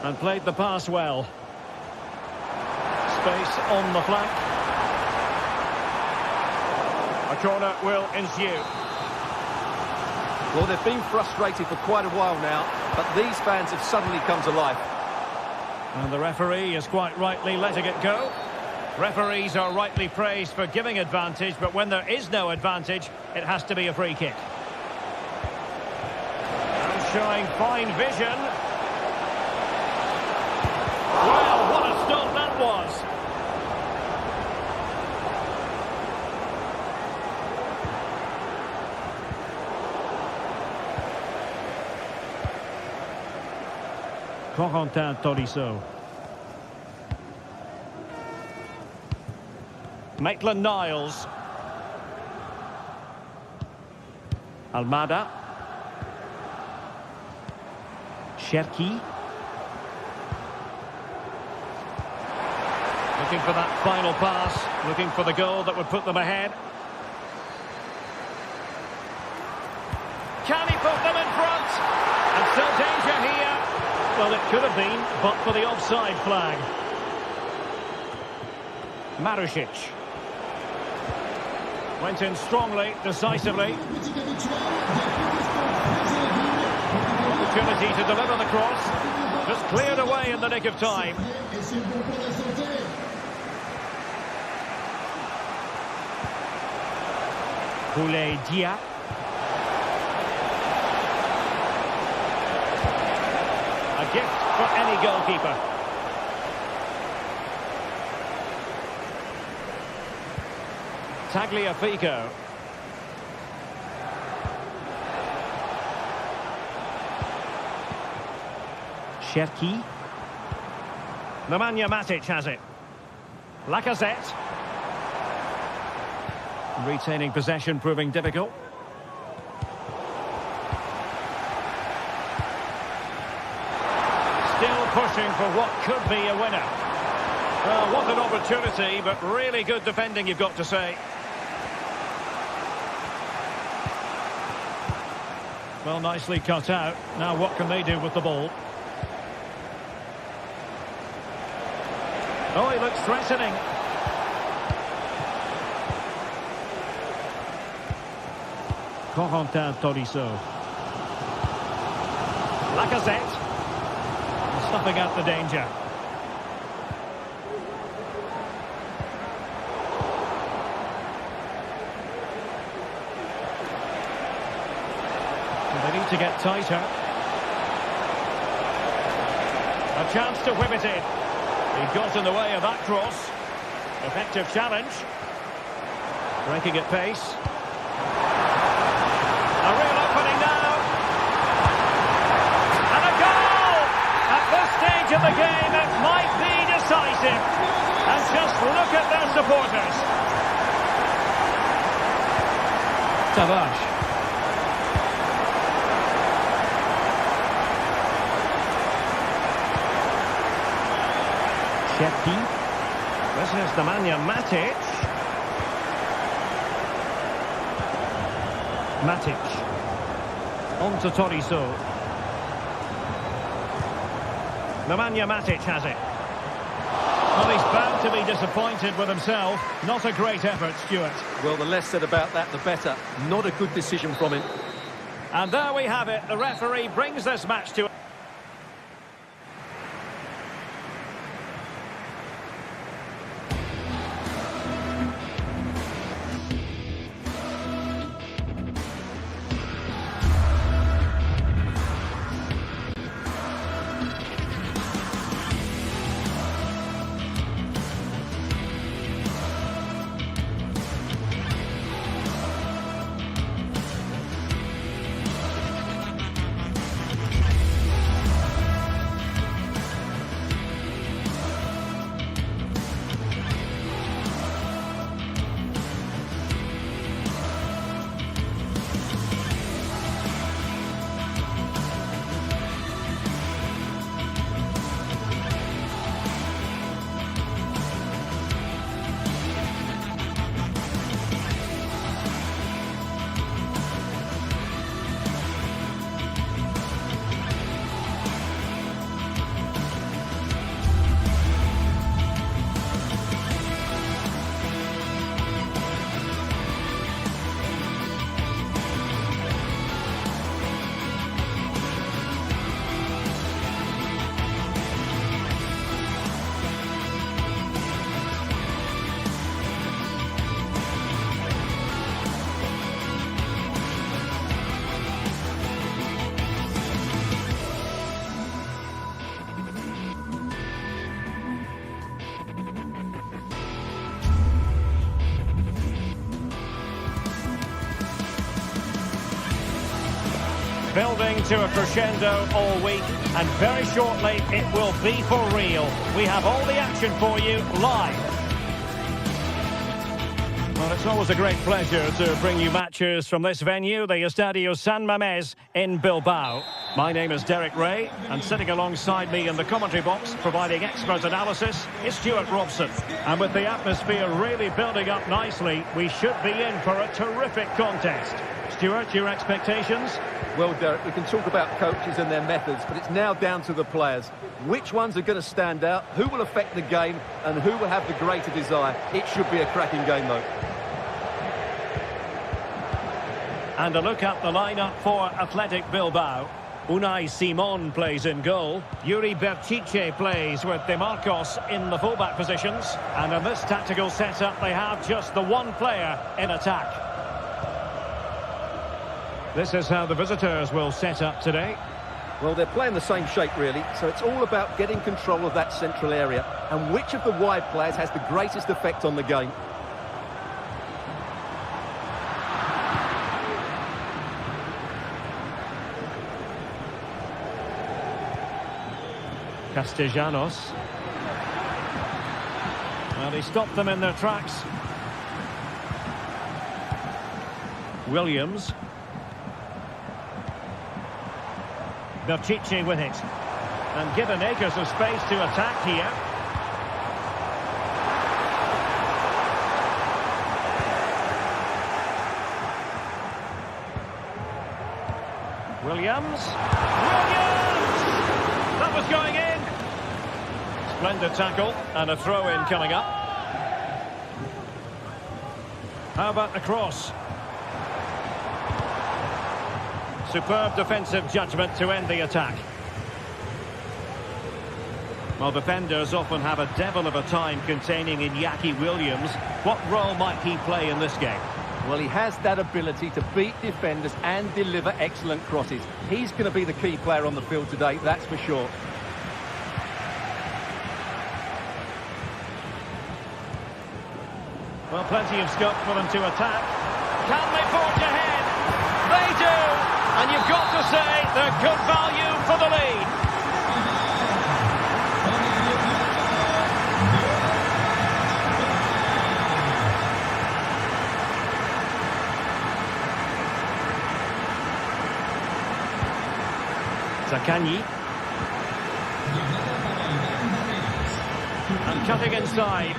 And played the pass well. Space on the flank. A corner will ensue. Well, they've been frustrated for quite a while now, but these fans have suddenly come to life. And the referee is quite rightly letting it go. Referees are rightly praised for giving advantage, but when there is no advantage, it has to be a free kick. And showing fine vision. Well, what a stop that was. Corentin Tolisso. Maitland-Niles. Almada. Cherki. Looking for that final pass, looking for the goal that would put them ahead. still danger here. Well, it could have been, but for the offside flag. Marusic. Went in strongly, decisively. Opportunity to deliver the cross. Just cleared away in the nick of time. Boulaye Dia. A gift for any goalkeeper. Tagliafico. Cherki. Nemanja Matic has it. Lacazette. Retaining possession proving difficult. Still pushing for what could be a winner. Well, what an opportunity, but really good defending, you've got to say. Well, nicely cut out. Now what can they do with the ball? Oh, he looks threatening. Corentin Tolisso. Lacazette. Stuffing out the danger. They need to get tighter. A chance to whip it in. He got in the way of that cross. Effective challenge. Breaking at pace. A real opening now. And a goal! At this stage of the game, it might be decisive. And just look at their supporters. Tavares. Cherki. This is Nemanja Matic. Matic. On to Tolisso. Nemanja Matic has it. Well, he's bound to be disappointed with himself. Not a great effort, Stuart. Well, the less said about that, the better. Not a good decision from him. And there we have it. The referee brings this match to building to a crescendo all week, and very shortly it will be for real. We have all the action for you live. Well, it's always a great pleasure to bring you matches from this venue, the Estadio San Mamés in Bilbao. My name is Derek Ray, and sitting alongside me in the commentary box, providing expert analysis, is Stuart Robson. And with the atmosphere really building up nicely, we should be in for a terrific contest. Stuart, your expectations? Well, Derek, we can talk about coaches and their methods, but it's now down to the players. Which ones are going to stand out, who will affect the game, and who will have the greater desire? It should be a cracking game, though. And a look at the lineup for Athletic Bilbao. Unai Simon plays in goal. Yuri Berchiche plays with De Marcos in the fullback positions. And in this tactical setup, they have just the one player in attack. This is how the visitors will set up today. Well, they're playing the same shape, really, so it's all about getting control of that central area and which of the wide players has the greatest effect on the game. Castellanos. Well, he stopped them in their tracks. Williams. Berchiche with it. And given acres of space to attack here. Williams. That was going in. Splendid tackle and a throw-in coming up. How about the cross? Superb defensive judgment to end the attack. Well, defenders often have a devil of a time containing Iñaki Williams. What role might he play in this game? Well, he has that ability to beat defenders and deliver excellent crosses. He's going to be the key player on the field today, that's for sure. Well, plenty of scope for them to attack. Can they forge ahead? They do! And you've got to say they're good value for the lead. Zaccagni. And cutting inside.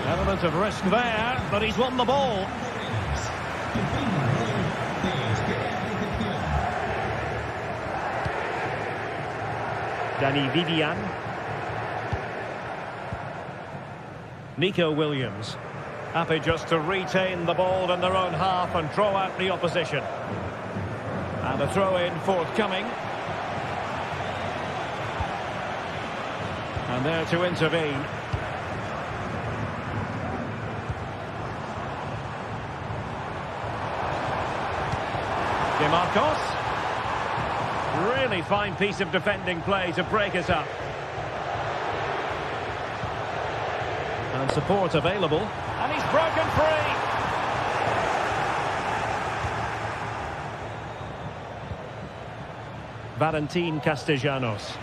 Element of risk there, but he's won the ball. Danny Vivian. Nico Williams. Happy just to retain the ball in their own half and draw out the opposition. And a throw-in forthcoming. And there to intervene. De Marcos. Really fine piece of defending play to break it up. And support available. And he's broken free. Valentin Castellanos.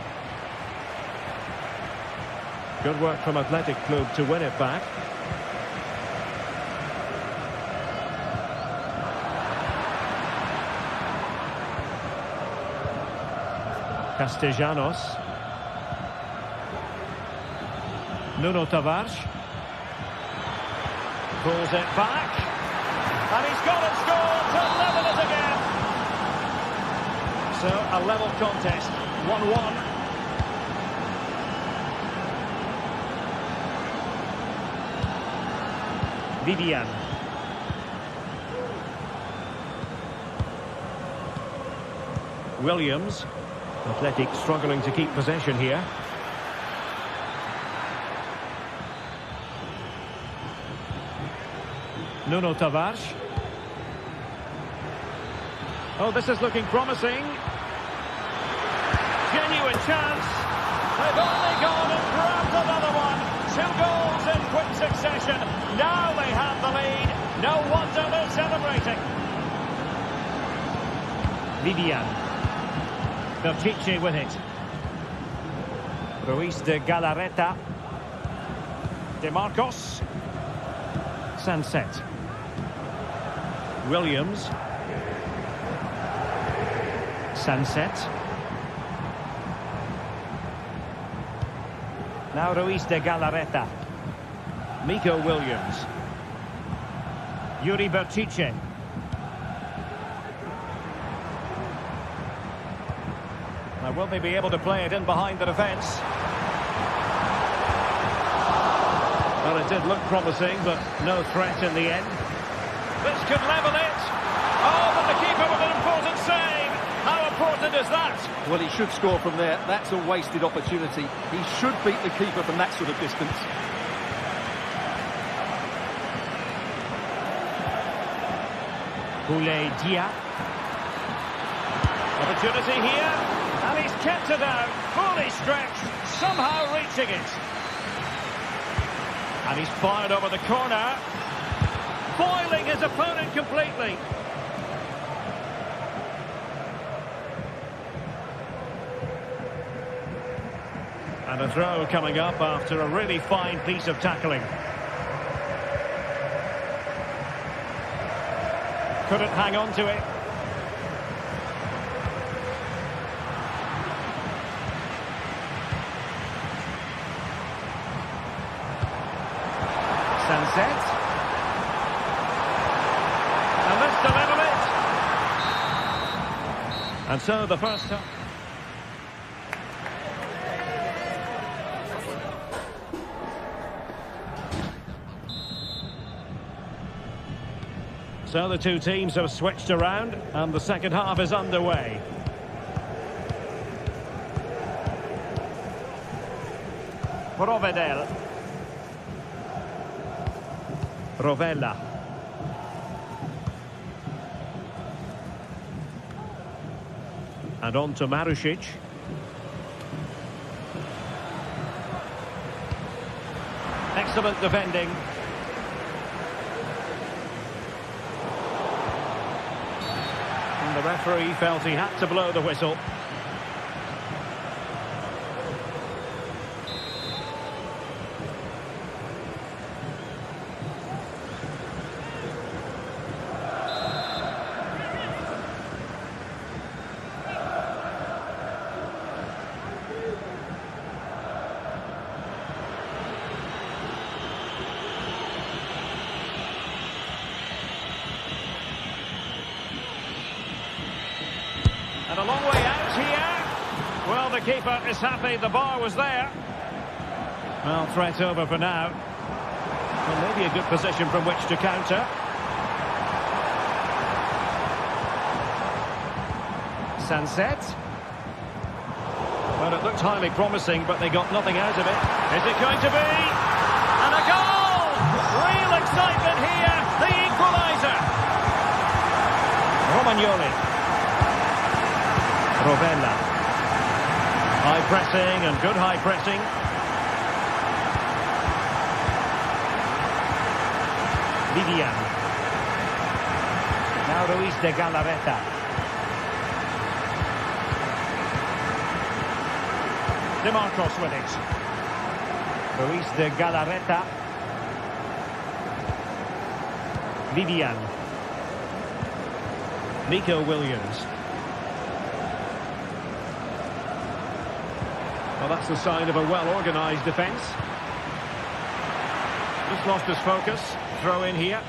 Good work from Athletic Club to win it back. Castellanos. Nuno Tavares. Pulls it back. And he's got it scored to level it again. So a level contest. 1-1. Vivian. Williams. Athletic struggling to keep possession here. Nuno Tavares. Oh, this is looking promising. Genuine chance. They've only gone and grabbed another one. 2 goals in quick succession. Now they have the lead. No wonder they're celebrating. Vivian. Berchiche with it. Ruiz de Galarreta. De Marcos. Sunset. Williams. Sunset. Now Ruiz de Galarreta. Nico Williams. Yuri Berchiche. Now, will they be able to play it in behind the defence? Well, it did look promising, but no threat in the end. This could level it. Oh, but the keeper with an important save. How important is that? Well, he should score from there. That's a wasted opportunity. He should beat the keeper from that sort of distance. Boulay Dia. Opportunity here. And he's kept it out. Fully stretched. Somehow reaching it. And he's fired over the corner. Foiling his opponent completely. And a throw coming up after a really fine piece of tackling. Couldn't hang on to it. Sunset. And this to level it. And so the first time. So the two teams have switched around and the second half is underway. Provedel. Rovella. And on to Marušić. Excellent defending. And the referee felt he had to blow the whistle. And a long way out here. Well, the keeper is happy the bar was there. Well, threat over for now. Well, maybe a good position from which to counter. Sunset. Well, it looked highly promising, but they got nothing out of it. Is it going to be? And a goal! Real excitement here. The equaliser. Romagnoli. Rovella. High pressing and good high pressing. Vivian. Now Ruiz de Galarreta. De Marcos with it. Ruiz de Galarreta. Vivian. Nico Williams. Well, that's the sign of a well-organised defence. Just lost his focus. Throw in here.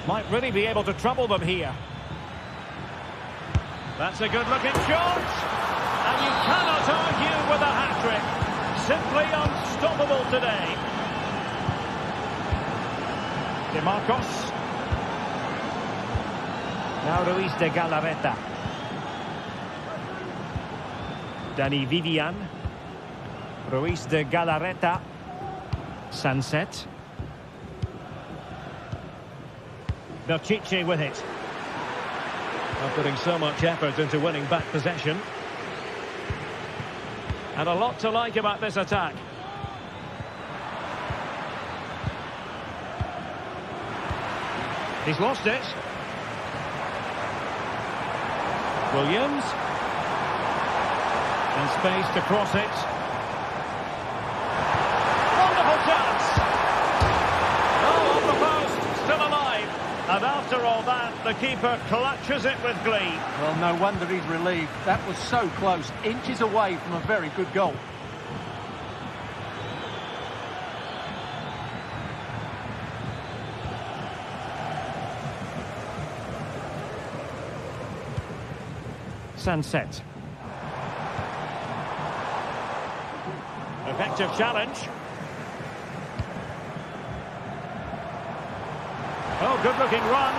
Might really be able to trouble them here. That's a good-looking shot. And you cannot argue with a hat-trick. Simply unstoppable today. De Marcos. Now Ruiz de Galarreta. Dani Vivian. Ruiz de Galarreta. Sunset. Belchiche with it. Not putting so much effort into winning back possession. And a lot to like about this attack. He's lost it. Williams. And space to cross it. Wonderful chance. Oh, on the post, still alive. And after all that, the keeper clutches it with glee. Well, no wonder he's relieved. That was so close, inches away from a very good goal. Sunset. Effective challenge. Oh, good-looking run.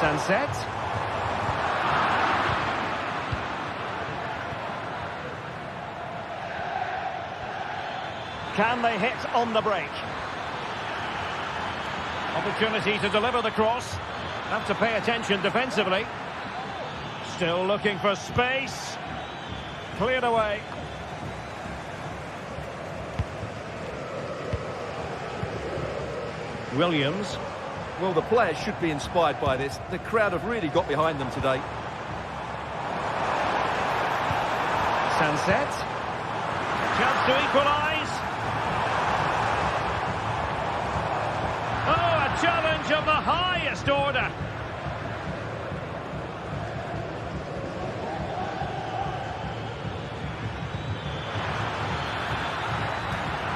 Sunset. Can they hit on the break? Opportunity to deliver the cross. Have to pay attention defensively. Still looking for space. Cleared away. Williams. Well, the players should be inspired by this. The crowd have really got behind them today. Sunset. Chance to equalise. Oh, a challenge of the highest order.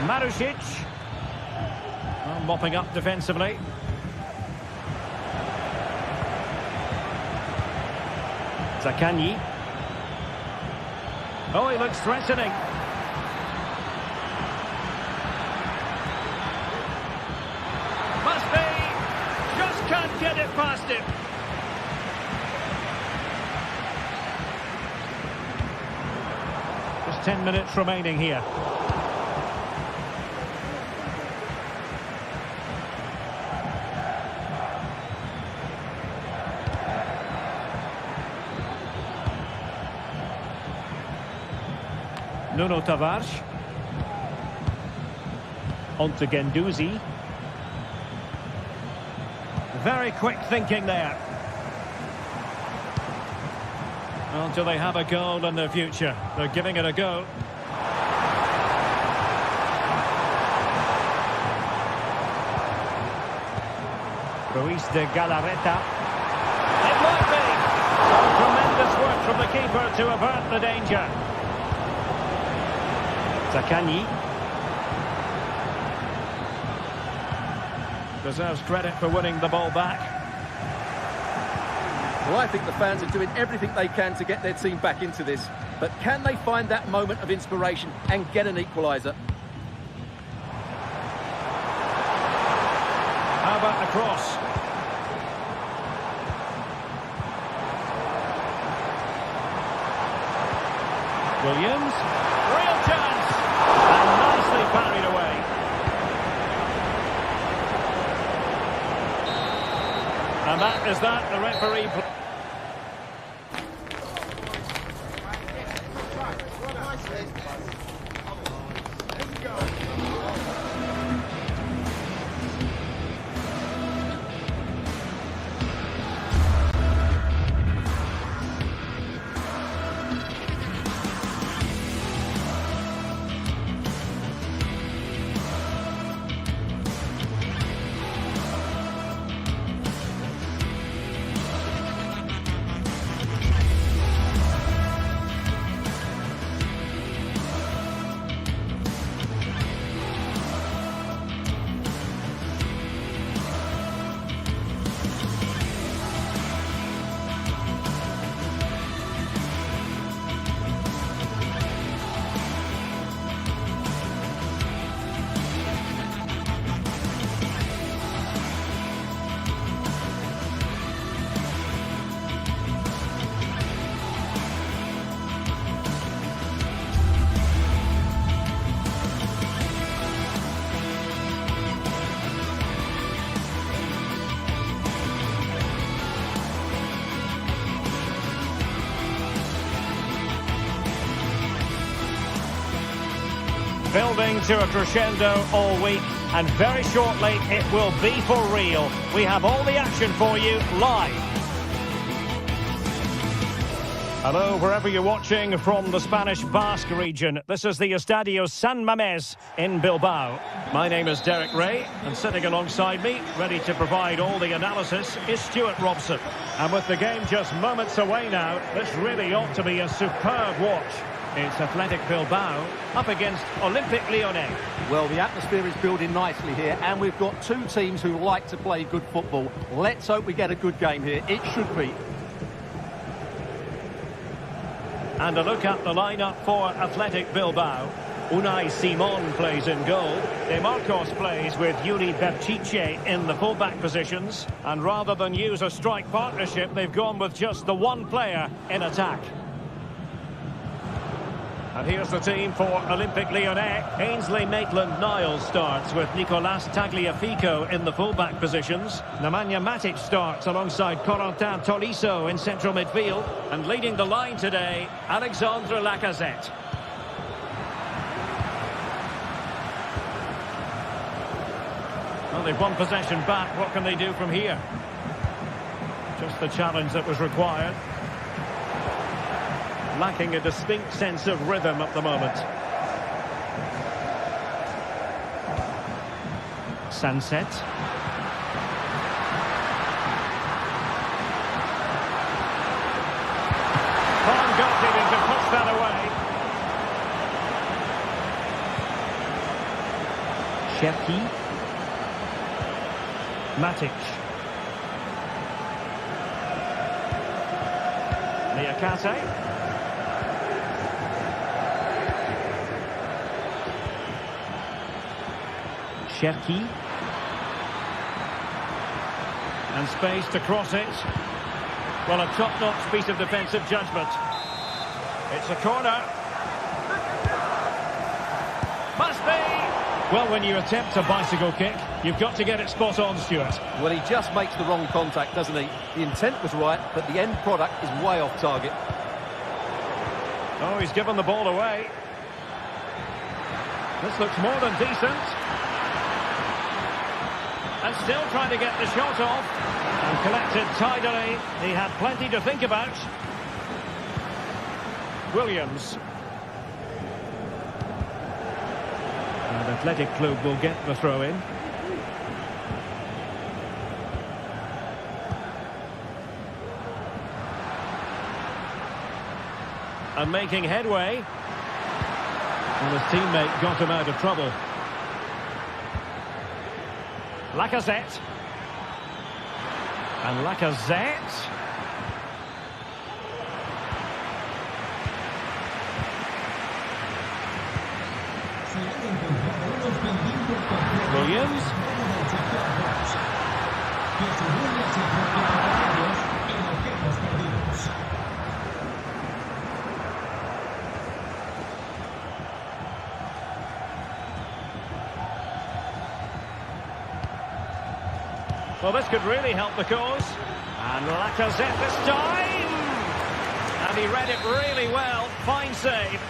Marusic. Well, mopping up defensively. Zaccagni. Oh, he looks threatening. Must be. Just can't get it past him. Just 10 minutes remaining here. Nuno Tavares. On to Guendouzi. Very quick thinking there. Well, do they have a goal in the future? They're giving it a go. Ruiz de Galarreta. It might be. Oh, tremendous work from the keeper to avert the danger. Zaccagni. Deserves credit for winning the ball back. Well, I think the fans are doing everything they can to get their team back into this. But can they find that moment of inspiration and get an equaliser? How about the cross? Williams. Real chance. And nicely parried away. And that is that. The referee... Building to a crescendo all week, and very shortly it will be for real. We have all the action for you live. Hello, wherever you're watching from the Spanish Basque region. This is the Estadio San Mamés in Bilbao. My name is Derek Ray, and sitting alongside me, ready to provide all the analysis, is Stuart Robson. And with the game just moments away now, this really ought to be a superb watch. It's Athletic Bilbao up against Olympique Lyonnais. Well, the atmosphere is building nicely here, and we've got two teams who like to play good football. Let's hope we get a good game here. It should be. And a look at the lineup for Athletic Bilbao. Unai Simon plays in goal. De Marcos plays with Yuri Berchiche in the fullback positions. And rather than use a strike partnership, they've gone with just the one player in attack. And here's the team for Olympique Lyonnais. Ainsley Maitland-Niles starts with Nicolas Tagliafico in the fullback positions. Nemanja Matic starts alongside Corentin Tolisso in central midfield. And leading the line today, Alexandre Lacazette. Well, they've won possession back. What can they do from here? Just the challenge that was required. Lacking a distinct sense of rhythm at the moment. Sunset. Van Gogh to push that away. Cherki. Matic. Niakate. Cherki. And space to cross it. Well, a top-notch piece of defensive judgment. It's a corner. Must be! Well, when you attempt a bicycle kick, you've got to get it spot on, Stuart. Well, he just makes the wrong contact, doesn't he? The intent was right, but the end product is way off target. Oh, he's given the ball away. This looks more than decent. And still trying to get the shot off. And collected tidily. He had plenty to think about. Williams. And Athletic Club will get the throw-in. And making headway. And his teammate got him out of trouble. Lacazette. And Lacazette. Williams. Well, this could really help the cause. And Lacazette this time! And he read it really well. Fine save.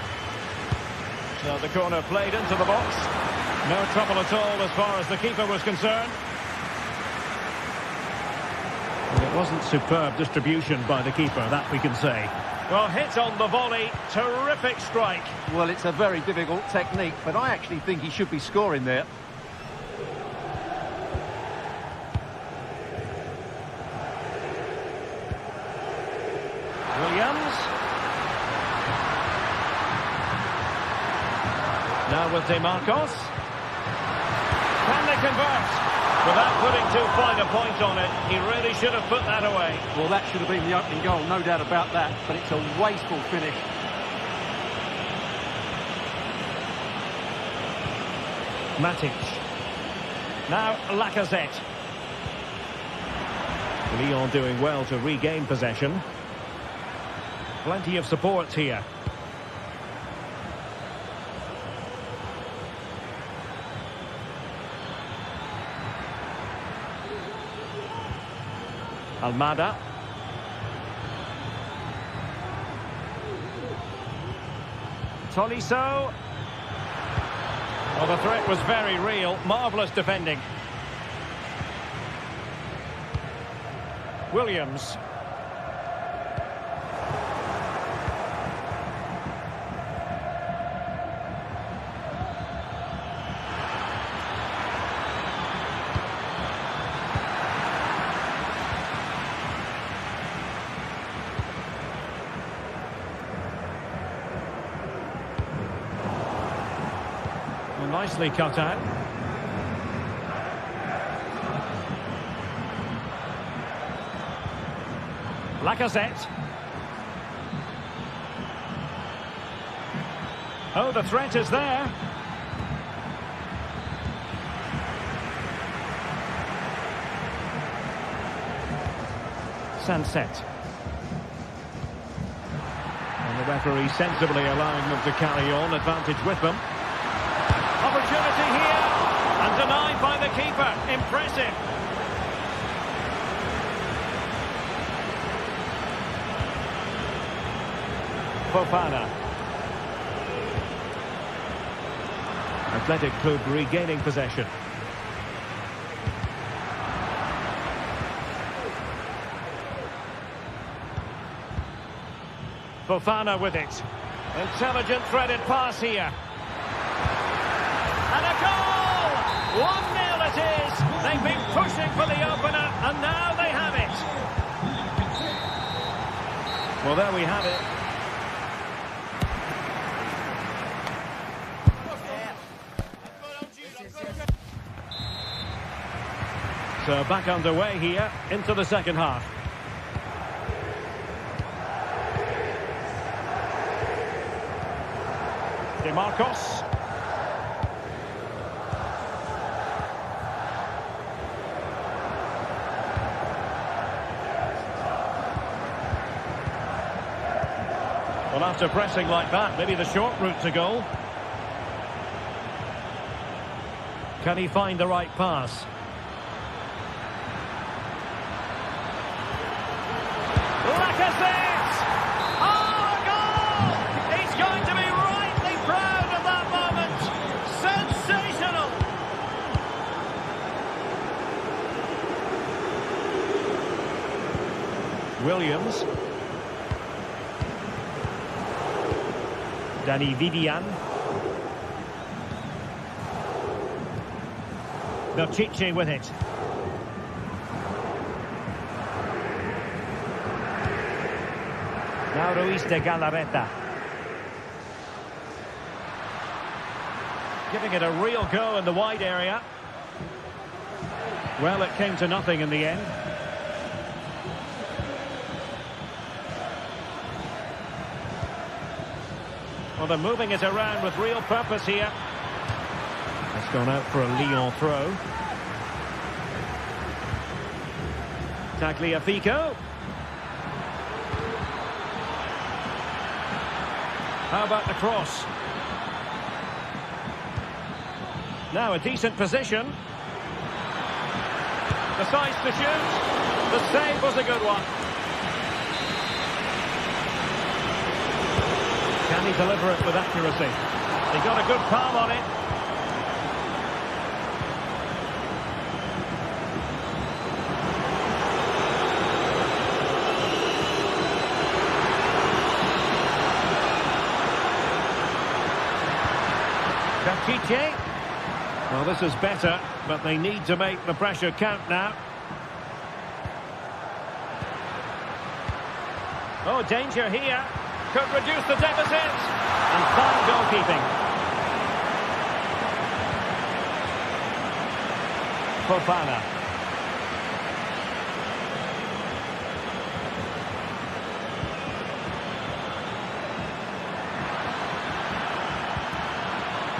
So the corner played into the box. No trouble at all as far as the keeper was concerned. And it wasn't superb distribution by the keeper, that we can say. Well, hit on the volley. Terrific strike. Well, it's a very difficult technique, but I actually think he should be scoring there. Williams. Now with De Marcos. Can they convert? Without putting too fine a point on it, he really should have put that away. Well, that should have been the opening goal, no doubt about that, but it's a wasteful finish. Matic. Now Lacazette. Lyon doing well to regain possession. Plenty of support here. Almada. Tolisso. Well, the threat was very real. Marvellous defending. Williams. nicely cut out. Lacazette. Oh, the threat is there. Sunset. And the referee sensibly allowing them to carry on, advantage with them. Opportunity here, and denied by the keeper. Impressive. Fofana. Athletic Club regaining possession. Fofana with it. Intelligent threaded pass here. And a goal! 1-0 it is. They've been pushing for the opener, and now they have it. Well, there we have it. So back underway here into the second half. Marcos. Well, after pressing like that, maybe the short route to goal. Can he find the right pass? Lacazette! Williams. Danny Vivian. Berchiche with it. Now Ruiz de Galarreta. Giving it a real go in the wide area. Well, it came to nothing in the end. Well, they're moving it around with real purpose here. It's gone out for a Lyon throw. Tagliafico. How about the cross? Now a decent position. Decides to shoot. The save was a good one. Can he deliver it with accuracy? He got a good palm on it. Berchiche. Well, this is better, but they need to make the pressure count now. Oh, danger here. Could reduce the deficit. And fine goalkeeping. Fofana.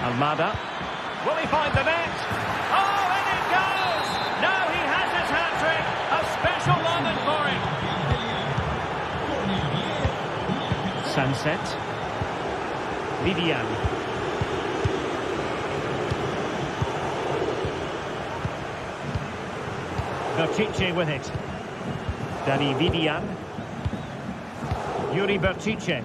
Almada. Will he find the net? Oh, and it goes! Now he has his hat-trick. A special moment for him. Sunset. Vivian. Berchiche with it. Danny Vivian. Yuri Berchiche.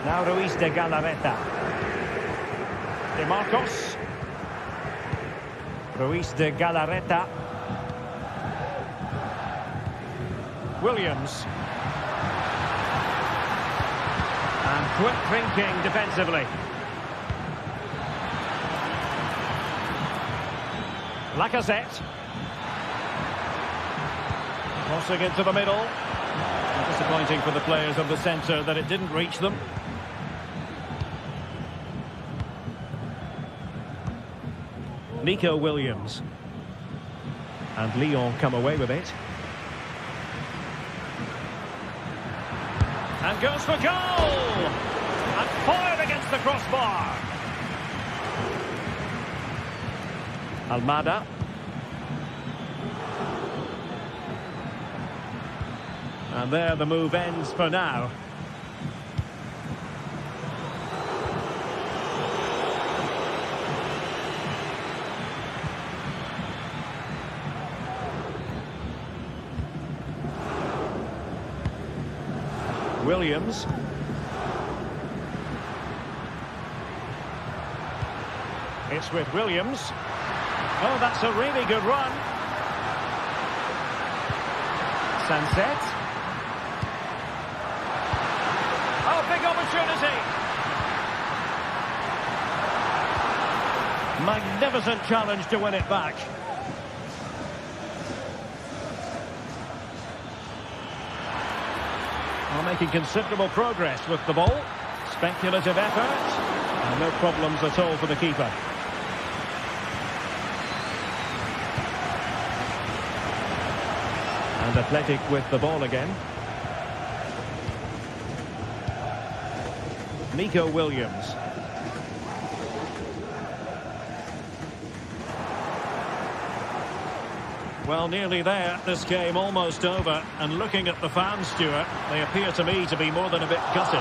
Now Ruiz de Galarreta. De Marcos. Ruiz de Galarreta. Williams. And quick thinking defensively. Lacazette. Crossing into the middle. Disappointing for the players of the centre that it didn't reach them. Nico Williams. And Lyon come away with it. And goes for goal! And fired against the crossbar. Almada. And there the move ends for now. Williams. It's with Williams. Oh, that's a really good run. Sunset. Oh, big opportunity. Magnificent challenge to win it back. Well, making considerable progress with the ball. Speculative effort. And no problems at all for the keeper. And Athletic with the ball again. Nico Williams. Well, nearly there. This game almost over. And looking at the fans, Stuart, they appear to me to be more than a bit gutted.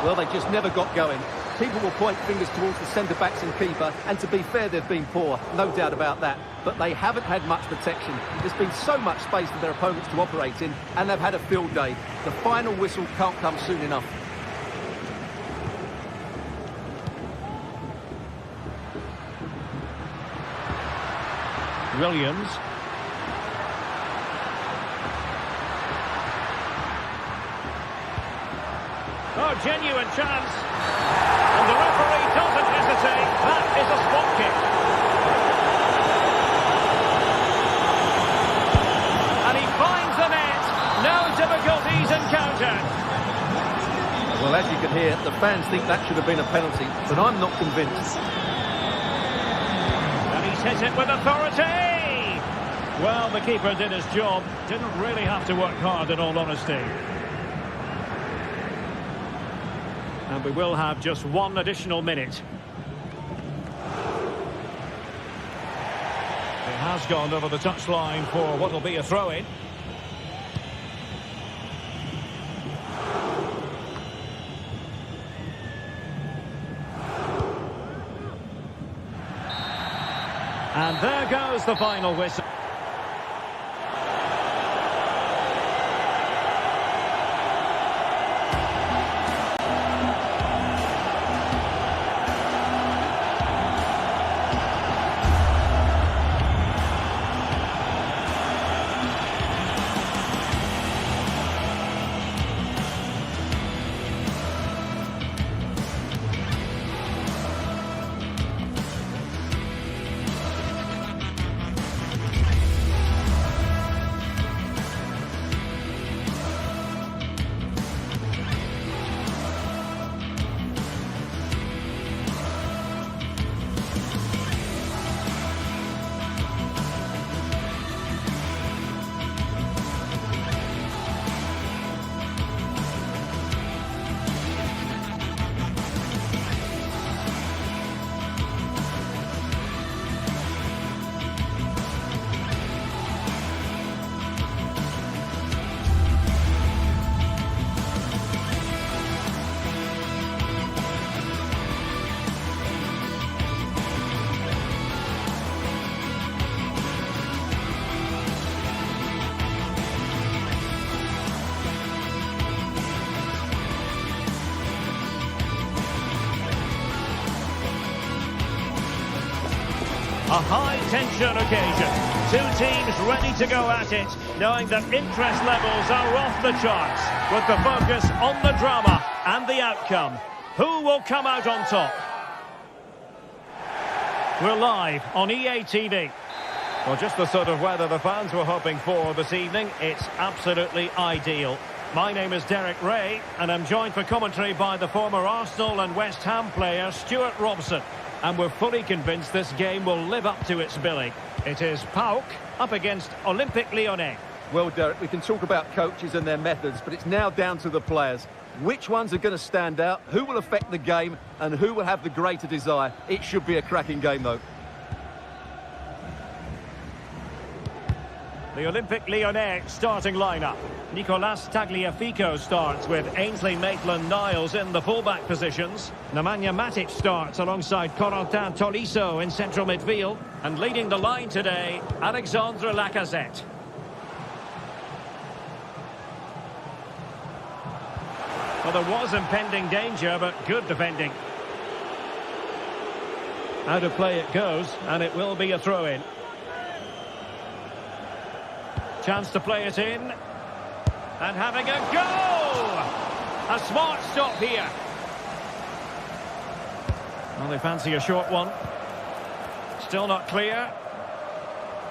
Well, they just never got going. People will point fingers towards the centre-backs and keeper, and to be fair, they've been poor, no doubt about that. But they haven't had much protection. There's been so much space for their opponents to operate in, and they've had a field day. The final whistle can't come soon enough. Williams. Oh, genuine chance. And the referee doesn't hesitate. That is a spot kick. And he finds the net. No difficulties encountered. Well, as you can hear, the fans think that should have been a penalty, but I'm not convinced. And he's hit it with authority. Well, the keeper did his job. Didn't really have to work hard, in all honesty. And we will have just one additional minute. It has gone over the touchline for what will be a throw-in. And there goes the final whistle. A high-tension occasion. Two teams ready to go at it, knowing that interest levels are off the charts, with the focus on the drama and the outcome. Who will come out on top? We're live on EA TV. Well, just the sort of weather the fans were hoping for this evening. It's absolutely ideal. My name is Derek Ray, and I'm joined for commentary by the former Arsenal and West Ham player Stuart Robson. and we're fully convinced this game will live up to its billing. It is PAOK up against Olympique Lyonnais. Well, Derek, we can talk about coaches and their methods, but it's now down to the players. Which ones are going to stand out, who will affect the game, and who will have the greater desire? It should be a cracking game, though. The Olympique Lyonnais starting lineup. Nicolas Tagliafico starts with Ainsley Maitland-Niles in the fullback positions. Nemanja Matic starts alongside Corentin Tolisso in central midfield. And leading the line today, Alexandre Lacazette. Well, there was impending danger, but good defending. Out of play it goes, and it will be a throw-in. Chance to play it in. And having a go! A smart stop here. Well, they fancy a short one. Still not clear.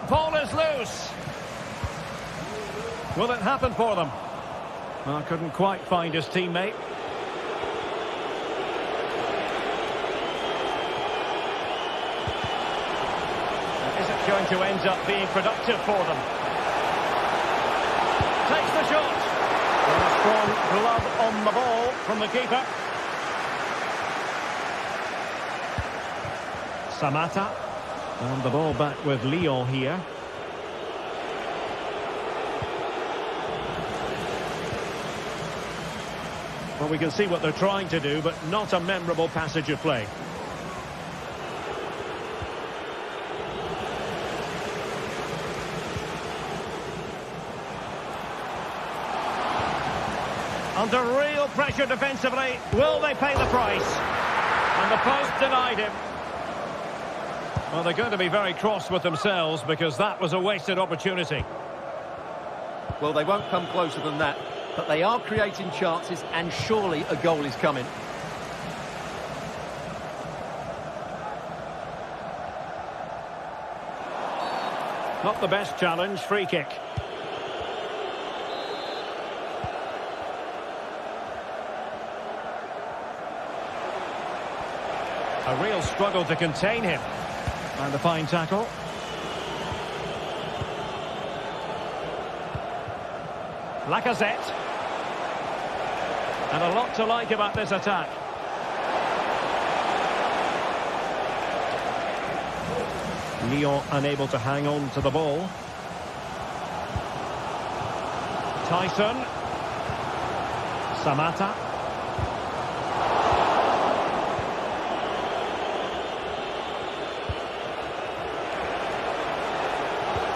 Ball is loose. Will it happen for them? Well, couldn't quite find his teammate. Is it going to end up being productive for them? Takes the shot. And a strong glove on the ball from the keeper. Samatta. And the ball back with Lyon here. Well, we can see what they're trying to do, but not a memorable passage of play. Under real pressure defensively. Will they pay the price? And the post denied him. Well, they're going to be very cross with themselves because that was a wasted opportunity. Well, they won't come closer than that, but they are creating chances, and surely a goal is coming. Not the best challenge, free kick. A real struggle to contain him. And a fine tackle. Lacazette. And a lot to like about this attack. Lyon unable to hang on to the ball. Tyson. Samatta.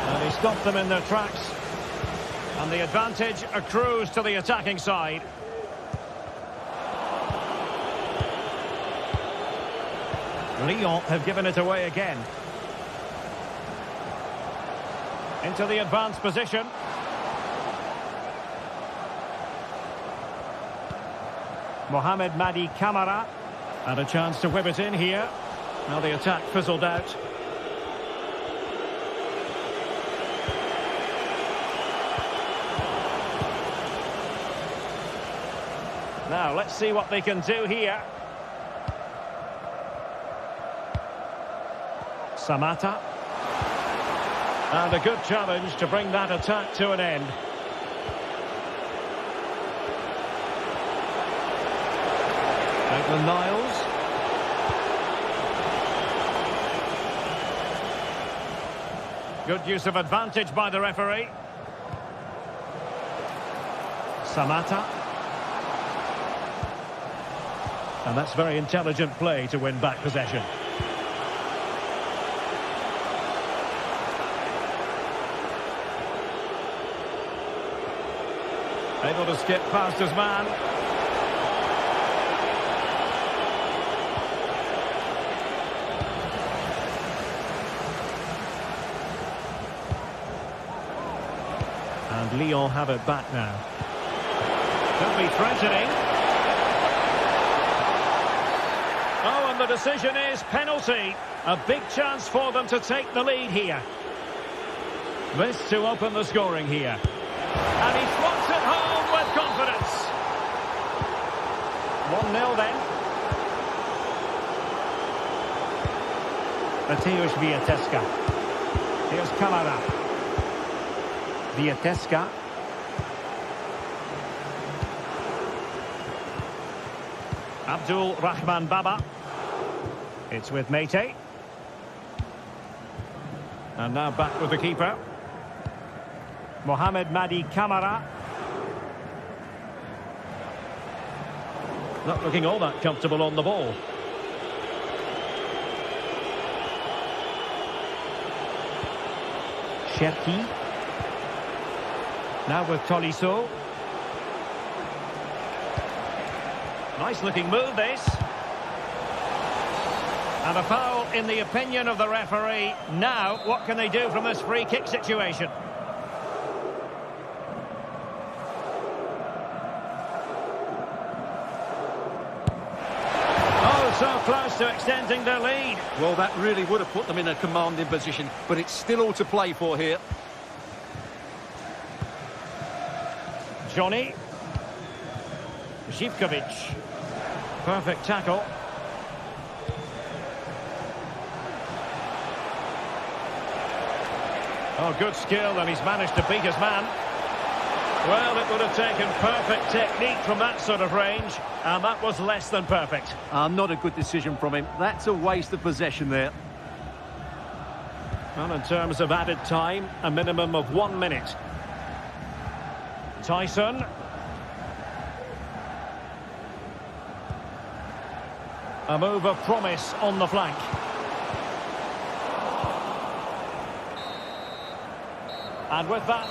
And he stopped them in their tracks. And the advantage accrues to the attacking side. Lyon have given it away again. Into the advanced position. Mohamed Madi Camara. And a chance to whip it in here. Now the attack fizzled out. Now, let's see what they can do here. Samatta. And a good challenge to bring that attack to an end. Maitland-Niles. Good use of advantage by the referee. Samatta. And that's very intelligent play to win back possession. Able to skip past his man. And Lyon have it back now. Could be threatening. Oh, and the decision is penalty. A big chance for them to take the lead here. This to open the scoring here. And he swats it home with confidence. 1-0 then. Mateusz Wiateska. Here's Kamara. Wiateska. Abdul Rahman Baba. It's with Mete. And now back with the keeper. Mohamed Madi Kamara. Not looking all that comfortable on the ball. Cherki. Now with Tolisso. Nice looking move this. And a foul in the opinion of the referee. Now, what can they do from this free kick situation? Oh, so close to extending their lead. Well, that really would have put them in a commanding position, but it's still all to play for here. Johnny. Zivkovic. Perfect tackle. Oh, good skill, and he's managed to beat his man. Well, it would have taken perfect technique from that sort of range, and that was less than perfect. Not a good decision from him. That's a waste of possession there. Well, in terms of added time, a minimum of 1 minute. Tyson. A move of promise on the flank. And with that...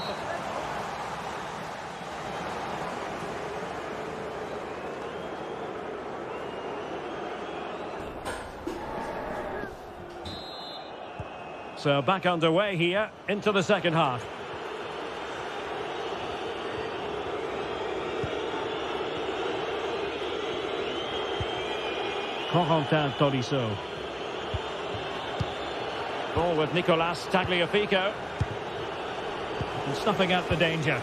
So back underway here into the second half. Corentin Tolisso. Ball with Nicolas Tagliafico. And snuffing out the danger.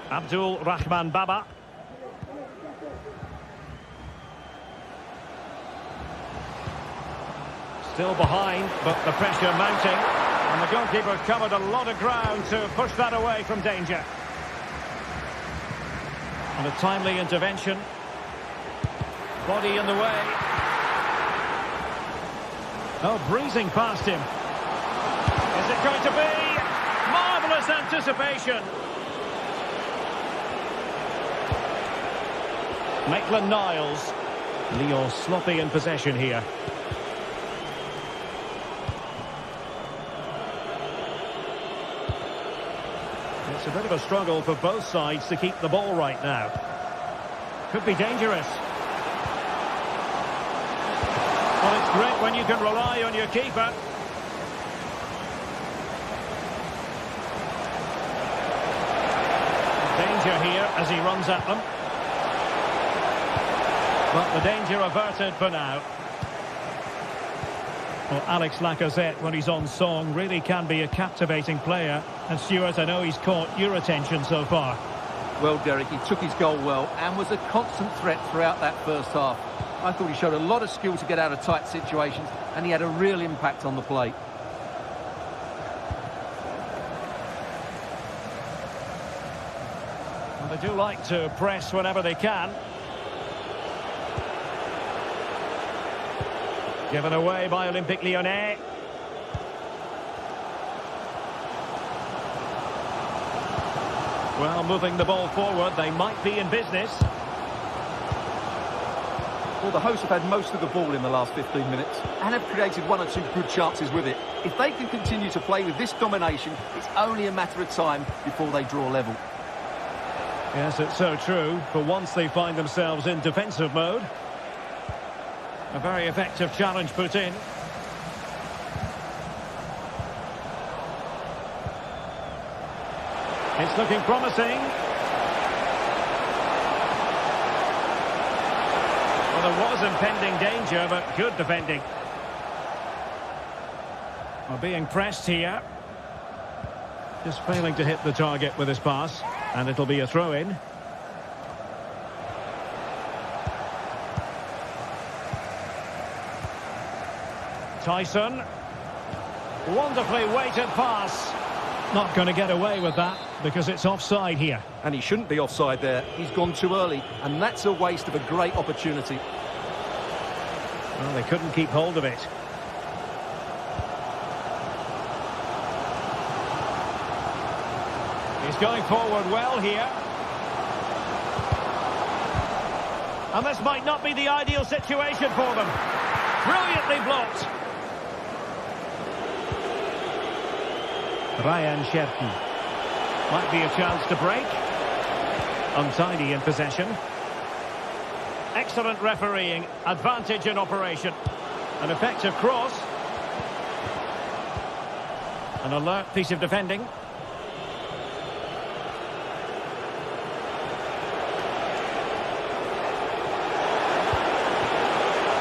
Abdul Rahman Baba. Still behind, but the pressure mounting. And the goalkeeper covered a lot of ground to push that away from danger. And a timely intervention. Body in the way. Oh, breezing past him. Is it going to be? Marvellous anticipation. Maitland-Niles. Lyon sloppy in possession here. It's a bit of a struggle for both sides to keep the ball right now. Could be dangerous. Well, it's great when you can rely on your keeper. Danger here as he runs at them. But the danger averted for now. Well, Alex Lacazette, when he's on song, really can be a captivating player. And Stuart, I know he's caught your attention so far. Well, Derek, he took his goal well and was a constant threat throughout that first half. I thought he showed a lot of skill to get out of tight situations, and he had a real impact on the plate. Well, they do like to press whenever they can. Given away by Olympique Lyonnais. Well, moving the ball forward, they might be in business. Well, the hosts have had most of the ball in the last 15 minutes and have created 1 or 2 good chances with it. If they can continue to play with this domination, it's only a matter of time before they draw level. Yes, it's so true. For once they find themselves in defensive mode. A very effective challenge put in. It's looking promising. Well, there was impending danger, but good defending. Well, being pressed here. Just failing to hit the target with his pass. And it'll be a throw-in. Tyson. Wonderfully weighted pass. Not going to get away with that because it's offside here. And he shouldn't be offside there. He's gone too early, and that's a waste of a great opportunity. Well, they couldn't keep hold of it. He's going forward well here. And this might not be the ideal situation for them. Brilliantly blocked. Ryan Cherki. Might be a chance to break. Untidy in possession. Excellent refereeing. Advantage in operation. An effective cross. An alert piece of defending.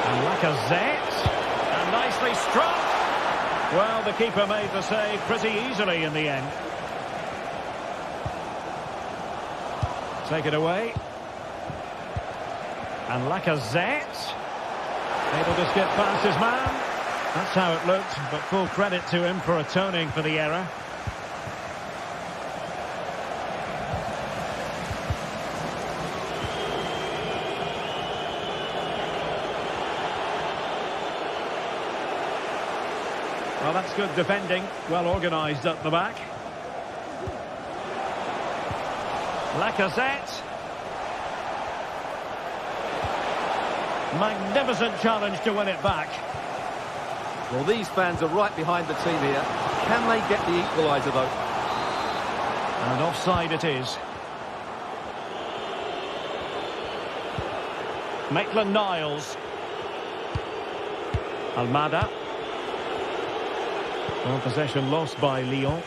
And Lacazette. And nicely struck. Well, the keeper made the save pretty easily in the end. Take it away. And Lacazette. Able to skip past his man. That's how it looked, but full credit to him for atoning for the error. Well, that's good defending. Well organised up the back. Lacazette. Magnificent challenge to win it back. Well, these fans are right behind the team here. Can they get the equaliser, though? And offside it is. Maitland-Niles. Almada. Well, possession lost by Lyon.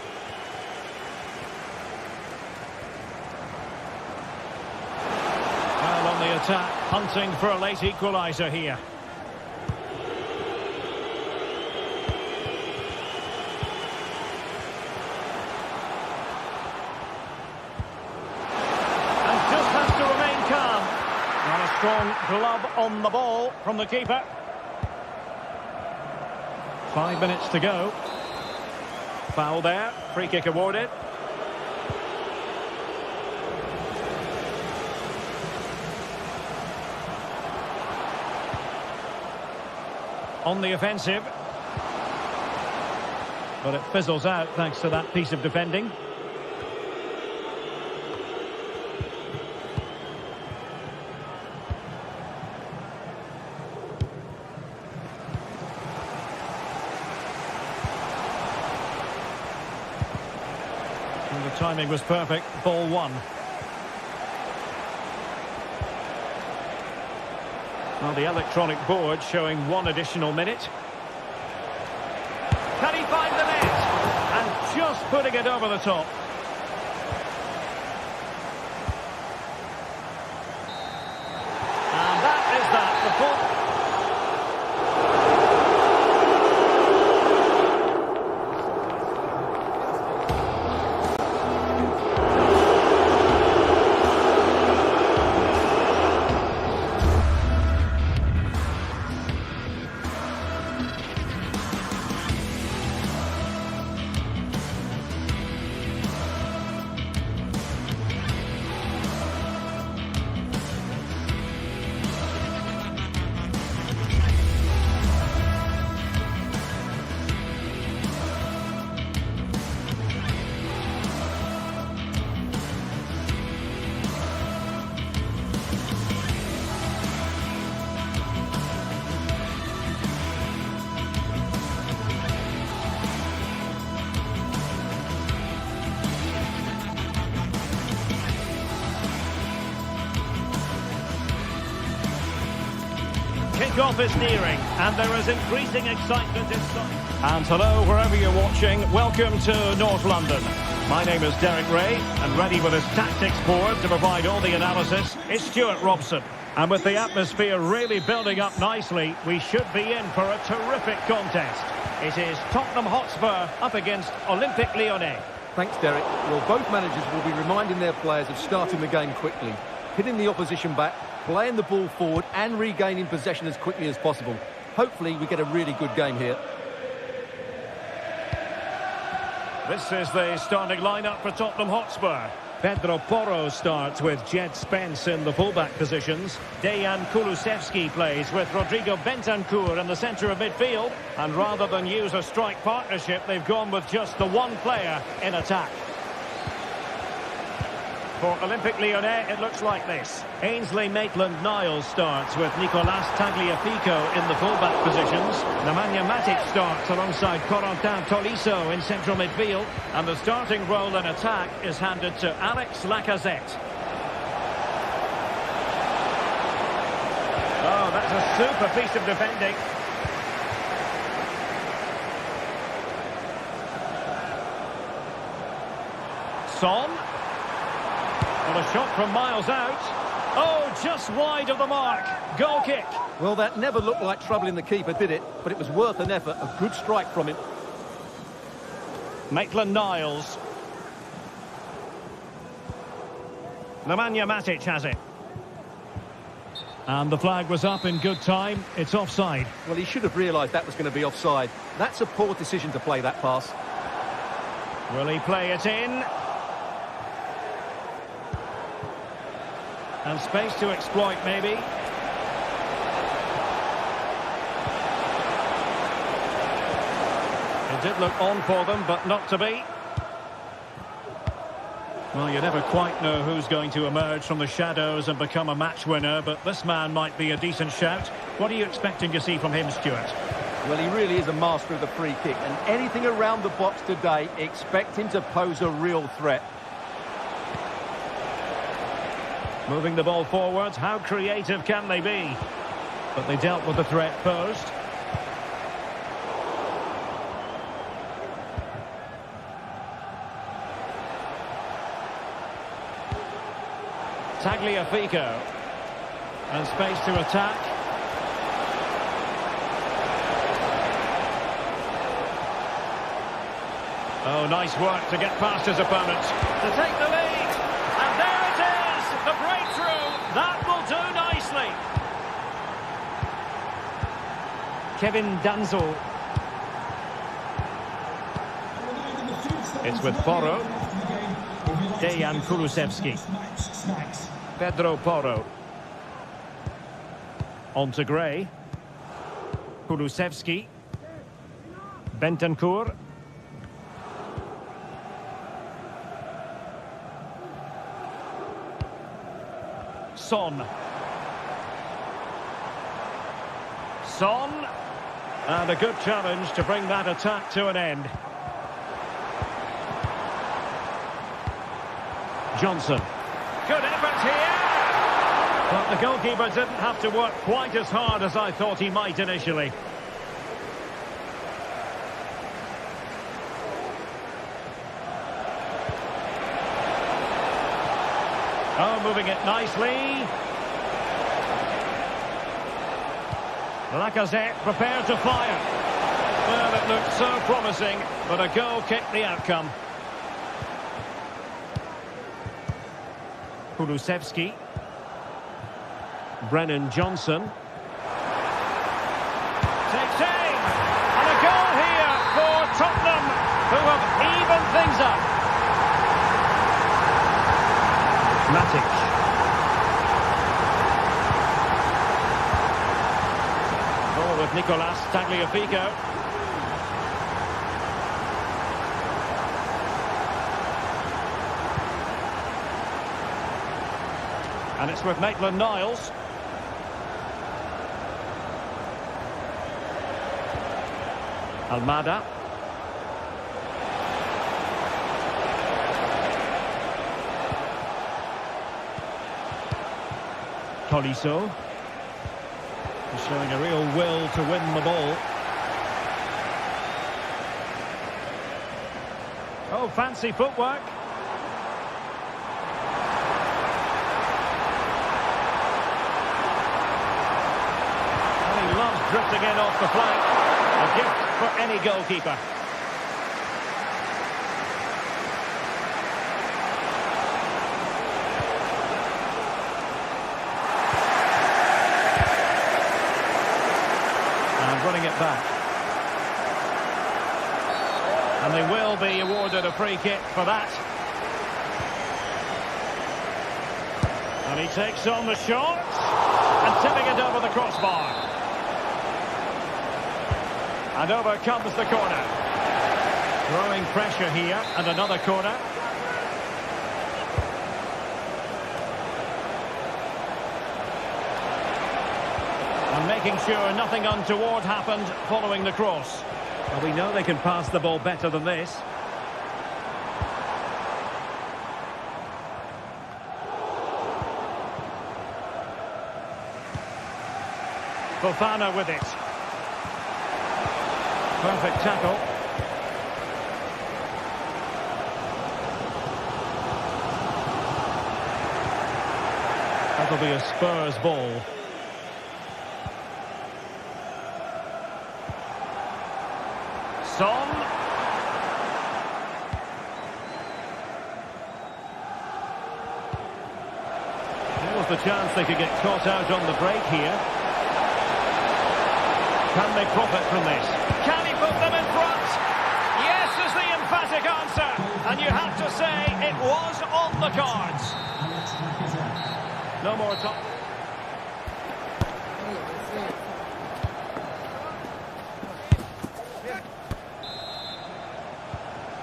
Well, on the attack, hunting for a late equaliser here. And just has to remain calm. Not a strong glove on the ball from the keeper. 5 minutes to go. Foul there. Free kick awarded. On the offensive. But it fizzles out thanks to that piece of defending. And the timing was perfect. Ball one. Well, the electronic board showing 1 additional minute. Can he find the net? And just putting it over the top. And that is that. The full... Kick-off is nearing, and there is increasing excitement inside. And hello, wherever you're watching, welcome to North London. My name is Derek Ray, and ready with his tactics board to provide all the analysis is Stuart Robson. And with the atmosphere really building up nicely, we should be in for a terrific contest. It is Tottenham Hotspur up against Olympique Lyonnais. Thanks, Derek. Well, both managers will be reminding their players of starting the game quickly, hitting the opposition back, playing the ball forward and regaining possession as quickly as possible. Hopefully we get a really good game here. This is the starting lineup for Tottenham Hotspur. Pedro Porro starts with Jed Spence in the fullback positions. Dejan Kulusevski plays with Rodrigo Bentancur in the centre of midfield. And rather than use a strike partnership, they've gone with just the one player in attack. For Olympique Lyonnais, it looks like this. Ainsley Maitland-Niles starts with Nicolas Tagliafico in the fullback positions. Nemanja Matic starts alongside Corentin Tolisso in central midfield. And the starting role in attack is handed to Alex Lacazette. Oh, that's a super piece of defending. Son. Well, a shot from miles out. Oh, just wide of the mark. Goal kick. Well, that never looked like troubling the keeper, did it? But it was worth an effort. A good strike from him. Maitland-Niles. Nemanja Matic has it. And the flag was up in good time. It's offside. Well, he should have realised that was going to be offside. That's a poor decision to play that pass. Will he play it in? And space to exploit, maybe. It did look on for them, but not to be. Well, you never quite know who's going to emerge from the shadows and become a match winner, but this man might be a decent shout. What are you expecting to see from him, Stuart? Well, he really is a master of the free kick, and anything around the box today, expect him to pose a real threat. Moving the ball forwards, how creative can they be? But they dealt with the threat posed. Tagliafico. And space to attack. Oh, nice work to get past his opponent. To take the lead. And there it is, the breakthrough. That will do nicely. Kevin Danzo. It's with Porro. Dejan Kulusevski. Pedro Porro. On to Gray. Kulusevski. Bentancur. Son. And a good challenge to bring that attack to an end. Johnson. Good effort here. But the goalkeeper didn't have to work quite as hard as I thought he might initially. Oh, moving it nicely. Lacazette prepared to fire. Well, it looked so promising, but a goal kicked the outcome. Kulusevski. Brennan Johnson. Takes aim. And a goal here for Tottenham, who have evened things up. Matic. Oh, with Nicolas Tagliafico. And it's with Maitland-Niles. Almada. Tolisso. He's showing a real will to win the ball. Oh, fancy footwork. And he loves drifting in off the flank. A gift for any goalkeeper. bring it back. And they will be awarded a free kick for that. And he takes on the shot. And tipping it over the crossbar. And over comes the corner. Growing pressure here, and another corner. And making sure nothing untoward happened following the cross. Well, we know they can pass the ball better than this. Fofana with it. Perfect tackle. That'll be a Spurs ball. Son. There was the chance they could get caught out on the break here. Can they profit from this? Can he put them in front? Yes is the emphatic answer. And you have to say it was on the cards. No more top.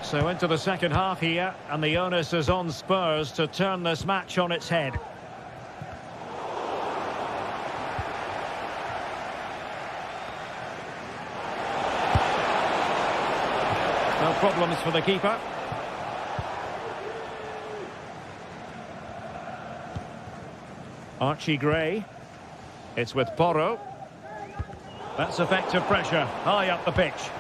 So into the second half here, and the onus is on Spurs to turn this match on its head. No problems for the keeper. Archie Gray. It's with Porro. That's effective pressure, high up the pitch.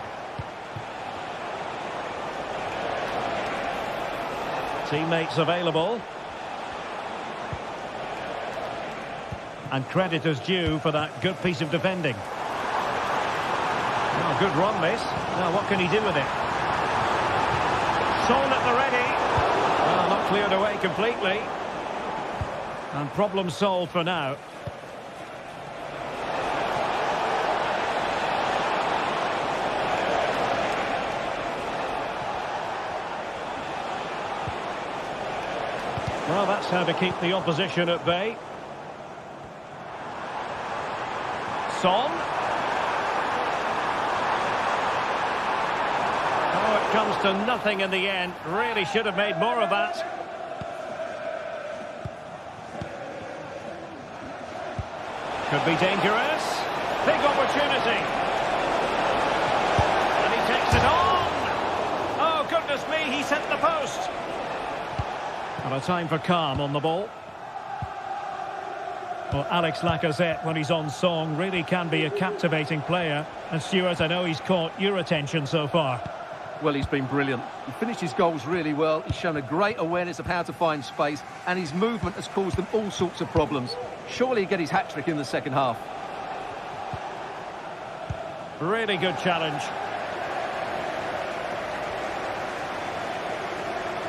Teammates available. And credit is due for that good piece of defending. Oh, good run this. Now what can he do with it? Son at the ready. Well, not cleared away completely. And problem solved for now. Well, that's how to keep the opposition at bay. Son. Oh, it comes to nothing in the end. Really should have made more of that. Could be dangerous. Big opportunity. And he takes it on. Oh, goodness me, he's hit the post. And a time for calm on the ball. Well, Alex Lacazette, when he's on song, really can be a captivating player. And Stuart, I know he's caught your attention so far. Well, he's been brilliant. He finished his goals really well. He's shown a great awareness of how to find space, and his movement has caused them all sorts of problems. Surely he'll get his hat-trick in the second half. Really good challenge.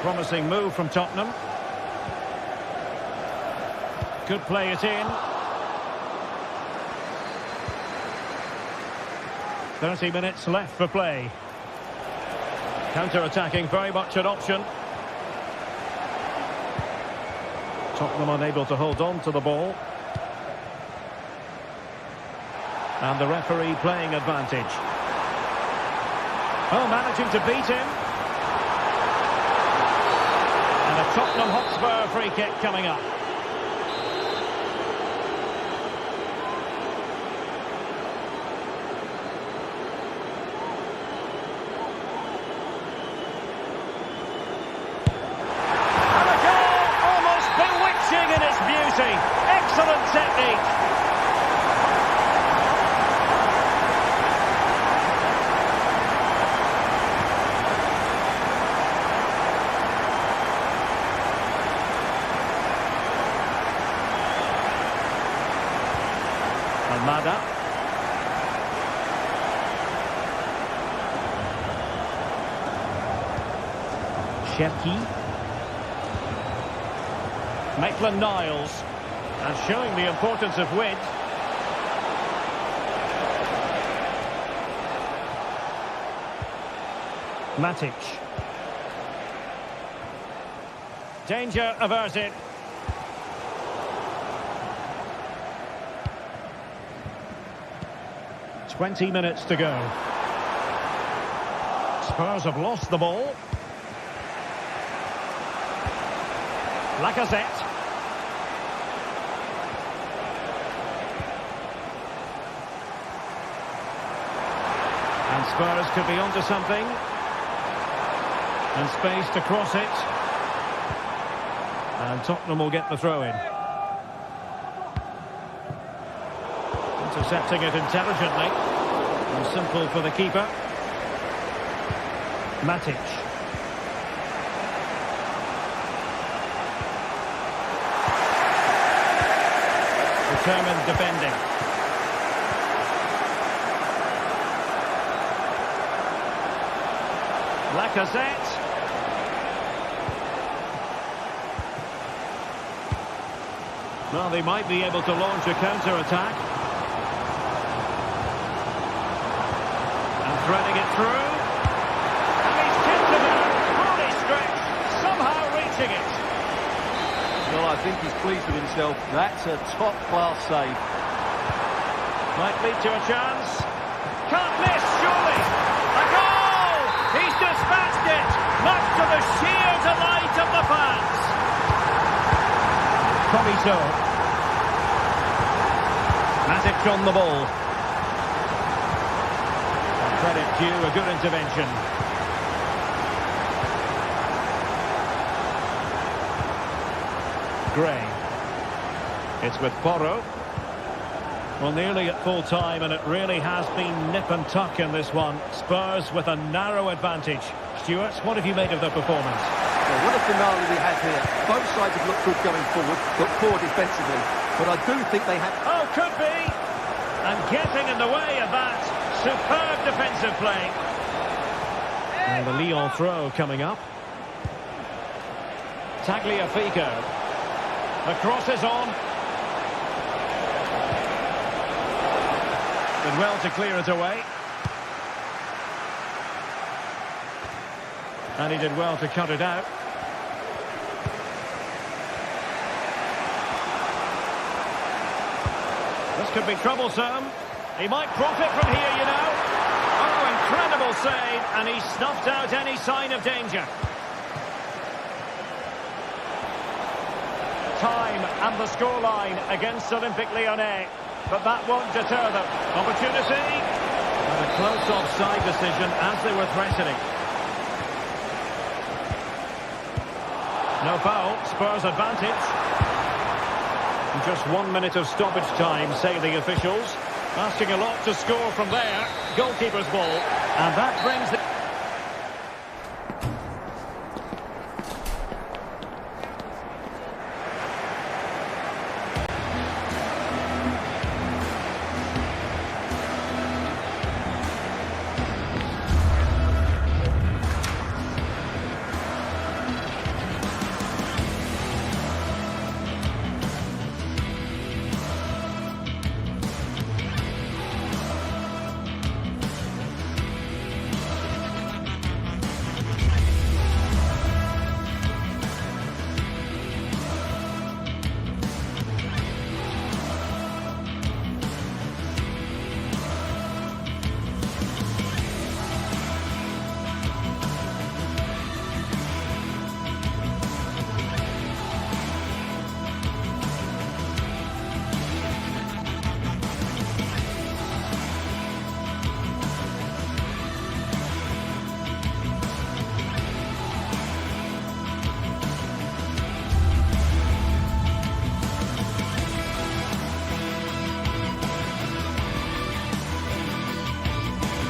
Promising move from Tottenham. Could play it in. 30 minutes left for play. Counter-attacking, very much an option. Tottenham unable to hold on to the ball. And the referee playing advantage. Oh, managing to beat him. And a Tottenham Hotspur free kick coming up. Excellent technique. Almada. Cherki. Maitland-Niles. And showing the importance of width. Matic. Danger averted. "20 minutes to go. Spurs have lost the ball. Lacazette. And Spurs could be onto something. And space to cross it. And Tottenham will get the throw-in. Intercepting it intelligently. And simple for the keeper. Matic. Determined defending. Lacazette. Well, they might be able to launch a counter-attack. And threading it through. And he's tipped it out. Fully stretched. Somehow reaching it. Well, I think he's pleased with himself. That's a top-class save. Might lead to a chance. Can't miss, surely. A goal! He's dispatched it. Much to the sheer delight of the fans. Comito. Matic on the ball. Credit due, a good intervention. Gray. It's with Porro. Well, nearly at full time, and it really has been nip and tuck in this one. Spurs with a narrow advantage. Stuart, what have you made of their performance? Well, what a finale we had here. Both sides have looked good going forward, but poor defensively. But I do think they have... Oh, could be! And getting in the way of that. Superb defensive play. And the Lyon throw coming up. Tagliafico. The cross is on. Did well to clear it away. And he did well to cut it out. This could be troublesome. He might profit from here, you know. Oh, incredible save. And he snuffed out any sign of danger. Time and the scoreline against Olympique Lyonnais. But that won't deter them. Opportunity. And a close offside decision as they were threatening. No foul. Spurs advantage. And just 1 minute of stoppage time, say the officials. Asking a lot to score from there. Goalkeeper's ball. And that brings the...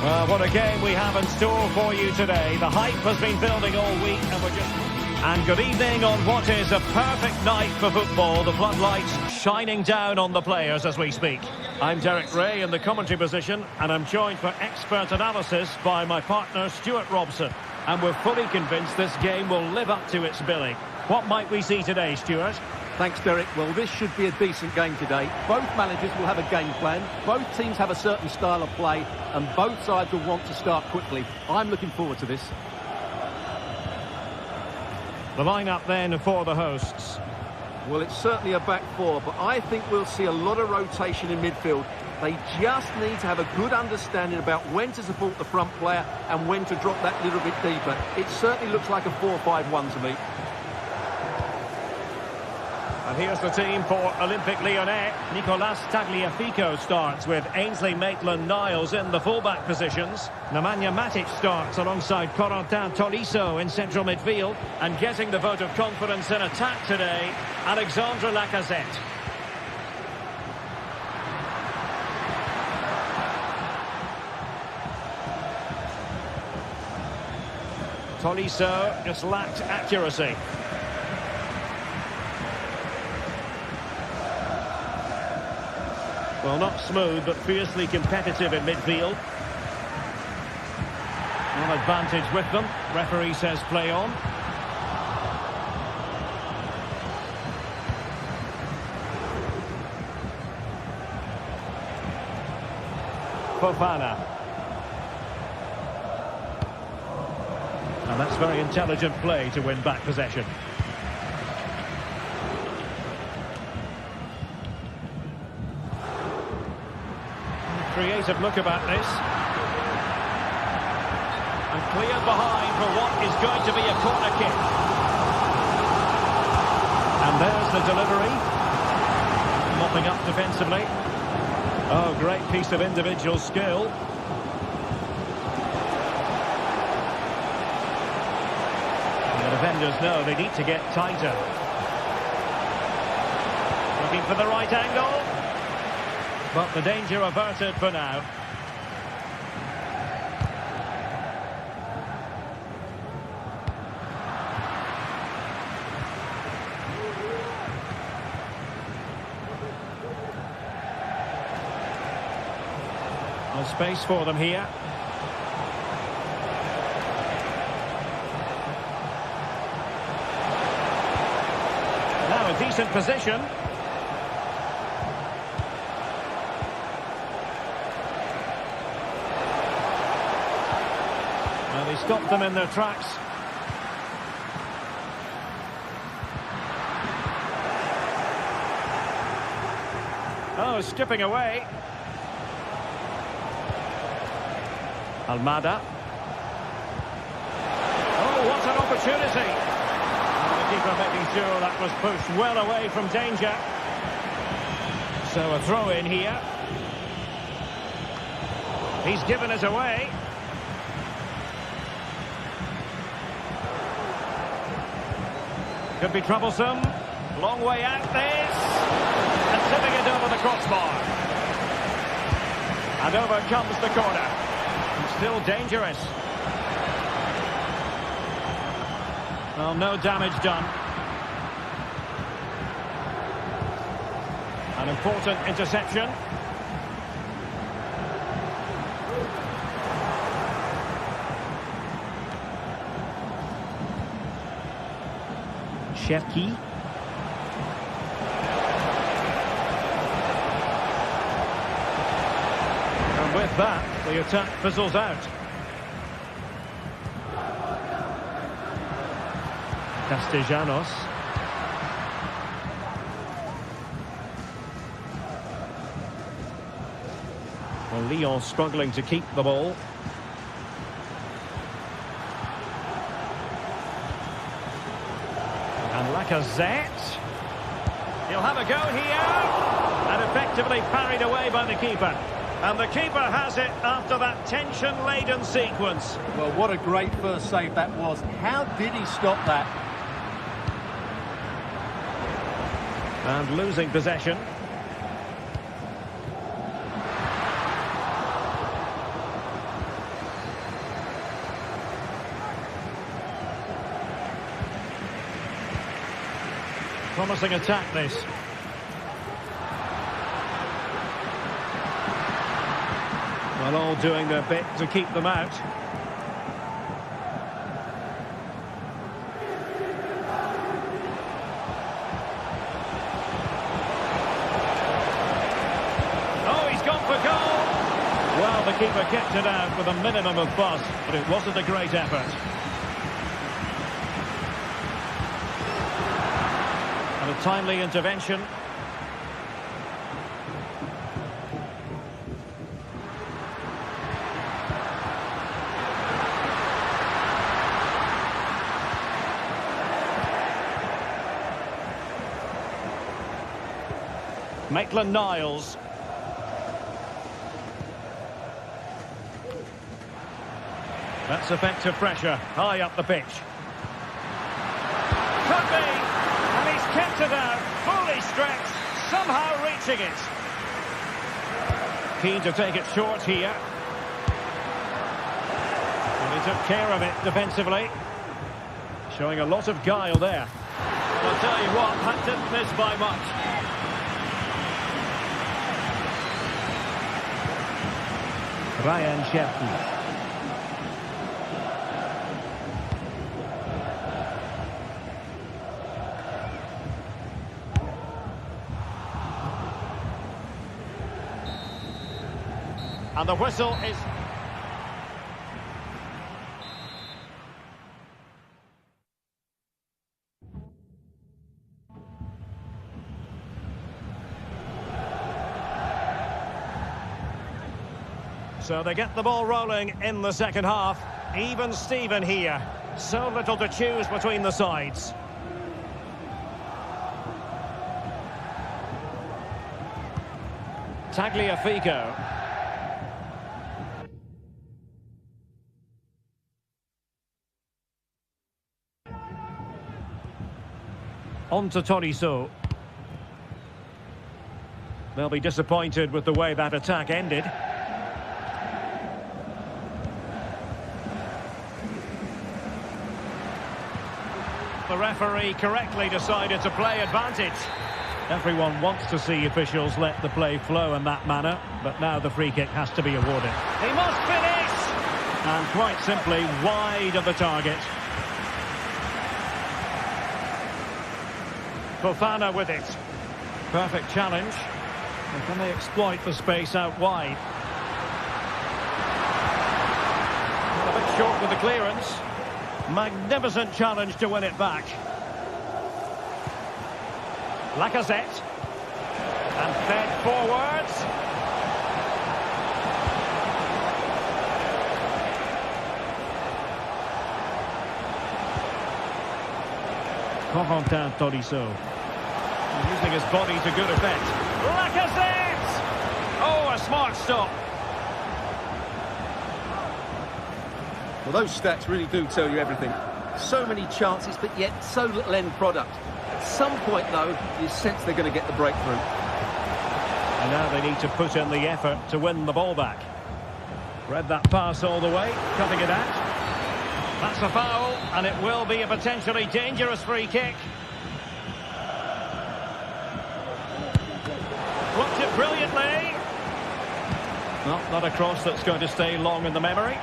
Well, what a game we have in store for you today. The hype has been building all week and we're just... And good evening on what is a perfect night for football. The floodlights shining down on the players as we speak. I'm Derek Ray in the commentary position and I'm joined for expert analysis by my partner Stuart Robson. And we're fully convinced this game will live up to its billing. What might we see today, Stuart? Thanks, Derek. Well, this should be a decent game today. Both managers will have a game plan. Both teams have a certain style of play, and both sides will want to start quickly. I'm looking forward to this. The lineup then for the hosts. Well, it's certainly a back four, but I think we'll see a lot of rotation in midfield. They just need to have a good understanding about when to support the front player and when to drop that little bit deeper. It certainly looks like a 4-5-1 to me. And here's the team for Olympique Lyonnais. Nicolas Tagliafico starts with Ainsley Maitland-Niles in the fullback positions. Nemanja Matic starts alongside Corentin Tolisso in central midfield. And getting the vote of confidence in attack today, Alexandre Lacazette. Tolisso just lacked accuracy. Well, not smooth, but fiercely competitive in midfield. An advantage with them. Referee says play on. Fofana. And that's very intelligent play to win back possession. Creative look about this. And cleared behind for what is going to be a corner kick. And there's the delivery. Mopping up defensively. Oh, great piece of individual skill. And the defenders know they need to get tighter. Looking for the right angle. But the danger averted for now. No space for them here. Now a decent position. He stopped them in their tracks. Oh, skipping away. Almada. Oh, what an opportunity. And the keeper making sure that was pushed well away from danger. So a throw in here. He's given it away. Could be troublesome. Long way out this. And tipping it over the crossbar. And over comes the corner. And still dangerous. Well, no damage done. An important interception. Cherki. And with that, the attack fizzles out. Castellanos. Well, Lyon struggling to keep the ball. And Lacazette. He'll have a go here. And effectively parried away by the keeper. And the keeper has it after that tension-laden sequence. Well, what a great first save that was. How did he stop that? And losing possession. Promising attack, this. Well, all doing their bit to keep them out. Oh, he's gone for goal! Well, the keeper kept it out with a minimum of fuss, but it wasn't a great effort. And a timely intervention. Maitland-Niles. That's effective pressure, high up the pitch. Could be, and he's kept it out, fully stretched, somehow reaching it. Keen to take it short here. And he took care of it defensively. Showing a lot of guile there. I'll tell you what, that didn't miss by much. Ryan Sheffield. And the whistle is... So they get the ball rolling in the second half. Even Steven here. So little to choose between the sides. Tagliafico. On to Tolisso. They'll be disappointed with the way that attack ended. The referee correctly decided to play advantage. Everyone wants to see officials let the play flow in that manner, but now the free kick has to be awarded. He must finish! And quite simply wide of the target. Fofana with it. Perfect challenge. And can they exploit the space out wide? A bit short with the clearance. Magnificent challenge to win it back. Lacazette. And fed forwards. Corentin Tolisso. Using his body to good effect. Lacazette! Oh, a smart stop. Well, those stats really do tell you everything. So many chances, but yet so little end product. At some point, though, you sense they're going to get the breakthrough. And now they need to put in the effort to win the ball back. Read that pass all the way, cutting it out. That's a foul, and it will be a potentially dangerous free kick. Blocked it brilliantly. Well, not a cross that's going to stay long in the memory.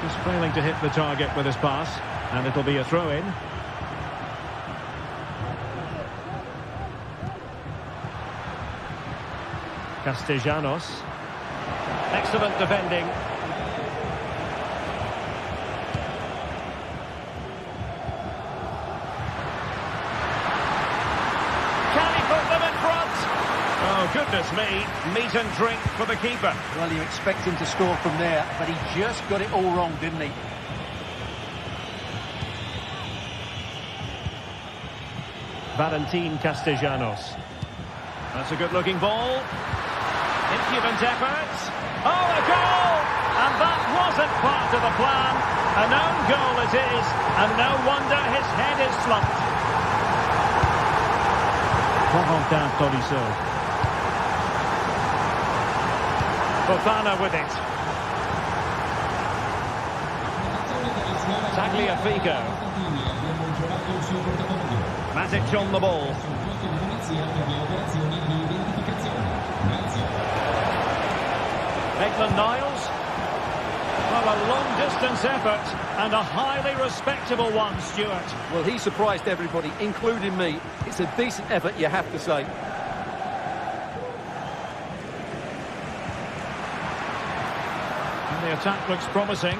Just failing to hit the target with his pass, and it'll be a throw-in. Castellanos. Excellent defending. Can he put them in front? Oh, goodness me. Meat and drink for the keeper. Well, you expect him to score from there, but he just got it all wrong, didn't he? Valentin Castellanos. That's a good-looking ball. Impudent effort. Oh, a goal! And that wasn't part of the plan. An own goal it is, and no wonder his head is slumped. Corentin Tolisso. Fofana with it. Tagliafico. Matic on the ball. Maitland-Niles. Well, Well, a long-distance effort and a highly respectable one, Stuart. Well, he surprised everybody, including me. It's a decent effort, you have to say. And the attack looks promising.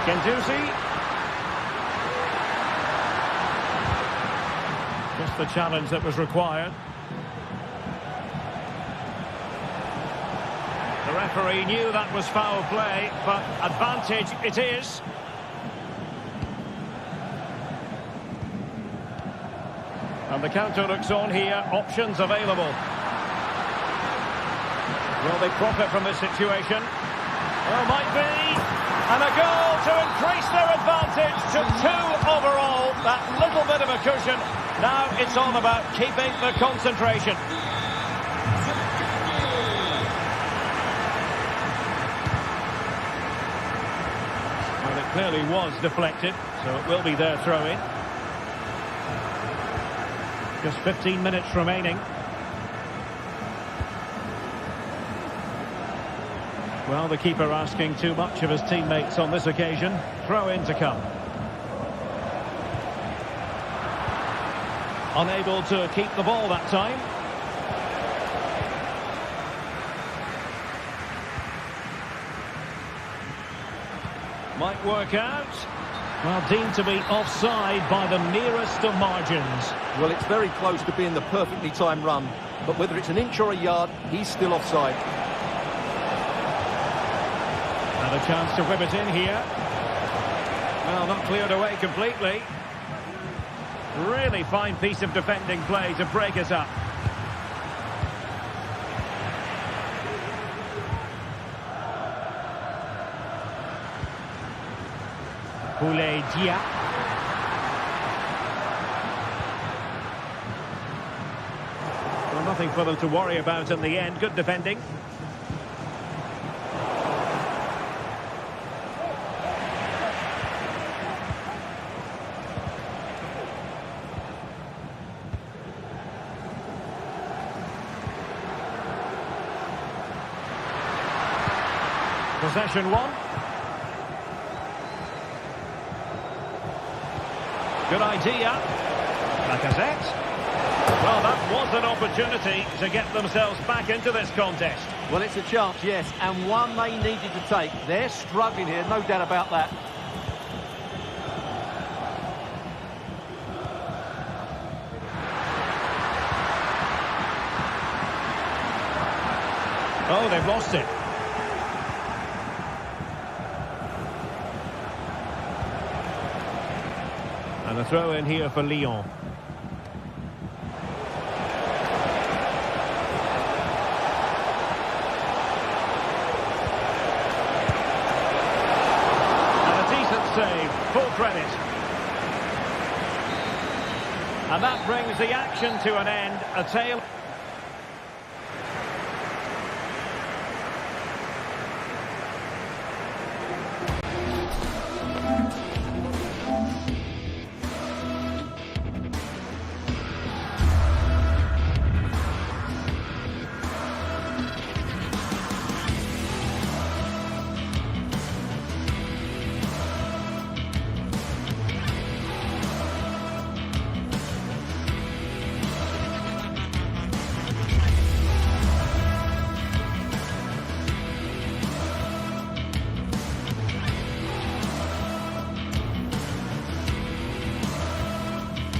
Genduzi. Just the challenge that was required. The referee knew that was foul play, but advantage it is. And the counter looks on here, options available. Will they profit from this situation? Well, might be. And a goal to increase their advantage to 2 overall. That little bit of a cushion. Now it's all about keeping the concentration. Well, it clearly was deflected, so it will be their throw-in. Just 15 minutes remaining. Well, the keeper asking too much of his teammates on this occasion. Throw in to come. Unable to keep the ball that time. Might work out. Well, deemed to be offside by the merest of margins. Well, it's very close to being the perfectly timed run. But whether it's an inch or a yard, he's still offside. And a chance to whip it in here. Well, not cleared away completely. Really fine piece of defending play to break us up. Boulaye Dia. Well, nothing for them to worry about in the end. Good defending. Possession one. Good idea. Lacazette. Well, that was an opportunity to get themselves back into this contest. Well, it's a chance, yes, and one they needed to take. They're struggling here, no doubt about that. Oh, they've lost it. And a throw in here for Lyon. And a decent save, full credit. And that brings the action to an end. A tail.